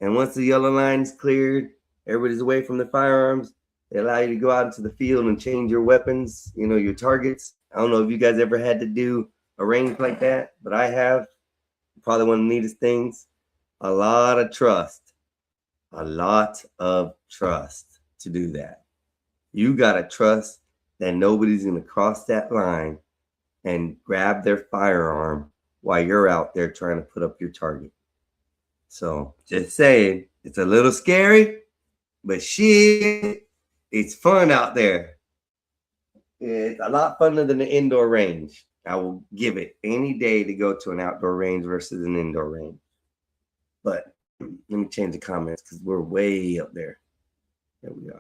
And once the yellow line is cleared, everybody's away from the firearms. They allow you to go out into the field and change your weapons, your targets. I don't know if you guys ever had to do a range like that, but I have. Probably one of the neatest things. A lot of trust to do that. You got to trust that nobody's going to cross that line and grab their firearm while you're out there trying to put up your target. So just saying, it's a little scary, but shit, it's fun out there. It's a lot funner than an indoor range. I will give it any day to go to an outdoor range versus an indoor range. But let me change the comments because we're way up there. There we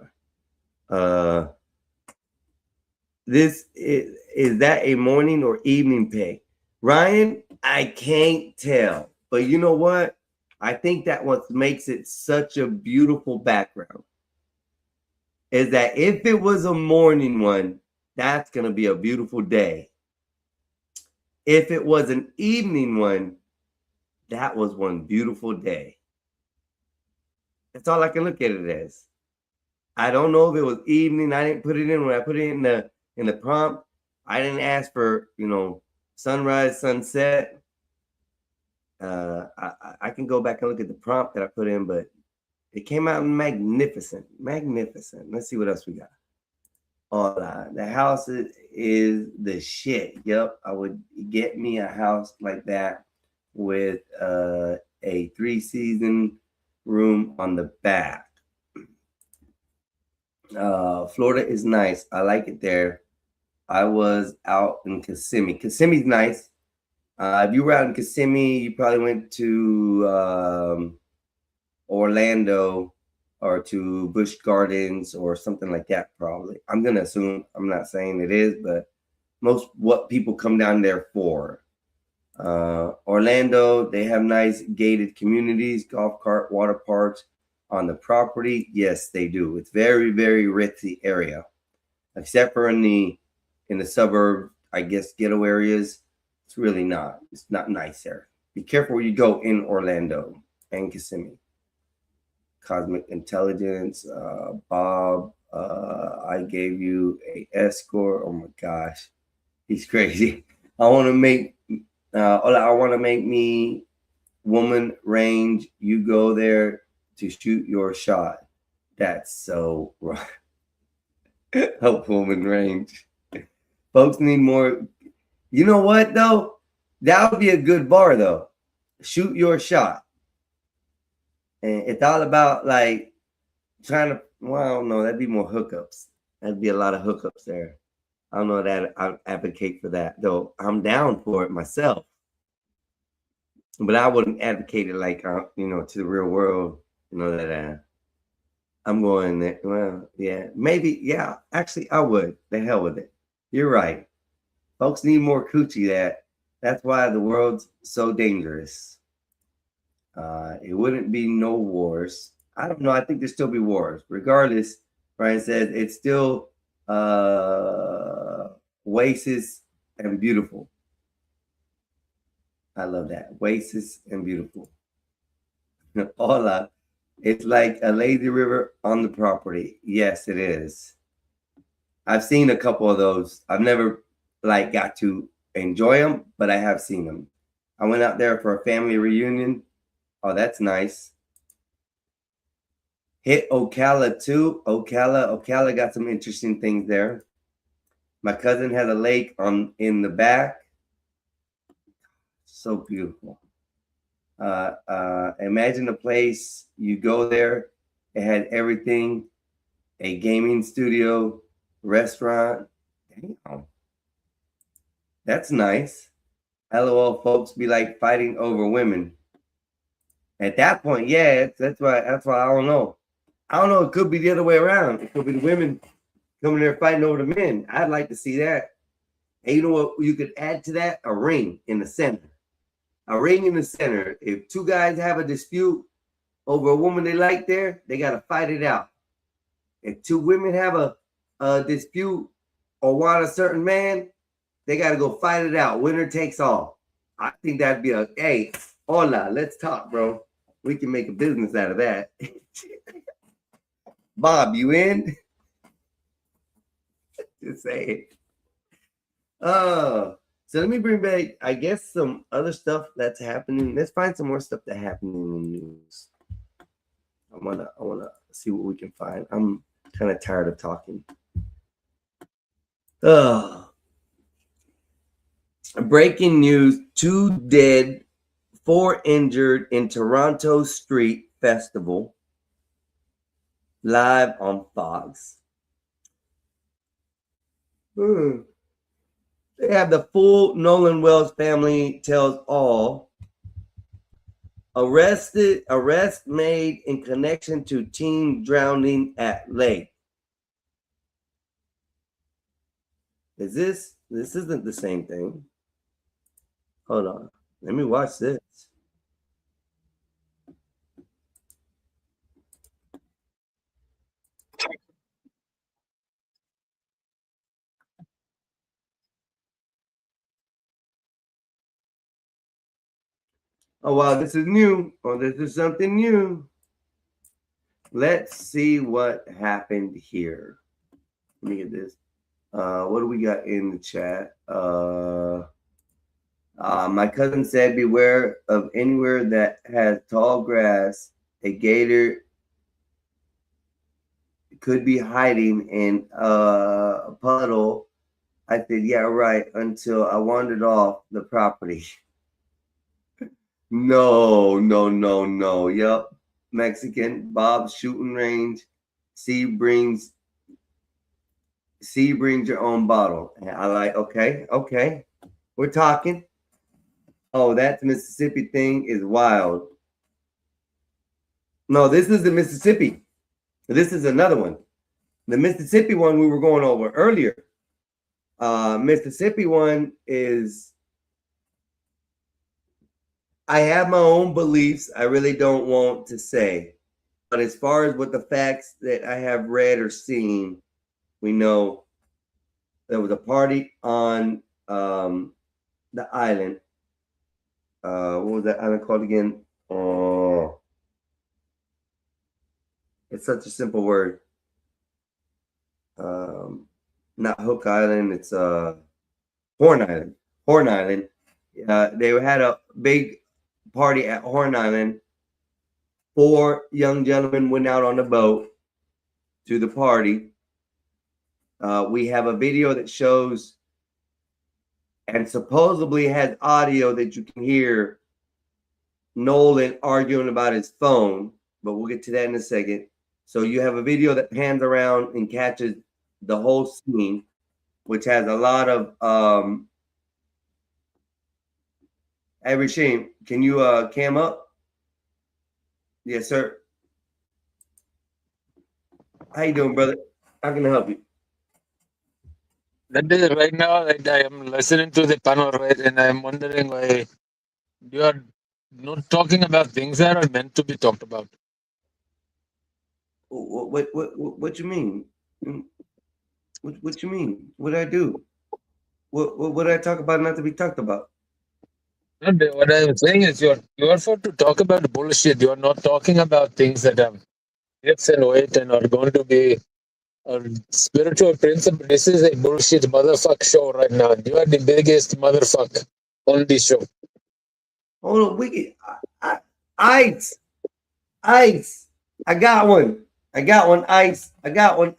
are. This is that a morning or evening pig? Ryan, I can't tell. But you know what? I think that what makes it such a beautiful background is that if it was a morning one, that's going to be a beautiful day. If it was an evening one, that was one beautiful day. That's all I can look at it as. I don't know if it was evening. I didn't put it in when I put it in the prompt. I didn't ask for, sunrise, sunset. I can go back and look at the prompt that I put in, but it came out magnificent. Let's see what else we got. The house is the shit. Yep, I would get me a house like that with a 3-season room on the back. Florida is nice. I like it there. I was out in Kissimmee. Kissimmee's nice. If you were out in Kissimmee, you probably went to Orlando or to Busch Gardens or something like that, probably. I'm going to assume, I'm not saying it is, but most what people come down there for. Orlando, they have nice gated communities, golf cart, water parks on the property. Yes, they do. It's very, very ritzy area, except for in the suburb, I guess, ghetto areas. It's really not. It's not nice there. Be careful where you go in Orlando and Kissimmee. Cosmic Intelligence, Bob, I gave you a escort. Oh my gosh, he's crazy. I want to make me woman range. You go there to shoot your shot. That's so right. Help woman range. Folks need more. You know what though? That would be a good bar though. Shoot your shot. And it's all about like trying to, well, I don't know, that'd be more hookups. That'd be a lot of hookups there. I don't know that I advocate for that, though. I'm down for it myself. But I wouldn't advocate it like, to the real world, that I'm going there. Well, yeah, maybe, yeah, actually I would. The hell with it. You're right. Folks need more coochie. That's why the world's so dangerous. It wouldn't be no wars. I don't know. I think there'd still be wars. Regardless, Brian says it's still oasis and beautiful. I love that. Oasis and beautiful. Hola. It's like a lazy river on the property. Yes, it is. I've seen a couple of those. I've never got to enjoy them, but I have seen them. I went out there for a family reunion. Oh, that's nice. Hit Ocala too. Ocala got some interesting things there. My cousin had a lake in the back. So beautiful. Imagine a place, you go there, it had everything, a gaming studio, restaurant. Damn. That's nice. LOL, folks be like fighting over women. At that point, yeah, that's why I don't know. I don't know. It could be the other way around. It could be the women coming there fighting over the men. I'd like to see that. And you know what? You could add to that a ring in the center. A ring in the center. If two guys have a dispute over a woman they like there, they got to fight it out. If two women have a dispute or want a certain man, they got to go fight it out. Winner takes all. I think that'd be hey, hola, let's talk, bro. We can make a business out of that. Bob, you in? Just say it. So let me bring back, I guess, some other stuff that's happening. Let's find some more stuff that happened in the news. I wanna see what we can find. I'm kind of tired of talking. Breaking news: 2 dead, 4 injured in Toronto Street Festival. Live on Fox. They have the full Nolan Wells family tells all. Arrest made in connection to teen drowning at lake. This isn't the same thing. Hold on. Let me watch this. Oh, wow, this is new. Oh, this is something new. Let's see what happened here. Let me get this. What do we got in the chat? My cousin said, beware of anywhere that has tall grass. A gator could be hiding in a puddle. I said, yeah, right, until I wandered off the property. No. Yep. Mexican, Bob's shooting range. C brings your own bottle. And I like, okay. We're talking. Oh, that Mississippi thing is wild. No, this is the Mississippi. This is another one. The Mississippi one we were going over earlier. Mississippi one is, I have my own beliefs. I really don't want to say. But as far as what the facts that I have read or seen, we know there was a party on the island. What was that island called again? Oh, it's such a simple word. Not Hook Island. It's Horn Island. Horn Island. They had a big party at Horn Island. 4 young gentlemen went out on the boat to the party. We have a video that shows and supposedly has audio that you can hear Nolan arguing about his phone, but we'll get to that in a second. So you have a video that pans around and catches the whole scene, which has a lot of hey, Rashim, can you cam up? Yes, sir. How you doing, brother? How can I help you? That is right now that I am listening to the panel, right, and I am wondering why you are not talking about things that are meant to be talked about. What you mean? What you mean? What did I do? What did I talk about not to be talked about? What I'm saying is you are for to talk about bullshit. You are not talking about things that have hips and weight and are going to be a spiritual principle. This is a bullshit motherfuck show right now. You are the biggest motherfuck on this show. Hold on, Ice. I got one. Ice. I got one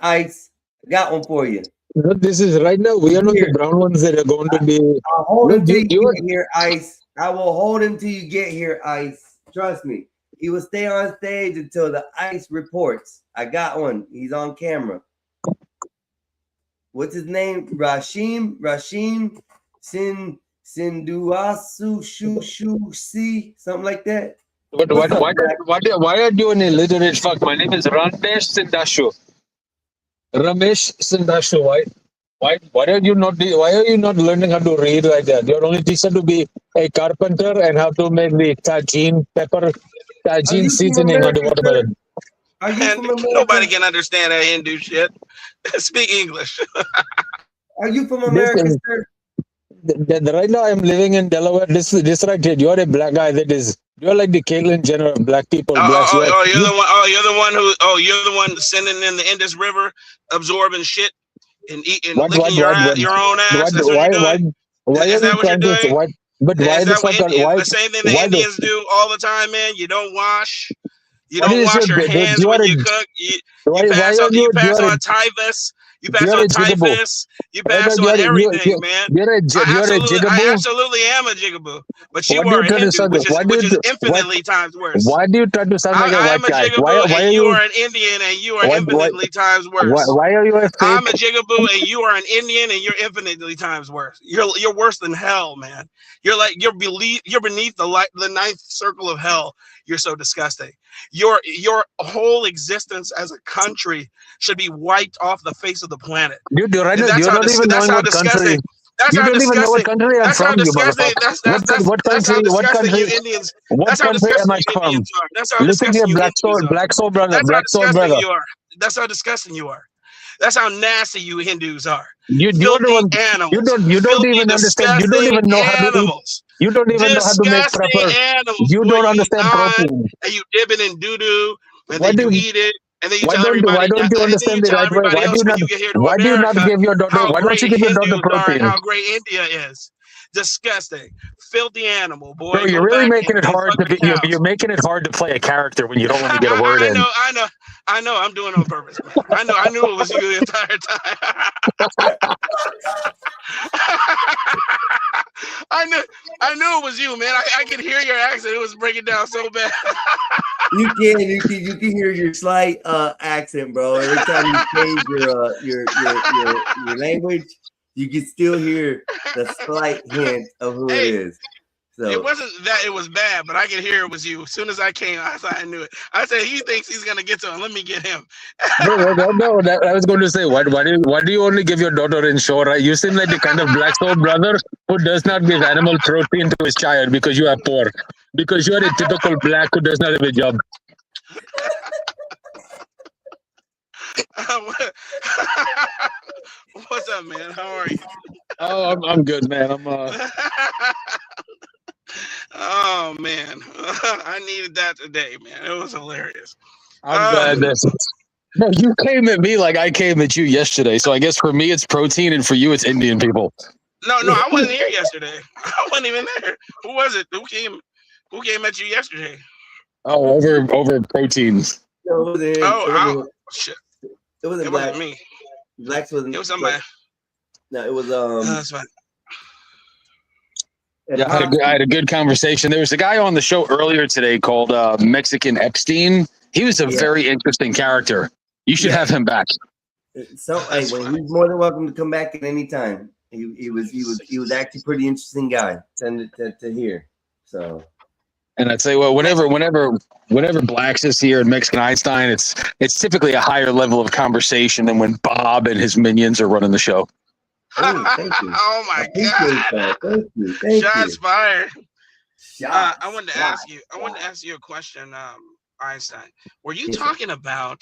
for you. No, this is right now. We are not the brown ones that are going to be. I'll hold him till you get here, Ice. I will hold him till you get here, Ice. Trust me. He will stay on stage until the Ice reports. I got one. He's on camera. What's his name? Rashim Sinduasu Shu Si, something like that. But why are you an illiterate fuck? My name is Ramesh Sindashu. Why are you not learning how to read like that? You're only teaching to be a carpenter and how to make the tajin seasoning on the watermelon. Nobody can understand that Hindu shit. Speak English. Are you from America, sir? Right now I'm living in Delaware. This right here. You're a black guy you're like the Caitlyn Jenner of black people. You're the one sending in the Indus River, absorbing shit and eating, licking your own ass. That's what you're doing. Is that what you're doing? The same thing the Indians do all the time, man. You don't wash. You don't wash your hands when you cook. You pass on typhus. You pass on typhus. You pass on everything, man. I absolutely am a jigaboo. But you are a Hindu, which is infinitely times worse. Why do you try to sound like a white guy? Why you are an Indian and you are infinitely times worse. Why are you a fake? I'm a jigaboo and you are an Indian and you're infinitely times worse. You're worse than hell, man. You're beneath the ninth circle of hell. You're so disgusting. Your whole existence as a country should be wiped off the face of the planet. You don't even know what country. That's how disgusting. That's how disgusting. What country you Indians. That's how disgusting you Indians are. That's how disgusting you Indians are. Black soul brother. That's how disgusting you are. That's how nasty you Hindus are. You're the one. Animals. You don't even understand. You don't even know how to eat. You don't even know how to make proper. You don't understand protein. And you dip it in doo-doo, and then you eat it, and then you tell everybody. Why don't you understand the right way? Why do you not give your daughter? Why don't you give your daughter protein? How great India is. disgusting, filthy animal, boy. Bro, you're Go really back making and it hard fuck to the be. You're, cows. you're making it hard to play a character when you don't want to get a word in. I know. I'm doing it on purpose, man. I knew it was you the entire time. I knew it was you, man. I could hear your accent. It was breaking down so bad. You can hear your slight accent, bro. Every time you change your language, you can still hear the slight hint of who it is. So it wasn't that it was bad, but I could hear it was you. As soon as I came, I knew it. I said he thinks he's gonna get to him. Let me get him. No, I was going to say, why do you only give your daughter insurance? You seem like the kind of black soul brother who does not give animal protein to his child because you are poor. Because you are a typical black who does not have a job. What's up, man? How are you? Oh, I'm good, man. Oh man, I needed that today, man. It was hilarious. I'm glad that. No, you came at me like I came at you yesterday. So I guess for me it's protein, and for you it's Indian people. No, I wasn't here yesterday. I wasn't even there. Who was it? Who came at you yesterday? Oh, over proteins. Shit. It wasn't Black. Me. Blacks wasn't. It was somebody. No, it was that's fine. Yeah, I had a good conversation. There was a guy on the show earlier today called Mexican Epstein. He was a very interesting character. You should have him back. So he's more than welcome to come back at any time. He was actually a pretty interesting guy to hear. So. And I'd say, well, whenever Blacks is here and Mexican Einstein, it's typically a higher level of conversation than when Bob and his minions are running the show. Oh, thank you. Oh my God! Thank Shots you. fired. I wanted to ask you a question, Einstein. Were you talking about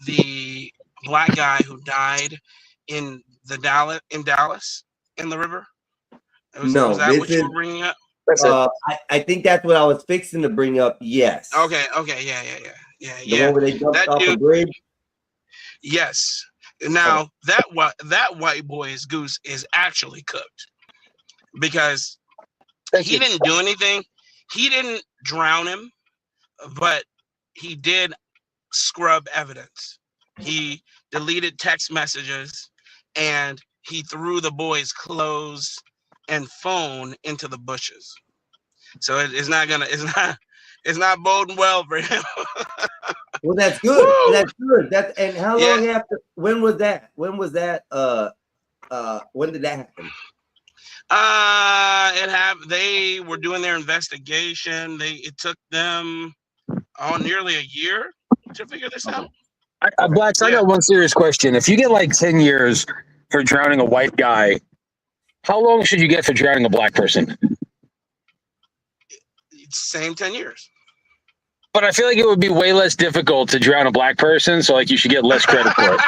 the black guy who died in Dallas in the river? Was that what you were bringing up? I think that's what I was fixing to bring up. Yes. Okay. Yeah. The one where they jumped off the bridge. Yes. Now that white boy's goose is actually cooked because he didn't do anything. He didn't drown him, but he did scrub evidence. He deleted text messages and he threw the boy's clothes and phone into the bushes. So it's not boding well for him. Well, that's good. Woo! That's good. And how long after? When was that? When did that happen? It happened. They were doing their investigation. It took them nearly a year to figure this out. Blacks, I got one serious question. If you get like 10 years for drowning a white guy, how long should you get for drowning a black person? Same 10 years. But I feel like it would be way less difficult to drown a black person, so like you should get less credit for it.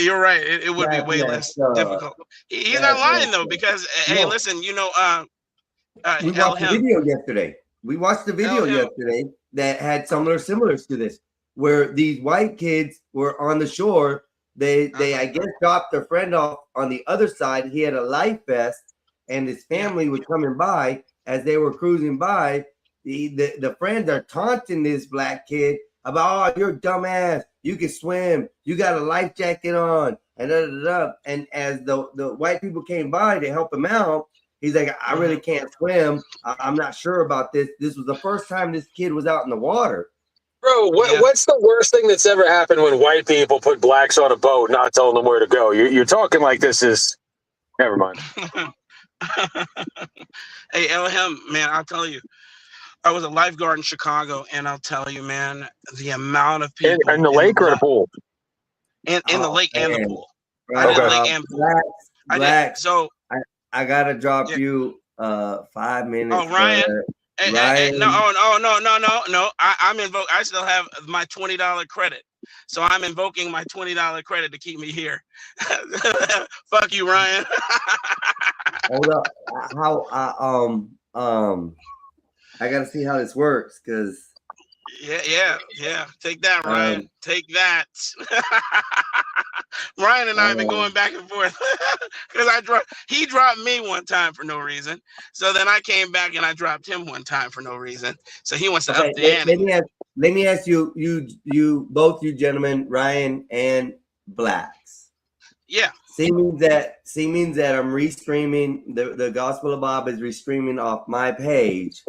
You're right. It would be way less difficult. He's not lying though, because hey, listen, we watched the video yesterday. We watched the video yesterday that had similars to this, where these white kids were on the shore. They I guess dropped their friend off on the other side. He had a life vest, and his family was coming by. As they were cruising by, the friends are taunting this black kid about, oh, you're a dumbass, you can swim, you got a life jacket on, and And as the white people came by to help him out, he's like, I really can't swim. I'm not sure about this. This was the first time this kid was out in the water. Bro, what's the worst thing that's ever happened when white people put blacks on a boat, not telling them where to go? You're talking like this is... Never mind. Hey, Elham, man, I'll tell you, I was a lifeguard in Chicago, and I'll tell you, man, the amount of people in the lake or the pool? In the lake and the pool. Right. I did lake and pool. Black. So I gotta drop you 5 minutes. Oh, Ryan. Hey, no. I'm invoking. I still have my $20 credit, so I'm invoking my $20 credit to keep me here. Fuck you, Ryan. Hold up. I gotta see how this works, because yeah. Take that, Ryan. Take that. Ryan and I have been going back and forth because he dropped me one time for no reason. So then I came back and I dropped him one time for no reason. So he wants to up the ante. Let me ask you both you gentlemen, Ryan and Blacks. Yeah. Seeming that I'm restreaming the Gospel of Bob is restreaming off my page.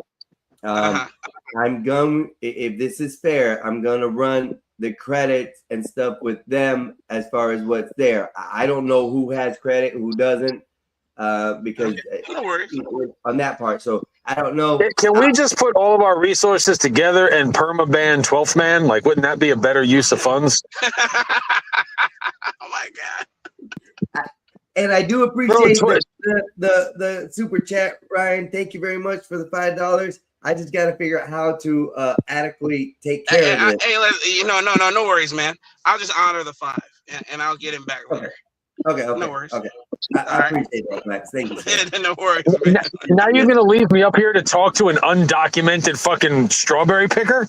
I'm going, if this is fair, I'm gonna run the credits and stuff with them as far as what's there. I don't know who has credit, who doesn't, because no worries on that part. So I don't know. Can we just put all of our resources together and permaban 12th Man? Like, wouldn't that be a better use of funds? Oh my God. And I do appreciate the super chat, Ryan. Thank you very much for the $5. I just got to figure out how to adequately take care of this. Hey, no worries, man. I'll just honor the 5 and I'll get him back later. Okay. No worries. Okay. I appreciate that, Max. Thank you. No worries, man. Now you're going to leave me up here to talk to an undocumented fucking strawberry picker?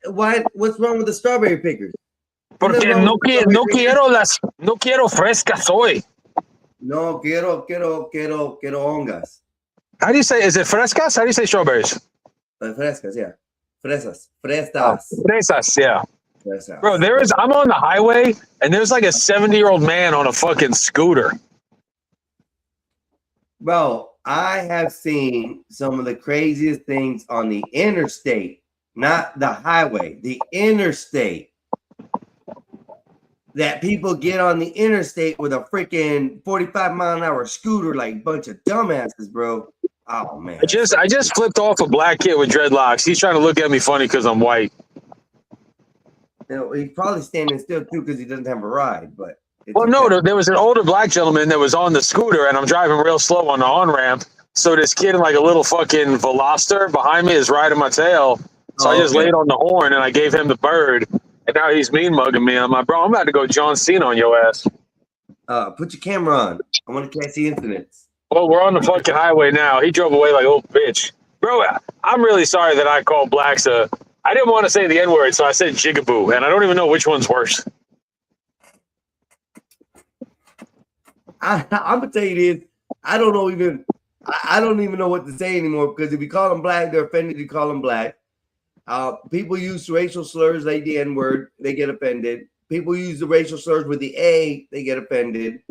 Why? What's wrong with the strawberry pickers? Porque no quiero frescas hoy. No quiero hongas. How do you say? Is it frescas? How do you say strawberries? Frescas, yeah. Fresas, yeah. Fresas. Bro, I'm on the highway and there's like a 70-year-old man on a fucking scooter. Bro, I have seen some of the craziest things on the interstate, not the highway, the interstate. That people get on the interstate with a freaking 45-mile-an-hour scooter like a bunch of dumbasses, bro. Oh man. I just flipped off a black kid with dreadlocks. He's trying to look at me funny because I'm white. You know, he's probably standing still too because he doesn't have a ride. But no, there was an older black gentleman that was on the scooter, and I'm driving real slow on the on-ramp. So this kid in like a little fucking Veloster behind me is riding my tail. So I just laid on the horn and I gave him the bird. And now he's mean mugging me. I'm like, bro, I'm about to go John Cena on your ass. Put your camera on. I want to catch the incidents. Well, we're on the fucking highway now. He drove away like, oh, bitch. Bro, I'm really sorry that I called blacks I didn't want to say the N-word, so I said jigaboo, and I don't even know which one's worse. I'm gonna tell you this. I don't even know what to say anymore because if you call them black, they're offended. You call them black. People use racial slurs like the N-word, they get offended. People use the racial slurs with the A, they get offended.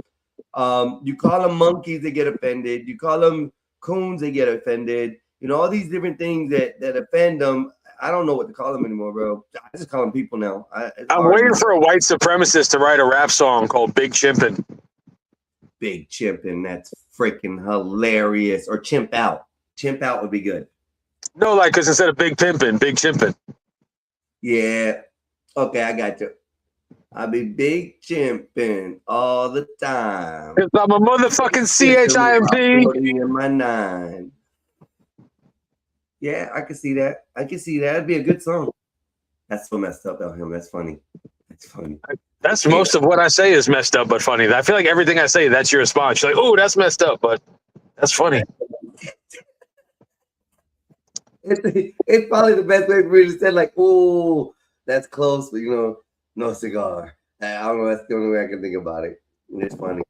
You call them monkeys, they get offended. You call them coons, they get offended. You know, all these different things that offend them. I don't know what to call them anymore, bro. I just call them people now. I'm waiting for a white supremacist to write a rap song called Big Chimpin'. Big Chimpin', that's freaking hilarious. Or Chimp Out. Chimp Out would be good. No, like, because instead of Big Pimpin', Big Chimpin'. Yeah. Okay, I got you. I be big chimping all the time. Because I'm a motherfucking CHIMP. In my 9. Yeah, I can see that. That'd be a good song. That's so messed up about him. That's funny. That's most of what I say is messed up but funny. I feel like everything I say, that's your response. You're like, oh, that's messed up, but that's funny. It's probably the best way for me to say, like, oh, that's close, but no cigar. I don't know. That's the only way I can think about it. It's funny.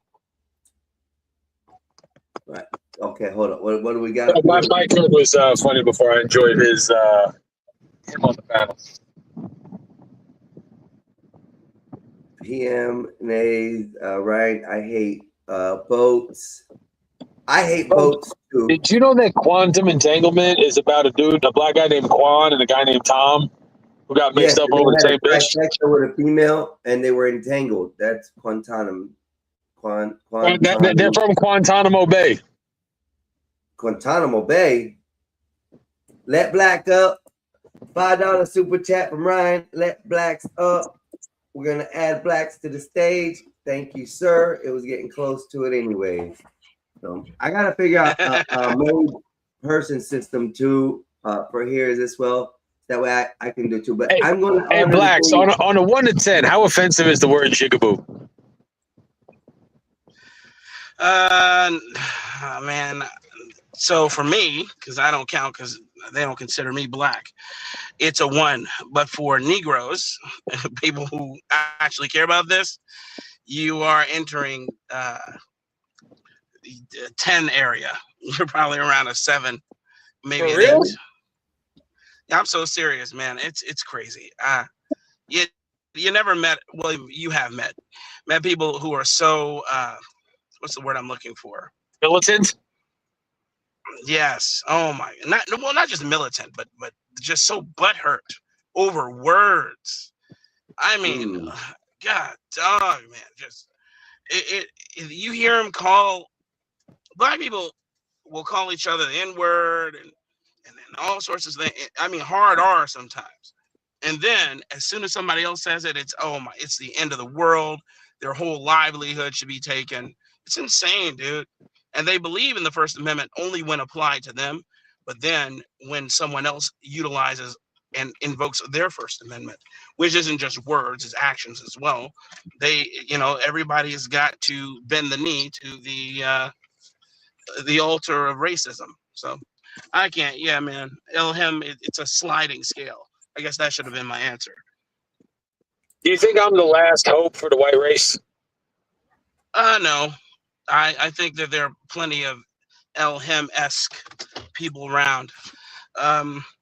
Right. Okay, hold on. What do we got? My clip was funny before I enjoyed his him on the panel. PM nays, right? I hate boats. I hate boats too. Did you know that Quantum Entanglement is about a black guy named Quan and a guy named Tom who got mixed up over the same bitch? With a female and they were entangled. That's Guantanamo. They're from Guantanamo Bay. Guantanamo Bay. Let Black up. $5 super chat from Ryan. Let Blacks up. We're gonna add Blacks to the stage. Thank you, sir. It was getting close to it anyways. So I gotta figure out a mode person system too for here as well. That way I can do it too. But I'm gonna. Hey, Blacks, on a 1 to 10, how offensive is the word jigaboo? Man. So for me, because I don't count, because they don't consider me black. It's a 1. But for Negroes, people who actually care about this, you are entering 10 area. You're probably around a 7, maybe an 8. Yeah, I'm so serious, man. It's crazy. You never met. Well, you have met people who are so. What's the word I'm looking for? Militant. Yes. Oh my. Not just militant, but just so butthurt over words. I mean, God, dog, man. Just you hear him call black people will call each other the N-word and all sorts of things. I mean, hard R sometimes. And then as soon as somebody else says it, it's the end of the world. Their whole livelihood should be taken. It's insane, dude. And they believe in the First Amendment only when applied to them. But then when someone else utilizes and invokes their First Amendment, which isn't just words, it's actions as well. Everybody has got to bend the knee to the altar of racism. So I can't. Yeah, man. Him. It's a sliding scale. I guess that should have been my answer. Do you think I'm the last hope for the white race? No. I think that there are plenty of him-esque people around.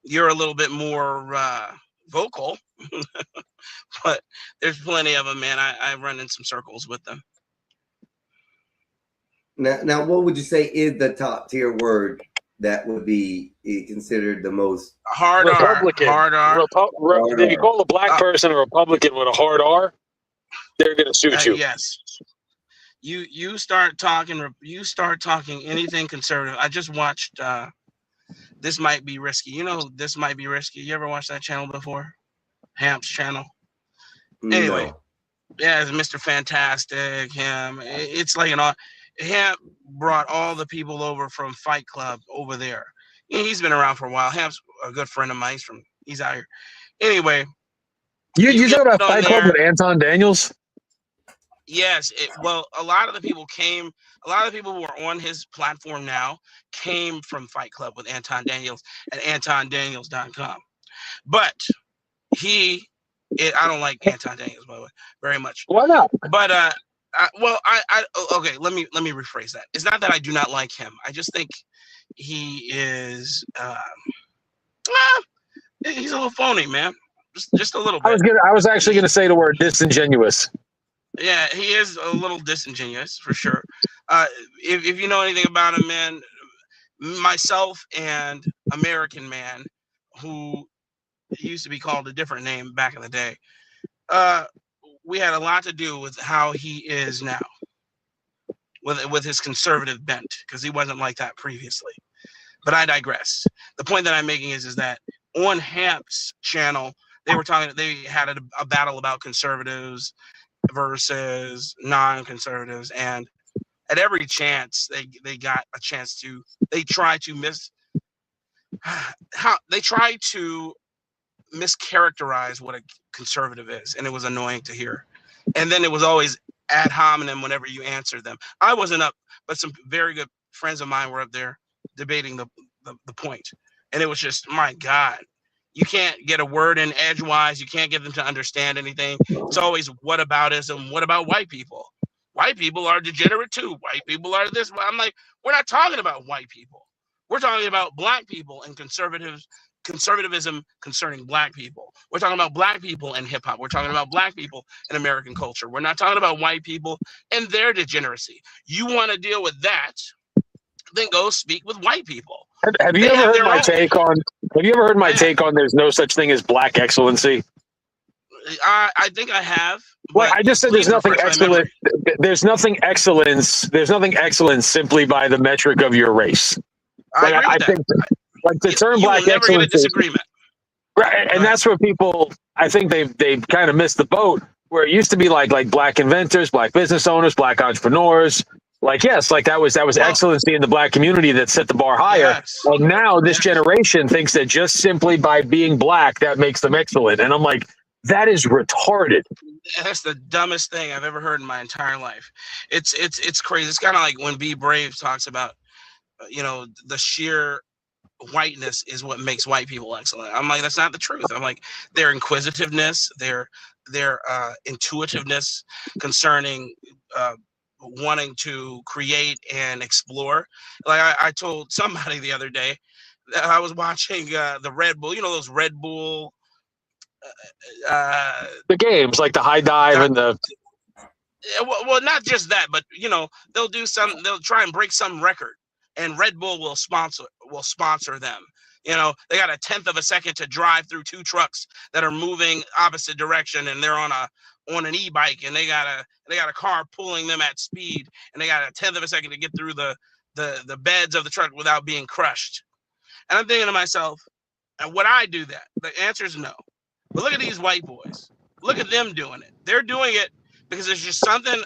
You're a little bit more vocal, but there's plenty of them, man. I run in some circles with them. Now, what would you say is the top tier word that would be considered the most hard Republican? Hard R. If you call a black person a Republican with a hard R, they're going to shoot you. Yes. You start talking anything conservative. I just watched This Might Be Risky. This Might Be Risky. You ever watched that channel before? Hamp's channel. No. Anyway, yeah, it's Mr. Fantastic. Him. It's like Hamp brought all the people over from Fight Club over there. He's been around for a while. Hamp's a good friend of mine. He's out here. Anyway, you talk about Fight Club with Anton Daniels? Yes. A lot of the people who are on his platform now came from Fight Club with Anton Daniels at AntonDaniels.com. But I don't like Anton Daniels, by the way, very much. Why not? But okay. Let me rephrase that. It's not that I do not like him. I just think he is he's a little phony, man. Just a little bit. I was actually gonna say the word disingenuous. Yeah, he is a little disingenuous for sure. If you know anything about him, man, myself and American Man, who used to be called a different name back in the day, we had a lot to do with how he is now, with his conservative bent, because he wasn't like that previously. But I digress. The point that I'm making is that on Hamp's channel, they had a battle about conservatives versus non-conservatives, and at every chance they got a chance to, they try to mischaracterize what a conservative is, and it was annoying to hear. And then it was always ad hominem whenever you answered them. I wasn't up, but some very good friends of mine were up there debating the point, and it was just, my God. You can't get a word in edgewise. You can't get them to understand anything. It's always whataboutism. What about white people? White people are degenerate too. White people are this. I'm like, we're not talking about white people. We're talking about black people and conservatism concerning black people. We're talking about black people and hip hop. We're talking about black people and American culture. We're not talking about white people and their degeneracy. You want to deal with that, then go speak with white people. Have you ever heard my take on? Have you ever heard my take on? There's no such thing as black excellency. I think I have. Well, I just said there's nothing excellent. There's nothing excellence. There's nothing excellent simply by the metric of your race. I think like the term black excellence. Disagreement. Right, and that's where people. I think they've kind of missed the boat. Where it used to be like black inventors, black business owners, black entrepreneurs. That was excellency in the black community that set the bar higher. Yes. And now this generation thinks that just simply by being black, that makes them excellent. And I'm like, that is retarded. That's the dumbest thing I've ever heard in my entire life. It's crazy. It's kind of like when B Brave talks about, the sheer whiteness is what makes white people excellent. I'm like, that's not the truth. I'm like, their inquisitiveness, their intuitiveness concerning wanting to create and explore. Like I told somebody the other day that I was watching the Red Bull, those Red Bull the games like the high dive and the well, not just that, but they'll try and break some record, and Red Bull will sponsor them. They got a tenth of a second to drive through two trucks that are moving opposite direction, and they're on an e-bike, and they got a car pulling them at speed, and they got a tenth of a second to get through the beds of the truck without being crushed. And I'm thinking to myself, would I do that? The answer is no. But look at these white boys. Look at them doing it. They're doing it because there's just something,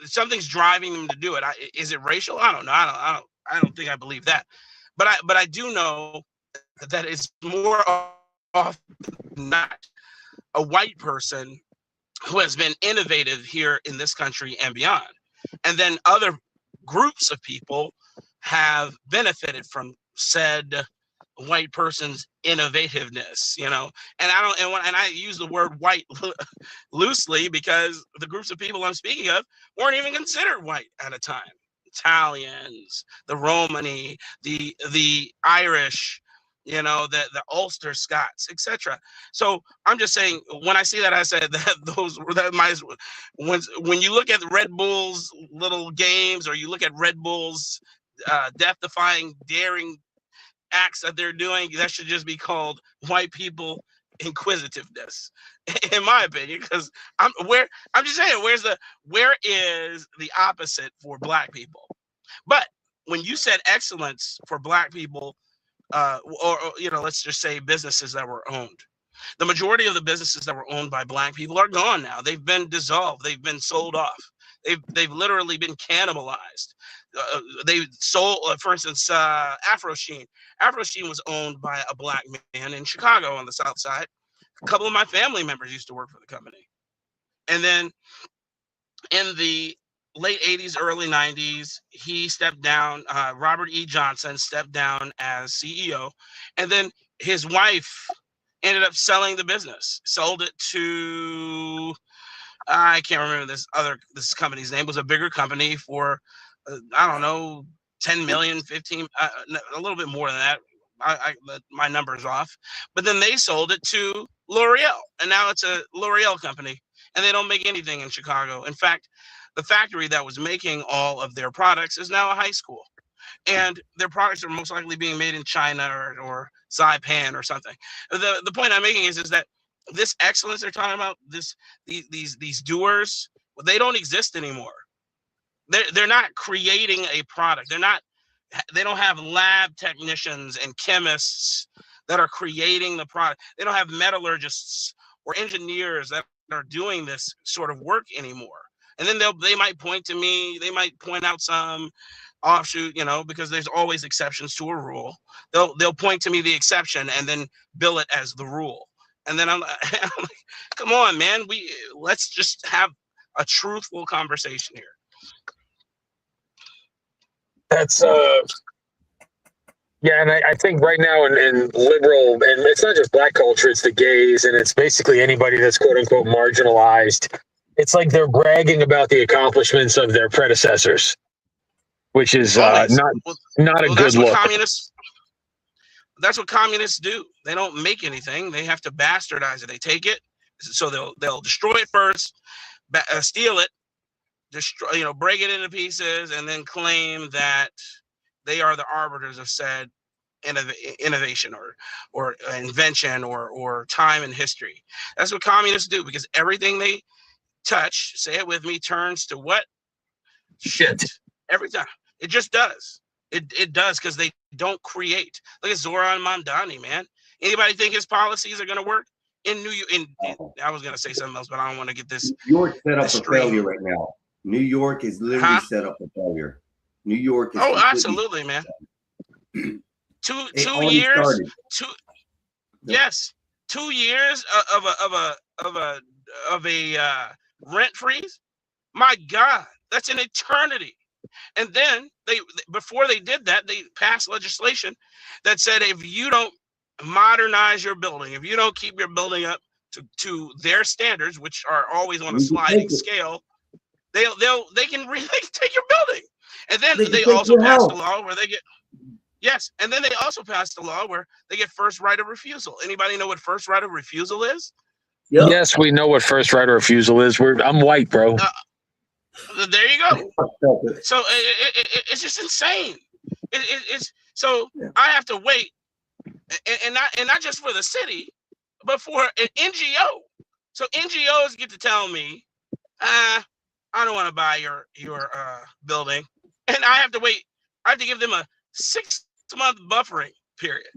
something's driving them to do it. Is it racial? I don't know. I don't think I believe that. But I do know that it's more often than not a white person who has been innovative here in this country and beyond. And then other groups of people have benefited from said white person's innovativeness, and I use the word white loosely because the groups of people I'm speaking of weren't even considered white at a time. Italians, the Romani, the Irish, the Ulster Scots, etc. So I'm just saying, when I see that, I said when you look at Red Bull's little games, or you look at Red Bull's death-defying, daring acts that they're doing, that should just be called white people inquisitiveness, in my opinion. Because I'm just saying, where is the opposite for black people? But when you said excellence for black people, or let's just say businesses that were owned, the majority of the businesses that were owned by black people are gone now. They've been dissolved. They've been sold off. They've literally been cannibalized. They sold, for instance, Afro Sheen. Afro Sheen was owned by a black man in Chicago on the South Side. A couple of my family members used to work for the company. And then in the late 80s, early 90s, he stepped down. Robert E. Johnson stepped down as CEO. And then his wife ended up selling the business, sold it to, I can't remember this company's name. It was a bigger company for, I don't know, 10 million, 15, a little bit more than that. My number's off. But then they sold it to L'Oreal, and now it's a L'Oreal company, and they don't make anything in Chicago. In fact, the factory that was making all of their products is now a high school, and their products are most likely being made in China or Saipan or something. The point I'm making is that this excellence they're talking about, these doers, they don't exist anymore. They're not creating a product. They don't have lab technicians and chemists that are creating the product. They don't have metallurgists or engineers that are doing this sort of work anymore. And then they might point to me, they might point out some offshoot, because there's always exceptions to a rule. They'll point to me the exception and then bill it as the rule. And then I'm like, come on, man, let's just have a truthful conversation here. That's yeah, and I think right now in liberal, and it's not just black culture, it's the gays, and it's basically anybody that's quote unquote marginalized. It's like they're bragging about the accomplishments of their predecessors, which is not a good look. That's what communists do. They don't make anything. They have to bastardize it. They take it, so they'll destroy it first, steal it, destroy, break it into pieces, and then claim that they are the arbiters of said innovation or invention or time in history. That's what communists do, because everything they touch, say it with me, turns to what? Shit. Every time. It just does. It does, because they don't create. Look at Zoran Mamdani, man. Anybody think his policies are going to work? In New York, I was going to say something else, but I don't want to get this. New York set up for failure right now. New York is literally set up for failure. New York is absolutely, man. 2 years. Yes, 2 years of a rent freeze. My God, that's an eternity. And then before they did that, they passed legislation that said if you don't modernize your building, if you don't keep your building up to their standards, which are always on a sliding scale, they can really take your building. And then they also passed a law where they get and then they also passed a law where they get first right of refusal. Anybody know what first right of refusal is? Yep. Yes, we know what first right of refusal is. I'm white, bro. There you go. So it's just insane. It's so I have to wait, and not just for the city, but for an NGO. So NGOs get to tell me, I don't want to buy your building, and I have to wait. I have to give them a 6-month buffering period.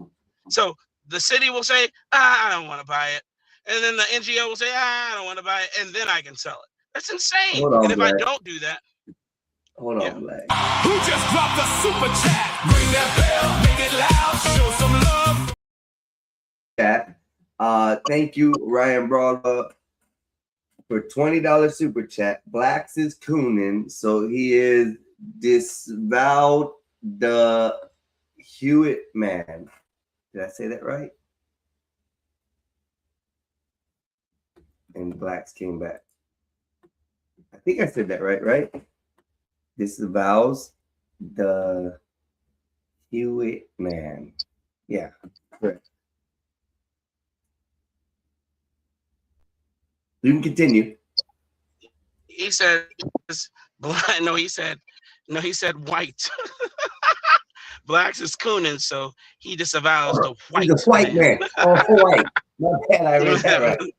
So the city will say, I don't want to buy it, and then the NGO will say, I don't want to buy it, and then I can sell it. That's insane. Hold on, and if Black. I don't do that, hold on, Black. Who just dropped a super chat? Ring that bell, make it loud, show some love. Chat. Thank you, Ryan Brawler, for $20 super chat. Blacks is cooning, so he is disavowed the Hewitt man. Did I say that right? And Blacks came back. I think I said that right? Disavows the Hewitt man. Yeah, correct. You can continue. he said, no, he said white. Blacks is cooning, so he disavows the white. He's a white man. Oh, white. My bad, I read that right.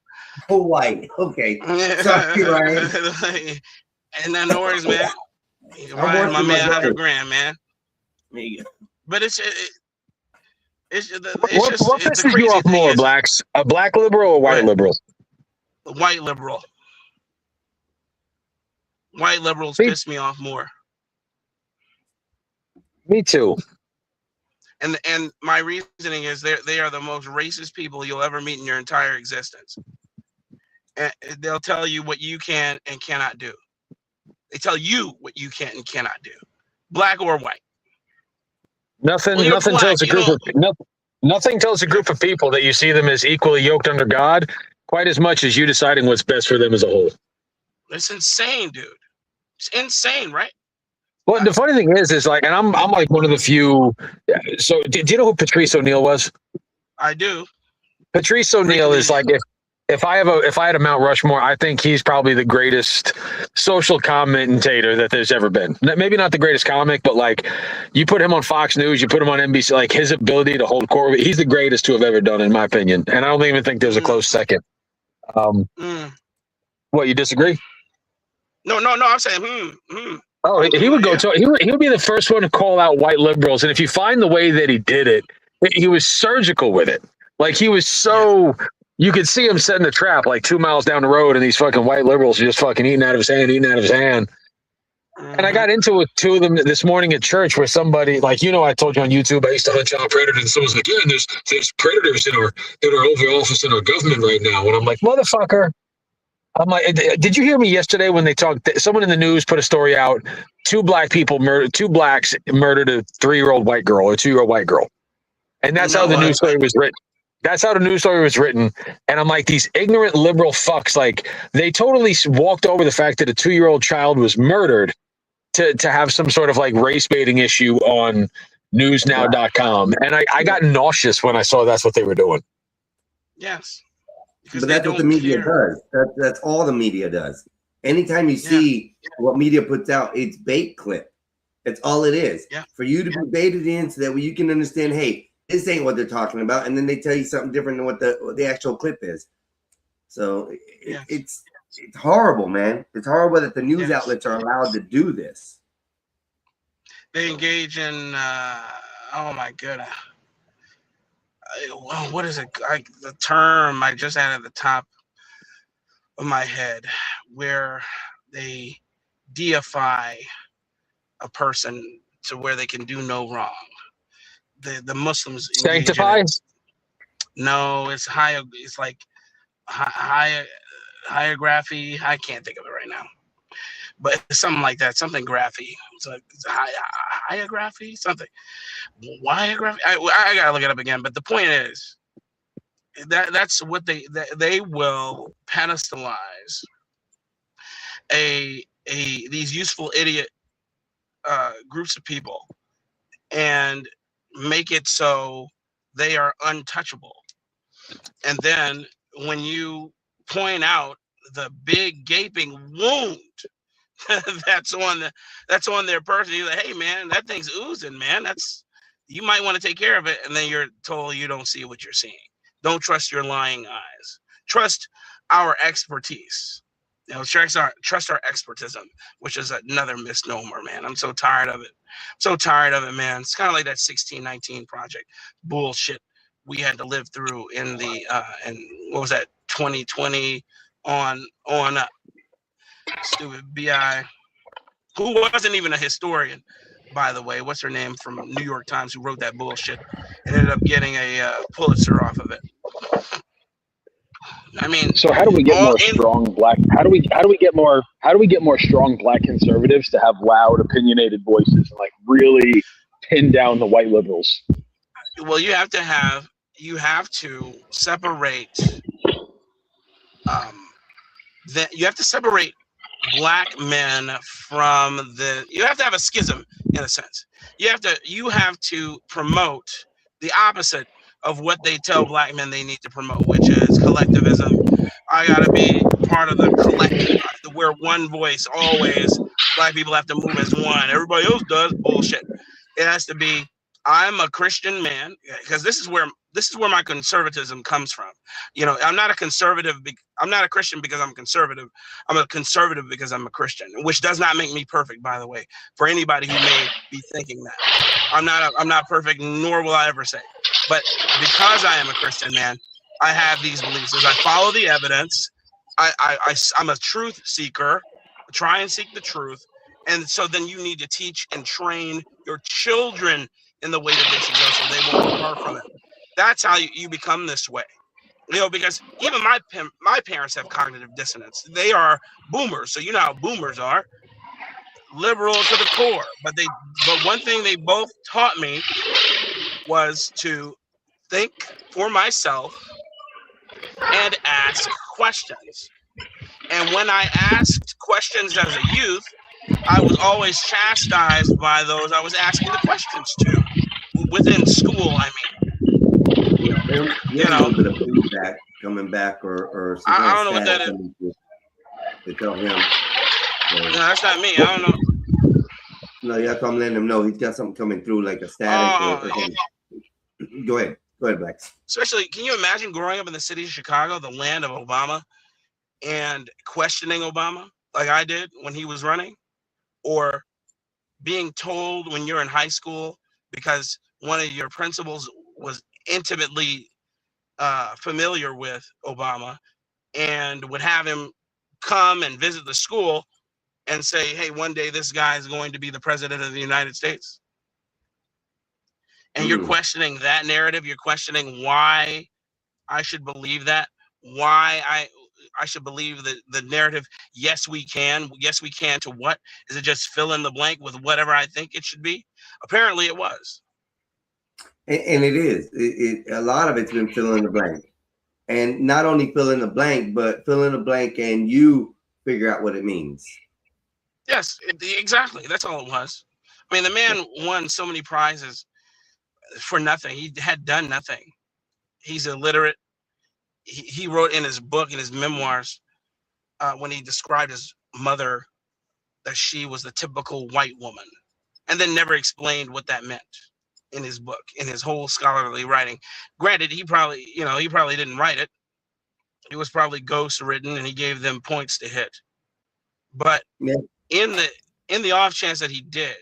Oh, white. Okay. Sorry, Ryan. And then no worries, man. Ryan, my man, $100,000, man. But it's what pisses you off more, Blacks? A black liberal or white liberal? White liberal. White liberals piss me off more. Me too. And my reasoning is they are the most racist people you'll ever meet in your entire existence. And they'll tell you what you can and cannot do. They tell you what you can and cannot do, black or white. Nothing tells a group of people that you see them as equally yoked under God quite as much as you deciding what's best for them as a whole. It's insane, dude. It's insane, right? Well, the funny thing is like, and I'm like one of the few. So, do you know who Patrice O'Neill was? I do. Patrice O'Neill is like if I had a Mount Rushmore, I think he's probably the greatest social commentator that there's ever been. Maybe not the greatest comic, but like you put him on Fox News, you put him on NBC, like his ability to hold court, he's the greatest to have ever done, in my opinion. And I don't even think there's a close second. What, you disagree? No. I'm saying, Oh, he would go to. He would be the first one to call out white liberals, and if you find the way that he did it, he was surgical with it. Like he was so. You could see him setting the trap like 2 miles down the road, and these fucking white liberals are just fucking eating out of his hand. And I got into it with two of them this morning at church, where somebody, like, I told you on YouTube, I used to hunt child predators, and someone's like, yeah, and there's predators in our Oval Office in our government right now, and I'm like, motherfucker. I'm like, did you hear me yesterday when they talked? Someone in the news put a story out. Two blacks murdered a 3-year-old white girl or 2-year-old white girl, and that's how the news story was written. That's how the news story was written. And I'm like, these ignorant liberal fucks, like they totally walked over the fact that a 2-year-old child was murdered to have some sort of like race baiting issue on newsnow.com. And I got nauseous when I saw that's what they were doing. Yes. But that's what the media does. That's all the media does. Anytime you see what media puts out, it's bait clip. That's all it is. Yeah. For you to be baited in so that you can understand, hey, this ain't what they're talking about, and then they tell you something different than what the actual clip is. So it's horrible, man. It's horrible that the news outlets are allowed to do this. They engage in oh my goodness. What is it? The term I just had at the top of my head, where they deify a person to where they can do no wrong. The Muslims sanctify. No, it's high. It's like hierography. I can't think of it right now. but it's something like that, something graphy. It's like hyography, something. Wyography. I gotta look it up again. But the point is that's what they will pedestalize these useful idiot groups of people and make it so they are untouchable. And then when you point out the big gaping wound that's on their person, you're like, hey man, that thing's oozing, man. You might want to take care of it. And then you're told you don't see what you're seeing. Don't trust your lying eyes. Trust our expertise. Trust our expertism, which is another misnomer, man. I'm so tired of it. So tired of it, man. It's kind of like that 1619 project bullshit we had to live through in the and what was that 2020 on up. Stupid BI, who wasn't even a historian, by the way. What's her name from New York Times, who wrote that bullshit and ended up getting a Pulitzer off of it. I mean, so how do we get more strong black? How do we get more strong black conservatives to have loud, opinionated voices and like really pin down the white liberals? Well, you have to separate. You have to separate black men from you have to have a schism in a sense. You have to promote the opposite of what they tell black men they need to promote, which is collectivism. I gotta be part of the collective, where one voice always, black people have to move as one. Everybody else does bullshit. It has to be, I'm a Christian man, because this is where my conservatism comes from. I'm not a conservative. I'm not a Christian because I'm conservative. I'm a conservative because I'm a Christian, which does not make me perfect, by the way, for anybody who may be thinking that. I'm not perfect, nor will I ever say. But because I am a Christian man, I have these beliefs. As I follow the evidence, I'm a truth seeker. Try and seek the truth. And so then you need to teach and train your children in the way that they should go so they won't depart from it. That's how you become this way. Because even my parents have cognitive dissonance. They are boomers. So you know how boomers are. Liberal to the core. But one thing they both taught me was to think for myself and ask questions. And when I asked questions as a youth, I was always chastised by those I was asking the questions to. Within school, I mean. You know, a little bit of feedback coming back, or some kind I don't know what that is. To tell him. No, that's not me. I don't know. No, you have to let him know he's got something coming through, like a static. Go ahead, Blacks. Especially, can you imagine growing up in the city of Chicago, the land of Obama, and questioning Obama like I did when he was running, or being told when you're in high school because one of your principals was intimately familiar with Obama and would have him come and visit the school and say, hey, one day this guy is going to be the president of the United States. And you're questioning that narrative. You're questioning why I should believe that, why I should believe the narrative. Yes, we can. Yes, we can. To what? Is it just fill in the blank with whatever I think it should be? Apparently it was. And it is. A lot of it's been fill in the blank. And not only fill in the blank, but fill in the blank and you figure out what it means. Yes, exactly. That's all it was. I mean, the man won so many prizes for nothing. He had done nothing. He's illiterate. He wrote in his book, in his memoirs, when he described his mother, that she was the typical white woman, and then never explained what that meant in his book, in his whole scholarly writing. Granted, he probably didn't write it. It was probably ghost written, and he gave them points to hit. But in the off chance that he did,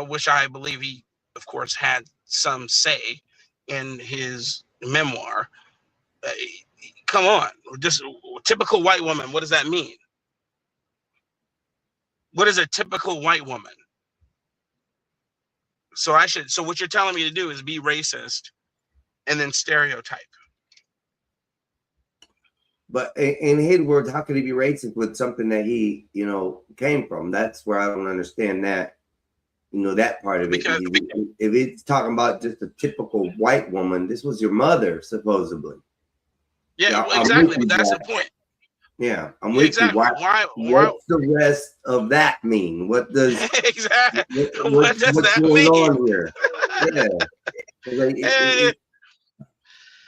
which I believe he, of course, had some say in his memoir. Come on, just typical white woman. What does that mean? What is a typical white woman? So what you're telling me to do is be racist and then stereotype. But in his words, how could he be racist with something that he, came from? That's where I don't understand that, that part of it. If it's talking about just a typical white woman, this was your mother, supposedly. Yeah, well, exactly. But that's the point. Yeah, I'm with exactly. you. What's the rest of that mean? What does exactly? What's that going mean? on here? Yeah.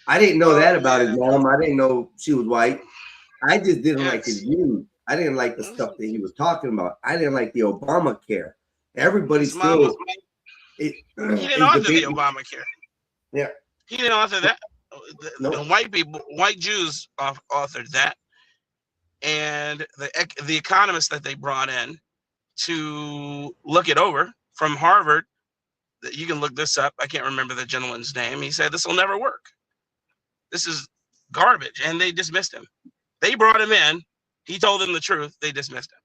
I didn't know that about his mom. I didn't know she was white. I just didn't like his views. I didn't like the stuff that he was talking about. I didn't like the Obamacare. Everybody still. He didn't author the Obamacare. Yeah. He didn't author that. The white people, white Jews authored that. And the economists that they brought in to look it over from Harvard, you can look this up. I can't remember the gentleman's name. He said, this will never work. This is garbage. And they dismissed him. They brought him in. He told them the truth. They dismissed him.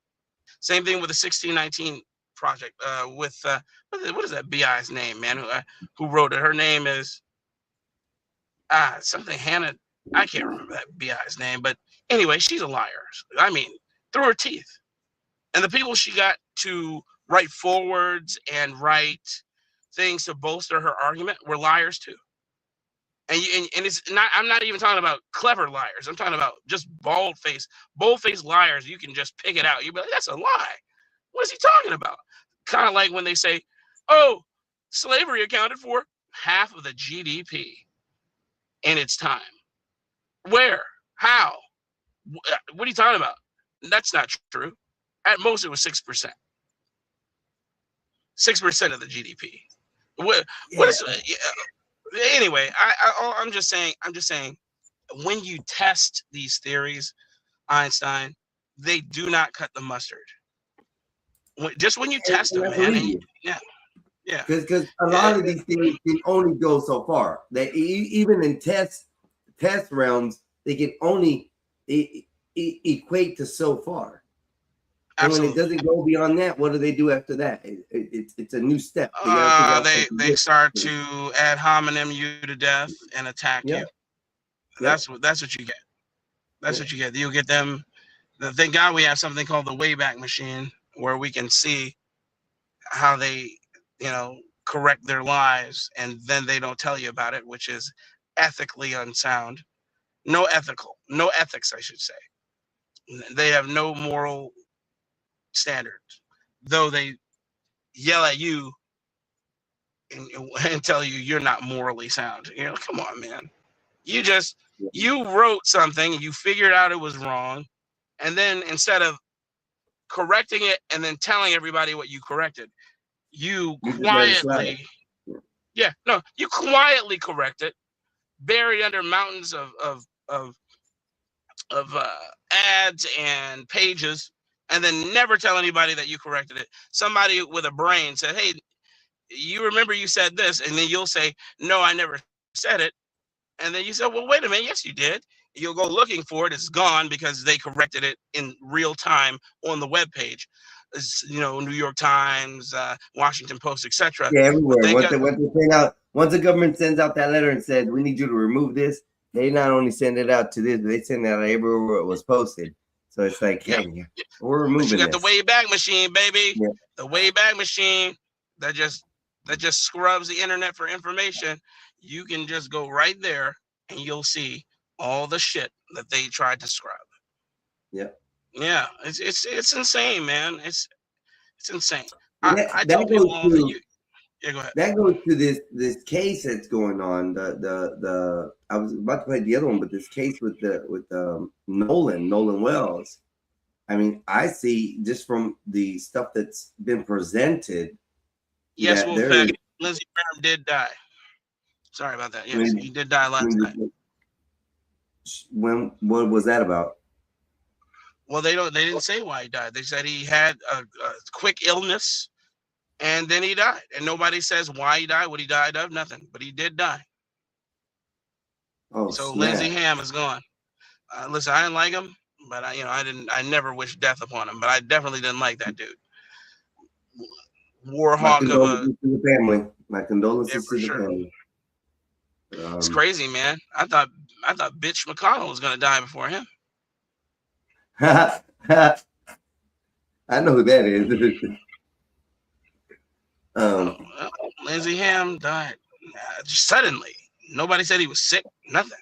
Same thing with the 1619 project with, what is that BI's name, man, who wrote it? Her name is something Hannah. I can't remember that BI's name. But anyway, she's a liar. I mean, through her teeth. And the people she got to write forwards and write things to bolster her argument were liars too. And it's not. I'm not even talking about clever liars. I'm talking about just bold-faced liars. You can just pick it out. You'd be like, that's a lie. What is he talking about? Kind of like when they say, "Oh, slavery accounted for half of the GDP in its time." Where? How? What are you talking about? That's not true. At most, it was 6%. 6% of the GDP. What is? Anyway, I'm just saying. When you test these theories, Einstein, they do not cut the mustard. Just when you test them, man. Yeah. Because a lot of these things can only go so far. That even in test realms, they can only equate to so far. And when it doesn't go beyond that, what do they do after that? It's a new step. They start to ad hominem you to death and attack you. That's what you get. That's what you get. You'll get them. Thank God we have something called the Wayback Machine, where we can see how they, correct their lies, and then they don't tell you about it, which is ethically unsound. No ethics, I should say. They have no moral standards, though they yell at you and tell you you're not morally sound. Come on, man. You wrote something and you figured out it was wrong, and then instead of correcting it and then telling everybody what you corrected, you quietly correct it, buried under mountains of ads and pages, and then never tell anybody that you corrected it. Somebody with a brain said, hey, you remember you said this, and then you'll say, no, I never said it. And then you say, well, wait a minute, yes, you did. You'll go looking for it. It's gone because they corrected it in real time on the webpage. New York Times, Washington Post, etc. Yeah, everywhere. Once the government sends out that letter and says, we need you to remove this, they not only send it out to this, but they send it out everywhere where it was posted. So it's like, hey, we're removing this. You got this. the Wayback Machine, baby. Yeah. The Wayback Machine that just scrubs the internet for information. You can just go right there and you'll see all the shit that they tried to scrub. Yeah. Yeah. It's insane, man. It's insane. I tell people all that go ahead. That goes to this case that's going on. I was about to play the other one, but this case with Nolan Wells. I mean, I see just from the stuff that's been presented. Yes, Lindsey Graham did die. Sorry about that. Yes, he did die last night. What was that about? Well, they didn't say why he died. They said he had a quick illness, and then he died. And nobody says why he died, what he died of, nothing. But he did die. Oh, so snap. Lindsey Ham is gone. Listen, I didn't like him, but I never wished death upon him. But I definitely didn't like that dude. Warhawk of a to the family. My condolences to the family. It's crazy, man. I thought Bitch McConnell was gonna die before him. I know who that is. Lindsey Ham died just suddenly. Nobody said he was sick. Nothing.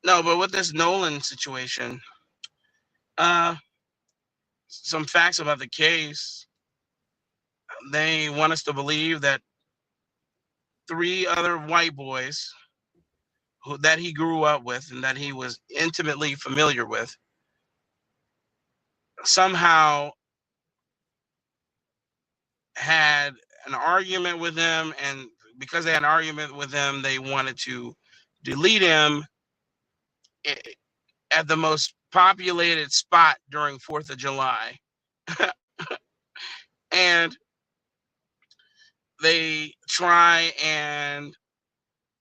No, but with this Nolan situation, some facts about the case. They want us to believe that 3 other white boys that he grew up with and that he was intimately familiar with somehow had an argument with him, and because they had an argument with him, they wanted to delete him at the most populated spot during 4th of July. And they try and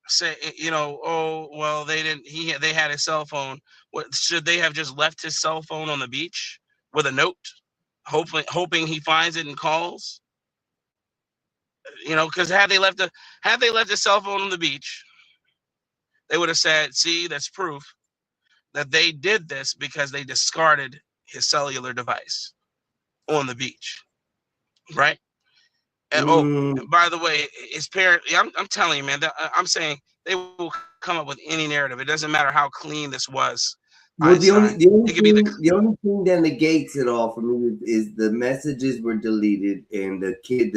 say, oh, well, they didn't, they had his cell phone. What, should they have just left his cell phone on the beach with a note, hoping he finds it and calls? Because had they left his cell phone on the beach, they would have said, see, that's proof that they did this because they discarded his cellular device on the beach, right? And by the way, his parent, I'm telling you, man, I'm saying they will come up with any narrative. It doesn't matter how clean this was. Well, the only thing that negates it all for me is the messages were deleted and the 3 kids.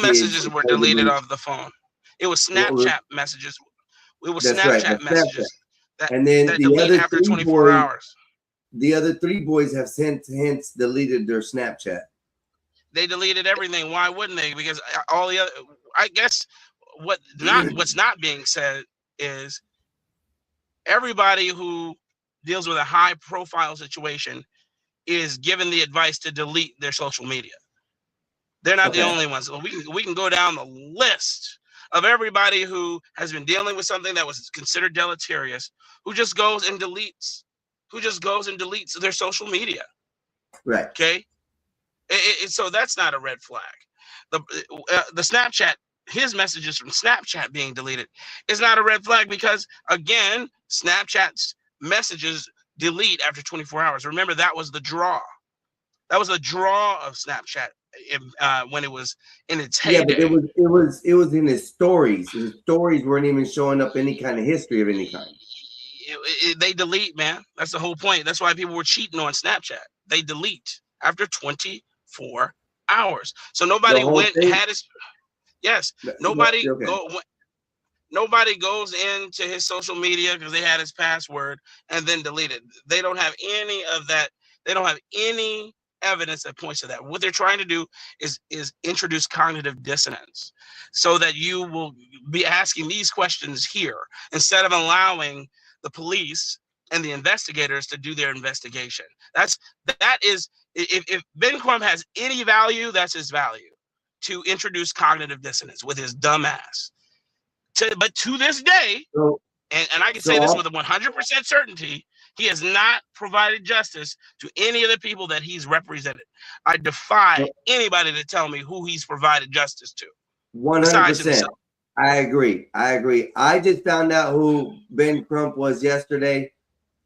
Messages were deleted off the phone. It was Snapchat messages. It was Snapchat messages that delete after 24 hours. The other 3 boys have hence deleted their Snapchat. They deleted everything. Why wouldn't they? Because all the other, I guess, what's not being said is everybody who deals with a high profile situation is given the advice to delete their social media. They're not the only ones. So we can go down the list of everybody who has been dealing with something that was considered deleterious, who just goes and deletes their social media. Right. Okay. So that's not a red flag. The Snapchat, his messages from Snapchat being deleted is not a red flag because, again, Snapchat's messages delete after 24 hours. Remember, that was the draw. That was the draw of Snapchat when it was in its heyday. Yeah, but it was in his stories. His stories weren't even showing up any kind of history of any kind. They delete, man. That's the whole point. That's why people were cheating on Snapchat. They delete after 24 hours. So nobody had his. Yes, nobody goes into his social media because they had his password and then delete it. They don't have any of that. They don't have any evidence that points to that. What they're trying to do is introduce cognitive dissonance so that you will be asking these questions here instead of allowing the police and the investigators to do their investigation. That is, if Ben Crump has any value, that's his value, to introduce cognitive dissonance with his dumb ass. But to this day, and I can say this with 100% certainty, he has not provided justice to any of the people that he's represented. I defy anybody to tell me who he's provided justice to. 100%. I agree. I just found out who Ben Crump was yesterday.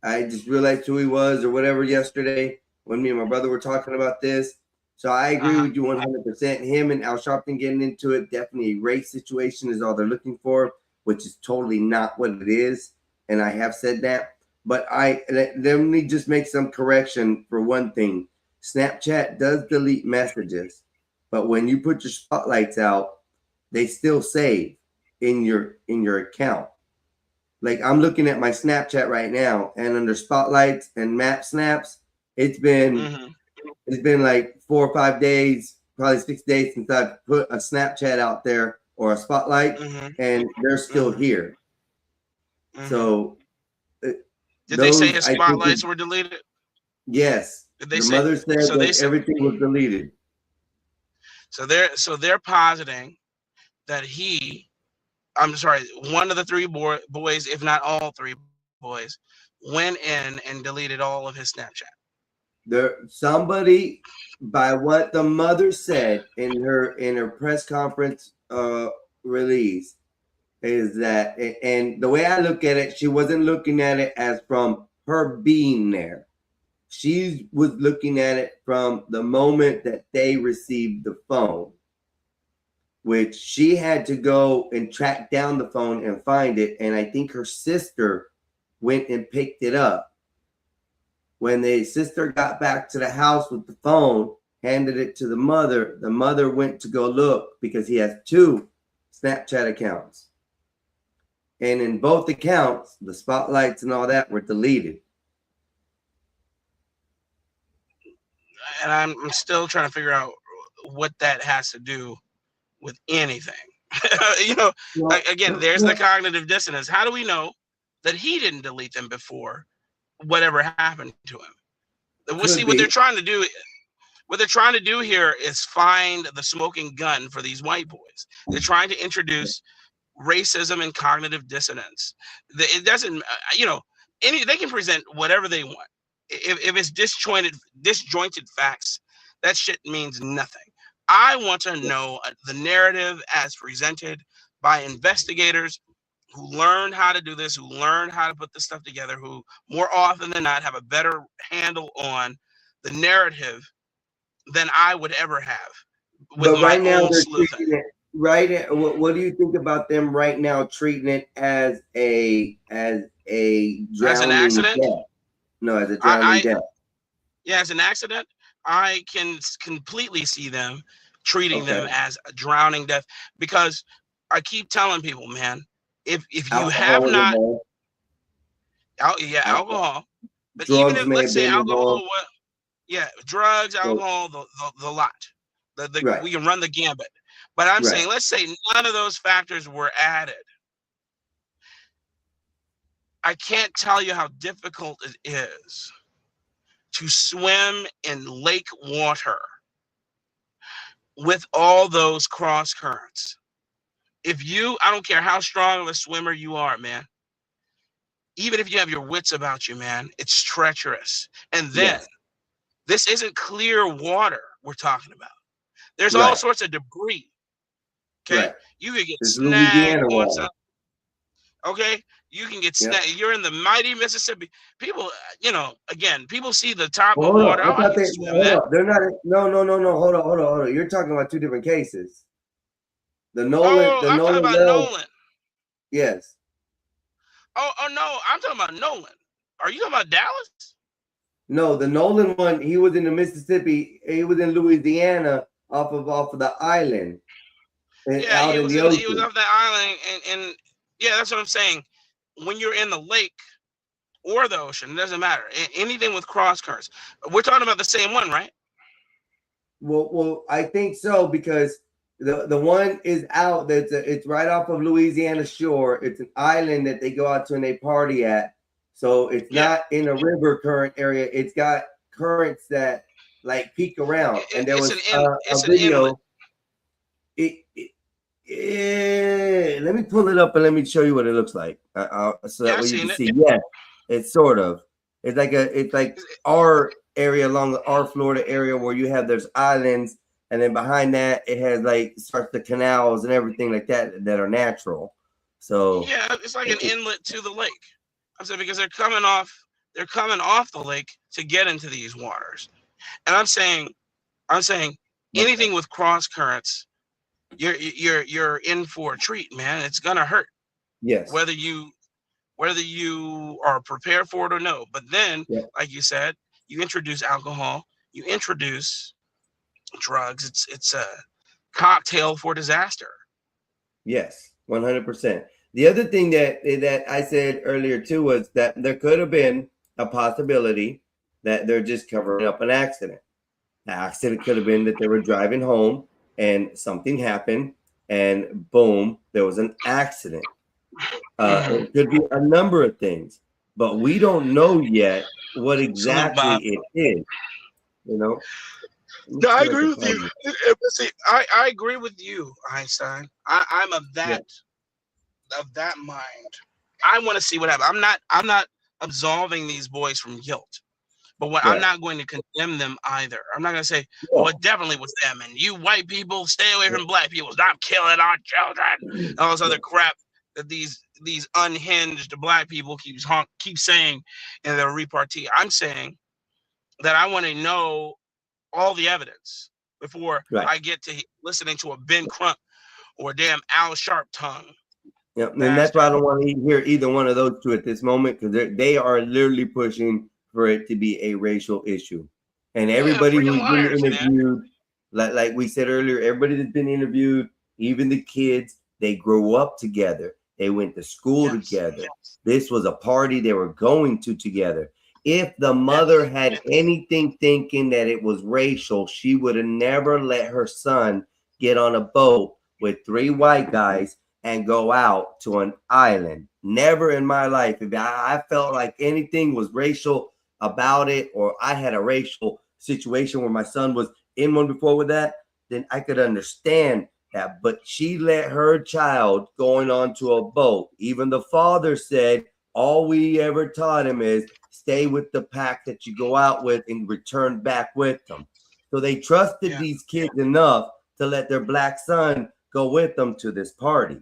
I just realized who he was or whatever yesterday when me and my brother were talking about this. So I agree with you 100%. Him and Al Sharpton getting into it, definitely a race situation is all they're looking for, which is totally not what it is. And I have said that. But let me just make some correction for one thing. Snapchat does delete messages, but when you put your spotlights out, they still save in your account. Like I'm looking at my Snapchat right now, and under spotlights and map snaps, it's been like 4 or 5 days, probably 6 days since I put a Snapchat out there or a spotlight, and they're still here. So did they say his spotlights were deleted? Yes. The mother said that everything was deleted. So they're positing that one of the 3 boys, if not all 3 boys, went in and deleted all of his Snapchat. Somebody, by what the mother said in her press conference release, is that, and the way I look at it, she wasn't looking at it as from her being there. She was looking at it from the moment that they received the phone, which she had to go and track down the phone and find it. And I think her sister went and picked it up. When the sister got back to the house with the phone, handed it to the mother went to go look because he has 2 Snapchat accounts. And in both accounts, the spotlights and all that were deleted. And I'm still trying to figure out what that has to do with anything. Again, there's the cognitive dissonance. How do we know that he didn't delete them before whatever happened to him? We'll see what they're trying to do. What they're trying to do here is find the smoking gun for these white boys. They're trying to introduce racism and cognitive dissonance. It doesn't, they can present whatever they want. If it's disjointed facts, that shit means nothing. I want to know the narrative as presented by investigators who learned how to do this, who learned how to put this stuff together, who more often than not have a better handle on the narrative than I would ever have. With but right my now own they're sleuthing. treating it right. What do you think about them right now treating it as a drowning accident? death? No, as a drowning death. Yeah, as an accident. I can completely see them treating them as a drowning death, because I keep telling people, man, if you have not, alcohol, but drugs, even if, may let's have say been alcohol, involved. drugs, alcohol, the lot, Right. we can run the gambit. But I'm saying, let's say none of those factors were added. I can't tell you how difficult it is to swim in lake water with all those cross currents. I don't care how strong of a swimmer you are, man. Even if you have your wits about you, man, it's treacherous. And then this isn't clear water we're talking about. There's all sorts of debris. Okay. You could get snagged on something. Okay. You can get snagged. You're in the mighty Mississippi. People, again, people see the top of water. I thought they're not. No. Hold on. You're talking about 2 different cases. I'm talking about Nolan. Yes. Oh no, I'm talking about Nolan. Are you talking about Dallas? No, the Nolan one, he was in the Mississippi. He was in Louisiana off of the island. Yeah, he was off that island, and yeah, that's what I'm saying. When you're in the lake or the ocean, it doesn't matter. Anything with cross currents. We're talking about the same one, right? Well, I think so, because the one is out. It's right off of Louisiana shore. It's an island that they go out to and they party at. So it's not in a river current area. It's got currents that like peek around. And there was a video. Let me pull it up and let me show you what it looks like. So that way you can see. Yeah, it's sort of. It's like our area along our Florida area where you have there's islands, and then behind that it has starts the canals and everything like that are natural. So yeah, it's like an inlet to the lake. I'm saying, because they're coming off the lake to get into these waters. And I'm saying anything with cross currents, you're in for a treat, man. It's gonna hurt. Yes. Whether you are prepared for it or no. But then, like you said, you introduce alcohol, you introduce drugs. It's a cocktail for disaster. Yes, 100%. The other thing that I said earlier too was that there could have been a possibility that they're just covering up an accident. The accident could have been that they were driving home and something happened and boom, there was an accident. It could be a number of things, but we don't know yet what exactly it is. No, I agree with you. See, I agree with you, Einstein. I'm of that mind. I want to see what happens. I'm not absolving these boys from guilt, But I'm not going to condemn them either. I'm not going to say, oh, it definitely was them. And you white people, stay away from black people. Stop killing our children. And all this other crap that these unhinged black people keep saying in their repartee. I'm saying that I want to know all the evidence before I get to listening to a Ben Crump or damn Al Sharp tongue. Yeah, and that's why I don't want to hear either one of those two at this moment, because they are literally pushing for it to be a racial issue. And everybody who's been interviewed, like we said earlier, everybody that's been interviewed, even the kids, they grew up together. They went to school together. This was a party they were going to together. If the mother had anything thinking that it was racial, she would have never let her son get on a boat with 3 white guys and go out to an island. Never in my life. If I felt like anything was racial about it, or I had a racial situation where my son was in one before with that, then I could understand that. But she let her child going onto a boat. Even the father said, all we ever taught him is stay with the pack that you go out with and return back with them. So they trusted these kids enough to let their black son go with them to this party.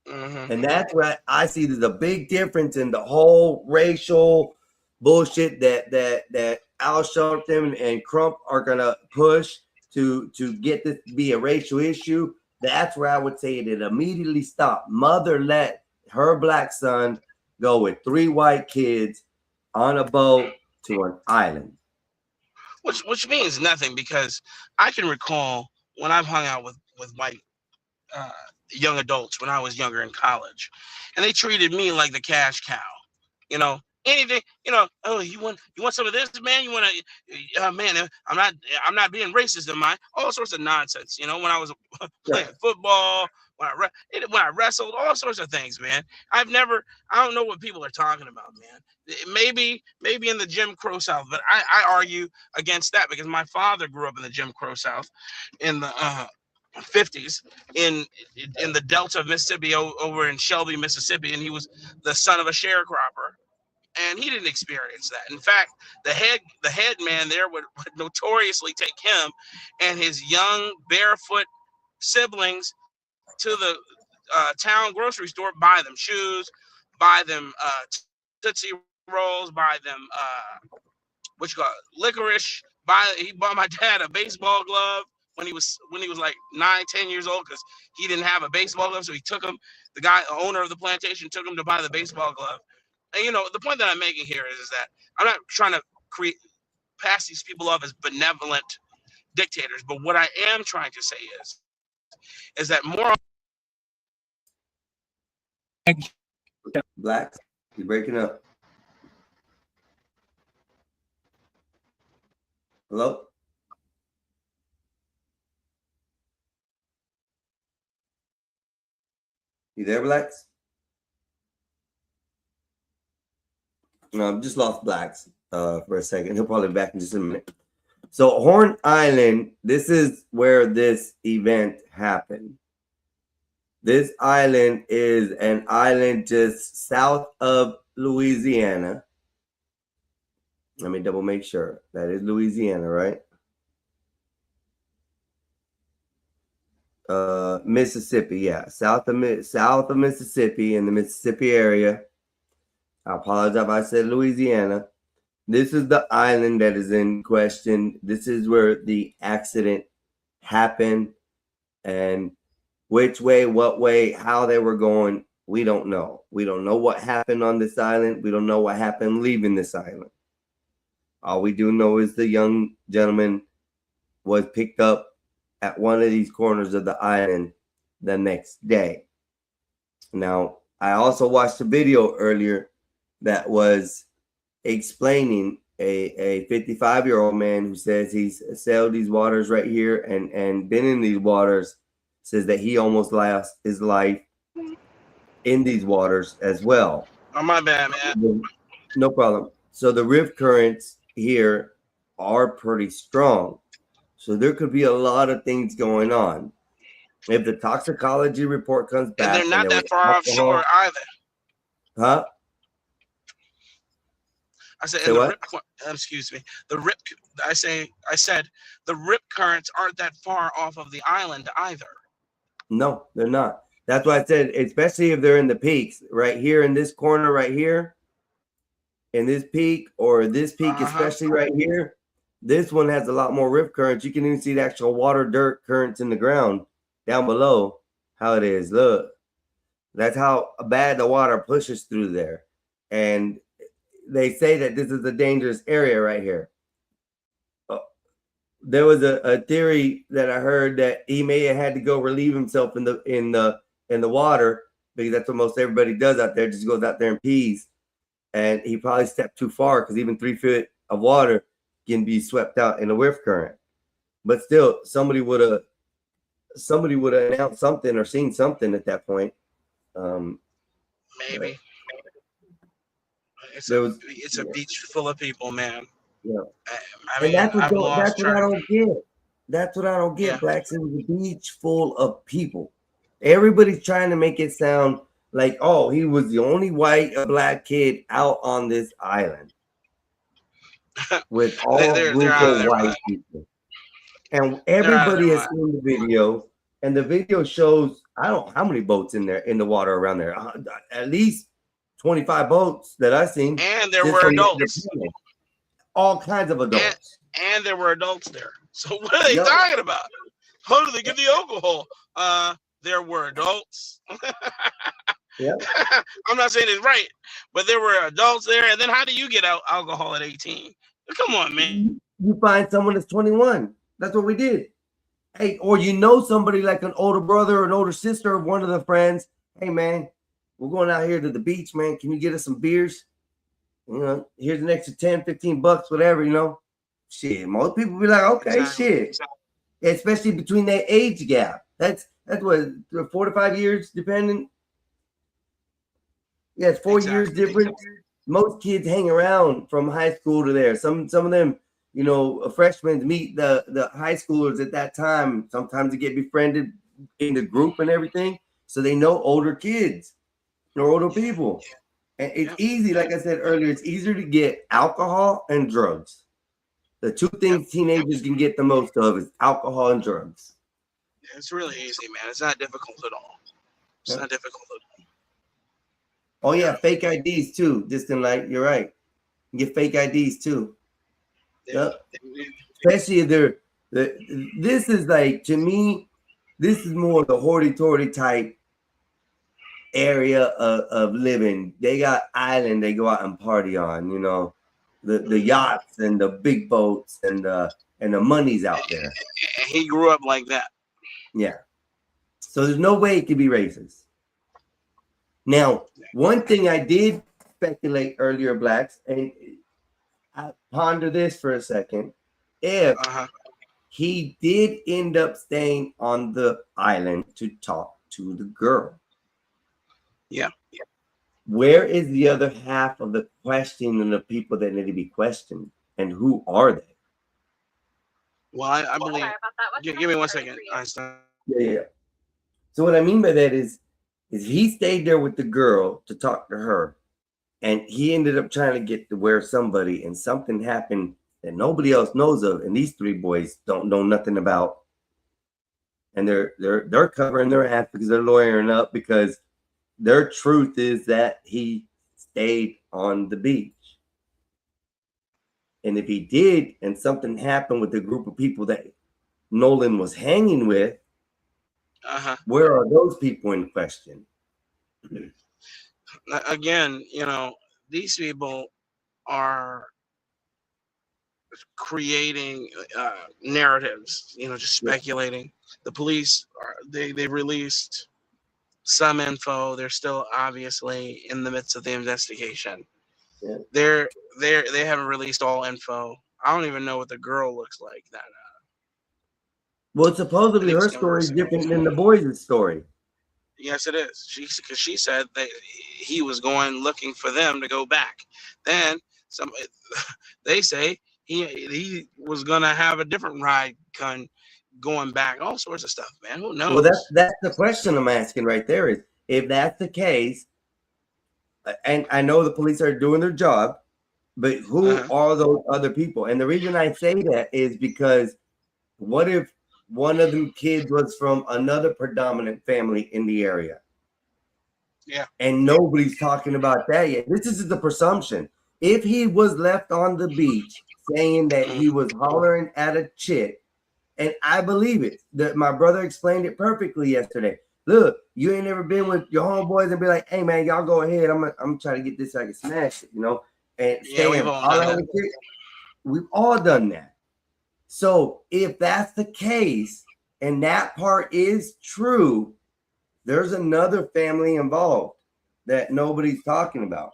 And that's what I see. There's a big difference in the whole racial bullshit that Al Sharpton and Crump are gonna push to get this to be a racial issue. That's where I would say it immediately stopped. Mother let her black son go with 3 white kids on a boat to an island. Which means nothing, because I can recall when I've hung out with white young adults when I was younger in college, and they treated me like the cash cow. You know, anything. You know, oh, you want some of this, man? You want to? Man, I'm not being racist in mine. All sorts of nonsense. You know, when I was playing football, when I wrestled, all sorts of things, man. I don't know what people are talking about, man. Maybe in the Jim Crow South, but I argue against that, because my father grew up in the Jim Crow South in the 50s in the Delta of Mississippi, over in Shelby, Mississippi, and he was the son of a sharecropper, and he didn't experience that. In fact, the head man there would notoriously take him and his young barefoot siblings to the town grocery store, buy them shoes, buy them Tootsie Rolls, buy them licorice. He bought my dad a baseball glove when he was like 9-10 years old, because he didn't have a baseball glove, so he took him. The owner of the plantation, took him to buy the baseball glove. And you know, the point that I'm making here is that I'm not trying to pass these people off as benevolent dictators, but what I am trying to say is that more Black, you're breaking up. Hello? You there, Blacks? No, I've just lost Blacks for a second. He'll probably be back in just a minute. So Horn Island, this is where this event happened. This island is an island just south of Louisiana. Let me double make sure. That is Louisiana, right? Mississippi, yeah, south of Mississippi, in the Mississippi area. I apologize if I said Louisiana. This is the island that is in question. This is where the accident happened, and which way, what way, how they were going, we don't know. We don't know what happened on this island. We don't know what happened leaving this island. All we do know is the young gentleman was picked up at one of these corners of the island the next day. Now, I also watched a video earlier that was explaining a 55-year-old man who says he's sailed these waters right here and been in these waters, says that he almost lost his life in these waters as well. Oh, my bad, man. No problem. So the rift currents here are pretty strong. So there could be a lot of things going on. If the toxicology report comes back, and they're not that far offshore either. Huh? I said, Say and the what? rip. Excuse me. The rip. I said the rip currents aren't that far off of the island either. No, they're not. That's why I said, especially if they're in the peaks, right here in this corner, right here, in this peak, or this peak, especially right here. This one has a lot more rip currents. You can even see the actual water dirt currents in the ground down below. How it is. Look, that's how bad the water pushes through there. And they say that this is a dangerous area right here. There was a theory that I heard that he may have had to go relieve himself in the water, because that's what most everybody does out there, just goes out there and pees. And he probably stepped too far, because even 3 feet of water can be swept out in a whiff current. But still, somebody would have announced something or seen something at that point. Maybe. It's a beach full of people, man. Yeah. I mean, that's what I've lost I don't get. That's what I don't get. Blacks, it was a beach full of people. Everybody's trying to make it sound like, oh, he was the only white or black kid out on this island with all group of white people. And everybody has seen the video, and the video shows, I don't know how many boats in there in the water around there. At least 25 boats that I've seen. And there were adults. All kinds of adults. And there were adults there. So what are they talking about? How do they get the alcohol? There were adults. Yeah. I'm not saying it's right, but there were adults there. And then how do you get out alcohol at 18? Come on, man. You find someone that's 21. That's what we did. Hey, or somebody like an older brother or an older sister of one of the friends. Hey, man, we're going out here to the beach, man. Can you get us some beers? Here's an extra 10, 15 bucks, whatever, Shit, most people be like, okay, shit. Especially between that age gap. That's what, 4 to 5 years, depending. Yeah, it's 4 years different. Most kids hang around from high school to there. Some of them, freshmen meet the high schoolers at that time. Sometimes they get befriended in the group and everything. So they know older kids or older people. And it's easy, like I said earlier, it's easier to get alcohol and drugs. The two things teenagers can get the most of is alcohol and drugs. It's really easy, man. It's not difficult at all. It's not difficult at Oh all. yeah, fake IDs too. You're right. You get fake IDs too. Yep. Especially if this is like, to me, this is more the hoity-toity type area of living. They got island they go out and party on, the yachts and the big boats and the money's out there. And he grew up like that. Yeah. So there's no way it could be racist. Now, one thing I did speculate earlier, Blacks, and I ponder this for a second. If he did end up staying on the island to talk to the girl. Yeah. Where is the other half of the question and the people that need to be questioned? And who are they? Well, I believe. Give me 1 second, Einstein. Yeah. So what I mean by that is he stayed there with the girl to talk to her, and he ended up trying to get to where somebody, and something happened that nobody else knows of, and these three boys don't know nothing about, and they're covering their ass because they're lawyering up, because their truth is that he stayed on the beach. And if he did, and something happened with the group of people that Nolan was hanging with, where are those people in question? Again, these people are creating narratives, just speculating. The police they released some info. They're still obviously in the midst of the investigation. Yeah. They haven't released all info. I don't even know what the girl looks like. Well, supposedly her story is different than the boys' story. Yes, it is. Because she said that he was going looking for them to go back. Then they say he was gonna have a different ride going back. All sorts of stuff, man. Who knows? Well, that's the question I'm asking right there. Is if that's the case, and I know the police are doing their job, But who are those other people? And the reason I say that is because what if one of them kids was from another predominant family in the area? Yeah. And nobody's talking about that yet. This is the presumption. If he was left on the beach saying that he was hollering at a chick, and I believe it, that my brother explained it perfectly yesterday. Look, you ain't never been with your homeboys and be like, hey man, y'all go ahead. I'm trying to get this so I can smash it, you know? And we've all done that. We've all done that. So if that's the case, and that part is true, there's another family involved that nobody's talking about.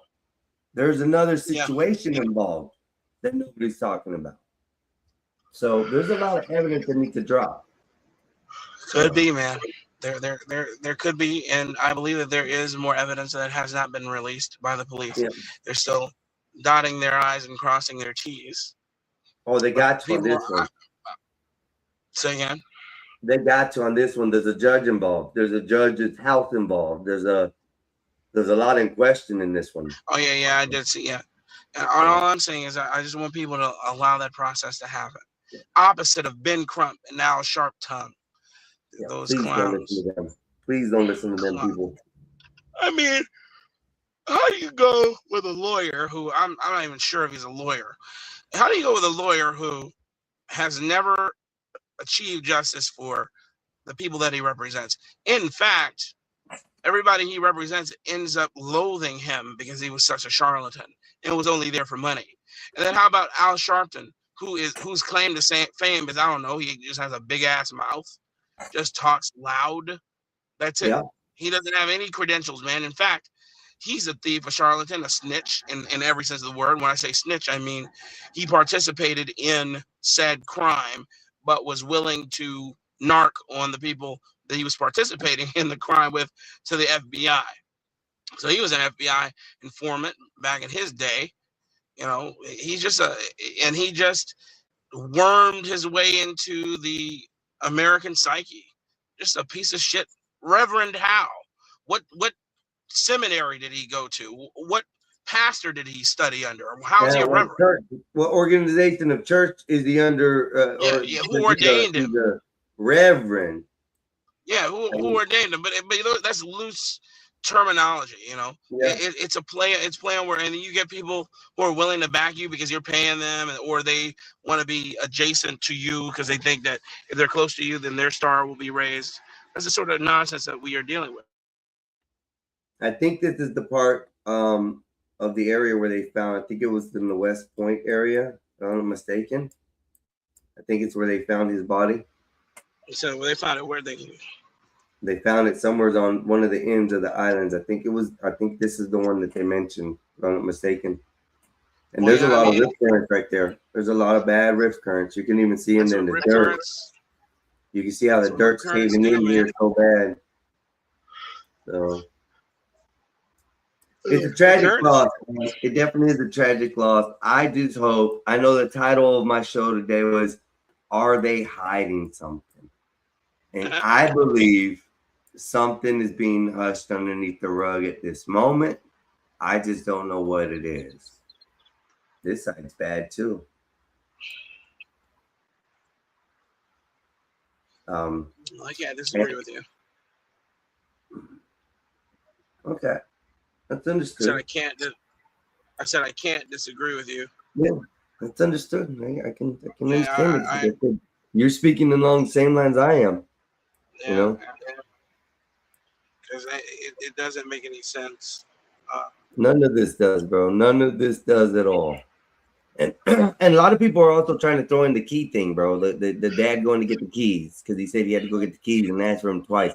There's another situation involved that nobody's talking about. So there's a lot of evidence that needs to drop. Could be, man. There could be, and I believe that there is more evidence that has not been released by the police. Yeah. They're still dotting their I's and crossing their T's. Oh, they got to on this one. Say again. They got to on this one. There's a judge involved. There's a judge's house involved. There's a lot in question in this one. Oh yeah, I did see. Yeah, and all I'm saying is I just want people to allow that process to happen. Yeah. Opposite of Ben Crump and now Sharp Tongue. Yeah, those clowns. Please don't listen to them people. I mean, how do you go with a lawyer who I'm not even sure if he's a lawyer? How do you go with a lawyer who has never achieved justice for the people that he represents? In fact, everybody he represents ends up loathing him because he was such a charlatan and was only there for money. And then how about Al Sharpton, whose claim to fame is, I don't know, he just has a big ass mouth, just talks loud. That's it. Yeah. He doesn't have any credentials, man. In fact, he's a thief, a charlatan, a snitch in every sense of the word. When I say snitch, I mean he participated in said crime, but was willing to narc on the people that he was participating in the crime with to the FBI. So he was an FBI informant back in his day. You know, he just wormed his way into the American psyche. Just a piece of shit. Reverend Howe. What seminary did he go to? What pastor did he study under? How's he a reverend? Church, what organization of church is he under? Who ordained him? The reverend. Yeah, who ordained him? But that's loose terminology, you know. Yeah. It's a play. It's playing where, and you get people who are willing to back you because you're paying them, or they want to be adjacent to you because they think that if they're close to you, then their star will be raised. That's the sort of nonsense that we are dealing with. I think this is the part of the area where they found. I think it was in the West Point area, if I'm not mistaken. I think it's where they found his body. So they found it where they found it somewhere on one of the ends of the islands. I think this is the one that they mentioned, if I'm not mistaken. And there's a lot of rift currents right there. There's a lot of bad rift currents. You can even see them in the dirt. You can see how the dirt's caving in here so bad. So it's a tragic loss. It definitely is a tragic loss. I just hope. I know the title of my show today was "Are They Hiding Something?" And I believe something is being hushed underneath the rug at this moment. I just don't know what it is. This side's bad too. I can't disagree with you. Okay, that's understood. I said I can't disagree with you. Yeah, that's understood. I can understand it. You're speaking along the same lines I am. Yeah, you know, because it doesn't make any sense. None of this does, bro. None of this does at all. And a lot of people are also trying to throw in the key thing, bro. The dad going to get the keys because he said he had to go get the keys and ask for them twice.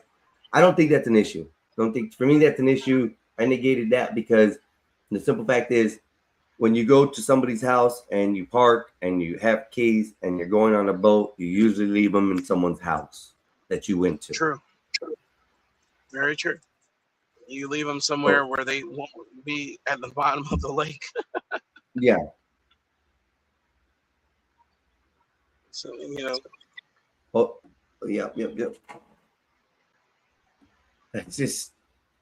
I don't think that's an issue. Don't think for me that's an issue. I negated that because the simple fact is when you go to somebody's house and you park and you have keys and you're going on a boat, you usually leave them in someone's house that you went to. True. Very true. You leave them somewhere where they won't be at the bottom of the lake. Yeah. So, you know. Oh, yep. It's just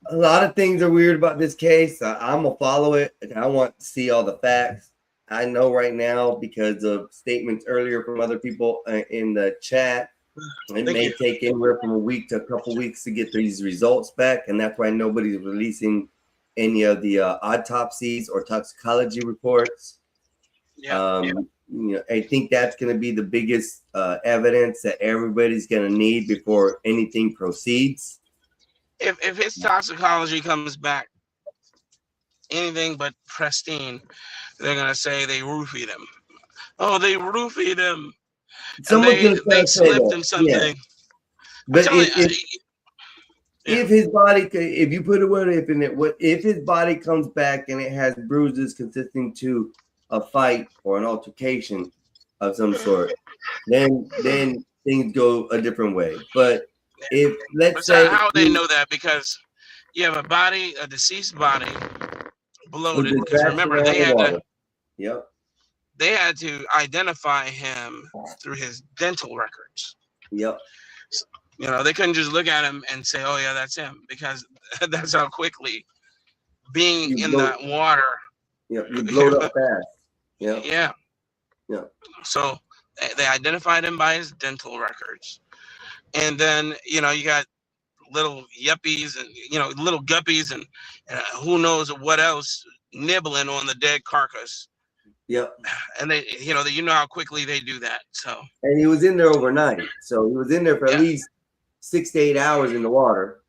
a lot of things are weird about this case. I'm gonna follow it. I want to see all the facts. I know right now because of statements earlier from other people in the chat, it may take anywhere from a week to a couple weeks to get these results back, and that's why nobody's releasing any of the autopsies or toxicology reports. I think that's going to be the biggest evidence that everybody's going to need before anything proceeds. If his toxicology comes back anything but pristine, they're going to say they roofied him. Oh, they roofied him. Someone's going to they say slipped that. him something. Yeah. But if his body, if you put a word if in it, if his body comes back and it has bruises consisting to a fight or an altercation of some sort, then things go a different way. But if let's say how they know that, because you have a deceased body bloated. Because remember, they had to identify him through his dental records. Yep. So, they couldn't just look at him and say, "Oh yeah, that's him," because that's how quickly being in that water. Yeah, you blow up fast. Yeah. Yeah. Yeah. So they identified him by his dental records, and then you got little yuppies and little guppies and who knows what else nibbling on the dead carcass. Yep. And they, how quickly they do that. So. And he was in there overnight, so he was in there for at least 6 to 8 hours in the water.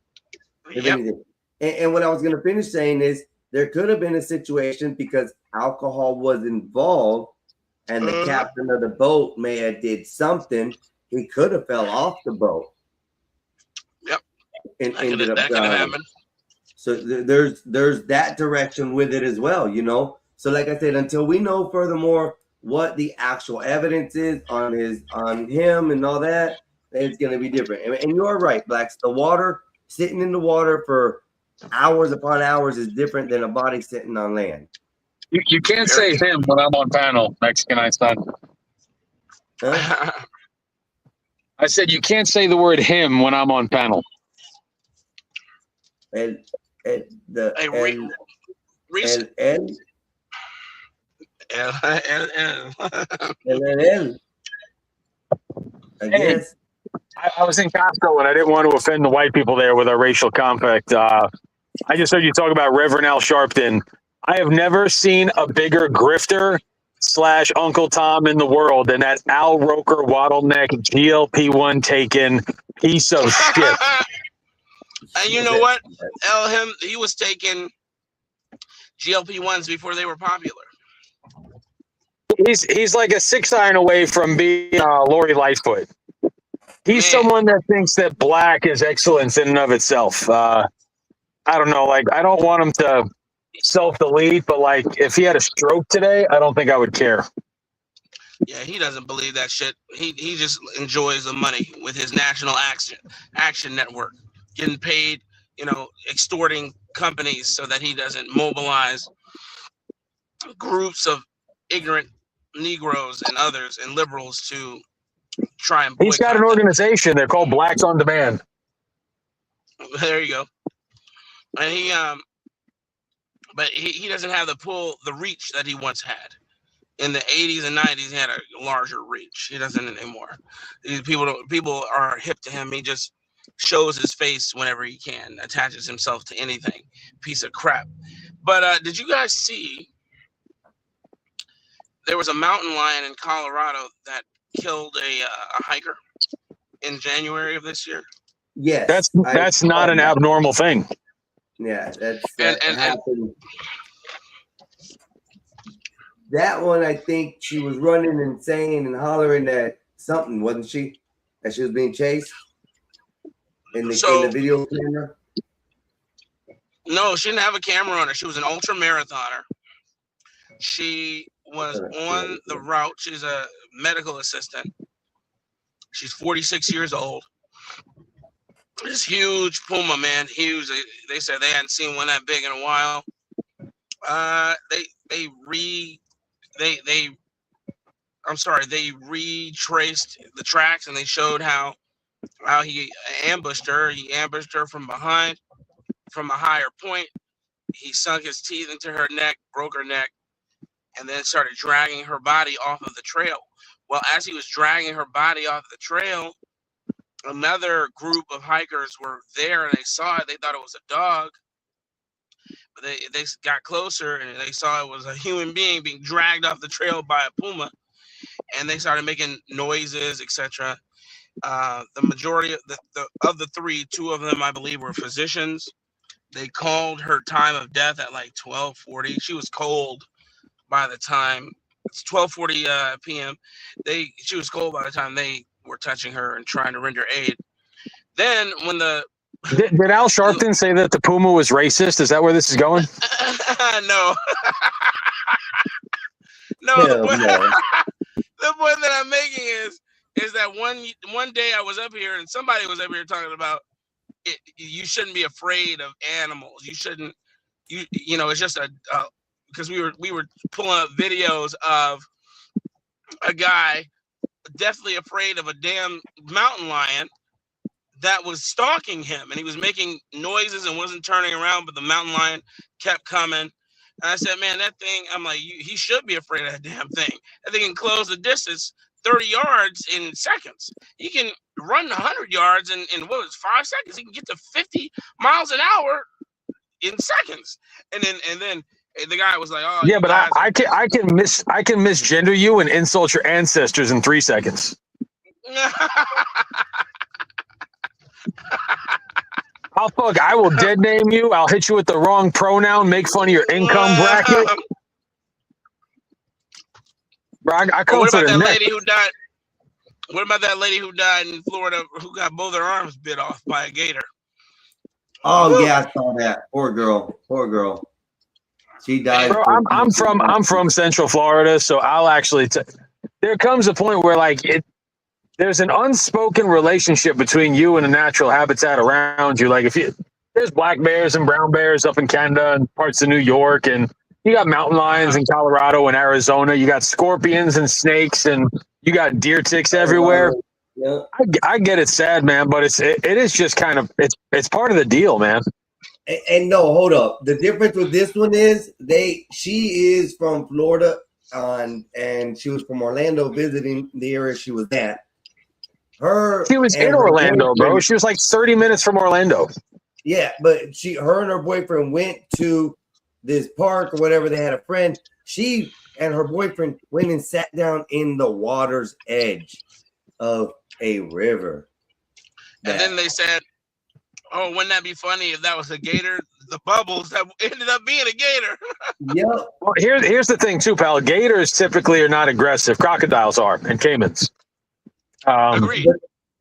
If anything. And what I was going to finish saying is there could have been a situation because alcohol was involved, and the captain of the boat may have did something. He could have fell off the boat. Yep. And that ended up could have happened. So there's that direction with it as well, So like I said, until we know furthermore what the actual evidence is on him and all that, it's going to be different. And you're right, Blacks. The water, sitting in the water for hours upon hours is different than a body sitting on land. You can't say him when I'm on panel, Mexican Einstein. Huh? I said you can't say the word him when I'm on panel. I guess. I was in Costco and I didn't want to offend the white people there with our racial compact. I just heard you talk about Reverend Al Sharpton. I have never seen a bigger grifter / Uncle Tom in the world than that Al Roker Waddleneck GLP-1 taken piece of shit. And you know what? He was taking GLP-1s before they were popular. He's like a 6-iron away from being Lori Lightfoot. He's someone that thinks that black is excellence in and of itself. I don't know. Like, I don't want him to self-delete, but like, if he had a stroke today, I don't think I would care. Yeah, he doesn't believe that shit. He just enjoys the money with his National Action Network, getting paid, extorting companies so that he doesn't mobilize groups of ignorant Negroes and others and liberals to try and boycott. He's got an organization. They're called Blacks on Demand. There you go. And but he doesn't have the reach that he once had. In the 80s and 90s, he had a larger reach. He doesn't anymore. These people are hip to him. He just shows his face whenever he can, attaches himself to anything. Piece of crap. But did you guys see there was a mountain lion in Colorado that killed a hiker in January of this year? Yes. That's not an abnormal thing. Yeah, that happened. That one, I think she was running and saying and hollering at something, wasn't she? That she was being chased in the video camera? No, she didn't have a camera on her. She was an ultra marathoner. She was on the route. She's a medical assistant. She's 46 years old. This huge puma, man, huge. They said they hadn't seen one that big in a while. They retraced the tracks and they showed how he ambushed her. He ambushed her from behind, from a higher point. He sunk his teeth into her neck, broke her neck, and then started dragging her body off of the trail. Well, as he was dragging her body off the trail, another group of hikers were there and they saw it. They thought it was a dog. But they got closer and they saw it was a human being being dragged off the trail by a puma. And they started making noises, etc. The majority of the three, two of them, I believe, were physicians. They called her time of death at like 12:40. She was cold by the time it's 12:40 p.m. She was cold by the time they were touching her and trying to render aid. Then when did Al Sharpton say that the puma was racist? Is that where this is going? No. No, the point that I'm making is that one day I was up here and somebody was up here talking about it. You shouldn't be afraid of animals. You shouldn't. You know, it's just because we were pulling up videos of a guy deathly afraid of a damn mountain lion that was stalking him, and he was making noises and wasn't turning around, but the mountain lion kept coming. And I said, man, that thing, I'm like, he should be afraid of that damn thing. That thing can close the distance 30 yards in seconds. He can run 100 yards in what was 5 seconds. He can get to 50 miles an hour in seconds. And then the guy was like, oh, yeah, but I can misgender you and insult your ancestors in 3 seconds. I will dead name you. I'll hit you with the wrong pronoun, make fun of your income bracket. Bro, I come what about to that the lady who died? What about that lady who died in Florida who got both her arms bit off by a gator? Oh yeah, I saw that. Poor girl. She died. Bro, I'm from Central Florida, so I'll actually. There comes a point where there's an unspoken relationship between you and the natural habitat around you. Like there's black bears and brown bears up in Canada and parts of New York, and you got mountain lions in Colorado and Arizona. You got scorpions and snakes, and you got deer ticks everywhere. Yeah. I get it's sad, man, but it is just kind of it's part of the deal, man. And no, hold up. The difference with this one is she is from Florida, and she was from Orlando visiting the area she was at. She was in Orlando, bro. She was like 30 minutes from Orlando. Yeah, but her and her boyfriend went to this park or whatever. They had a friend. She and her boyfriend went and sat down in the water's edge of a river. And then they said, oh, wouldn't that be funny if that was a gator? The bubbles that ended up being a gator. Yep. Well, here's the thing too, pal. Gators typically are not aggressive. Crocodiles are, and caimans. Agreed.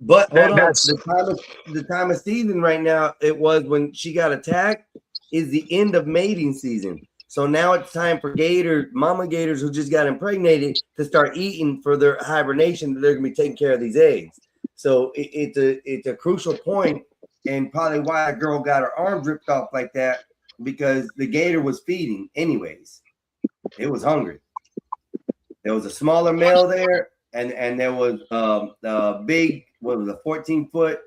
But hold on, the time of season right now, it was when she got attacked, is the end of mating season. So now it's time for mama gators who just got impregnated to start eating for their hibernation. They're gonna be taking care of these eggs. So it's a crucial point, and probably why a girl got her arm ripped off like that, because the gator was feeding anyways. It was hungry. There was a smaller male there. And there was the big, what was a 14-foot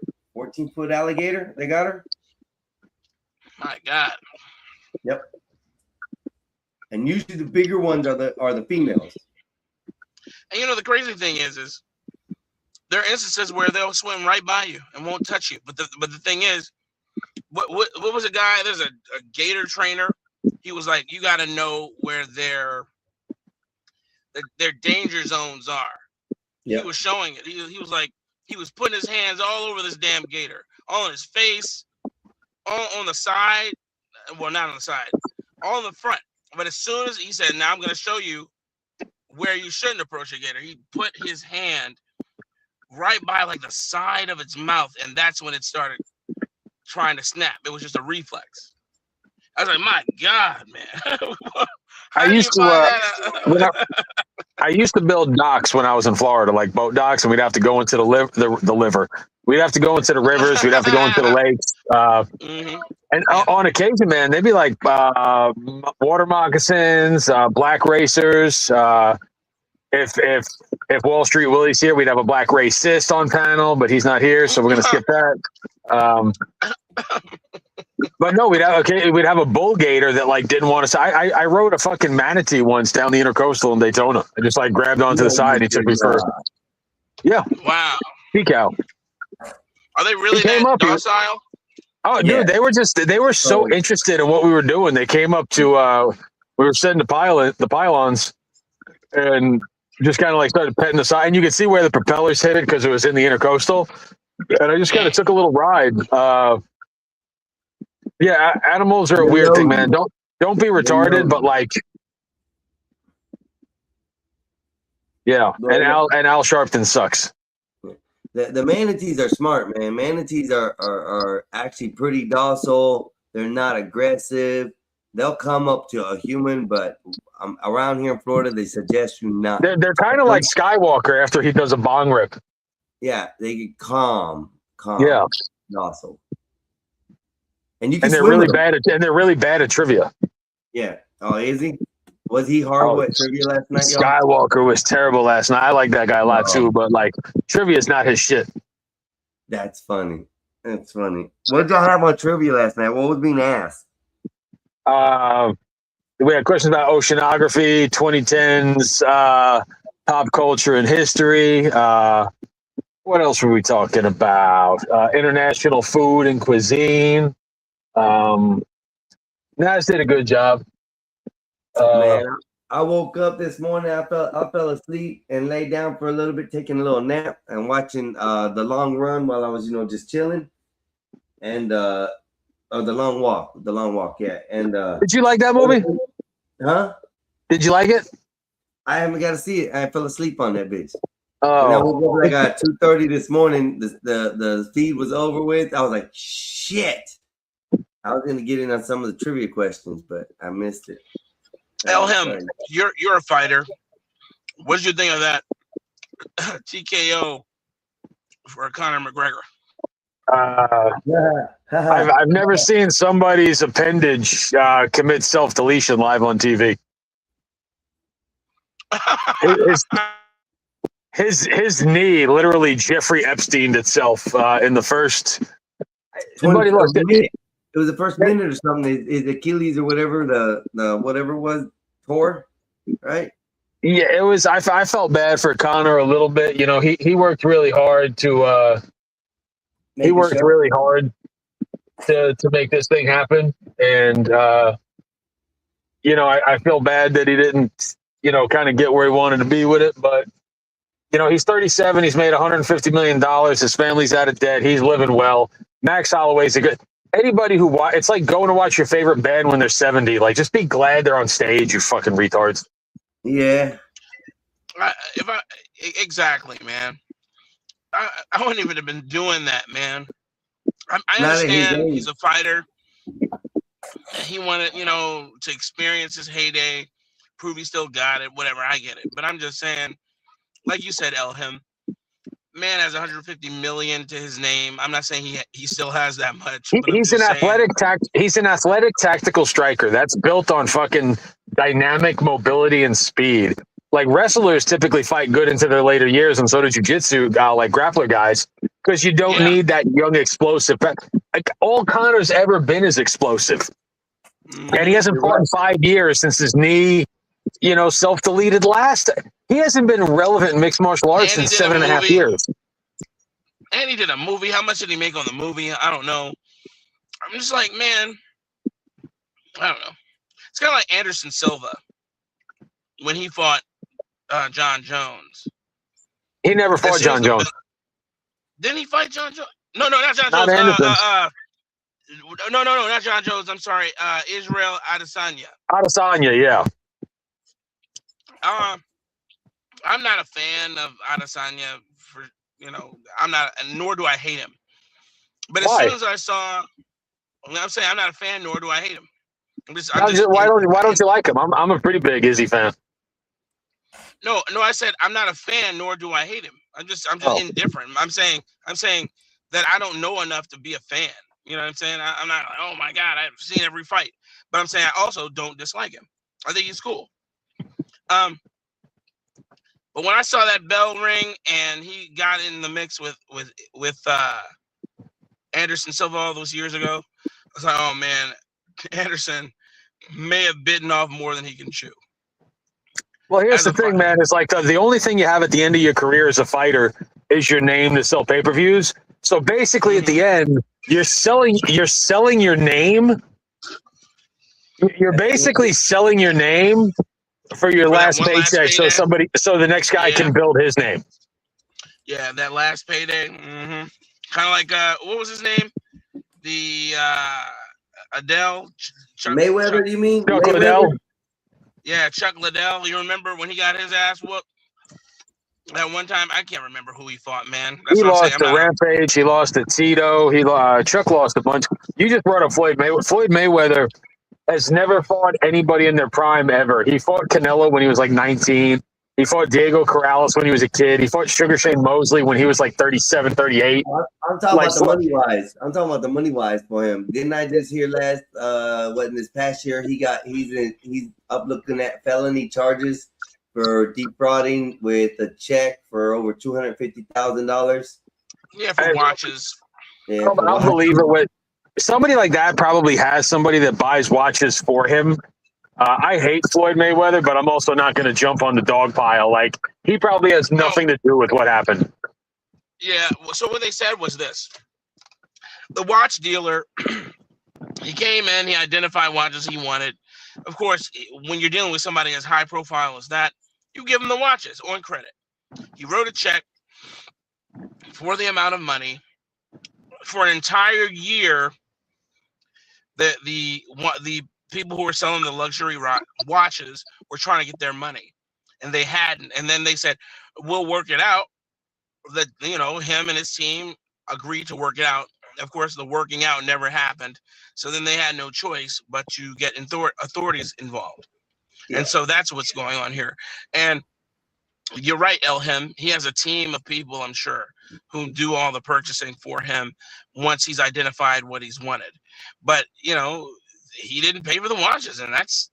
alligator. They got her. My God. Yep. And usually the bigger ones are the females. And you know the crazy thing is there are instances where they'll swim right by you and won't touch you. But the thing is, what was a guy? There's a gator trainer. He was like, you got to know where their danger zones are. Yep. He was showing it. He was like, he was putting his hands all over this damn gator, all on his face, all on the side. Well, not on the side, all in the front. But as soon as he said, now I'm going to show you where you shouldn't approach a gator, he put his hand right by like the side of its mouth, and that's when it started trying to snap. It was just a reflex. I was like, my God, man. I used to build docks when I was in Florida, like boat docks, and we'd have to go into the liver. We'd have to go into the rivers. We'd have to go into the lakes. And on occasion, man, they'd be like water moccasins, black racers. If Wall Street Willie's here, we'd have a black racist on panel, but he's not here, so we're gonna skip that. But no, we'd have a bull gator that like didn't want to. I rode a fucking manatee once down the intercoastal in Daytona. I just like grabbed onto the side. And he took me first. Yeah. Wow. Sea cow. Are they really came that up, docile? Oh, Yeah. dude, they were so interested in what we were doing. They came up to, we were setting the pylons, and just kind of like started petting the side. And you could see where the propellers hit it because it was in the intercoastal. And I just kind of took a little ride. Yeah, animals are a weird thing, man. Don't be retarded, but like, yeah. And Al Sharpton sucks. The manatees are smart, man. Manatees are actually pretty docile. They're not aggressive. They'll come up to a human, but around here in Florida, they suggest you not. They're kind of like Skywalker after he does a bong rip. Yeah, they get calm, yeah, docile. And you can they're swim really with them. bad at trivia. Yeah. Oh, is he? Was he horrible at trivia last night, y'all? Skywalker was terrible last night. I like that guy a lot too, but like trivia is not his shit. That's funny. That's funny. What did y'all have on trivia last night? What was being asked? We had questions about oceanography, 2010s, pop culture and history. What else were we talking about? International food and cuisine. Nas did a good job. Man, I woke up this morning. I fell asleep and laid down for a little bit, taking a little nap and watching The Long Run while I was, just chilling, and The Long Walk, yeah. And did you like that movie? Huh? Did you like it? I haven't got to see it. I fell asleep on that bitch. Oh, and I woke up like at 2:30 this morning. The feed was over with. I was like, shit. I was gonna get in on some of the trivia questions, but I missed it. Elham, you're a fighter. What did you think of that TKO for Conor McGregor? I've never seen somebody's appendage commit self-deletion live on TV. His knee literally Jeffrey Epsteined itself in the first. It was the first minute or something. His Achilles or whatever the whatever was tore, right? Yeah, it was. I felt bad for Conor a little bit. He worked really hard to. He worked really hard to make this thing happen, and I feel bad that he didn't kind of get where he wanted to be with it. But he's 37. He's made $150 million. His family's out of debt. He's living well. Max Holloway's a good. Anybody who it's like going to watch your favorite band when they're 70. Like, just be glad they're on stage, you fucking retards. Yeah. Exactly, man. I wouldn't even have been doing that, man. I understand he's a fighter. He wanted, to experience his heyday, prove he still got it, whatever. I get it. But I'm just saying, like you said, Elham, man has 150 million to his name. I'm not saying he still has that much. He's an athletic tactical striker that's built on fucking dynamic mobility and speed. Like, wrestlers typically fight good into their later years, and so do jiu-jitsu, like grappler guys, because you don't need that young explosive. Like, all Conor's ever been is explosive, and he hasn't fought in 5 years since his knee, self-deleted last. He hasn't been relevant in mixed martial arts in 7.5 years. And he did a movie. How much did he make on the movie? I don't know. I'm just like, man, I don't know. It's kind of like Anderson Silva when he fought John Jones. He never fought John Jones. Didn't he fight John Jones? No, not John Not Jones. No, not John Jones. I'm sorry. Israel Adesanya. Adesanya, yeah. I'm not a fan of Adesanya for, I'm not, nor do I hate him. But as soon as I saw, I'm saying I'm not a fan, nor do I hate him. Why don't you like him? I'm a pretty big Izzy fan. No, I said I'm not a fan, nor do I hate him. I'm just indifferent. I'm saying that I don't know enough to be a fan. You know what I'm saying? I'm not like, oh my God, I've seen every fight. But I'm saying I also don't dislike him. I think he's cool. But when I saw that bell ring and he got in the mix with Anderson Silva all those years ago, was like, oh man, Anderson may have bitten off more than he can chew. Well, here's the thing, man. It's like the only thing you have at the end of your career as a fighter is your name to sell pay-per-views. So basically, at the end, you're selling your name. You're basically selling your name for your last paycheck, so the next guy can build his name. Yeah, that last payday. Kind of like what was his name? The Adele Mayweather. You mean Chuck Mayweather? Liddell? Yeah, Chuck Liddell. You remember when he got his ass whooped? That one time, I can't remember who he fought, man. That's He what lost I'm to saying. Rampage. He lost to Tito. Chuck lost a bunch. You just brought up Floyd Mayweather. Floyd Mayweather has never fought anybody in their prime ever. He fought Canelo when he was like 19. He fought Diego Corrales when he was a kid. He fought Sugar Shane Mosley when he was like 37, 38. I'm talking about the money wise. I'm talking about the money wise for him. Didn't I just hear last in this past year he's up looking at felony charges for defrauding with a check for over $250,000. Yeah, for watches. Yeah, I'll believe it. With somebody like that, probably has somebody that buys watches for him. I hate Floyd Mayweather, but I'm also not going to jump on the dog pile. Like, he probably has nothing to do with what happened. Yeah. So what they said was this: the watch dealer, he came in, he identified watches he wanted. Of course, when you're dealing with somebody as high profile as that, you give him the watches on credit. He wrote a check for the amount of money for an entire year that the people who were selling the luxury watches were trying to get their money, and they hadn't. And then they said, "We'll work it out." That him and his team agreed to work it out. Of course, the working out never happened. So then they had no choice but to get authorities involved. Yeah. And so that's what's going on here. And you're right, Elham. He has a team of people, I'm sure, who do all the purchasing for him once he's identified what he's wanted. But, he didn't pay for the watches, and that's,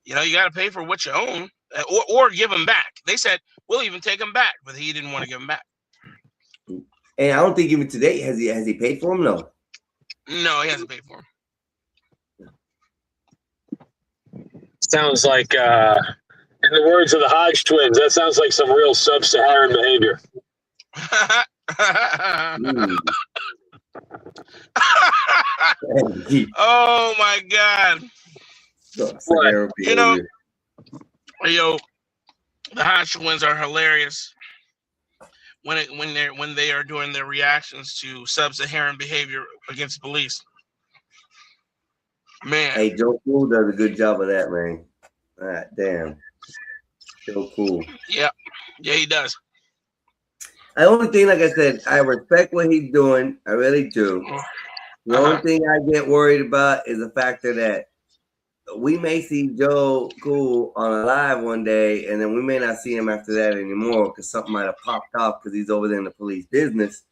you got to pay for what you own or give them back. They said, we'll even take them back, but he didn't want to give them back. And I don't think even today has he paid for them. No, he hasn't paid for them. Sounds like, in the words of the Hodge twins, that sounds like some real sub-Saharan behavior. Oh my God! What? The Hodge twins are hilarious when they are doing their reactions to sub-Saharan behavior against police. Man, hey, Joe Cool does a good job of that, man. God damn, Joe Cool. Yeah, he does. The only thing, like I said, I respect what he's doing. I really do. The only thing I get worried about is the factor that we may see Joe Cool on a live one day, and then we may not see him after that anymore because something might have popped off because he's over there in the police business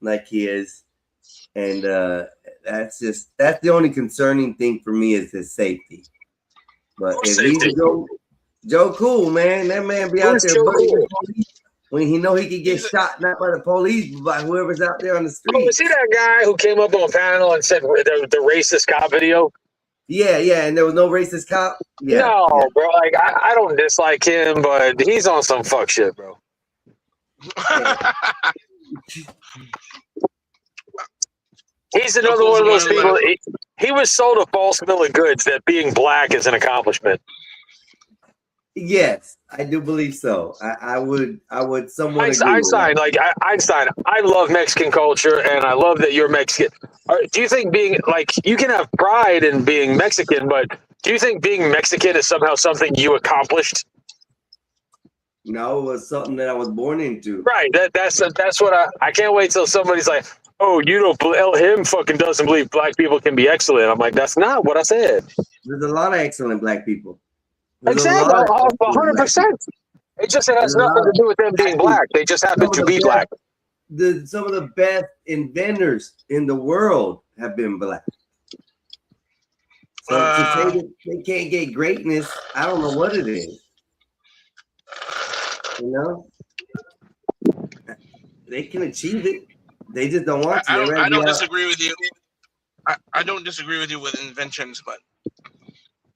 like he is. And that's the only concerning thing for me is his safety. But if he's Joe Cool, man, that man be out there bugging the police when he know he could get shot not by the police, but by whoever's out there on the street. Oh, was he that guy who came up on a panel and said the racist cop video? Yeah, and there was no racist cop. Yeah, no, bro. Like I don't dislike him, but he's on some fuck shit, bro. He's another one of those people. He was sold a false bill of goods that being black is an accomplishment. Yes, I do believe so. I would somewhat agree Einstein, Einstein, I love Mexican culture and I love that you're Mexican. Do you think being you can have pride in being Mexican, but do you think being Mexican is somehow something you accomplished? No, it was something that I was born into. Right. That's what I can't wait till somebody's like, oh, him fucking doesn't believe black people can be excellent. I'm like, that's not what I said. There's a lot of excellent black people. Exactly, 100%. It has nothing to do with them being black. They just happen to be black. Some of the best inventors in the world have been black. So to say that they can't get greatness, I don't know what it is. They can achieve it. They just don't want to. I don't disagree with you. I don't disagree with you with inventions, but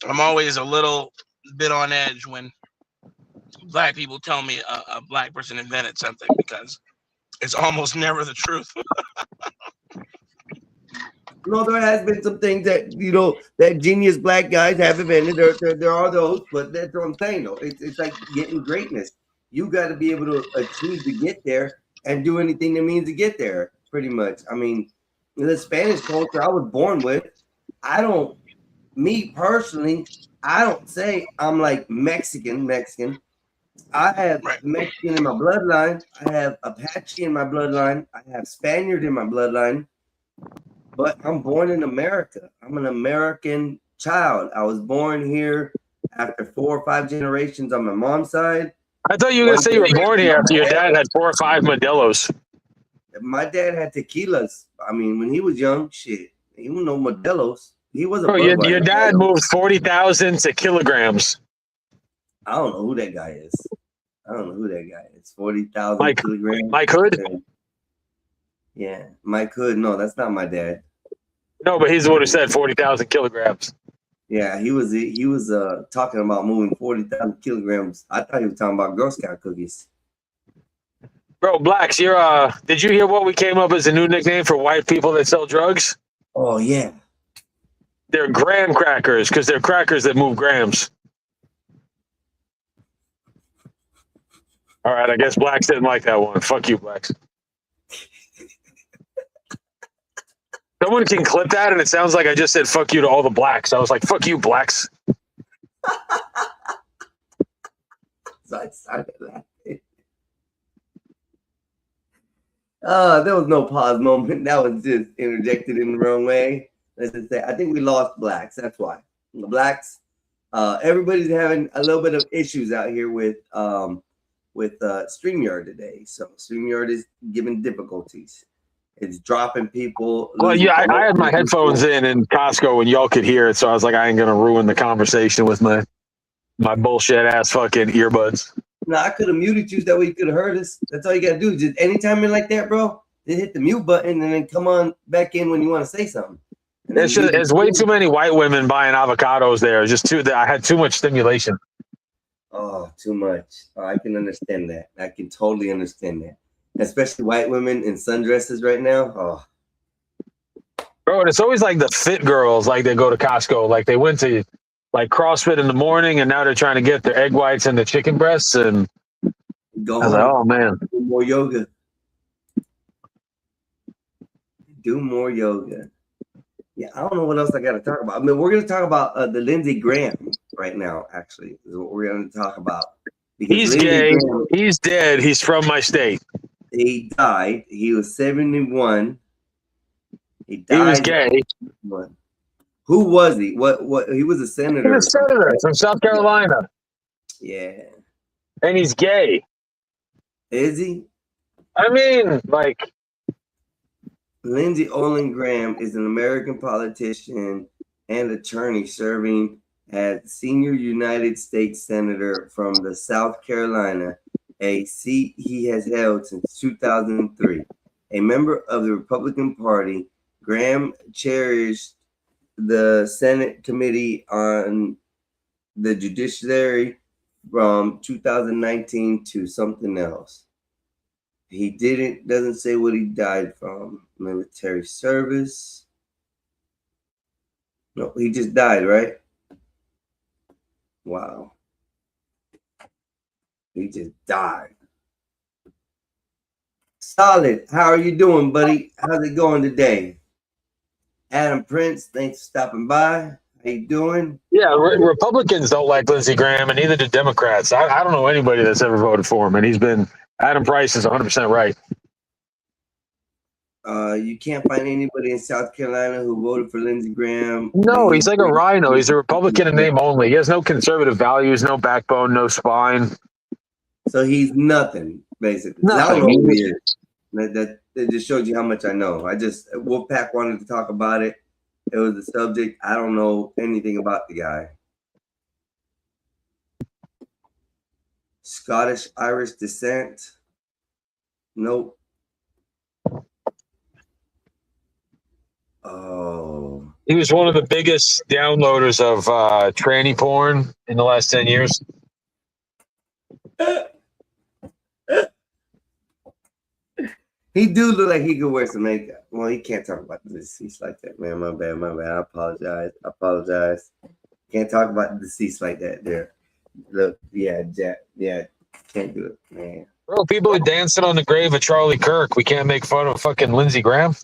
I'm always a little bit on edge when black people tell me a black person invented something because it's almost never the truth. No, there has been some things that that genius black guys have invented. There are those, but that's what I'm saying. Though it's like getting greatness. You got to be able to achieve to get there and do anything that means to get there. Pretty much. I mean, the Spanish culture I was born with. I don't. Me personally, I don't say I'm like Mexican. I have Mexican in my bloodline. I have Apache in my bloodline. I have Spaniard in my bloodline. But I'm born in America. I'm an American child. I was born here after 4 or 5 generations on my mom's side. I thought you were going to say you were born here after your dad had 4 or 5 Modelos. My dad had tequilas. I mean, when he was young, shit, he was no Modelos. He was a Bro, your dad moved 40,000 to kilograms. I don't know who that guy is. 40,000 kilograms. Mike Hood? Yeah, Mike Hood. No, that's not my dad. No, but he's the one who said 40,000 kilograms. Yeah, he was talking about moving 40,000 kilograms. I thought he was talking about Girl Scout cookies. Bro, Blacks, did you hear what we came up as a new nickname for white people that sell drugs? Oh, yeah. They're graham crackers because they're crackers that move grams. All right, I guess Blacks didn't like that one. Fuck you, Blacks. Someone can clip that, and it sounds like I just said "fuck you" to all the blacks. I was like, "Fuck you, blacks." So I started laughing. There was no pause moment. That was just interjected in the wrong way. Let's just say, I think we lost blacks. That's why the blacks. Everybody's having a little bit of issues out here with StreamYard today. So StreamYard is giving difficulties. It's dropping people. Well, yeah, I had my headphones in Costco and y'all could hear it, so I was like, I ain't gonna ruin the conversation with my bullshit ass fucking earbuds. No, I could have muted you. That way you could have heard us. That's all you gotta do. Just anytime you're like that, bro, just hit the mute button and then come on back in when you want to say something. It's way too many white women buying avocados there. I had too much stimulation. Oh, too much. Oh, I can understand that. I can totally understand that. Especially white women in sundresses right now. Oh, bro, and it's always like the fit girls, like they go to Costco, like they went to like CrossFit in the morning, and now they're trying to get their egg whites and the chicken breasts. And I was like, oh man, do more yoga. Do more yoga. Yeah, I don't know what else I got to talk about. I mean, we're going to talk about the Lindsey Graham right now. Actually, is what we're going to talk about. He's gay. He's dead. He's from my state. He died. He was 71. He died. He was gay. Who was he? What? He was a senator. He was a senator from South Carolina. Yeah. And he's gay. Is he? I mean, like. Lindsey Olin Graham is an American politician and attorney serving as senior United States Senator from the South Carolina, a seat he has held since 2003. A member of the Republican Party, Graham cherished the Senate Committee on the Judiciary from 2019 to something else. He doesn't say what he died from. Military service. No, he just died, right? Wow. He just died. Solid. How are you doing, buddy? How's it going today? Adam Prince, thanks for stopping by. How you doing? Yeah, Republicans don't like Lindsey Graham, and neither do Democrats. I don't know anybody that's ever voted for him, and Adam Price is 100% right. You can't find anybody in South Carolina who voted for Lindsey Graham. No, he's like a rhino. He's a Republican in name only. He has no conservative values, no backbone, no spine. So he's nothing, basically. Nothing. I don't know who he is. That just shows you how much I know. Wolfpack wanted to talk about it. It was the subject. I don't know anything about the guy. Scottish Irish descent. Nope. Oh. He was one of the biggest downloaders of tranny porn in the last 10 years. He do look like he could wear some makeup. Well, he can't talk about the deceased like that, man. My bad. I apologize. Can't talk about the deceased like that. There. Look, yeah, Jack. Yeah, can't do it, man. Bro, people are dancing on the grave of Charlie Kirk. We can't make fun of fucking Lindsey Graham.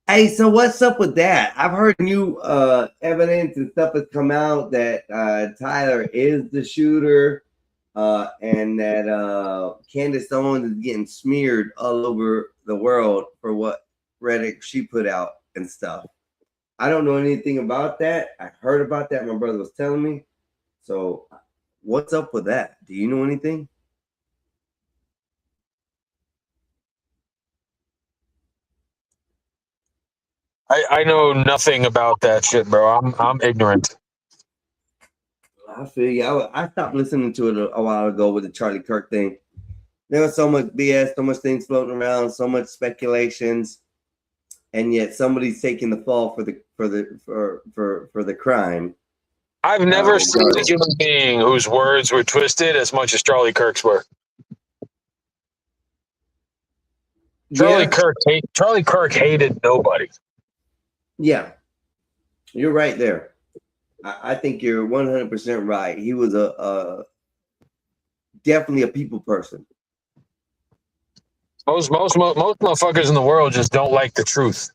Hey, so what's up with that? I've heard new evidence and stuff has come out that Tyler is the shooter, and that Candace Owens is getting smeared all over the world for what Reddick she put out and stuff. I don't know anything about that. I heard about that. My brother was telling me. So, what's up with that? Do you know anything? I know nothing about that shit, bro. I'm ignorant. I feel you. I stopped listening to it a while ago with the Charlie Kirk thing. There was so much BS, so much things floating around, so much speculations, and yet somebody's taking the fall for the crime. I've never seen a human being whose words were twisted as much as Charlie Kirk's were. Charlie Kirk hated nobody. Yeah, you're right there. I think you're 100% right. He was a definitely a people person. Most motherfuckers in the world just don't like the truth.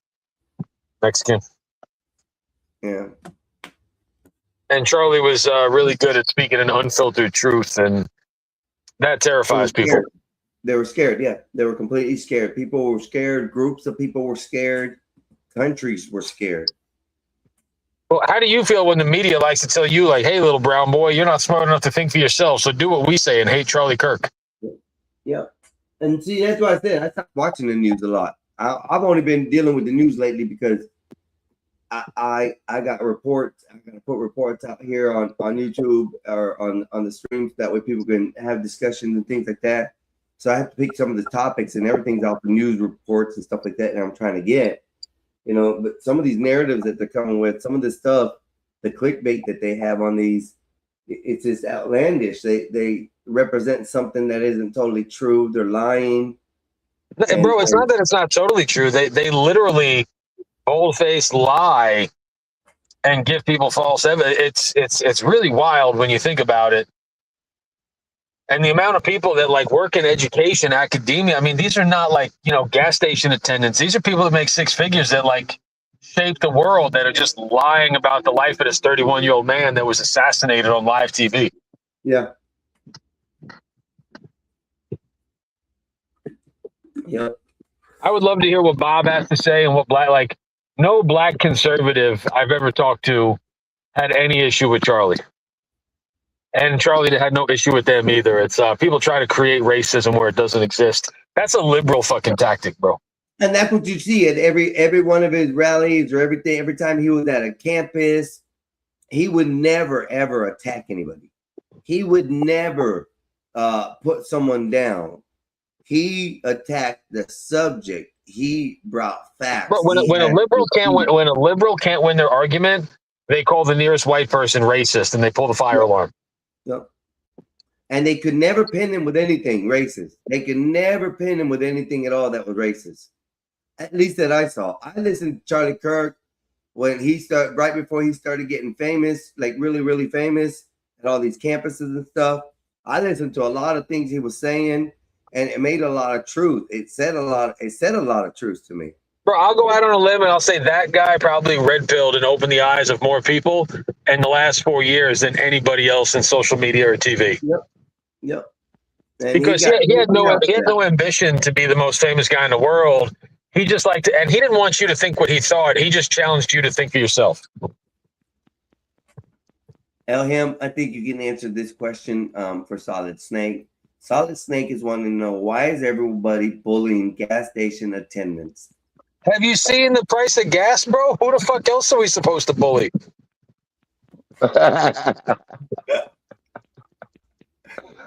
Mexican. Yeah. And Charlie was really good at speaking an unfiltered truth, and that terrifies people. They were scared. Yeah, they were completely scared. People were scared. Groups of people were scared. Countries were scared. Well, how do you feel when the media likes to tell you, like, hey, little brown boy, you're not smart enough to think for yourself, so do what we say and hate Charlie Kirk? Yeah. And see, that's why I said I stopped watching the news a lot. I've only been dealing with the news lately because I got reports. I got to put reports out here on YouTube or on the streams. That way people can have discussions and things like that. So I have to pick some of the topics, and everything's out the news reports and stuff like that that I'm trying to get. You know, but some of these narratives that they're coming with, some of this stuff, the clickbait that they have on these, it's just outlandish. They represent something that isn't totally true. They're lying. Bro, it's not that it's not totally true. They literally bold-faced lie and give people false evidence. It's really wild when you think about it. And the amount of people that like work in education, academia, I mean, these are not like, you know, gas station attendants. These are people that make six figures that like shape the world, that are just lying about the life of this 31-year-old man that was assassinated on live TV. Yeah. Yeah. I would love to hear what Bob has to say and what no black conservative I've ever talked to had any issue with Charlie. And Charlie had no issue with them either. It's people try to create racism where it doesn't exist. That's a liberal fucking tactic, bro. And that's what you see at every one of his rallies or everything. Every time he was at a campus, he would never ever attack anybody. He would never put someone down. He attacked the subject. He brought facts. But when a liberal can't win their argument, they call the nearest white person racist and they pull the fire alarm. Yep. And they could never pin him with anything racist. They could never pin him with anything at all that was racist. At least that I saw. I listened to Charlie Kirk when he started, right before he started getting famous, like really, really famous at all these campuses and stuff. I listened to a lot of things he was saying, and it made a lot of truth. It said a lot of truth to me. Bro, I'll go out on a limb and I'll say that guy probably red-pilled and opened the eyes of more people in the last 4 years than anybody else in social media or TV. Yep. And because he had no ambition to be the most famous guy in the world. He just liked to, and he didn't want you to think what he thought. He just challenged you to think for yourself. Elham, I think you can answer this question for Solid Snake. Solid Snake is wanting to know, why is everybody bullying gas station attendants? Have you seen the price of gas, bro? Who the fuck else are we supposed to bully?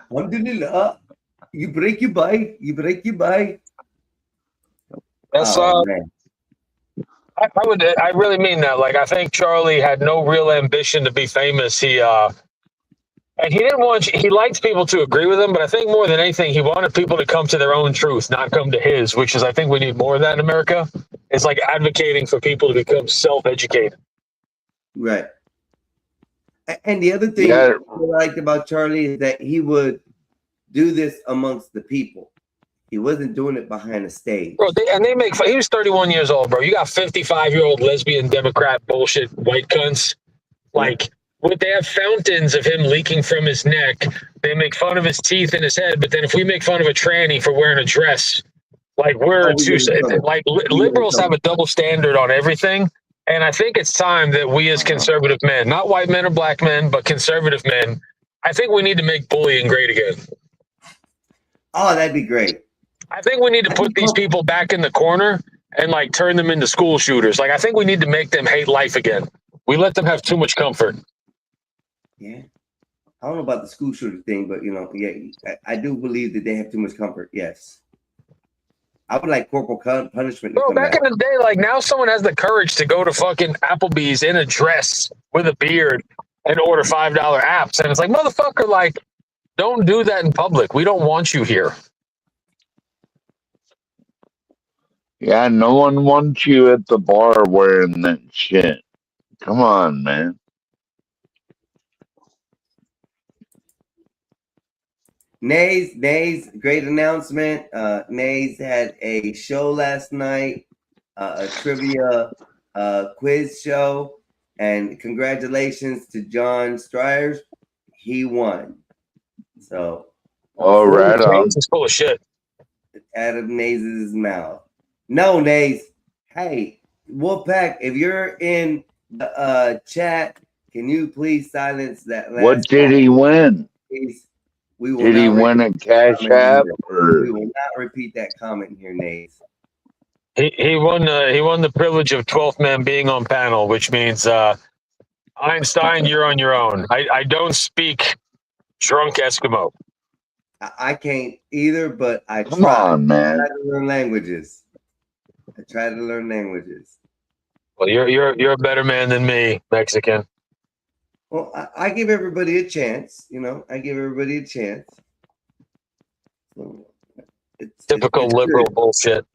Alhamdulillah. You break, you buy. You break, you buy. That's I really mean that. Like, I think Charlie had no real ambition to be famous. And he didn't want, he liked people to agree with him, but I think more than anything, he wanted people to come to their own truth, not come to his, which is, I think we need more of that in America. It's like advocating for people to become self-educated. Right. And the other thing I liked about Charlie is that he would do this amongst the people. He wasn't doing it behind a stage. Bro, they make fun. He was 31 years old, bro. You got 55-year-old lesbian Democrat bullshit white cunts. Like, they have fountains of him leaking from his neck. They make fun of his teeth and his head. But then if we make fun of a tranny for wearing a dress, like liberals have a double standard on everything. And I think it's time that we as conservative men, not white men or black men, but conservative men, I think we need to make bullying great again. Oh, that'd be great. I think we need to put these people back in the corner and like turn them into school shooters. Like, I think we need to make them hate life again. We let them have too much comfort. Yeah. I don't know about the school shooter thing, but I do believe that they have too much comfort. Yes. I would like corporal punishment. Bro, back in the day, like, now someone has the courage to go to fucking Applebee's in a dress with a beard and order $5 apps. And it's like, motherfucker, like, don't do that in public. We don't want you here. Yeah, no one wants you at the bar wearing that shit. Come on, man. Nays, great announcement. Nays had a show last night, a trivia quiz show, and congratulations to John Stryers. He won. So, right on. It's full of shit. Out of Nays' mouth. No, Nays. Hey, Wolfpack, if you're in the chat, can you please silence that last What did he win? Please. We will Did he win a cash app? We will not repeat that comment here, Nate. He won the privilege of 12th man being on panel, which means Einstein, you're on your own. I don't speak drunk Eskimo. I can't either, but I try. Come on, man. I try to learn languages. Well, you're a better man than me, Mexican. Well, I give everybody a chance. I give everybody a chance. So it's liberal bullshit.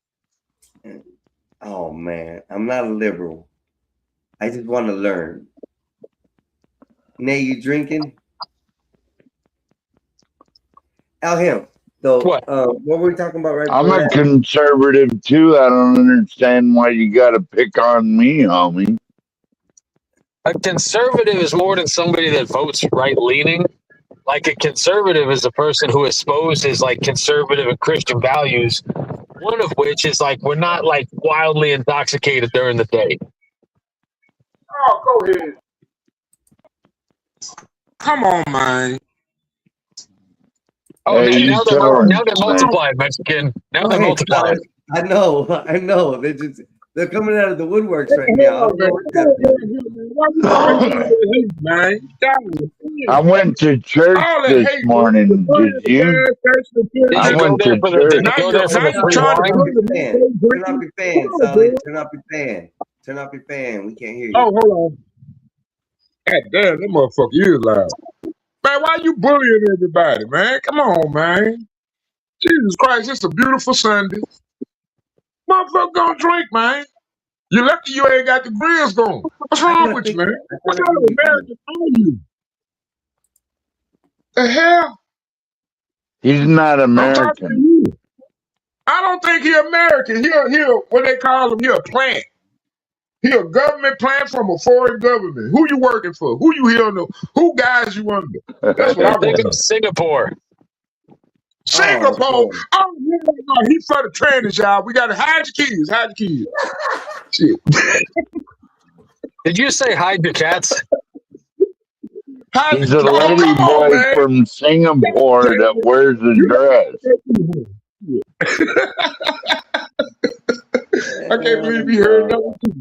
Oh man, I'm not a liberal. I just want to learn. Nay, you drinking? Him. So what were we talking about right now? I'm a conservative too. I don't understand why you got to pick on me, homie. A conservative is more than somebody that votes right-leaning. Like, a conservative is a person who espouses like conservative and Christian values. One of which is like we're not like wildly intoxicated during the day. Oh, go ahead. Come on, man. Oh, hey, now they're multiplied, Mexican. Now they're multiplied. I know. They're coming out of the woodworks right now. I went to church this morning. Did you? I went to church. Turn off your fan, Sully. Turn off your fan. Turn off your fan. We can't hear you. Oh, hold on. God damn, that motherfucker is loud. Man, why you bullying everybody, man? Come on, man. Jesus Christ, it's a beautiful Sunday. Motherfucker gonna drink, man. You're lucky you ain't got the grills going. What's wrong with you, man? What kind of American are you? The hell? He's not American. I don't think he's American. He what they call him, he a plant. He a government plant from a foreign government. Who you working for? Who you here under? Who guys you under? That's what I think of Singapore. Singapore. Oh, no, he for the trainers, y'all. We gotta hide your kids. Hide your kids. Shit. Did you say hide your cats? He's a lady boy from Singapore that wears a dress. I can't believe you heard that one too.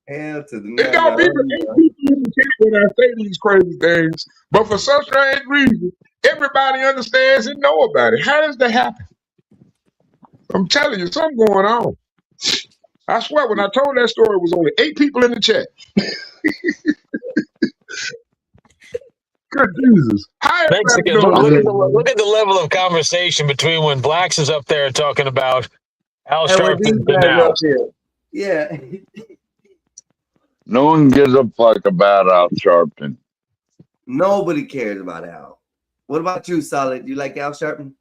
Hell to the It got people in the chat when I say these crazy things, but for some strange reason, everybody understands and know about it. How does that happen? I'm telling you, something going on. I swear, when I told that story, it was only 8 people in the chat. Good Jesus. How everybody Mexicans, doing today, man? look at the level of conversation between when Blacks is up there talking about Al And when these Sharpton to guys now. up here. Yeah. No one gives a fuck about Al Sharpton. Nobody cares about Al. What about you, Solid? You like Al Sharpton?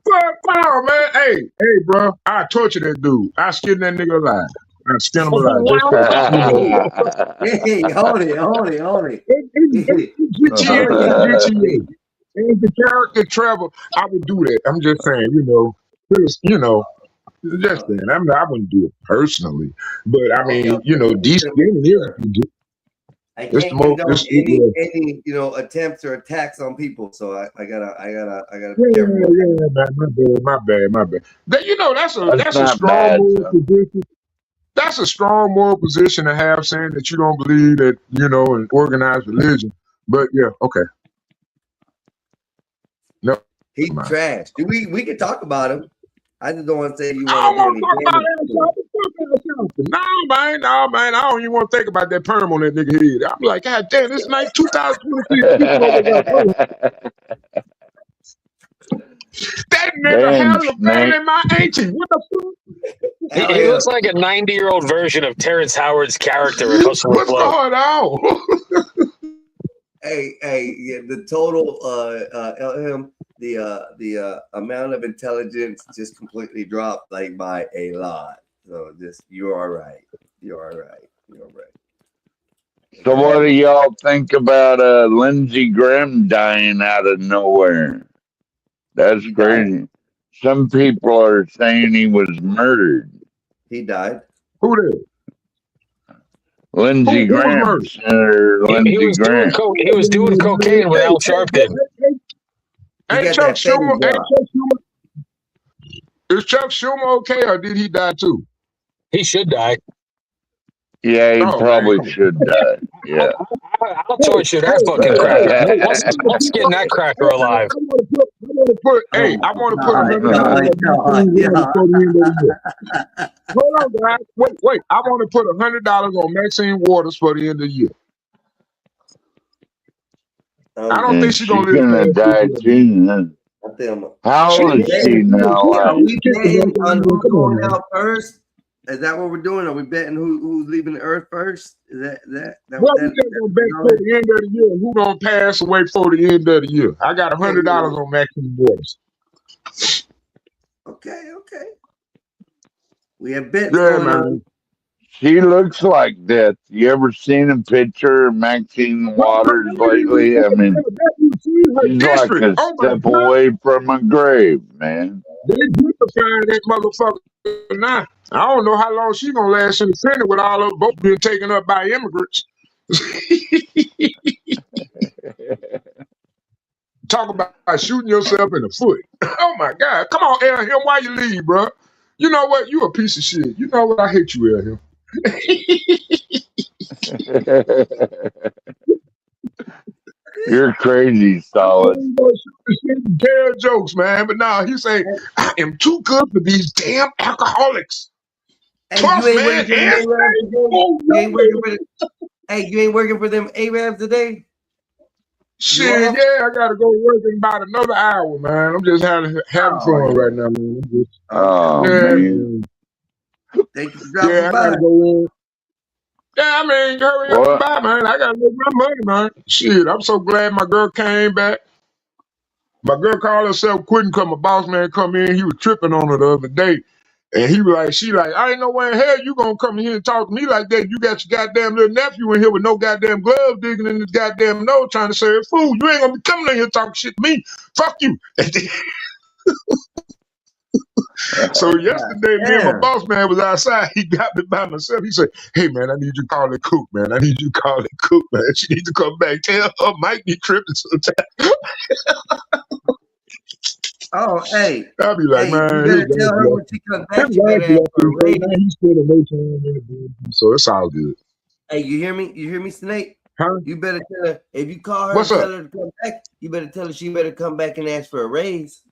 Fuck no, man. Hey, bro. I torture that dude. I skin that nigga alive. I skin him alive. Just Hey, hold it. GTA. And the character Trevor, I would do that. I'm just saying, just saying. I wouldn't do it personally, but I mean, decent. I It's the can't most. condone any attempts or attacks on people. So I gotta be careful. Man, my bad. That's a not strong bad, moral son. position. That's a strong moral position to have, saying that you don't believe that in organized religion. But yeah, okay. No, He's trash. We can talk about him. I just don't want to say you I want don't to want do to talk any about damage. No, man. I don't even want to think about that perm on that nigga head. I'm like, God damn, this night 2023 people over got perm. That nigga Damn, had a better Snake. than my auntie. What the fuck? He looks like a 90-year-old version of Terrence Howard's character in Hustle and What's Flow. going on? Yeah, the total the amount of intelligence just completely dropped like by a lot. So you're all right. So what do y'all think about Lindsey Graham dying out of nowhere? That's crazy. Some people are saying he was murdered. He died. Who did? Lindsey Who was Graham, murdered? Senator Lindsey Graham. He was doing cocaine with Al Sharpton. Ain't Chuck Schumer? Is Chuck Schumer okay, or did he die too? He should die. Yeah, he Oh, probably man. should die. Yeah. I'll torture that fucking cracker. I'll skin that cracker alive. I want to put $100 before the end of the year. Hold on, guys. Wait. I want to put $100 on Maxine Waters for the end of the year. I don't think she's gonna live past die this year. too. How old is she now? Are we betting on who's going out first? Is that what we're doing? Are we betting who's leaving the earth first? Is that Well, we just gonna bet for the end of the year. Who gonna pass away for the end of the year? I got $100 on Maxine Waters. Okay. We have bets Yeah, going man. on. She looks like death. You ever seen a picture of Maxine Waters lately? I mean, she's like a step away from a grave, man. They beautifying that motherfucker now. I don't know how long she's gonna last in the Senate with all of both being taken up by immigrants. Talk about shooting yourself in the foot. Oh my God. Come on, Him, why you leave, bro? You know what? You a piece of shit. You know what? I hate you, Him. You're crazy, Solid. Tell jokes, man. But now he say, I am too good for these damn alcoholics. Hey, you ain't working for them Arabs today? Shit, yeah, I gotta go work in about another hour, man. I'm just having fun right now, man. Man. Thank you for dropping I by. gotta go in. Yeah, I mean, hurry up and buy, man. I gotta make my money, man. Shit, I'm so glad my girl came back. My girl called herself quitting because my boss man come in. He was tripping on her the other day. And he was like, I ain't know where in hell you gonna come in here and talk to me like that. You got your goddamn little nephew in here with no goddamn gloves digging in his goddamn nose trying to serve food. You ain't gonna be coming in here talking shit to me. Fuck you. So yesterday, me and my boss man was outside. He got me by myself. He said, hey, man, I need you to call that cook, man. I need you to call that cook, man. She need to come back. Tell her Mike be tripping sometimes. Oh, hey. I'll be like, man. You better tell her when she comes back, you better ask for a raise. He's still away from him, so it's all good. Hey, you hear me? You hear me, Snake? Huh? You better tell her, if you call her What's and up? tell her to come back, you better tell her she better come back and ask for a raise.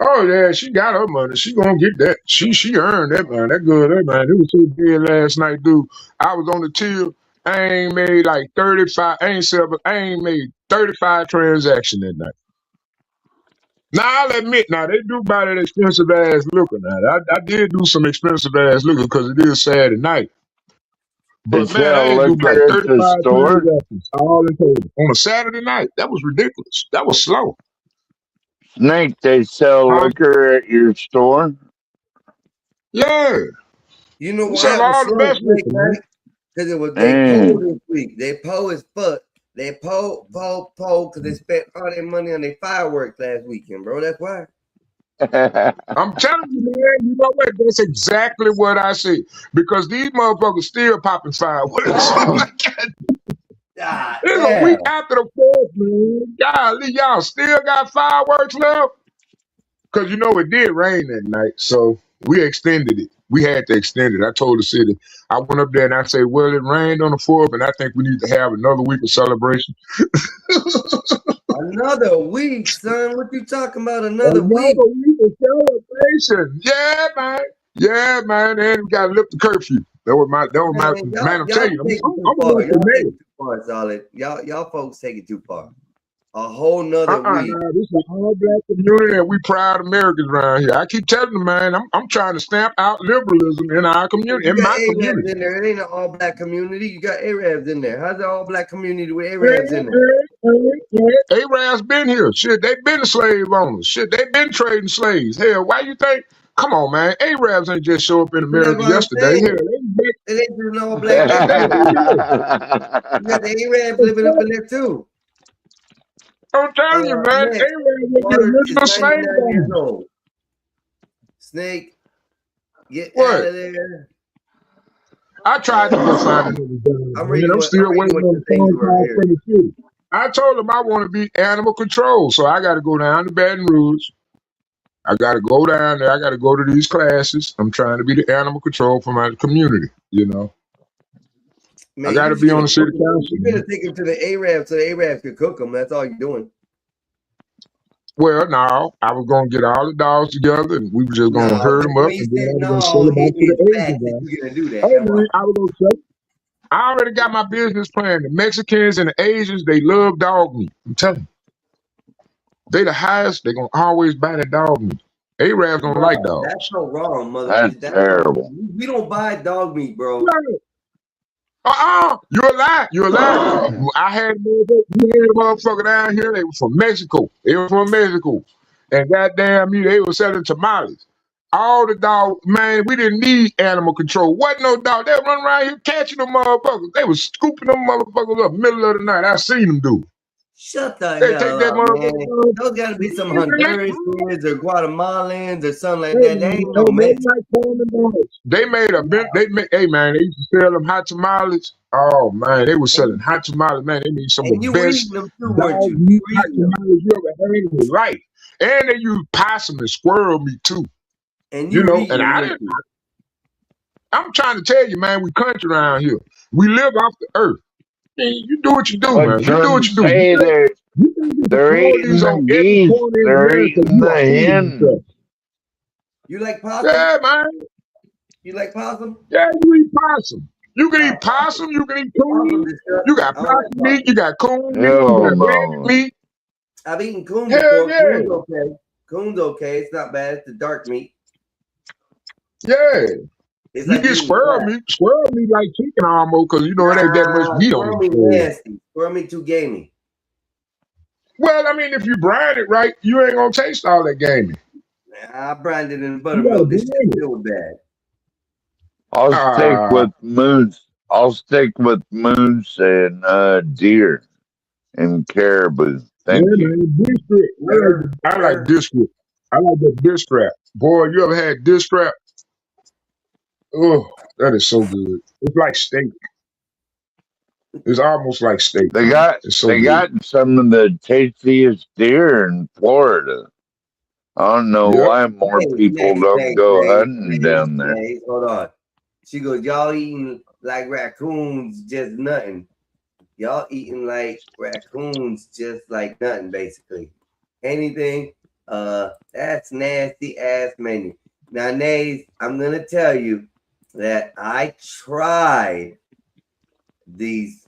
Oh yeah, she got her money. She gonna get that. She earned that man. That good, that man. It was so good last night, dude. I was on the till. I ain't made like 35. I ain't made 35 transactions that night. Now I'll admit, now they do buy that expensive ass liquor. Now I did do some expensive ass liquor because it is Saturday night. They But man, I sell ain't do like liquor at the 35 store. transactions all in total on a Saturday night. That was ridiculous. That was slow. Snake, they sell Huh? liquor at your store. Yeah, You know we why sell it was all the slow best Snake liquor, man. night? Because it was they po Dang. this week. They po as fuck. They po because they spent all their money on their fireworks last weekend, bro. That's why. I'm telling you, man, you know what? That's exactly what I said. Because these motherfuckers still popping fireworks. God It's a damn. week after the 4th, man. Golly, y'all still got fireworks left? Because you know it did rain that night, so we extended it. We had to extend it. I told the city. I went up there and I said, well, it rained on the 4th, and I think we need to have another week of celebration. Another week, son. What you talking about? Another week? Another week of celebration. Yeah, man. Yeah, man. And we got to lift the curfew. Man, Man, I'm telling y'all you, take it too I'm far. going to Y'all take mayor. it too far, solid. Y'all folks take it too far. A whole nother week. Nah, this is an all black community and we proud Americans around here. I keep telling them, man, I'm trying to stamp out liberalism in our community, You in got my Arabs community. in there. It ain't an all black community. You got Arabs in there. How's the all black community with Yeah, Arabs in there? Arabs been here. Shit, they been slave owners. Shit, they been trading slaves. Hell, why you think? Come on, man. Arabs ain't just show up in That's America what I'm yesterday. Hell, saying. It ain't just an all black they been community. here. You got the Arabs living up in there too. I'm telling you, man. Next, Arabs was the water is original slave 99 years owners. old. Snake, get out What? of there. I tried to go find another job, I'm man. reading I'm what still waiting on your the things phone were call here. from the city. I told them I want to be animal control, so I got to go down to Baton Rouge. I got to go down there. I got to go to these classes. I'm trying to be the animal control for my community. You know, I Man, got you to just be on gonna the cook city them. council. You're Man. gonna take them to the Arabs so the Arabs can cook them. That's all you're doing. Well, no, I was gonna get all the dogs together, and we were just gonna No, herd them when up, you and then said I was gonna sell no, them hit out to me the as Asian fast as guys. you're gonna do that. Hey That's why. man, I was gonna sell. I already got my business plan. The Mexicans and the Asians, they love dog meat. I'm telling you. They the highest. They gonna always buy that dog meat. Arabs don't like No, that's dogs. so wrong, mother. That's That's so. terrible. We don't buy dog meat, bro. You're a lie. You're a lie. I had a motherfucker down here. They were from Mexico. They were from Mexico, and goddamn me, they were selling tamales. All the dog, man, we didn't need animal control. Wasn't no dog. They were running around here catching them motherfuckers. They was scooping them motherfuckers up middle of the night. I seen them do it. Shut the They take hell that up, man. motherfucker. Those got to be some Hondurans or Guatemalans or something like Hey that. They man, ain't no they Mexican. like Coleman dogs. They made a bit. They made. Hey man, they used to sell them hot tamales. Oh man, they were selling hot tamales. Man, they made some of And the you were best eating them too, weren't dog you? You meat were hot eating them. tamales you ever had in your life. And they use possum and squirrel meat too. And You you were know, eating and them, I weren't didn't. you? I'm trying to tell you, man, we country around here. We live off the earth. Man, you do what you do, But man. You do what Trump you do. say You think there's they're colonies eating the on every geese. corner in They're America? eating You the are fooling yourself. hens. You like possum? Yeah, man. You like possum? Yeah, you eat possum. You can eat possum. You can eat Possum coon. You disgusting. got I don't like possum meat. possum. You got coon meat. You Hell got rabbit no. meat. I've eaten coon Hell before. yeah. Coon's okay. Coon's okay. It's not bad. It's the dark meat. Yeah. It's You like get eating squirrel crab. meat. Squirrel meat like chicken almost because, you know, it ain't that much Nah, meat on squirrel the meat squirrel. nasty. Squirrel meat too gamey. Well, I mean, if you brine it right, you ain't going to taste all that gamey. I branded in You got to buttermilk. This shit brine it. still bad. I'll stick Ah, with moose. I'll stick with moose and deer and caribou. yeah, Thank you. man. District. I like district. I like that dish strap. Boy, you ever had dish strap? Oh, that is so good. It's like steak. It's almost like steak, They man. got It's so they good. got some of the tastiest deer in Florida. I don't know Yep. why more Hey, people don't go hunting down there. Hold on. She goes, y'all eating like raccoons, just nothing. Y'all eating like raccoons, just like nothing, basically. Anything, That's nasty ass menu. Now, Nays, I'm gonna tell you that I tried these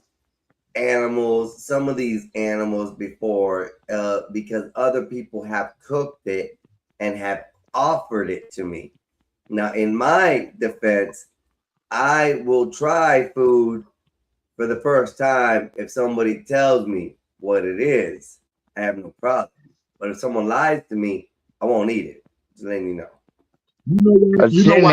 animals, some of these animals before, because other people have cooked it and have offered it to me. Now, in my defense, I will try food for the first time if somebody tells me what it is. I have no problem. But if someone lies to me, I won't eat it. Just letting you know. I've seen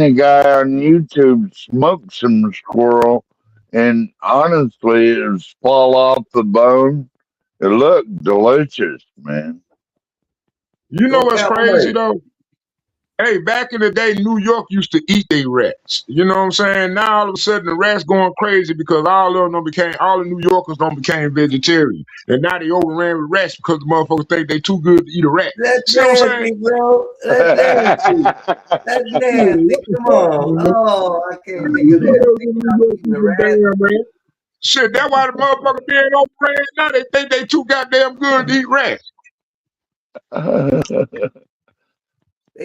a guy on YouTube smoke some squirrel, and honestly, it was fall off the bone. It looked delicious, man. You know what's crazy though? Hey, back in the day, New York used to eat their rats. You know what I'm saying? Now all of a sudden the rats going crazy because all the New Yorkers became vegetarian. And now they overran with rats because the motherfuckers think they too good to eat a rat. That's See what I'm nasty, saying? bro. That's nasty. That's nasty. Come on. Oh, I can't think of that. Shit, that's why the motherfucker being overran now. They think they too goddamn good to eat rats.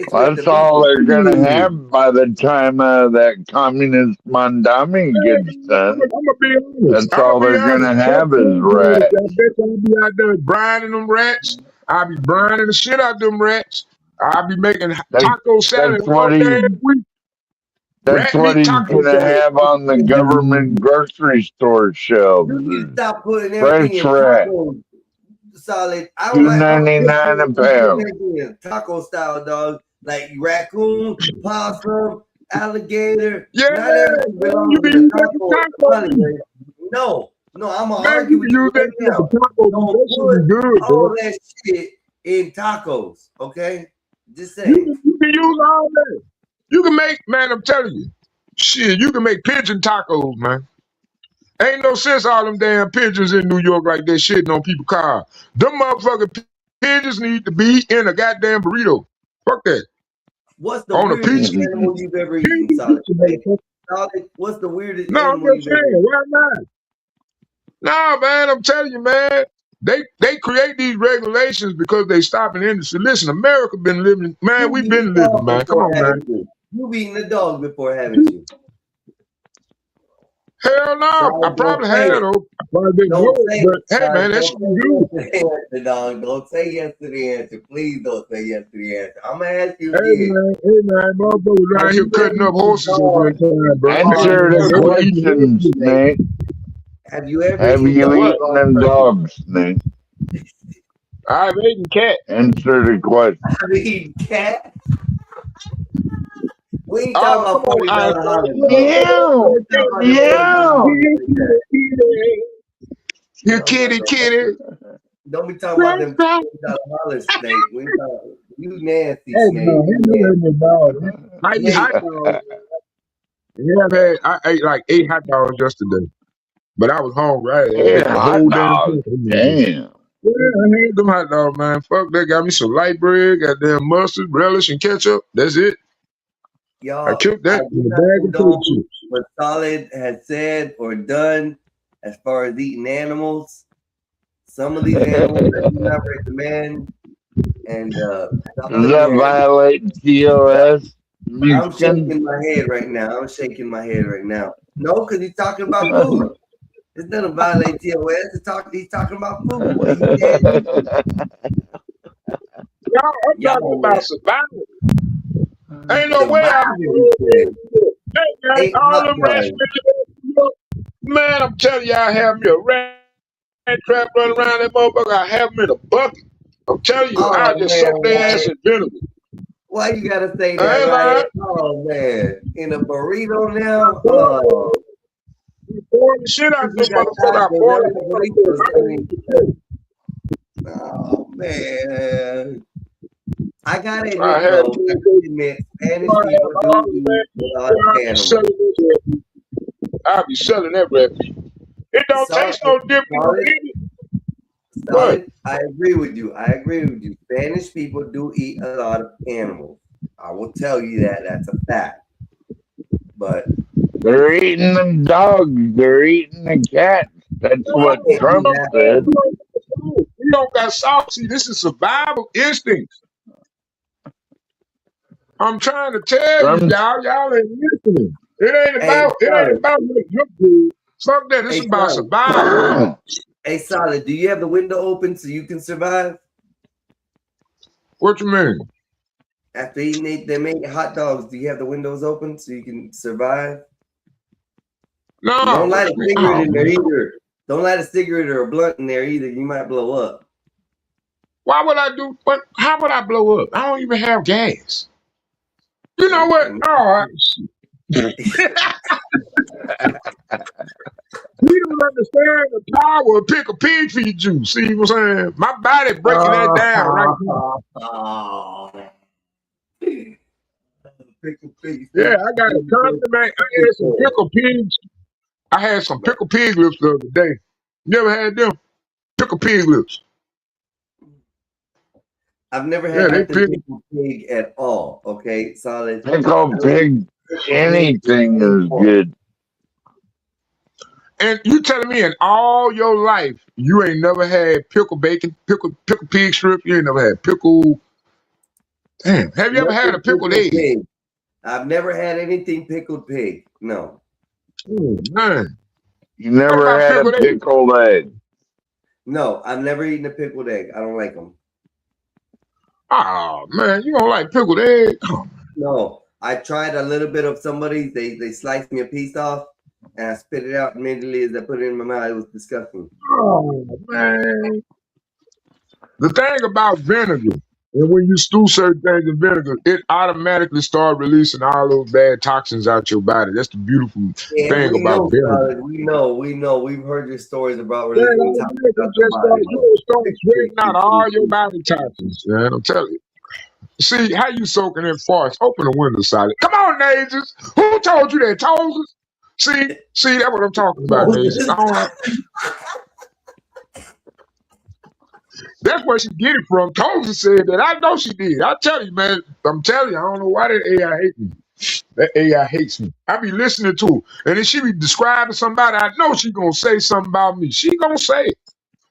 That's all they're gonna have by the time that communist Mondami gets done. I'm gonna be honest. That's all they're gonna have is rats. I bet I'll be out there brining them rats. I'll be brining the shit out them rats. I'll be making taco salad all damn week. That's what he's gonna have on the government grocery store shelves. You stop putting Fresh everything in rat. tacos. Solid. I don't $2.99 a pound. Taco style, dog. Like raccoon, possum, alligator. Yeah, not everything belongs you can in use the taco. No, I'm gonna argue with you right now. Don't put all that shit in tacos, okay? Just saying. You can use all that. You can make, man, I'm telling you. Shit, you can make pigeon tacos, man. Ain't no sense all them damn pigeons in New York like that shitting on people's cars. Them motherfucking pigeons need to be in a goddamn burrito. Fuck that. What's the weirdest animal you've ever eaten, Solid? Solid, what's the weirdest animal I'm you've just ever saying, eaten? why not? Nah, man, I'm telling you, man. They create these regulations because they stop an industry. Listen, America been living, man. We've been living, man. Come on, man. You've eaten a dog before, haven't you? Hell no, I probably had though. I probably didn't know it, but hey, man, that shit good. Don't say yes to the answer. Please don't say yes to the answer. I'm gonna ask you Hey man, motherfuckers out here cutting up horses every time, bro. Answer the question, Snake. Have you ever Have you eaten a dog, Snake? I've eaten cat. Answer the question. I've eaten cat. We ain't talking about $40 You kitty. Don't be talking about them $40 snake. We ain't talking, you nasty snake. I eat hot dogs. I ate like 8 hot dogs yesterday. But I was hungry. I ate the whole damn thing. Damn. Yeah, I had them hot dogs, man. Fuck, they got me some light bread, goddamn mustard, relish, and ketchup. That's it. Y'all, I killed that in a bag of potato chips. What Solid has said or done as far as eating animals. Some of these animals I do not recommend. And does that violate TOS? I'm shaking my head right now. No, because he's talking about food. It's not a violate TOS. He's talking about food. What he said. I'm talking about survival. Ain't no way I'm all them rats. Man, I'm telling you, I have me a rat trap running around that motherfucker. I have them in a bucket. I'm telling you, I just soak their ass in vinegar. Why you gotta say that, right? Oh man, in a burrito now. Oh, boil the shit out of this motherfucker. Oh man, I gotta admit, Spanish people do eat a lot of animals. I'll be selling that rat meat. It don't taste no different. Solid. I agree with you. Spanish people do eat a lot of animals. I will tell you that. That's a fact. But they're eating the dogs. They're eating the cats. That's what Trump said. don't got salt. See, this is survival instincts. I'm trying to tell you, y'all ain't listening. It ain't about what you good. Fuck that. It's about survival. Hey, Solid, do you have the window open so you can survive? What you mean? After eating them 8 hot dogs, do you have the windows open so you can survive? No. Don't light a cigarette in there either. Don't light a cigarette or a blunt in there either. You might blow up. Why would I do? But how would I blow up? I don't even have gas. You know what? Oh, we don't understand the power of pickle pig feet juice. See what I'm saying? My body breaking that down right now. Pickle pig. Yeah, I got a condiment. I had some pickle pigs. I had some pickle pig lips the other day. You ever had them? Pickle pig lips. I've never had pickle pig at all. Okay, Solid. Pickle pig, anything is good. And you telling me in all your life you ain't never had pickle bacon, pickle pig strip? You ain't never had pickle. Damn, have you ever had a pickled egg? Pig. I've never had anything pickled pig. No. Oh, man. You never had a pickled egg? No, I've never eaten a pickled egg. I don't like them. Oh man, you don't like pickled egg? No, I tried a little bit of somebody. They sliced me a piece off, and I spit it out immediately as I put it in my mouth. It was disgusting. Oh man. The thing about vinegar, and when you stew certain things in vinegar, it automatically starts releasing all those bad toxins out your body. That's the beautiful thing about vinegar. We know. We've heard your stories about Yeah, releasing toxins out your body. you start sweating out all your body toxins, man. I'm telling you. See, how you soaking in farts? Open the window, Solid. Come on, Nages. Who told you that? Toses? See, that's what I'm talking about, Nages. That's where she get it from. Tosa said that. I know she did. I tell you, man. I'm telling you, I don't know why that AI hates me. That AI hates me. I be listening to her. And if she be describing somebody, I know she gonna say something about me. She gonna say it.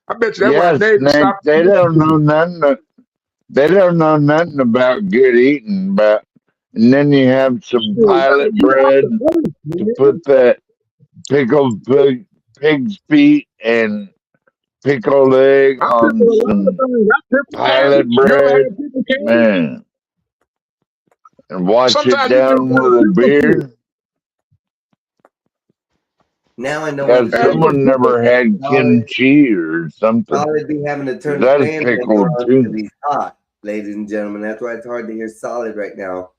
I bet you that's why David stopped. They don't know nothing. They don't know nothing about good eating, but and then you have some pilot bread to put that pickled pig's feet and pickled egg on some pilot bread, man, and wash it down with a beer. Now I know. Yeah, someone never had kimchi or something. Solid be having to turn the That's fan pickled on too. because he's hot, ladies and gentlemen. That's why it's hard to hear Solid right now.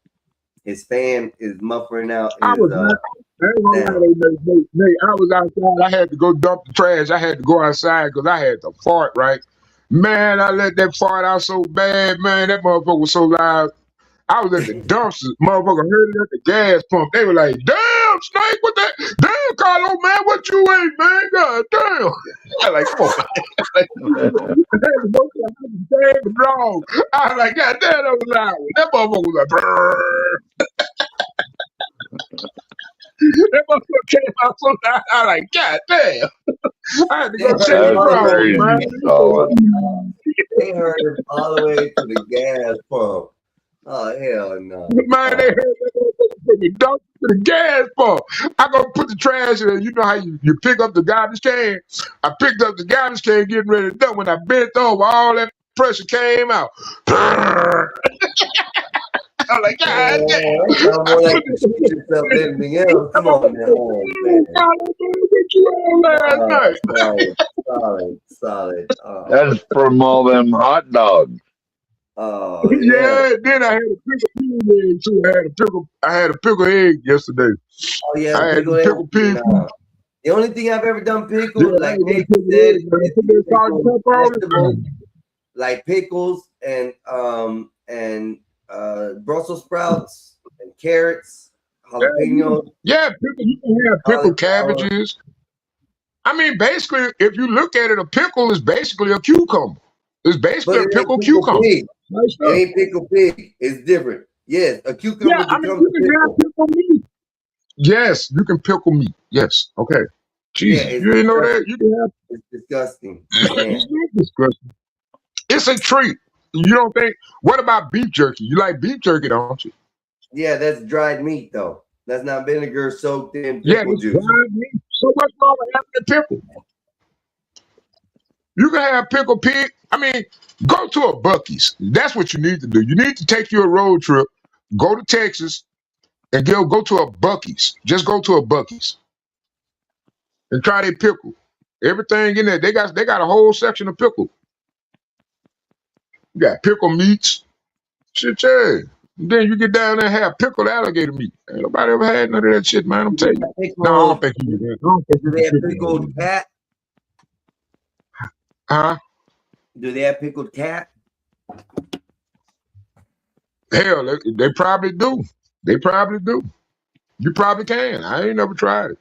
His fan is muffling out. I was outside. I had to go dump the trash. I had to go outside because I had to fart, right? Man, I let that fart out so bad, man. That motherfucker was so loud. I was at the dumpster. Motherfucker heard it at the gas pump. They were like, damn, Snake, what that? Damn, Carlo, man, what you ate, man? God damn. I'm like, come on, man. I was like, God damn, that was loud. That motherfucker was like, brrr. That motherfucker came out so loud. I was like, God damn. I had to go check the ground, man. They heard him all the way to the gas pump. Oh, hell no. Man, they heard that dump to the gas pump. I go put the trash in. You know how you pick up the garbage can? I picked up the garbage can getting ready to dump. When I bent over, all that pressure came out. I'm like, God damn. I'm more like you shoot yourself than anything else. Come on now. Solid. Oh. That's from all them hot dogs. Oh yeah. Then I had a pickle pig egg too. I had a pickle egg yesterday. Oh yeah, I had pickle pig. The only thing I've ever done pickled, like Nick said, like pickles and Brussels sprouts and carrots, jalapenos. Yeah, you can have pickled cabbages. I mean, basically, if you look at it, a pickle is basically a cucumber. It's basically a pickled cucumber. It ain't pickled pig. It's different. Yes, a cucumber becomes you can have pickle meat. Yes, you can pickle meat. Yes. Okay. Jesus, you didn't know that? You can have. It's disgusting. It's not disgusting. It's a treat. You don't think? What about beef jerky? You like beef jerky, don't you? Yeah, that's dried meat though. That's not vinegar soaked in Yeah, pickle it's juice. dried meat. So much wrong with having a pickle. You can have pickled pig. I mean, go to a Buc-ee's. That's what you need to do. You need to take your road trip, go to Texas, and go to a Buc-ee's. Just go to a Buc-ee's and try their pickle. Everything in there, they got a whole section of pickle. You got pickle meats. Shit, yeah. Then you get down there and have pickled alligator meat. Ain't nobody ever had none of that shit, man. I'm telling you. No, I don't think you do. Do they have pickled cat? Huh? Do they have pickled cat? Hell, they probably do. They probably do. You probably can. I ain't never tried it.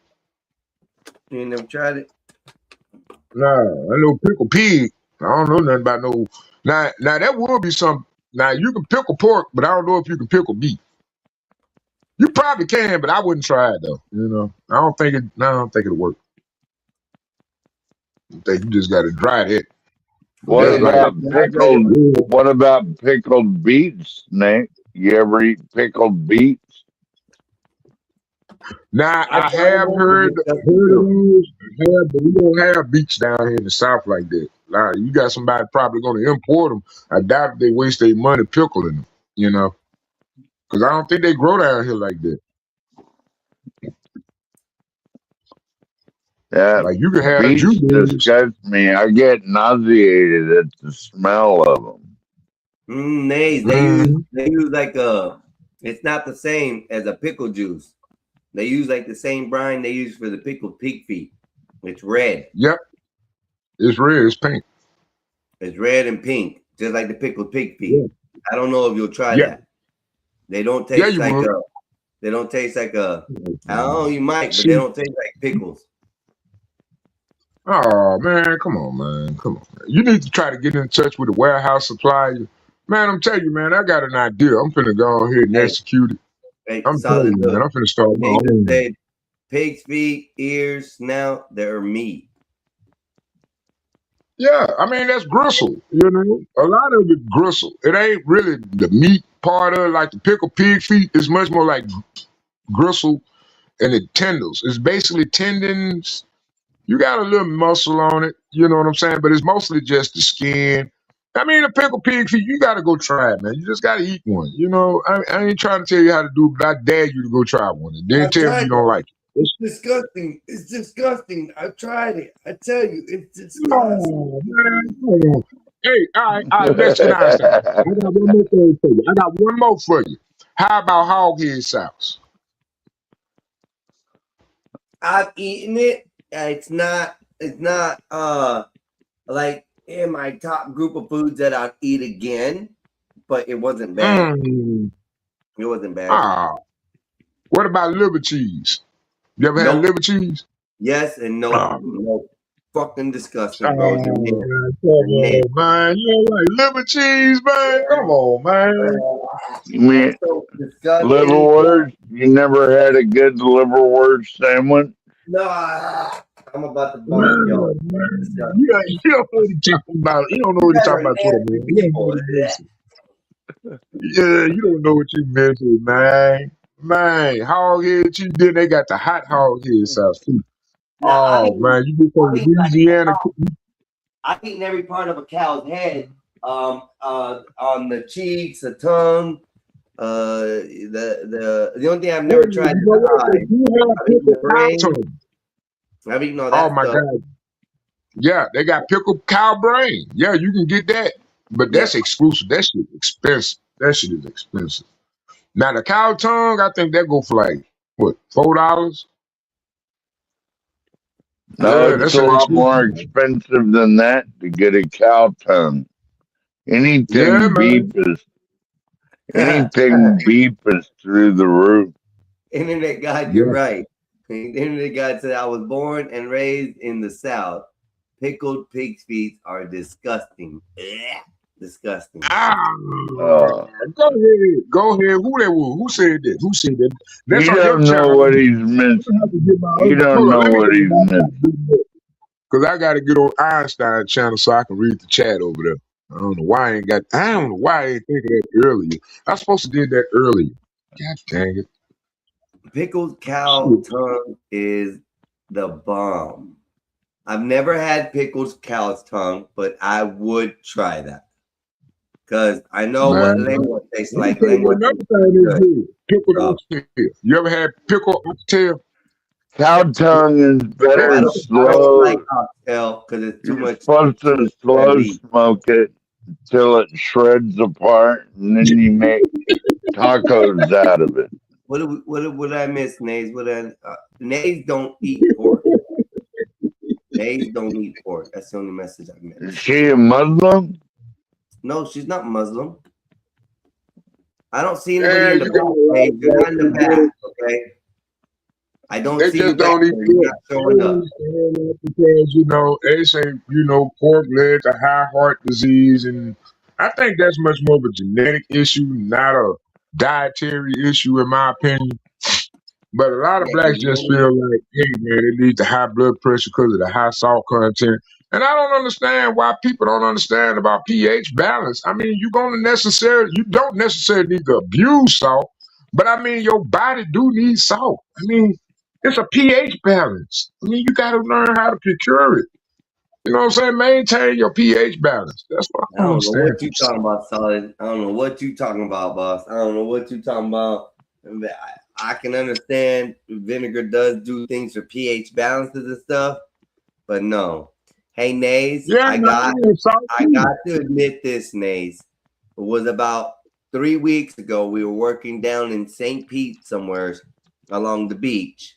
You ain't never tried it? Nah, I know pickle pig. I don't know nothing about no. Now that would be some. Now you can pickle pork, but I don't know if you can pickle beef. You probably can, but I wouldn't try it though. You know, I don't think it'll work. I think you just got to dry it. What about pickled beets, Nate? You ever eat pickled beets? Now I have heard of those, but we don't have beets down here in the South like that. Now you got somebody probably going to import them. I doubt if they waste their money pickling them. You know, because I don't think they grow down here like that. Yeah, like you can have beets juice. disgust me. I get nauseated at the smell of them. They use like it's not the same as a pickle juice. They use like the same brine they use for the pickled pig feet. It's red. Yep. It's red. It's pink. It's red and pink, just like the pickled pig feet. Yeah. I don't know if you'll try that. They don't taste like they don't taste like I don't know, you might, but they don't taste like pickles. Oh man, come on, man. You need to try to get in touch with the warehouse supplier. Man, I'm telling you, man, I got an idea. I'm finna go on here and execute it. I'm telling you, man, I'm finna start my own. Said pig's feet, ears, snout, they're meat. Yeah, I mean that's gristle. You know, a lot of it gristle. It ain't really the meat part of it, like the pickled pig feet. It's much more like gristle and the tendons. It's basically tendons. You got a little muscle on it, you know what I'm saying? But it's mostly just the skin. I mean, a pickled pig feet, you got to go try it, man. You just got to eat one. You know, I ain't trying to tell you how to do it, but I dare you to go try one. And then tell me you don't like it. It's disgusting. It's disgusting. I've tried it. I tell you, it's disgusting. Oh, man. Hey, all right, Mexican Einstein. I got one more thing for you. I got one more for you. How about hog head sauce? I've eaten it. It's not like in my top group of foods that I'd eat again, but it wasn't bad. It wasn't bad. What about liver cheese? You ever had liver cheese? Yes and no. No. Fucking disgusting, bro. Man, you don't like liver cheese, man? Come on, man. You mean liverwurst? You never had a good liverwurst sandwich? No, I'm about to burn y'all. You don't know what he's talking about. You don't know what he's talking about, man. Yeah, you don't know what you mentioned, man. Man, hog head cheese. Then they got the hot hog head sauce too. Oh man, you get from Louisiana. I've eaten every part of a cow's head. On the cheeks, the tongue. The only thing I've never tried is the brain. I've eaten all that. Oh my god. Yeah, they got pickled cow brain. Yeah, you can get that. But that's exclusive. That shit expensive. That shit is expensive. Now the cow tongue, I think that go for like what, $4? No, it's a lot more expensive than that to get a cow tongue. Anything beef is through the roof. Internet God, you're right. The internet God said I was born and raised in the South. Pickled pig's feet are disgusting. Disgusting. Go ahead. Who that was? Who said that? Who said that? That's you don't know what he's missing. You don't know what he's missing. Because I got to get on Einstein channel so I can read the chat over there. I don't know why I ain't got. I don't know why I ain't think of that earlier. I was supposed to did that earlier. God dang it! Pickled cow tongue is the bomb. I've never had pickled cow's tongue, but I would try that because I know what Man, lengua tastes let me like. tell you Lengua another tastes thing pretty is good. good. Pickled So oxtail. You ever had pickled oxtail? Cow tongue is better I don't like slow. oxtail because it's You're supposed too to much red slow meat. smoke it till it shreds apart, and then you make tacos out of it. What did I miss, Nays? Nays don't eat pork. Nays don't eat pork. That's the only message I Is missed. she a Muslim? No, she's not Muslim. I don't see anybody Yeah, in the you got back, a lot Nays. of You're black not in the back, people. okay? I don't They see you just back don't eat there. You're pork. not I showing don't up. understand that because they say pork led to high heart disease, and I think that's much more of a genetic issue, not a dietary issue, in my opinion. But a lot of Yeah, blacks just feel like, hey man, it leads to high blood pressure because of the high salt content. And I don't understand why people don't understand about pH balance. I mean, you don't necessarily need to abuse salt, but I mean, your body do need salt. I mean, it's a pH balance. I mean, you got to learn how to procure it. You know what I'm saying? Maintain your pH balance. That's what I I don't don't know understand. what you talking about, Solid. I don't know what you talking about, boss. I don't know what you talking about. I can understand vinegar does do things for pH balances and stuff, but no. Hey, Nays, Yeah, man, salt I too. got to admit this, Nays. It was about 3 weeks ago. We were working down in St. Pete somewhere along the beach,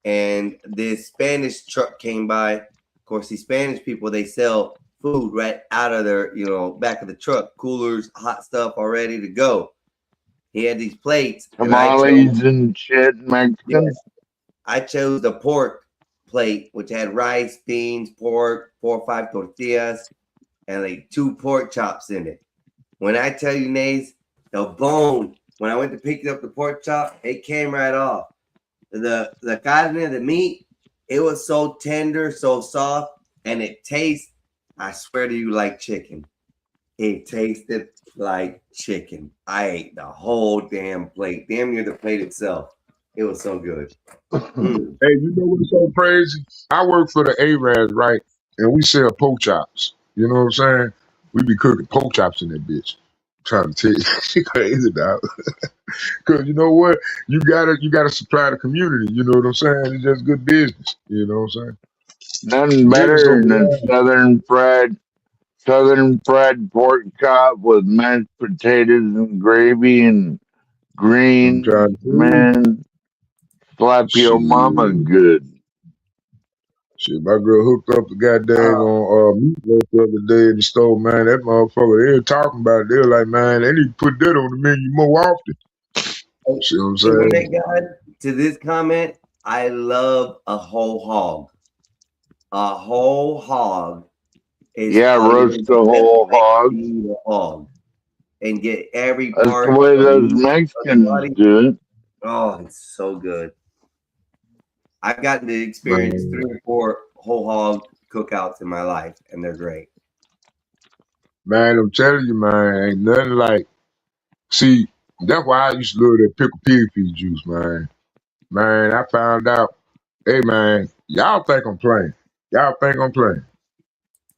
and this Spanish truck came by. Of course, these Spanish people, they sell food right out of their, back of the truck, coolers, hot stuff all ready to go. He had these plates, and Tamales and shit, Mexican. I chose the pork plate, which had rice, beans, pork, 4 or 5 tortillas, and like 2 pork chops in it. When I tell you, Nays, the bone, when I went to pick up the pork chop, it came right off. The carne, the meat, it was so tender, so soft, and it tastes, I swear to you, like chicken. It tasted like chicken. I ate the whole damn plate, damn near the plate itself. It was so good. Mm. Hey, you know what's so crazy? I work for the Arabs, right? And we sell pork chops. You know what I'm saying? We be cooking pork chops in that bitch. I'm trying to tell you, she crazy dog. Cause you know what? You gotta supply the community. You know what I'm saying? It's just good business. You know what I'm saying? Nothing Niggas better gonna be than lying. southern fried pork chop with mashed potatoes and gravy and I'm trying greens. to tell you. Man, slap your mama Shit. good. Shit, my girl hooked up the goddamn Uh, on meatloaf the other day in the store, man. That motherfucker, they were talking about it. They were like, man, they need to put that on the menu more often. See what I'm saying? Internet guy, to this comment, I love a whole hog. A whole hog is Yeah, always roast the the best whole way to hog. eat a hog and get every That's the part way of the those meat of the Mexicans body. do it. Oh, it's so good. I've gotten to experience Man, 3 or 4 whole hog cookouts in my life, and they're great. man, I'm telling you, man, ain't nothing like. See, that's why I used to love that pickle pig feet juice, man. Man, I found out, hey, man, y'all think I'm playing. Y'all think I'm playing.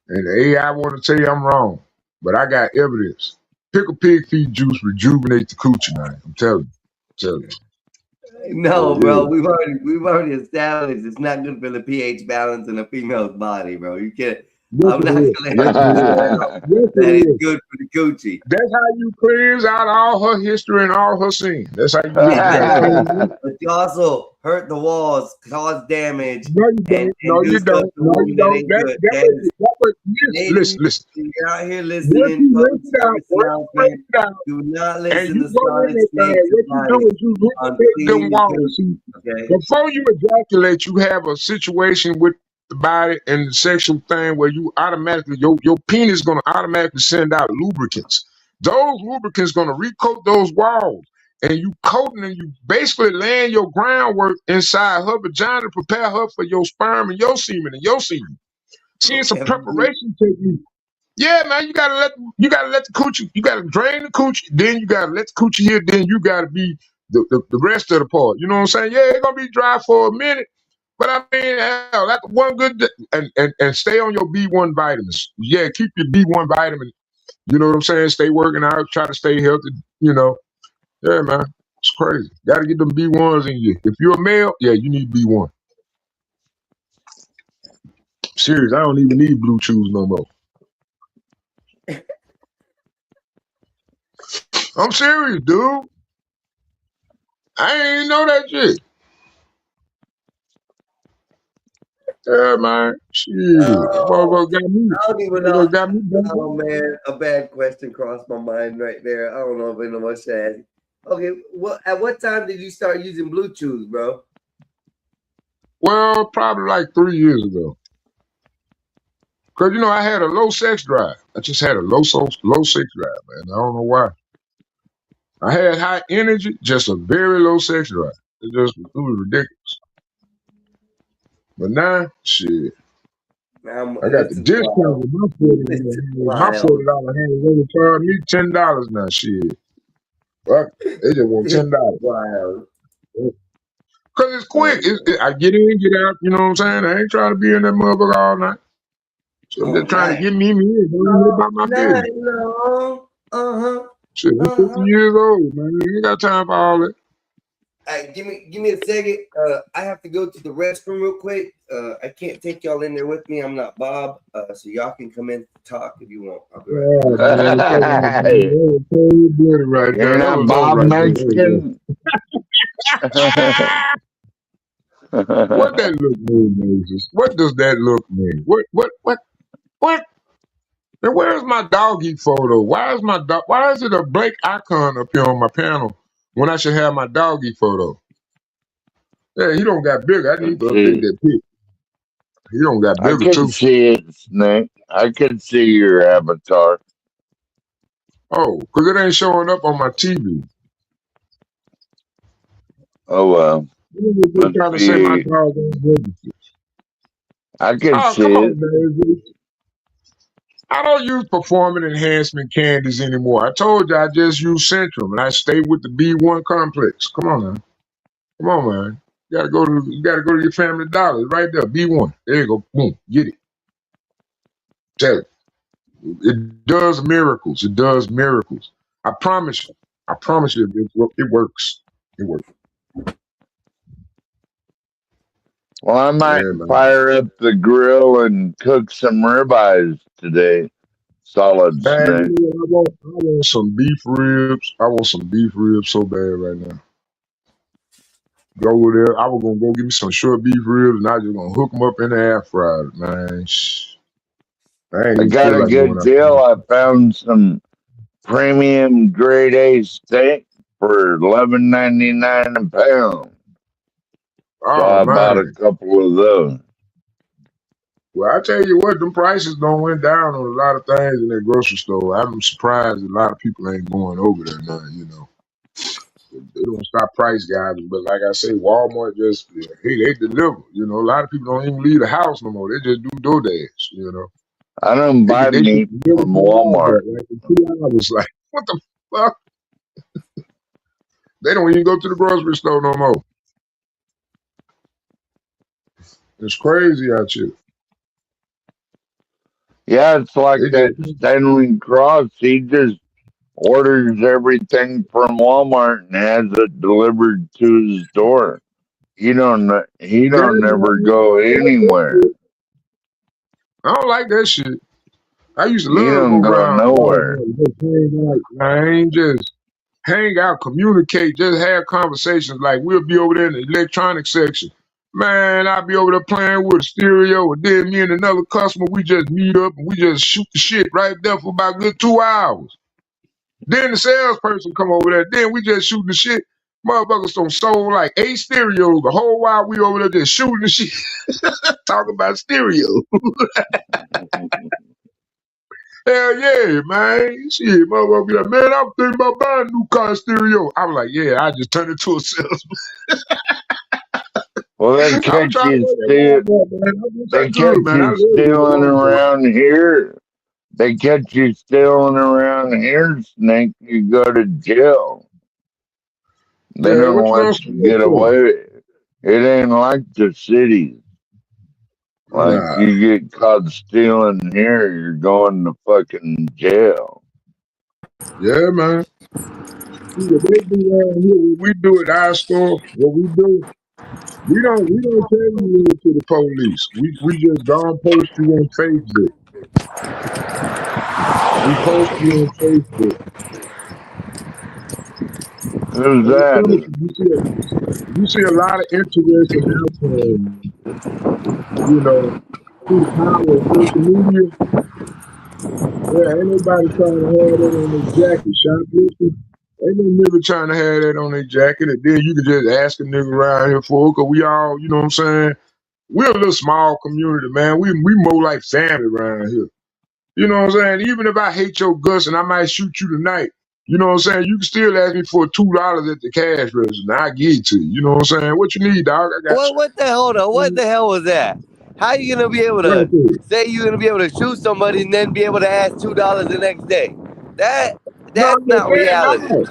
And the AI want to tell you I'm wrong, but I got evidence. Pickle pig feet juice rejuvenate the coochie, man. I'm telling you. I'm telling you. No, It bro, is. we've already established it's not good for the pH balance in a female's body, bro. You can't. Yes, I'm it not is. gonna let Yes, you it is. swear Yes, that it it's is. good for the coochie. That's how you cleanse out all her history and all her sin. That's how you get rid of Exactly. that. But you also hurt the walls, cause damage, No, you and don't. No, do you stuff don't. to the No, you woman that don't. ain't That good. that That what is, that what ladies, listen, listen. you're out here Once listening, you public rinse it out, service once you rinse announcement. it out, Do not and listen you to go in solid that snakes thing, what you advice do is you on lubricate them cleaning the walls. coochie. See, Okay. before you ejaculate, you have a situation with the body and the sexual thing where you automatically your penis gonna automatically send out lubricants. Those lubricants gonna recoat those walls. And you coating and you basically laying your groundwork inside her vagina to prepare her for your sperm and your semen and your semen. See, it's a preparation technique. Yeah, man, you gotta let the coochie, you gotta drain the coochie, then you gotta let the coochie here, then you gotta be the rest of the part. You know what I'm saying? Yeah, it's gonna be dry for a minute, but I mean, hell, that's one good and stay on your B1 vitamins. Yeah, keep your B1 vitamin. You know what I'm saying? Stay working out, try to stay healthy. You know, yeah, man, it's crazy. Got to get them B1s in you. If you're a male, yeah, you need B1. Serious, I don't even need blue chews no more. I'm serious, dude. I ain't know that shit. Yeah, man. Shit. Oh, Motherfucker got me. I don't even know. Motherfucker got me. Oh man, a bad question crossed my mind right there. I don't know if anyone said. Okay, at what time did you start using blue chews, bro? Well, probably like 3 years ago. Cause you know I had a low sex drive. I just had a low sex drive, man. I don't know why. I had high energy, just a very low sex drive. It was ridiculous. But now, shit, I got the This is discount wild. with my This is $40. My wild. $40 hand is only charge me $10 now. Shit, fuck, they just want $10. Wild. Cause it's quick. I get in, get out. You know what I'm saying? I ain't trying to be in that motherfucker all night. So I'm All just trying to night. get me in. Don't even about my Night business. long. Uh-huh. Shit, I'm 50 years old, man. I ain't got time for all that. Hey, give me a second. I have to go to the restroom real quick. I can't take y'all in there with me. I'm not Bob. So y'all can come in and talk if you want. I'll be right back. Oh, man. Hey, You did it right you're there. That not was up Bob right there. That Mexican? what that look mean, Moses? What does that look mean? What? And where's my doggy photo? Why is it a blank icon up here on my panel when I should have my doggy photo? Yeah, he don't got bigger. I need Let's to update see. that pic. He don't got I bigger can too. see it, Snake. I can see your avatar. Oh, because it ain't showing up on my TV. Oh well. You were just Let's trying to say my see. dog ain't registered. I can Oh, see come it. on, man. I don't use performance enhancement candies anymore. I told you I just use Centrum and I stay with the B1 complex. Come on, man. Come on, man. You gotta go to your Family Dollar. It's right there. B1. There you go. Boom. Get it. Tell it. It does miracles. It does miracles. I promise you. I promise you it works. It works. Well, I might Yeah, man. fire up the grill and cook some ribeyes today. Solid Man, Snake. you know, I want some beef ribs. I want some beef ribs so bad right now. Go over there. I was gonna go get me some short beef ribs, and I just gonna hook them up in the air fryer, man. I ain't I even got feel a like going good out deal. there. I found some premium grade A steak for $11.99 a pound. So Oh I bought a man. couple of those. Well, I tell you what, them prices don't went down on a lot of things in that grocery store. I'm surprised a lot of people ain't going over there now. You know, they don't stop price gouging, but like I say, Walmart just hey, they deliver. You know, a lot of people don't even leave the house no more. They just do DoorDash. You know, I don't buy they should meat deliver from to Walmart Walmart. like in 2 hours. Like what the fuck? They don't even go to the grocery store no more. It's crazy out here. Yeah, it's like They that just Stanley Cross. He just orders everything from Walmart and has it delivered to his door. He yeah, don't ever man. go anywhere. I don't like that shit. I used to He love to don't go go around nowhere. Walmart and just hang out. Man, just hang out, communicate, just have conversations. Like we'll be over there in the electronic section. Man, I'll be over there playing with a stereo, and then me and another customer, we just meet up and we just shoot the shit right there for about a good 2 hours. Then the salesperson come over there, then we just shooting the shit. Motherfuckers done sold like 8 stereos the whole while we over there just shooting the shit, talking about stereo. Hell yeah, man. Shit, motherfucker be like, man, I'm thinking about buying a new car stereo. I was like, yeah, I just turned into a salesman. Well, I'm trying to work at Walmart, man. I wish I they could, catch man. I you love being a stealing Walmart. around here. They catch you stealing around here, Snake, you go to jail. They Yeah, don't what you gonna let you steal get for? away with it. It ain't like the cities. Like Nah. you get caught stealing here, you're going to fucking jail. Yeah, man. See what they do around here, what we do at our store, what we do, we don't tell you to the police. We just go and post you on Facebook. We post you on Facebook. Who's And I promise that? you, you see a lot of interesting outcomes, you know, through the power of social media. Yeah, ain't nobody trying to have that on their jacket, shoplifting. Ain't no nigga trying to have that on their jacket, and then you can just ask a nigga around here for it, cause we all, you know what I'm saying? We're a little small community, man. We more like family around here. You know what I'm saying? Even if I hate your guts and I might shoot you tonight, you know what I'm saying? You can still ask me for $2 at the cash register, and I give it to you. You know what I'm saying? What you need, dog? I got What the hold on? What you. the hell was that? How you gonna be able Right to there. say you're gonna be able to shoot somebody and then be able to ask $2 the next day? That No, that's I'm just not saying, reality. no.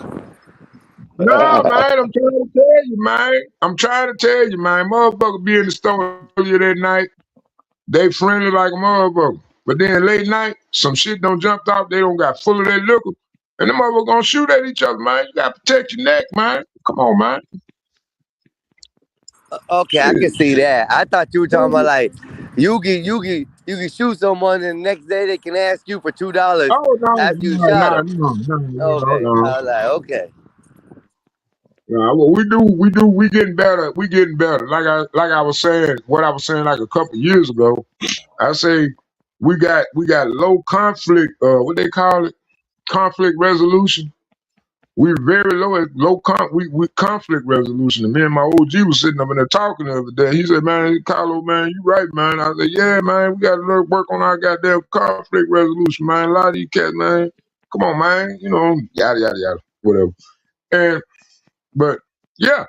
No, man, I'm trying to tell you, man. I'm trying to tell you, man. Motherfucker be in the store earlier that night. They friendly like a motherfucker. But then late night, some shit don't jump out. They don't got full of that liquor. And the motherfucker gonna shoot at each other, man. You gotta protect your neck, man. Come on, man. Okay, I Shit. can see that. I thought you were talking about like you can shoot someone and the next day they can ask you for $2 Oh no, after you no, shot no, them. no, no, no, Okay, no. I was like, okay. What we getting better. We getting better. Like I was saying, what I was saying like a couple years ago. I say we got low conflict. What they call it? Conflict resolution. We're very low at we conflict resolution. And me and my OG was sitting up in there talking the other day. He said, "Man, Carlo, man, you right, man." I said, "Yeah, man, we got to work on our goddamn conflict resolution, man. A lot of these cats, man, come on, man, you know, yada yada yada, whatever." And but yeah,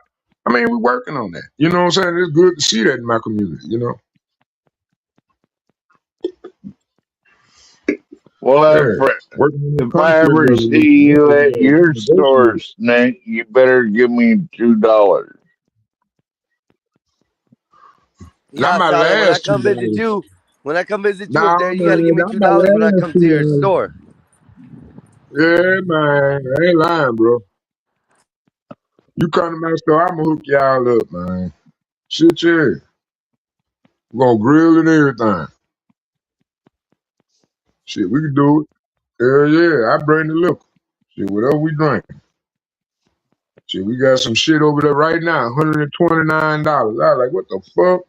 I mean, we're working on that. You know what I'm saying? It's good to see that in my community. You know, Well, yeah, working on the if I conflict ever resolution. see That's you the at your store, negotiate. Snake, you better give me $2. Not Yeah, my Solid. last $2. When I come visit you up No, there, you got to give man, me not my $2 when I last come to your $2. store. Yeah, man. I ain't lying, bro. You come to my store, I'ma hook y'all up, man. Shit, yeah. We're gonna grill and everything. Shit, we can do it. Hell yeah, I bring the liquor. Shit, whatever we drink. Shit, we got some shit over there right now, $129. I was like, what the fuck?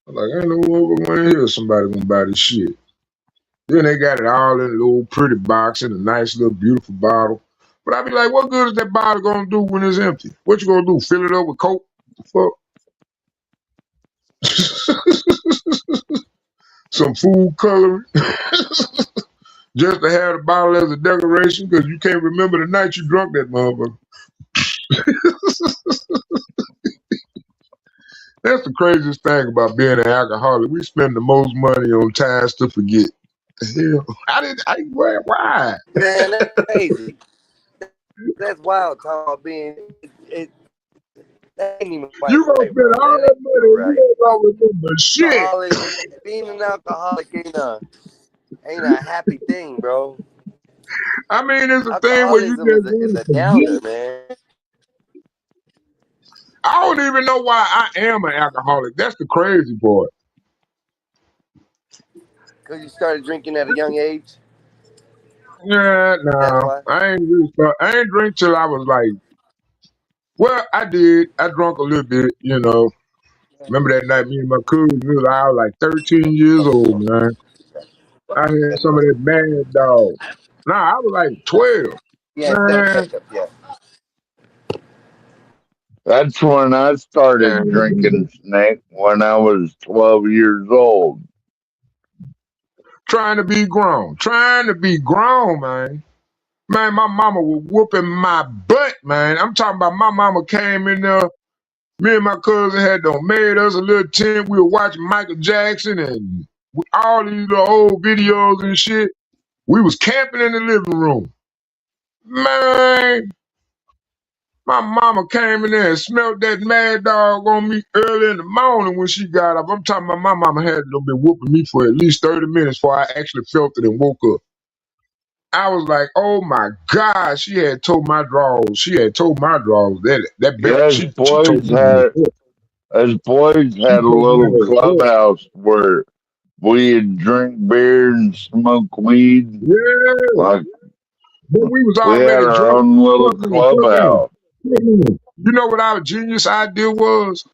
I was like, ain't no motherfucker in here somebody gonna buy this shit. Then they got it all in a little pretty box in a nice little beautiful bottle. But I be like, what good is that bottle gonna do when it's empty? What you gonna do? Fill it up with Coke? The fuck? Some food coloring. Just to have the bottle as a decoration because you can't remember the night you drunk that motherfucker. That's the craziest thing about being an alcoholic. We spend the most money on times to forget. The hell? Why? Man, that's crazy. That's wild. Talking about being it. That ain't even quite You gonna right, spend bro. all That that ain't even money and right. you ain't gonna remember shit. Alcoholic, being an alcoholic ain't a happy thing, bro. I mean, it's a thing where you Alcoholism just is want a to downer, forget. man. I don't even know why I am an alcoholic. That's the crazy part. Because you started drinking at a young age. Yeah, That's no. why. I ain't really I ain't drink till I was like, well, I did. I drunk a little bit, you know. Remember that night me and my cousin, I was like 13 years old, man. I had some of that mad dog. Nah, I was like 12. Yeah, seven Man, ketchup. Yeah. That's when I started man, drinking, Snake, when I was 12 years old. trying to be grown. Trying to be grown, man. Man, my mama was whooping my butt, man. I'm talking about my mama came in there. Me and my cousin had made us a little tent. We were watching Michael Jackson and with all these little old videos and shit. We was camping in the living room. Man, my mama came in there and smelled that mad dog on me early in the morning when she got up. I'm talking about my mama had been whooping me for at least 30 minutes before I actually felt it and woke up. I was like, oh my God, she had told my drawers. She had told my drawers that belt. Yeah, She told me. us boys She had a told me little that. clubhouse where we'd drink beer and smoke weed. Yeah. Like But we was we had already our drunk. own little clubhouse. You know what our genius idea was?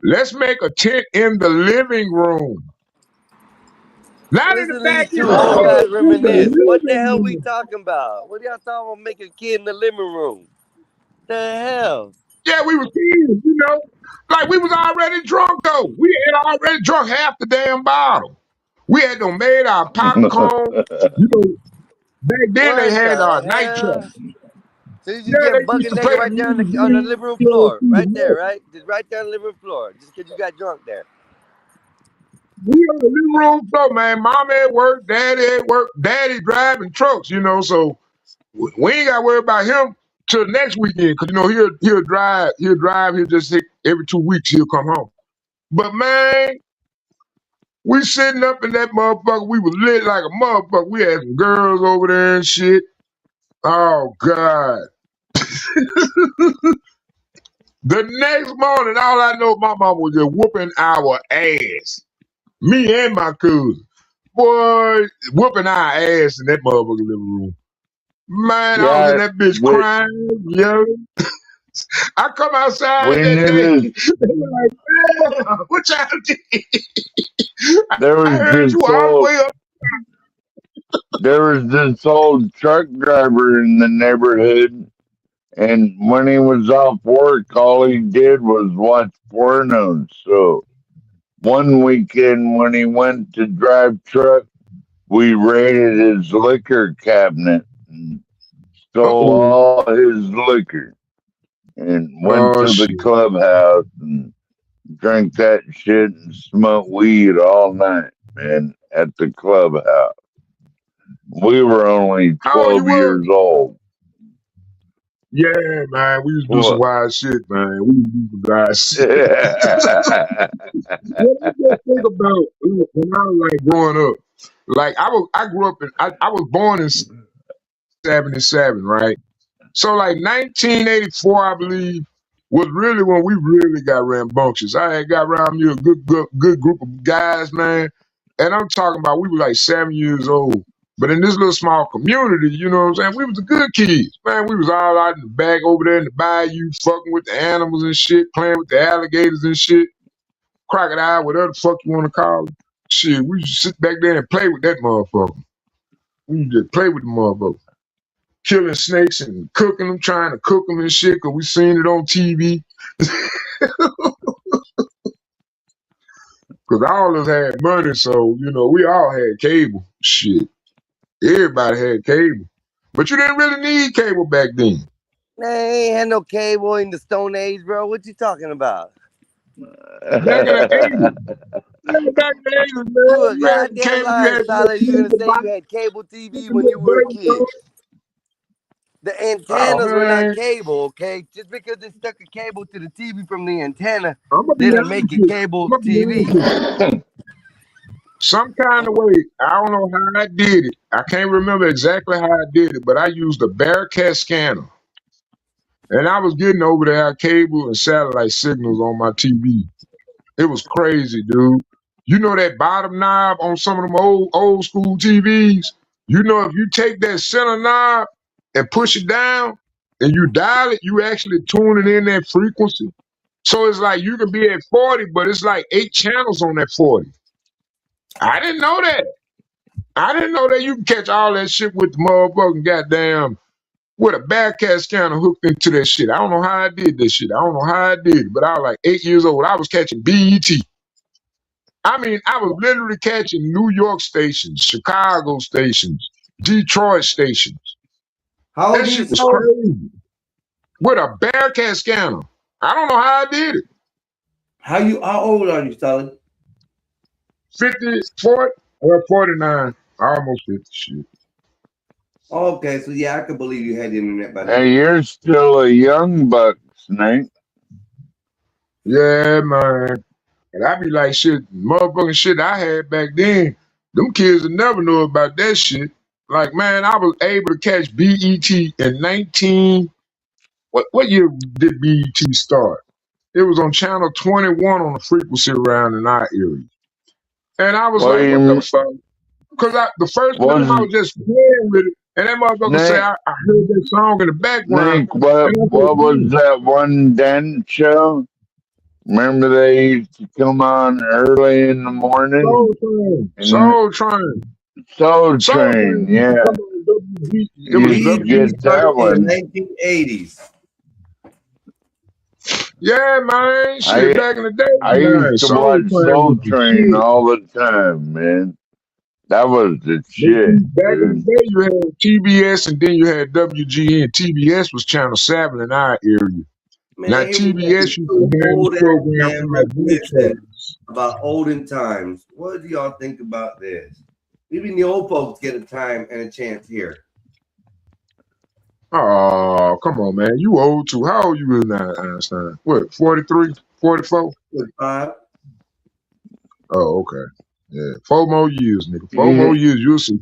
Let's make a tent in the living room. Not in the Listen to these two backyard. old guys In the reminisce. What the hell living we room. talking about? What are y'all talking about making a kid in the living room? The hell? Yeah, we was kids, you know. Like we was already drunk though. We had already drunk half the damn bottle. We had done made our popcorn. You know, back then they What had the night trap. hell? So you just Yeah, they getting used bucket to naked play the right there on music on the living room floor, through the right there, night. right? Just right there on the living room floor, just because you got drunk there. We on the living room floor, man. Mom at work, daddy at work, daddy driving trucks, you know, so we ain't gotta worry about him till next weekend, cause you know he'll just hit every 2 weeks he'll come home. But man, we sitting up in that motherfucker, we was lit like a motherfucker. We had some girls over there and shit. Oh God. The next morning, all I know my mama was just whooping our ass. Me and my cousin. Boy, whooping our ass in that motherfucking living room. Man, I was in Yeah, that bitch we crying, yelling. I come outside we that knew day. this. They were like, "Damn, what y'all did?" There I was heard you this all the old way up. there was this old truck driver in the neighborhood, and when he was off work, all he did was watch pornos. So one weekend when he went to drive truck, we raided his liquor cabinet and stole Uh-oh. all his liquor and went Oh, to the shit. clubhouse and drank that shit and smoked weed all night, man, at the clubhouse. We were only How old you 12 was? years old. Yeah, man, we used to do some What? wild shit, man. We used to do some wild shit. What I just think about when I was like growing up, like I grew up I was born in 77, right? So like 1984, I believe, was really when we really got rambunctious. I had got around me a good group of guys, man. And I'm talking about we were like 7 years old. But in this little small community, you know what I'm saying? We was the good kids. Man, we was all out in the back over there in the bayou, fucking with the animals and shit, playing with the alligators and shit, crocodile, whatever the fuck you want to call it. Shit, we used to sit back there and play with that motherfucker. We used to play with the motherfucker killing snakes and cooking them, trying to cook them and shit, because we seen it on TV. Because all of us had money, so, you know, we all had cable. Shit. Everybody had cable. But you didn't really need cable back then. They ain't had no cable in the Stone Age, bro. What you talking about? Back in the 80s. Back in the 80s, You man, a you had goddamn cable, you liar, had to Solid. You go to gonna the say box, you had cable TV fucking when you little were a baby kid? phone. The Oh, antennas were not man. cable, okay? Just because they stuck a cable to the TV from the antenna I'm going to be didn't honest make it with you. I'm cable going to be honest TV. with you. Some kind of way, I don't know how I did it. I can't remember exactly how I did it, but I used a Bearcat scanner. And I was getting over there cable and satellite signals on my TV. It was crazy, dude. You know that bottom knob on some of them old school TVs? You know, if you take that center knob and push it down and you dial it, you actually tuning in that frequency. So it's like you can be at 40, but it's like 8 channels on that 40. I didn't know that. I didn't know that you can catch all that shit with the motherfucking goddamn with a Bearcat scanner hooked into that shit. I don't know how I did this shit. I don't know how I did it, but I was like 8 years old. I was catching BET. I mean, I was literally catching New York stations, Chicago stations, Detroit stations. How That old are you, shit was Solid? crazy. With a Bearcat scanner. I don't know how I did it. How old are you, Solid? 50, 40, or 49. Almost 50 shit. Okay, so yeah, I could believe you had the internet by then. Hey, you're still a young buck, Snake. Yeah, man. And I be like, shit, motherfucking shit I had back then. Them kids would never know about that shit. Like, man, I was able to catch BET in 19. What year did BET start? It was on channel 21 on the frequency around in our area. And I was What like, do what the you fuck? Because the first time I was was just playing with it, and that motherfucker say, Snake? I heard that song in the background. Snake, what And I said, what was that one dance show? Remember they used to come on early in the morning Soul Train, and Soul Train, Soul Soul Train, Train used to yeah. come on WG. It was Used to BET get WG. started that in the one. 1980s. Yeah, man. Shit, I back in the day, I man, used to Soul watch Train was Soul the Train shit. all the time, man. That was the But shit, see, back in the dude. day, you had TBS and then you had WGN. TBS was Channel 7 in our area. Now, Man, here we got TBS these used to two have these old ass programs men like Voltron. reminiscing about olden times. What do y'all think about this? Even the old folks get a time and a chance here. Oh, come on, man. You old too. How old you is now, Einstein? What, 43, 44? 45. Oh, okay. Yeah, 4 more years, nigga. 4 more He years, you'll see.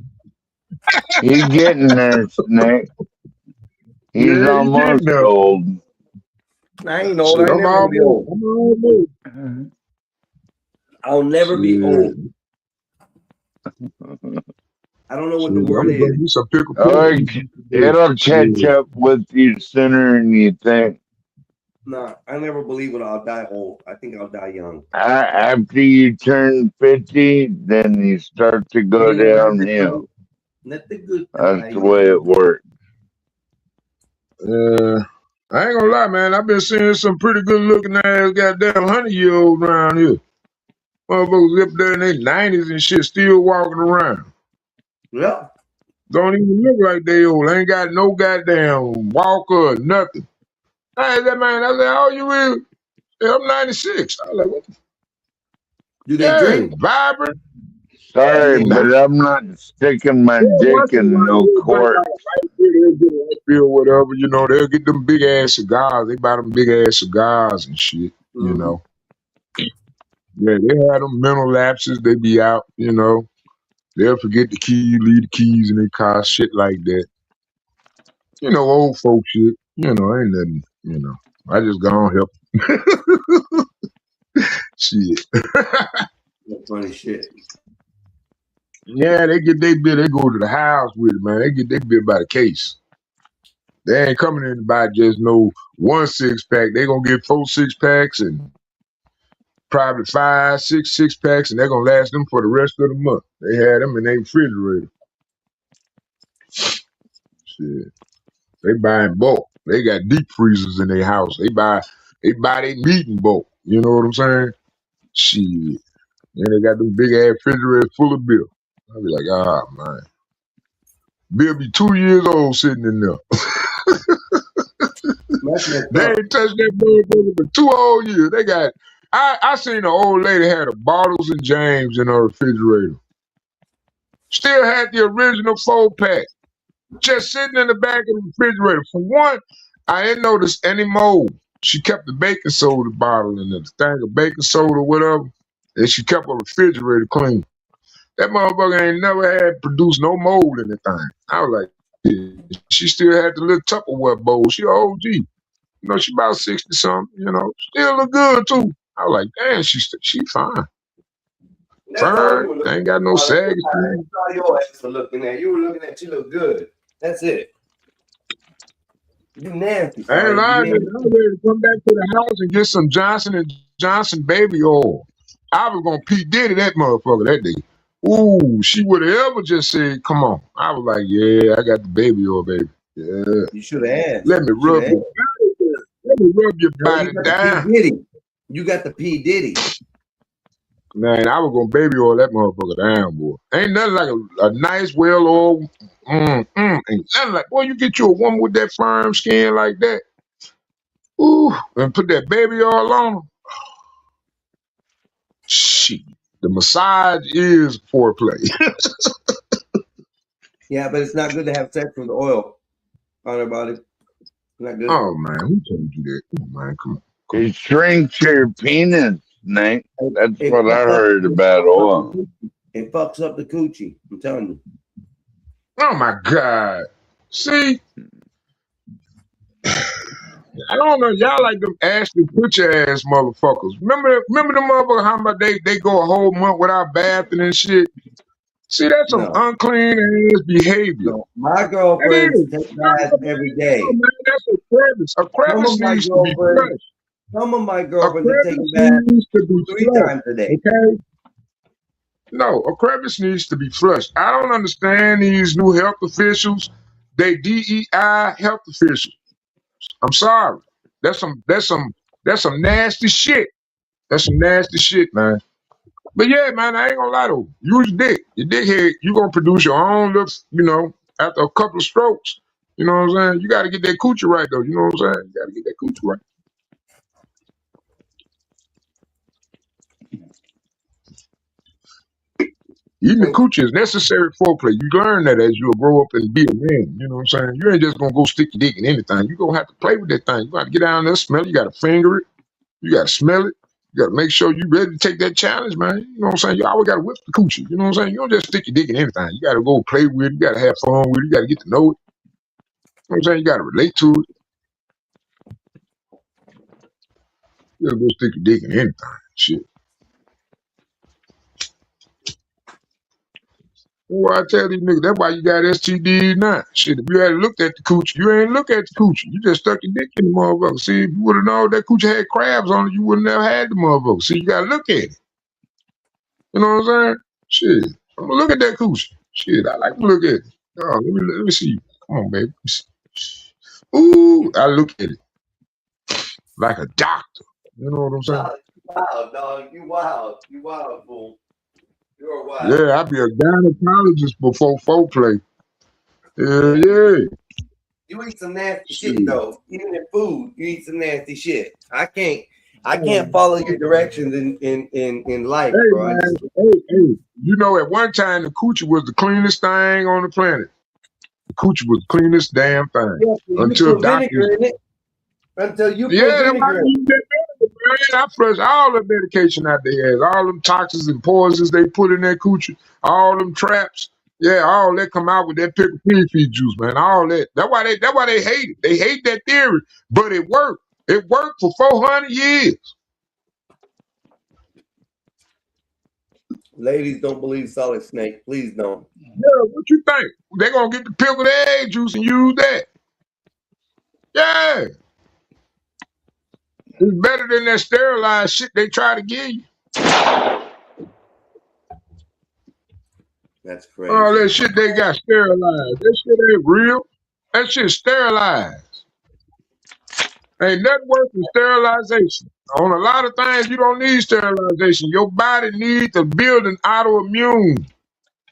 he getting there, Snake. He's Yeah, you getting almost there. old. I ain't old. Shit, I ain't I'm never gonna be almost. old. I'm almost. I'll never be Shit. old. I don't know what Shit, the I'm word gonna is. bring you some pickle Oh, pudding. it'll catch Shit. up with you sooner than you think. Nah, I never believe it. I'll die old. I think I'll die young. After you turn 50, then you start to go Ain't never had the downhill. time. Let the good That's die the way it young. works. I ain't gonna lie, man. I've been seeing some pretty good looking ass goddamn 100-year-olds around here. Motherfuckers up there in their 90s and shit still walking around. Yeah. Don't even look like they old. Ain't got no goddamn walker or nothing. I asked that man, I said, how old you is? Yeah, I'm 96. I was like, what the Do they yeah, drink? vibrant. Do Sorry, they Nah. drink? but I'm not sticking my Yeah, dick once in a in while no they'll drink quart. out of light beer, they'll get a light beer or whatever, you know, they'll get them big ass cigars. They buy them big ass cigars and shit, you Mm-hmm. know. Yeah, they have them mental lapses, they be out, you know. They'll forget the key, leave the keys in their car, shit like that. You know, old folk shit. You know, ain't nothing, you know. I just gone help. Shit. That's funny shit. Yeah, they get their bill, they go to the house with it, man. They get their bill by the case. They ain't coming in to buy just no 1 6-pack. They gonna get 4 6-packs and probably 5, 6 6-packs, and they're gonna last them for the rest of the month. They had them in their refrigerator. Shit. They buy in bulk. They got deep freezers in their house. They buy their meat in bulk. You know what I'm saying? Shit. And they got them big ass refrigerators full of beer. I'll be like, ah man. Beer be 2 years old sitting in there. That's messed They up. ain't touched that motherfucker for 2 whole years. They got I seen an old lady had a Bottles and James in her refrigerator. Still had the original 4-pack. Just sitting in the back of the refrigerator. For one, I didn't notice any mold. She kept the baking soda bottle in the thing of baking soda or whatever. And she kept her refrigerator clean. That motherfucker ain't never had produced no mold in the thing. I was like, yeah. She still had the little Tupperware bowl. She a OG. You know, she about 60 something, you know. Still look good too. I was like, damn, she fine. That's all you Fine. were looking Ain't at. got no All saggy skin. that's all your ass were looking at. You were looking at you look good. That's it. You nasty, I ain't sorry. You lying, nigga. nasty. I was ready to come back to the house and get some Johnson and Johnson baby oil. I was gonna Pete Diddy that motherfucker that day. Ooh, she would have ever just said, come on. I was like, yeah, I got the baby oil, baby. Yeah. You should have asked. Let me You should rub have your asked. body down. Let me rub your No, you body got the P down. Diddy. You got the P Diddy. Man, I was gonna baby oil that motherfucker down, boy. Ain't nothing like a nice, well oiled. Ain't nothing like, boy, you get you a woman with that firm skin like that. Ooh, and put that baby oil on her. Shit. The massage is foreplay. Yeah, but it's not good to have sex with oil on our body. Not good. Oh man, who told you that? Come on, man, come on. It shrinks your penis, Snake. That's It what I fucks up- heard it about fucks up oil. the coochie. It fucks up the coochie. I'm telling you. Oh my God. See, I don't know. Y'all like them Ashley Kutcher ass motherfuckers. Remember the motherfuckers how about they go a whole month without bathing and shit? See, that's some No. unclean ass behavior. No. My It girlfriends is. take No, baths man, every day. no, man, that's a crevice. A Some crevice of my needs to be girlfriends, flushed. some of my A girlfriends are taking crevice baths needs to be 3 flushed. times a day. Okay? No, a crevice needs to be flushed. I don't understand these new health officials. They DEI health officials. I'm sorry. That's some nasty shit. That's some nasty shit, man. But yeah, man, I ain't gonna lie though. Use your dick. Your dick head, you gonna produce your own looks, after a couple of strokes. You know what I'm saying? You gotta get that coochie right though. You know what I'm saying? You gotta get that coochie right. Eating the coochie is necessary foreplay. You learn that as you grow up and be a man. You know what I'm saying? You ain't just gonna go stick your dick in anything. You gonna have to play with that thing. You gotta get down there, smell it. You gotta finger it. You gotta smell it. You gotta make sure you ready to take that challenge, man. You know what I'm saying? You always gotta whip the coochie. You know what I'm saying? You don't just stick your dick in anything. You gotta go play with it. You gotta have fun with it. You gotta get to know it. You know what I'm saying? You gotta relate to it. You gotta go stick your dick in anything. Shit. Well, I tell these niggas, that's why you got STDs now. Shit, if you had looked at the coochie, you ain't look at the coochie. You just stuck your dick in the motherfucker. See, if you would have known that coochie had crabs on it, you wouldn't have had the motherfucker. See, you gotta look at it. You know what I'm saying? Shit. I'm gonna look at that coochie. Shit, I like to look at it. Oh, let me see. Come on, baby. Let me see. Ooh, I look at it like a doctor. You know what I'm saying? Wow, dog. You wild. You wild, fool. You're wild. Yeah, I'd be a gynecologist before foreplay. Yeah. You eat some nasty shit though. Even in food, you eat some nasty shit. I can't follow your directions in life, Hey, bro. man. Hey. You know, at one time, the coochie was the cleanest thing on the planet. The coochie was the cleanest damn thing. Yeah, Until doctors. Until you put Yeah, that's why vinegar I in it. use that vinegar, man. I flush all the medication out their ass. All them toxins and poisons they put in that coochie. All them traps. Yeah, all that come out with that pickle pea juice, man. All that. That's why they hate it. They hate that theory. But it worked. It worked for 400 years. Ladies, don't believe Solid Snake. Please don't. Yeah, what you think? They gonna get the pickled egg juice and use that. Yeah. It's better than that sterilized shit they try to give you. That's crazy. All that shit they got sterilized. That shit ain't real. That shit's sterilized. Ain't nothing worse than sterilization. On a lot of things, you don't need sterilization. Your body needs to build an autoimmune.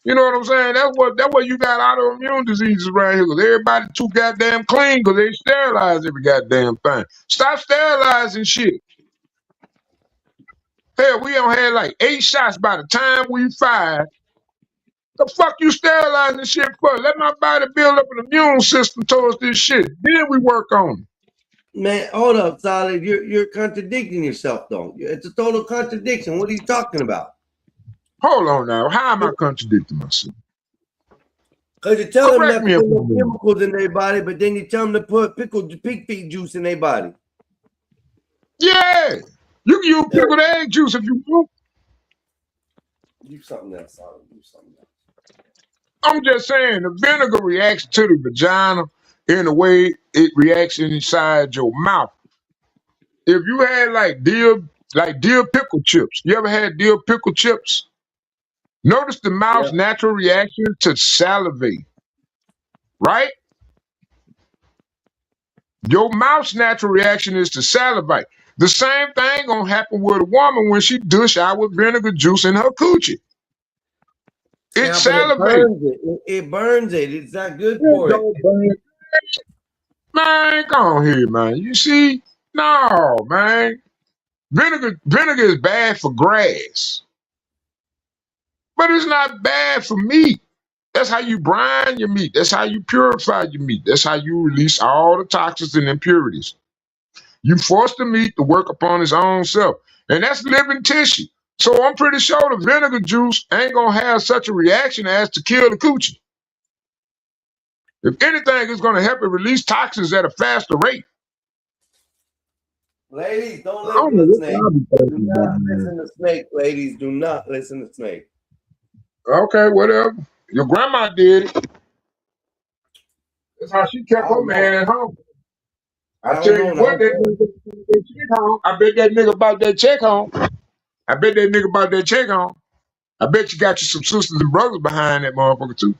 You know what I'm saying? That's what you got autoimmune diseases around here. Cause everybody too goddamn clean because they sterilize every goddamn thing. Stop sterilizing shit. Hell, we don't had like 8 shots by the time we 5. The fuck you sterilizing shit for? Let my body build up an immune system towards this shit. Then we work on it. Man, hold up, Solid. You're contradicting yourself, though. It's a total contradiction. What are you talking about? Hold on now. How am I contradicting myself? Because you tell them Correct not me to if put no I'm wrong. chemicals in their body, but then you tell them to put pig feet juice in their body. Yeah. You can use pickled egg juice if you want. Do something else, Solid. Do something else. I'm just saying the vinegar reacts to the vagina in the way it reacts inside your mouth. If you had like dill pickle chips, you ever had dill pickle chips? Notice the mouth's natural reaction to salivate, right? Your mouth's natural reaction is to salivate. The same thing gonna happen with a woman when she dish out with vinegar juice in her coochie. It salivates. It burns it. It's not good for it. Man, come on here, man. You see? No, man. Vinegar is bad for grass. But it's not bad for meat. That's how you brine your meat. That's how you purify your meat. That's how you release all the toxins and impurities. You force the meat to work upon its own self. And that's living tissue. So I'm pretty sure the vinegar juice ain't gonna have such a reaction as to kill the coochie. If anything, it's gonna help it release toxins at a faster rate. Ladies, don't I listen don't know to what Snake. y'all be Do talking not about, man. listen to Snake, ladies. Do not listen to Snake. Okay, whatever. Your grandma did it. That's how she kept her man at home. I I tell don't know you now. what, that nigga bought that check home. I bet that nigga bought that check home. I bet that nigga bought that check home. I bet you got you some sisters and brothers behind that motherfucker too.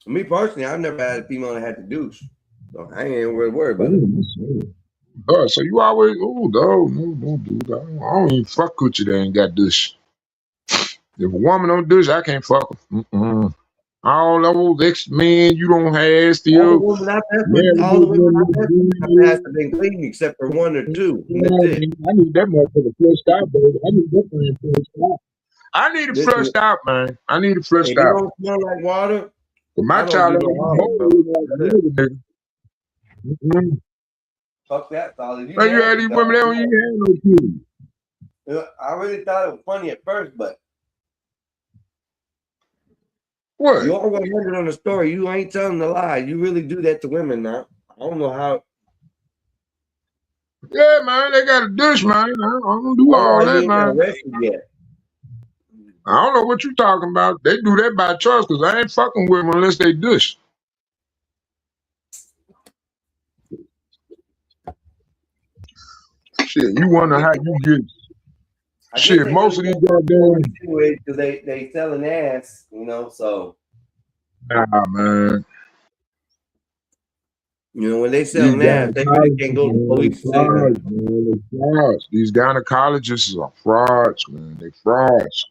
Me personally, I've never had a female that had to douche. So I ain't even really worried about it. So you always, oh, no, don't do that. I don't even fuck with you that ain't got douche. If a woman don't douche, I can't fuck her. All those ex-men you don't have All the still. women I've had, Married all the women I've had good. have been clean except for one or two. And Yeah, that's it. man, I need that motherfucker flushed out, baby. I need that thing flushed out. I need it Listen, flushed out, man. I need it flushed if you out. don't smell like water, But my I don't child do ain't no gonna harm, bro. hold like That's it. a nigga. Fuck that, solid. You Man, you had nasty, these dog. women that don't even have no kids. I really thought it was funny at first, but What? you are 100 on the story. You ain't telling the lie. You really do that to women now. I don't know how. Yeah, man, they got a dish, man. I don't do all Why he that, ain't got man. arrested yet? I don't know what you talking about. They do that by choice because I ain't fucking with them unless they dish. Shit, you wonder how you get. I guess Shit, they most really of these don't do goddamn. it anyway because they selling ass, you know. So Nah, man. you know when they These selling ass, they really gynecologists, can't go to the man, police they and say frauds, nothing. man. They frauds. These gynecologists are frauds, man. They frauds.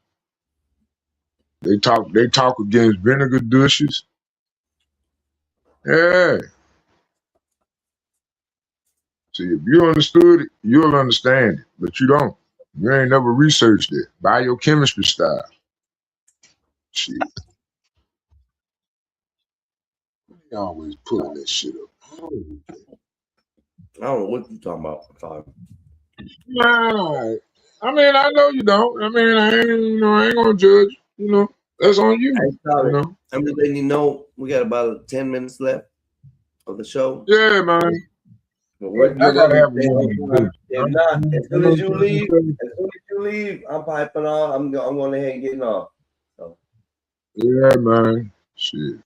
They talk against vinegar douches. Yeah. See, if you understood it, you'll understand it. But you don't. You ain't never researched it. Biochemistry style. Shit. They always pulling that shit up. I don't know what you talking about. Sorry. Nah. I mean, I know you don't. I mean, I ain't gonna judge. You know, that's on you. Hey, sorry. You know. I'm just letting you know we got about 10 minutes left of the show. Yeah, man. But what I you're gotta welcome have a to stay woman on to time. do. If not, as soon as you leave, I'm piping off. I'm going ahead and getting off. So Yeah, man. Shit.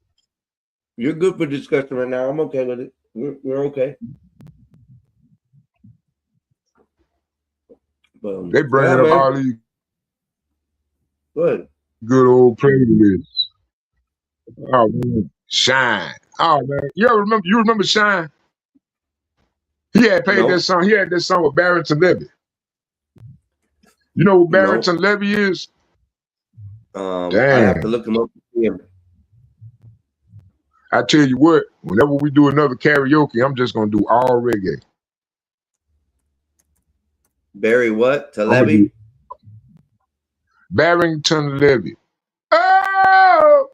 you're good for discussion right now. I'm okay with it. We're okay. But They bringing yeah, up man. all these Good. good old playlists. Oh man, Shine. Oh man, you remember Shine? He had played No. that song. He had that song with Barrington Levy. You know what No. Barrington Levy is? I Damn. have to look him up to see him. I tell you what, whenever we do another karaoke, I'm just gonna do all reggae. Barry what? I'm gonna Telebi? do Barrington Levy. Oh,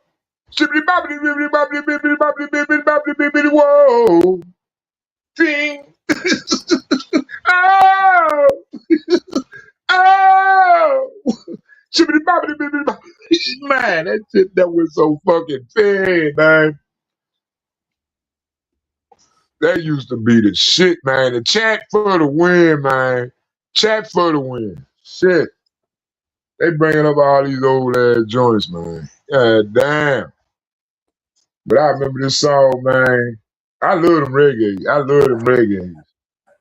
shibbity bobbity bibbity bobbity bibbity bobbity bibbity bobbity bibbity whoa. Sing. Oh, oh. Shibbity bobbity bibbity bobbity. Man, that shit that was so fucking fair, man. That used to be the shit, man. The chat for the win, man. Chat for the win. Shit. They bringing up all these old ass joints, man. God damn. But I remember this song, man. I love them reggae. I love them reggae.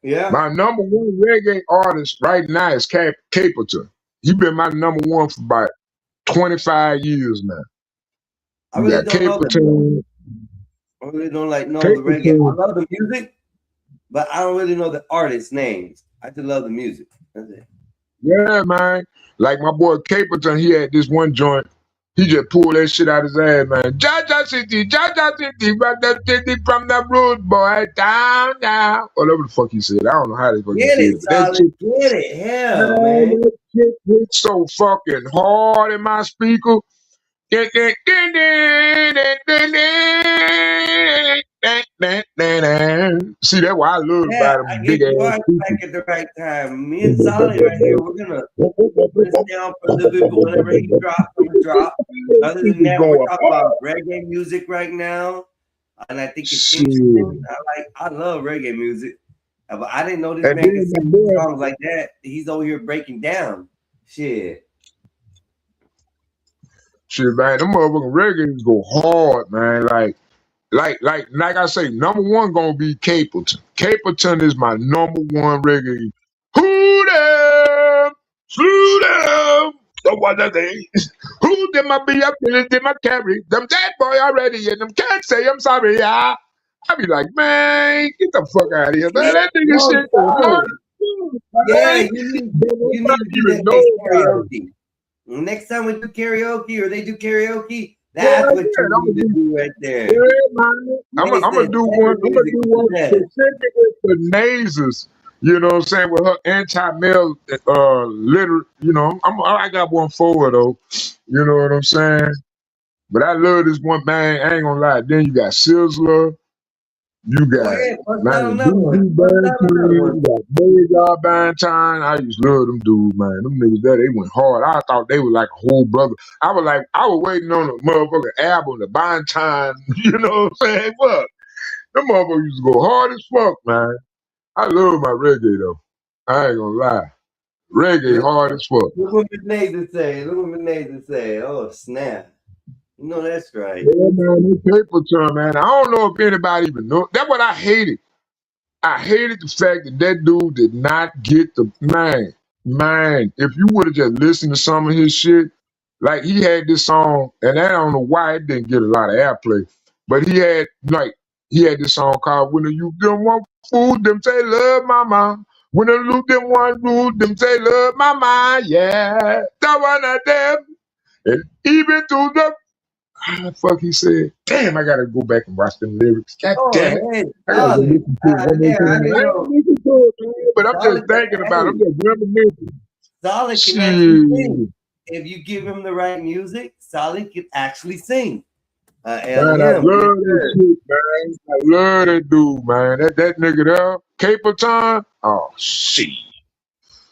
Yeah. My number one reggae artist right now is Capleton. He been my number one for about 25 years now. I You really got don't know them. Capleton. I really don't know the reggae. Capleton. I love the music, but I don't really know the artists' names. I just love the music. That's it. Yeah, man. Like my boy Capleton, he had this one joint. He just pulled that shit out his ass, man. Jaja City, but that city from the road boy down, down. Whatever the fuck he said. I don't know how they fucking Get said it, it. But that solid. shit, Get it. Hell, man, man. that shit hit so fucking hard in my speaker. See, that's why I love Yeah, about I them gave big you ass heart speakers. back at the right time. Me and Solid right here, we're gonna put this down for a little bit, but whenever he drops, I'm gonna drop. Other than Speakers that, we're going talking about reggae music right now, and I think it's shit. interesting. I love reggae music, but I didn't know this And man could then my sing boy, songs like that. He's over here breaking down shit. shit, man, them motherfucking reggae go hard, man. Like I say, number one gonna be Capleton. Capleton is my number one reggae. Who them? Slew them. So what are they? Who them I be up in them I carry? Them dead boy already and them can't say I'm sorry, yeah. I be like, man, get the fuck out of here, man. That nigga Yo, shit go hard. Solid. Yeah, Man. you need to do Even that know next about it. karaoke. Next time we do karaoke or they do karaoke, Yeah, that's what yeah, you need to do right there. yeah, man. I'm They gonna said do reggae one. I'm gonna music do is one the best. specifically for Nazes. You know what I'm saying? With her anti-male litter. You know, I got one for her though. You know what I'm saying? But I love this one band. I ain't gonna lie. Then you got Sizzler. You Go got ahead, bust man, out another one. BB Bust out another Banton. one. You got Billy God Valentine. I used to love them dudes, man. Them niggas there, they went hard. I thought they were like a whole brother. I was waiting on a motherfucking album, the Valentine. You know what I'm saying? Fuck. Them motherfuckers used to go hard as fuck, man. I love my reggae though. I ain't gonna lie. Reggae Look, hard as fuck. look what Nathan say. Look what Nathan say. Oh snap! You know that's right. Yeah, man, this paper time, man. I don't know if anybody even know. That's what I hated. I hated the fact that that dude did not get the man. If you would have just listened to some of his shit, like he had this song, and I don't know why it didn't get a lot of airplay, but he had this song called "When You Them Want Food, Them Say Love Mama." When I look them one food, them say love mama, yeah. That one of them. And even to the how the fuck he said, damn, I gotta go back and watch them lyrics. God Oh damn it. hey, I gotta go solid. listen to it one more Yeah, I time. didn't I ain't know. listen to it, man, but I'm just Solid, thinking about it. I'm hey, just reminiscing. Solid can actually Shit. sing. If you give him the right music, Solid can actually sing. And Man, I him, yes, love that sir. shit, man. I love that dude, man. That nigga there, Caperton. Oh shit.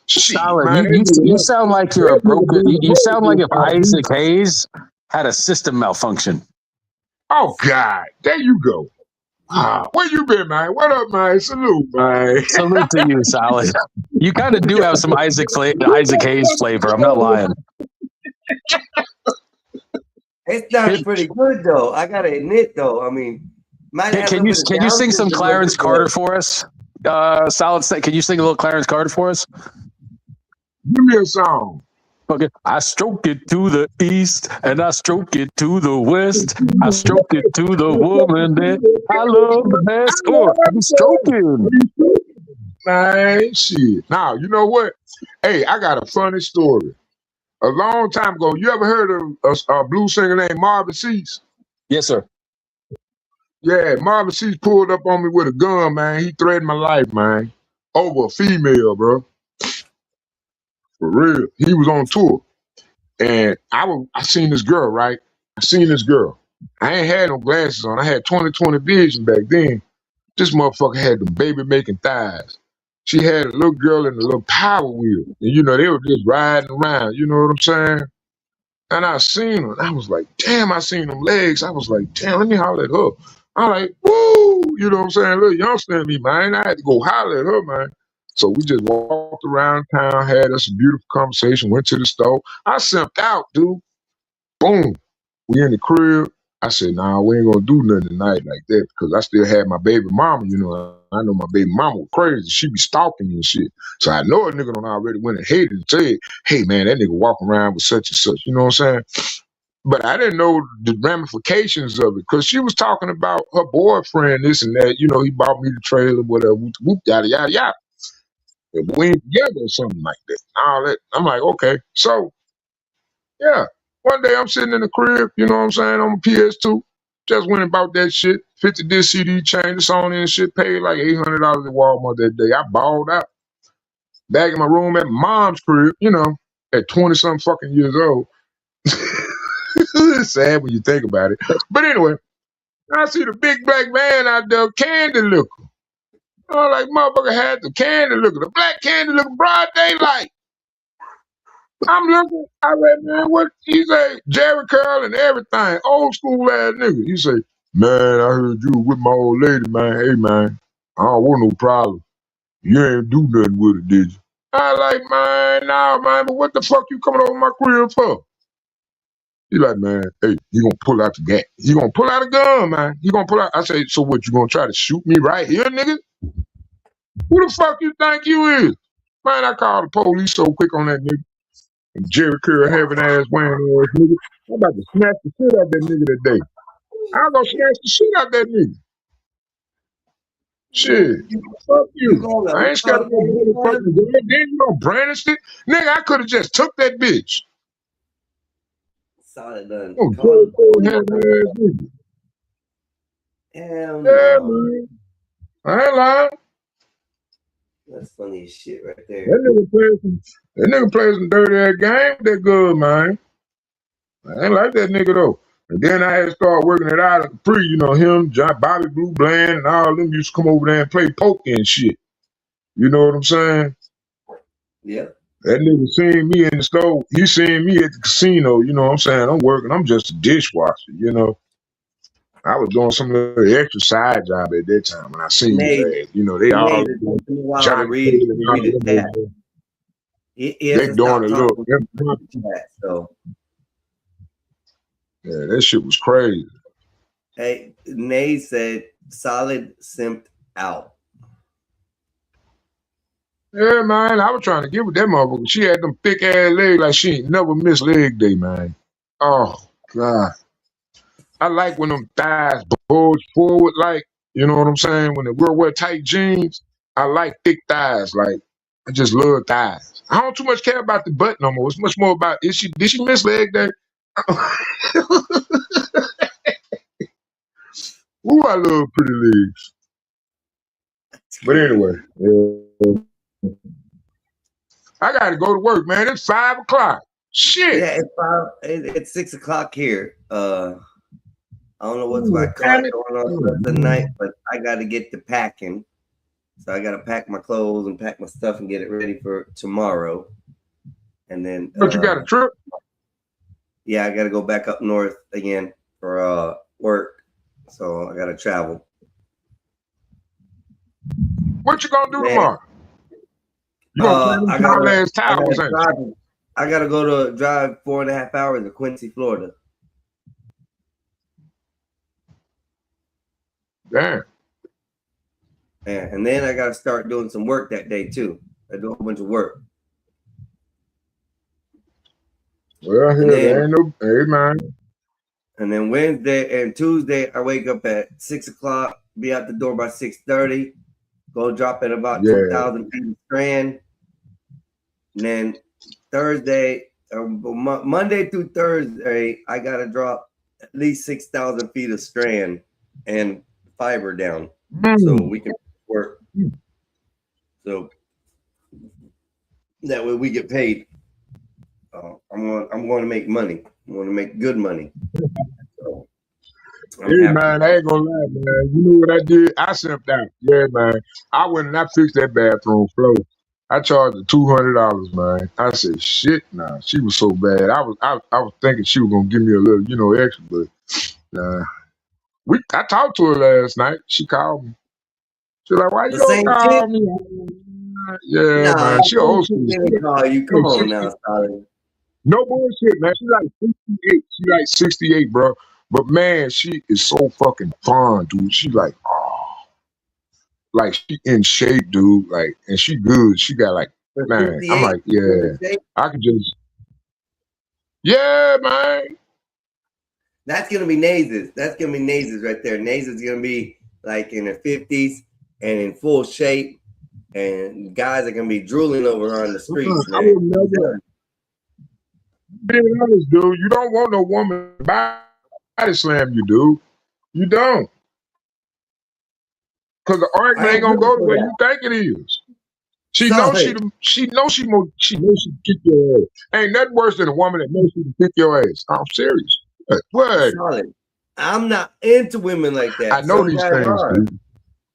Shit, Solid. man. You sound like you're a That nigga broken. doing the You sound like most if about me. Isaac Hayes had a system malfunction. Oh God. There you go. Ah, where you been, man? What up, man? Salute, man. Salute to you, Solid. You kind of do have some Isaac Hayes flavor. I'm not lying. It sounded pretty good though. I gotta admit though. I mean, might have a little bit of Can you Down sing some syndrome with Clarence it, but Carter for us? Solid. Can you sing a little Clarence Carter for us? Give me a song. Okay. I stroke it to the east and I stroke it to the west. I stroke it to the woman that I love the best. Or I'm stroking. Man, shit. Now, you know what? Hey, I got a funny story. A long time ago, you ever heard of a blues singer named Marvin Cease? Yes, sir. Yeah, Marvin Cease pulled up on me with a gun, man. He threatened my life, man. Over a female, bro. For real. He was on tour. And I seen this girl, right? I seen this girl. I ain't had no glasses on. I had 20/20 vision back then. This motherfucker had the baby making thighs. She had a little girl in a little power wheel. And you know, they were just riding around, you know what I'm saying? And I seen her, and I was like, damn, I seen them legs. I was like, damn, let me holler at her. I'm like, woo, you know what I'm saying? Little youngster in me, man. I had to go holler at her, man. So we just walked around town, had us a beautiful conversation, went to the store. I simped out, dude. Boom. We in the crib. I said, nah, we ain't gonna do nothing tonight like that because I still had my baby mama, you know. I know my baby mama was crazy. She be stalking me and shit. So I know a nigga done already went and hated and said, hey man, that nigga walking around with such and such, you know what I'm saying? But I didn't know the ramifications of it because she was talking about her boyfriend, this and that. You know, he bought me the trailer, whatever, whoop, whoop, yada, yada, yada. And we ain't together or something like that. All that. I'm like, okay. So, yeah. One day I'm sitting in the crib, you know what I'm saying, on my PS2. Just went and bought that shit. 50 disc CD, changed the song and shit, paid like $800 at Walmart that day. I balled out. Back in my room at mom's crib, you know, at 20-something fucking years old. It's sad when you think about it. But anyway, I see the big black man out there, candy liquor. I'm like, motherfucker had the candy liquor, the black candy liquor, broad daylight. I'm looking, I said, man, what? He say, Jerry Curl and everything, old school ass nigga. He say, man, I heard you with my old lady, man. Hey, man, I don't want no problem. You ain't do nothing with it, did you? I like, man, nah, man, but what the fuck you coming over my crib for? He like, man, hey, you gonna pull out the gat. You gonna pull out a gun, man. You gonna pull out. I say, so what, you gonna try to shoot me right here, nigga? Who the fuck you think you is? Man, I called the police so quick on that nigga. And Jerry Curl having ass wearing ass nigga. I'm about to snatch the shit out that nigga today. I'm gonna snatch the shit out that nigga. Shit. Fuck you. I ain't scared of no motherfucking gun. Then you gonna brandish it? Nigga, I could have just took that bitch. Solid done. Oh, Jerry Curl having ass nigga. Hell Yeah, no. man. I ain't lying. That's funny as shit right there. That nigga plays some dirty ass game. That good, man. I ain't like that nigga though. And then I had to start working it out at the pre, you know, him, John, Bobby Blue Bland, and all them used to come over there and play poker and shit. You know what I'm saying? Yeah. That nigga seen me in the store. He seen me at the casino. You know what I'm saying? I'm working. I'm just a dishwasher, you know. I was doing some little extra side job at that time when I seen his ass. You know, they all While Johnny I'm reading the chat. Cole. He They hasn't doing stopped a little. talking chat, so. Yeah, that shit was crazy. Hey, Nay said, solid simped out. Yeah, man, I was trying to get with that motherfucker. She had them thick ass legs like she ain't never missed leg day, man. Oh, God. I like when them thighs bulge forward, like, you know what I'm saying? When they wear tight jeans, I like thick thighs. Like, I just love thighs. I don't too much care about the butt no more. It's much more about, did she miss leg day? Ooh, I love pretty legs. But anyway, I got to go to work, man. It's 5 o'clock. Shit. Yeah, it's 6 o'clock here. I don't know what's my car going on tonight, but I got to get to packing. So I got to pack my clothes and pack my stuff and get it ready for tomorrow. And then. But you got a trip? Yeah, I got to go back up north again for work. So I got to travel. What you gonna do tomorrow? You gonna I gotta go to drive 4.5 hours to Quincy, Florida. Damn. Yeah, and then I gotta start doing some work that day too. I do a whole bunch of work. Well, there ain't no, hey man. And then Wednesday and Tuesday, I wake up at 6 o'clock, be out the door by 6:30, go drop at about 2,000 feet of strand. And then Thursday, Monday through Thursday, I gotta drop at least 6,000 feet of strand and fiber down, so we can work. So that way we get paid. I'm going to make money. I'm going to make good money. So, man, I ain't gonna lie, man. You know what I did? I simped out. Yeah, man. I went and I fixed that bathroom floor. I charged her $200, man. I said, shit, nah. She was so bad. I was thinking she was gonna give me a little, you know, extra, but nah. I talked to her last night. She called me. She was like, why you don't call me? Yeah, man. She old school. Call you. Come on now, sorry. No bullshit, man. She's like 68. She like 68, bro. But man, she is so fucking fun, dude. She like, like she in shape, dude. Like, and she good. She got like, man. I'm like, yeah. I could just, yeah, man. That's gonna be Nazes. That's gonna be Nazes right there. Nazes is gonna be like in her 50s and in full shape, and guys are gonna be drooling over her on the streets. I would never. Being honest, dude, you don't want no woman to body slam you, dude. You don't. Because the argument I ain't ain't gonna looking go the for way that. you think it is. She knows Solid. she knows she kick your ass. Ain't nothing worse than a woman that knows she can kick your ass. I'm serious. What? Solid. I'm not into women like I that. know Some these guys things, are. dude.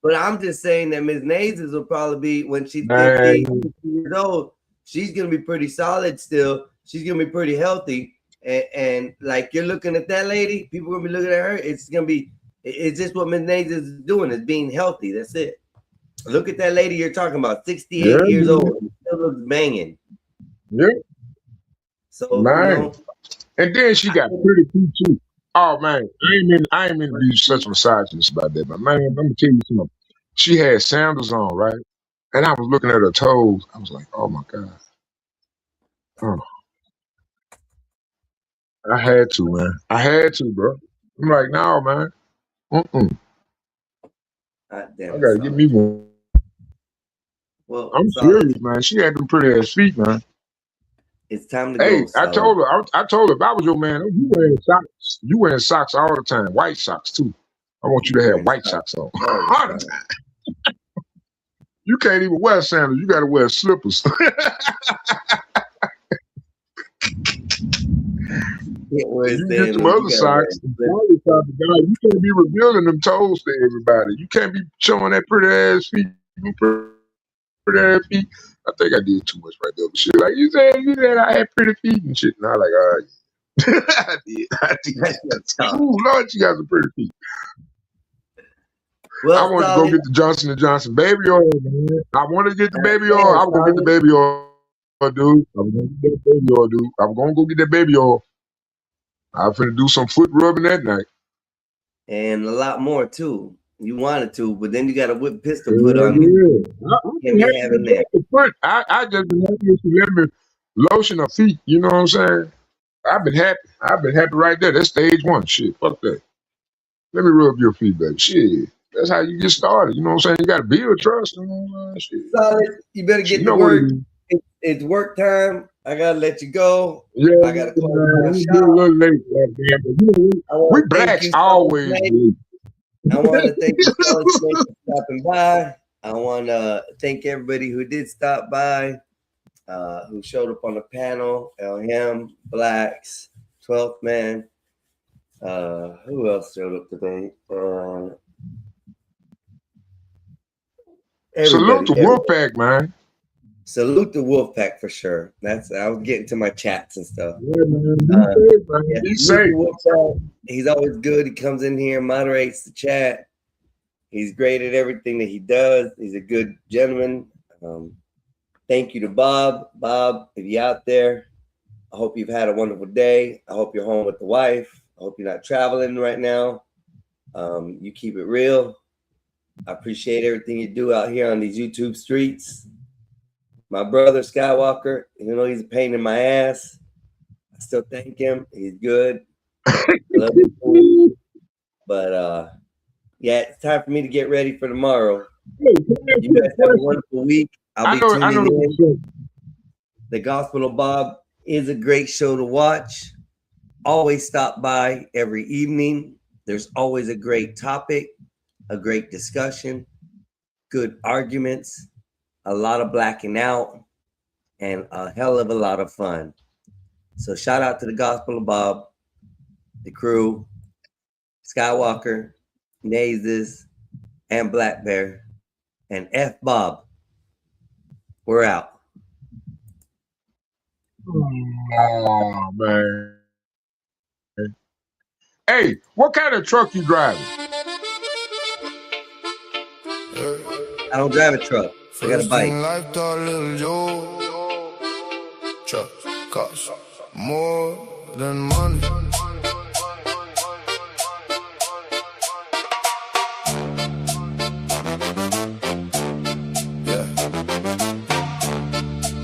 But I'm just saying that Ms. Nazes will probably be, when she's 50, Man, 60 years old, she's going to be pretty solid still. She's going to be pretty healthy. And like you're looking at that lady, people are going to be looking at her. It's going to be, it's just what Ms. Nazes is doing, is being healthy. That's it. Look at that lady you're talking about, 68 yeah, years man. old. And still looks banging. Yeah, So, man. And then she got pretty feet too. Oh man, I ain't mean to be such a misogynist about that, but man, let me tell you something. She had sandals on, right? And I was looking at her toes. I was like, oh my God. Oh, I had to, man. I had to, bro. I'm like, no, man. Mm-mm. God I damn it, gotta get me solid. one. Well, I'm solid. serious, man. She had them pretty ass feet, man. It's time to Hey, go, solid. I told her if I was your man, you wearing socks. You wearing socks all the time, white socks too. I want you to have white socks on all the time. You can't even wear sandals. You got to wear slippers. You can get some other socks. You can't be revealing them toes to everybody. You can't be showing that pretty ass feet. Pretty ass feet. I think I did too much right there. But shit, like you said I had pretty feet and shit. And I like, all right. I did. Ooh, Lord, you got some pretty feet. Well, I wanted to go get the Johnson & Johnson baby oil, man. I wanted to get the baby oil. I was going to get the baby oil, dude. I was going to get that baby oil, dude. I was going to go get that baby oil. I was finna do some foot rubbing that night. And a lot more too. You wanted to, but then you got a whip pistol put on me. Can't be having that. I just been happy if you let me lotion her feet. You know what I'm saying? I've been happy. I've been happy right there. That's stage one. Shit, fuck that. Let me rub your feet, baby. Shit. That's how you get started. You know what I'm saying? You got to build trust. You know, shit. Solid. You better get to work. It's work time. I gotta let you go. Yeah, I gotta close man, my we shop. a little late, goddamn, but you know, we blacks always late. I want to thank you so much for stopping by. I want to thank everybody who did stop by, who showed up on the panel. LM, Blacks, 12th Man. Who else showed up today? Salute to Wolfpack, man. Salute the Wolfpack for sure. I was getting to my chats and stuff. Yeah, man. He's safe. He's always good. He comes in here, moderates the chat. He's great at everything that he does. He's a good gentleman. Thank you to Bob. Bob, if you're out there, I hope you've had a wonderful day. I hope you're home with the wife. I hope you're not traveling right now. You keep it real. I appreciate everything you do out here on these YouTube streets. My brother Skywalker, even though he's a pain in my ass, I still thank him. He's good. I love him. But yeah, it's time for me to get ready for tomorrow. You guys have a wonderful week. I'll be tuning in. The Gospel of Bob is a great show to watch. Always stop by every evening. There's always a great topic, a great discussion, good arguments, a lot of blacking out, and a hell of a lot of fun. So shout out to the Gospel of Bob, the crew, Skywalker, Nazes, and Black Bear, and F Bob. We're out. Oh, man. Hey, what kind of truck you driving? I don't drive a truck. I got a bike. Life taught little Joe. Trucks cost more than money. Yeah.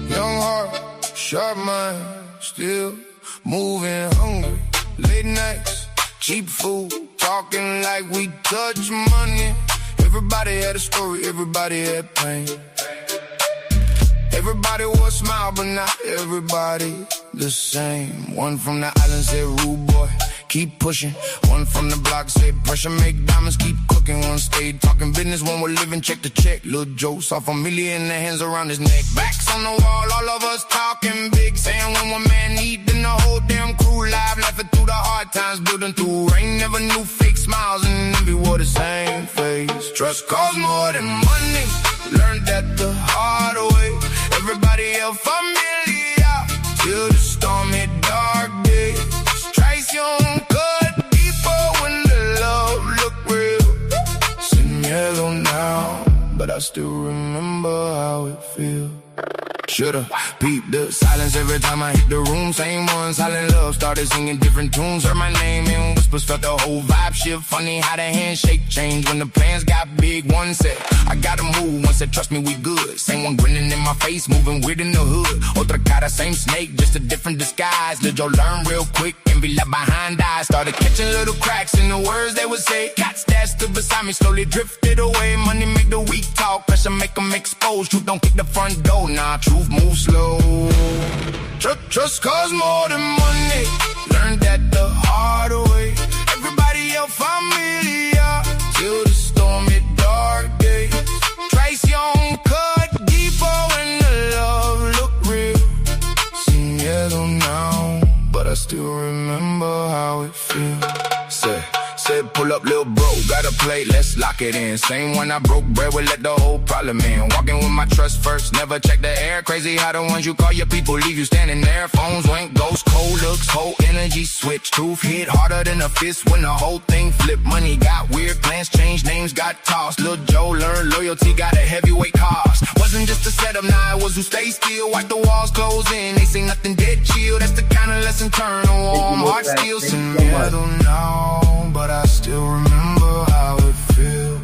Young heart, sharp mind, still moving hungry. Late nights, cheap food, talking like we touch money. Everybody had a story, everybody had pain. Everybody was smile, but not everybody the same. One from the island said, rude boy, keep pushing. One from the block said, pressure make diamonds keep cooking. One stayed talking business, one was living check to check. Lil' Joe saw familiar in the hands around his neck. Backs on the wall, all of us talking big, saying when one man need, then the whole damn crew live, laughing through the hard times, building through rain. Never knew fake smiles and envy wore the same face. Trust costs more than money, learned that the hard way. Everybody else familiar till the stormy dark days. Trace young cut deeper when the love look real. Sitting yellow now, but I still remember how it feels. Should've peeped the silence every time I hit the room. Same one, silent love, started singing different tunes. Heard my name in whispers, felt the whole vibe shift. Funny how the handshake changed when the plans got big. One said, I gotta move. One said, trust me, we good. Same one grinning in my face, moving weird in the hood. Otra cara, same snake, just a different disguise. Did you learn real quick and be left behind eyes? Started catching little cracks in the words they would say. Cat stats stood beside me, slowly drifted away. Money make the weak talk, pressure make them expose. Truth don't kick the front door, nah, truth move slow. Trust costs more than money, learned that the hard way. Everybody else familiar till the stormy dark days. Trace young cut deeper when the love look real. Seen yellow now, but I still remember how it feels. Said pull up, lil' bro, got a plate, let's lock it in. Same one I broke bread with, let the whole problem in. Walking with my trust first, never check the air. Crazy how the ones you call your people leave you standing there. Phones went ghost, cold looks, whole energy switch. Truth hit harder than a fist when the whole thing flipped. Money got weird, plans changed, names got tossed. Lil' Joe learned loyalty got a heavyweight cost. Wasn't just a setup, nah, it was who stay still. Watch the walls close in, they say nothing dead chill. That's the kind of lesson turn a warm heart still. I don't know, but I still remember how it feels.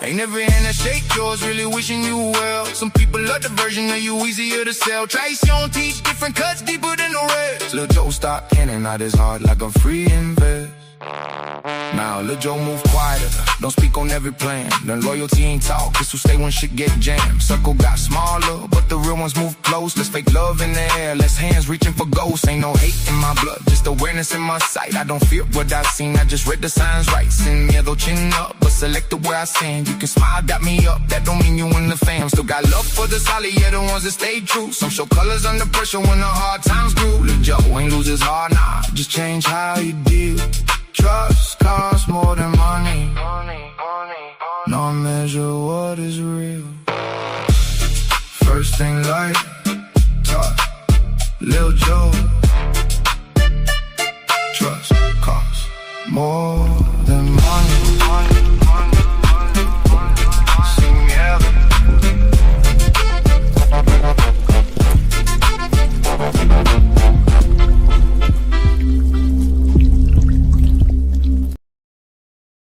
Ain't every hand that shake yours really wishing you well. Some people love the version of you easier to sell. Trace don't teach different cuts deeper than the rest. Lil' Joe stop canning out his heart like a free invest. Now Lil' Joe move quieter, don't speak on every plan. Then loyalty ain't talk, this will stay when shit get jammed. Circle got smaller, but the real ones move close. Let's fake love in the air, less hands reaching for ghosts. Ain't no hate in my blood, just awareness in my sight. I don't fear what I've seen, I just read the signs right. Send me though chin up, but select the where I stand. You can smile, dap me up, that don't mean you in the fam. Still got love for the solid, yeah, the ones that stay true. Some show colors under pressure when the hard times grew. Lil' Joe ain't lose his heart, nah, just change how you deal. Trust costs more than money. No measure what is real. First thing like talk, Lil' Joe. Trust costs more.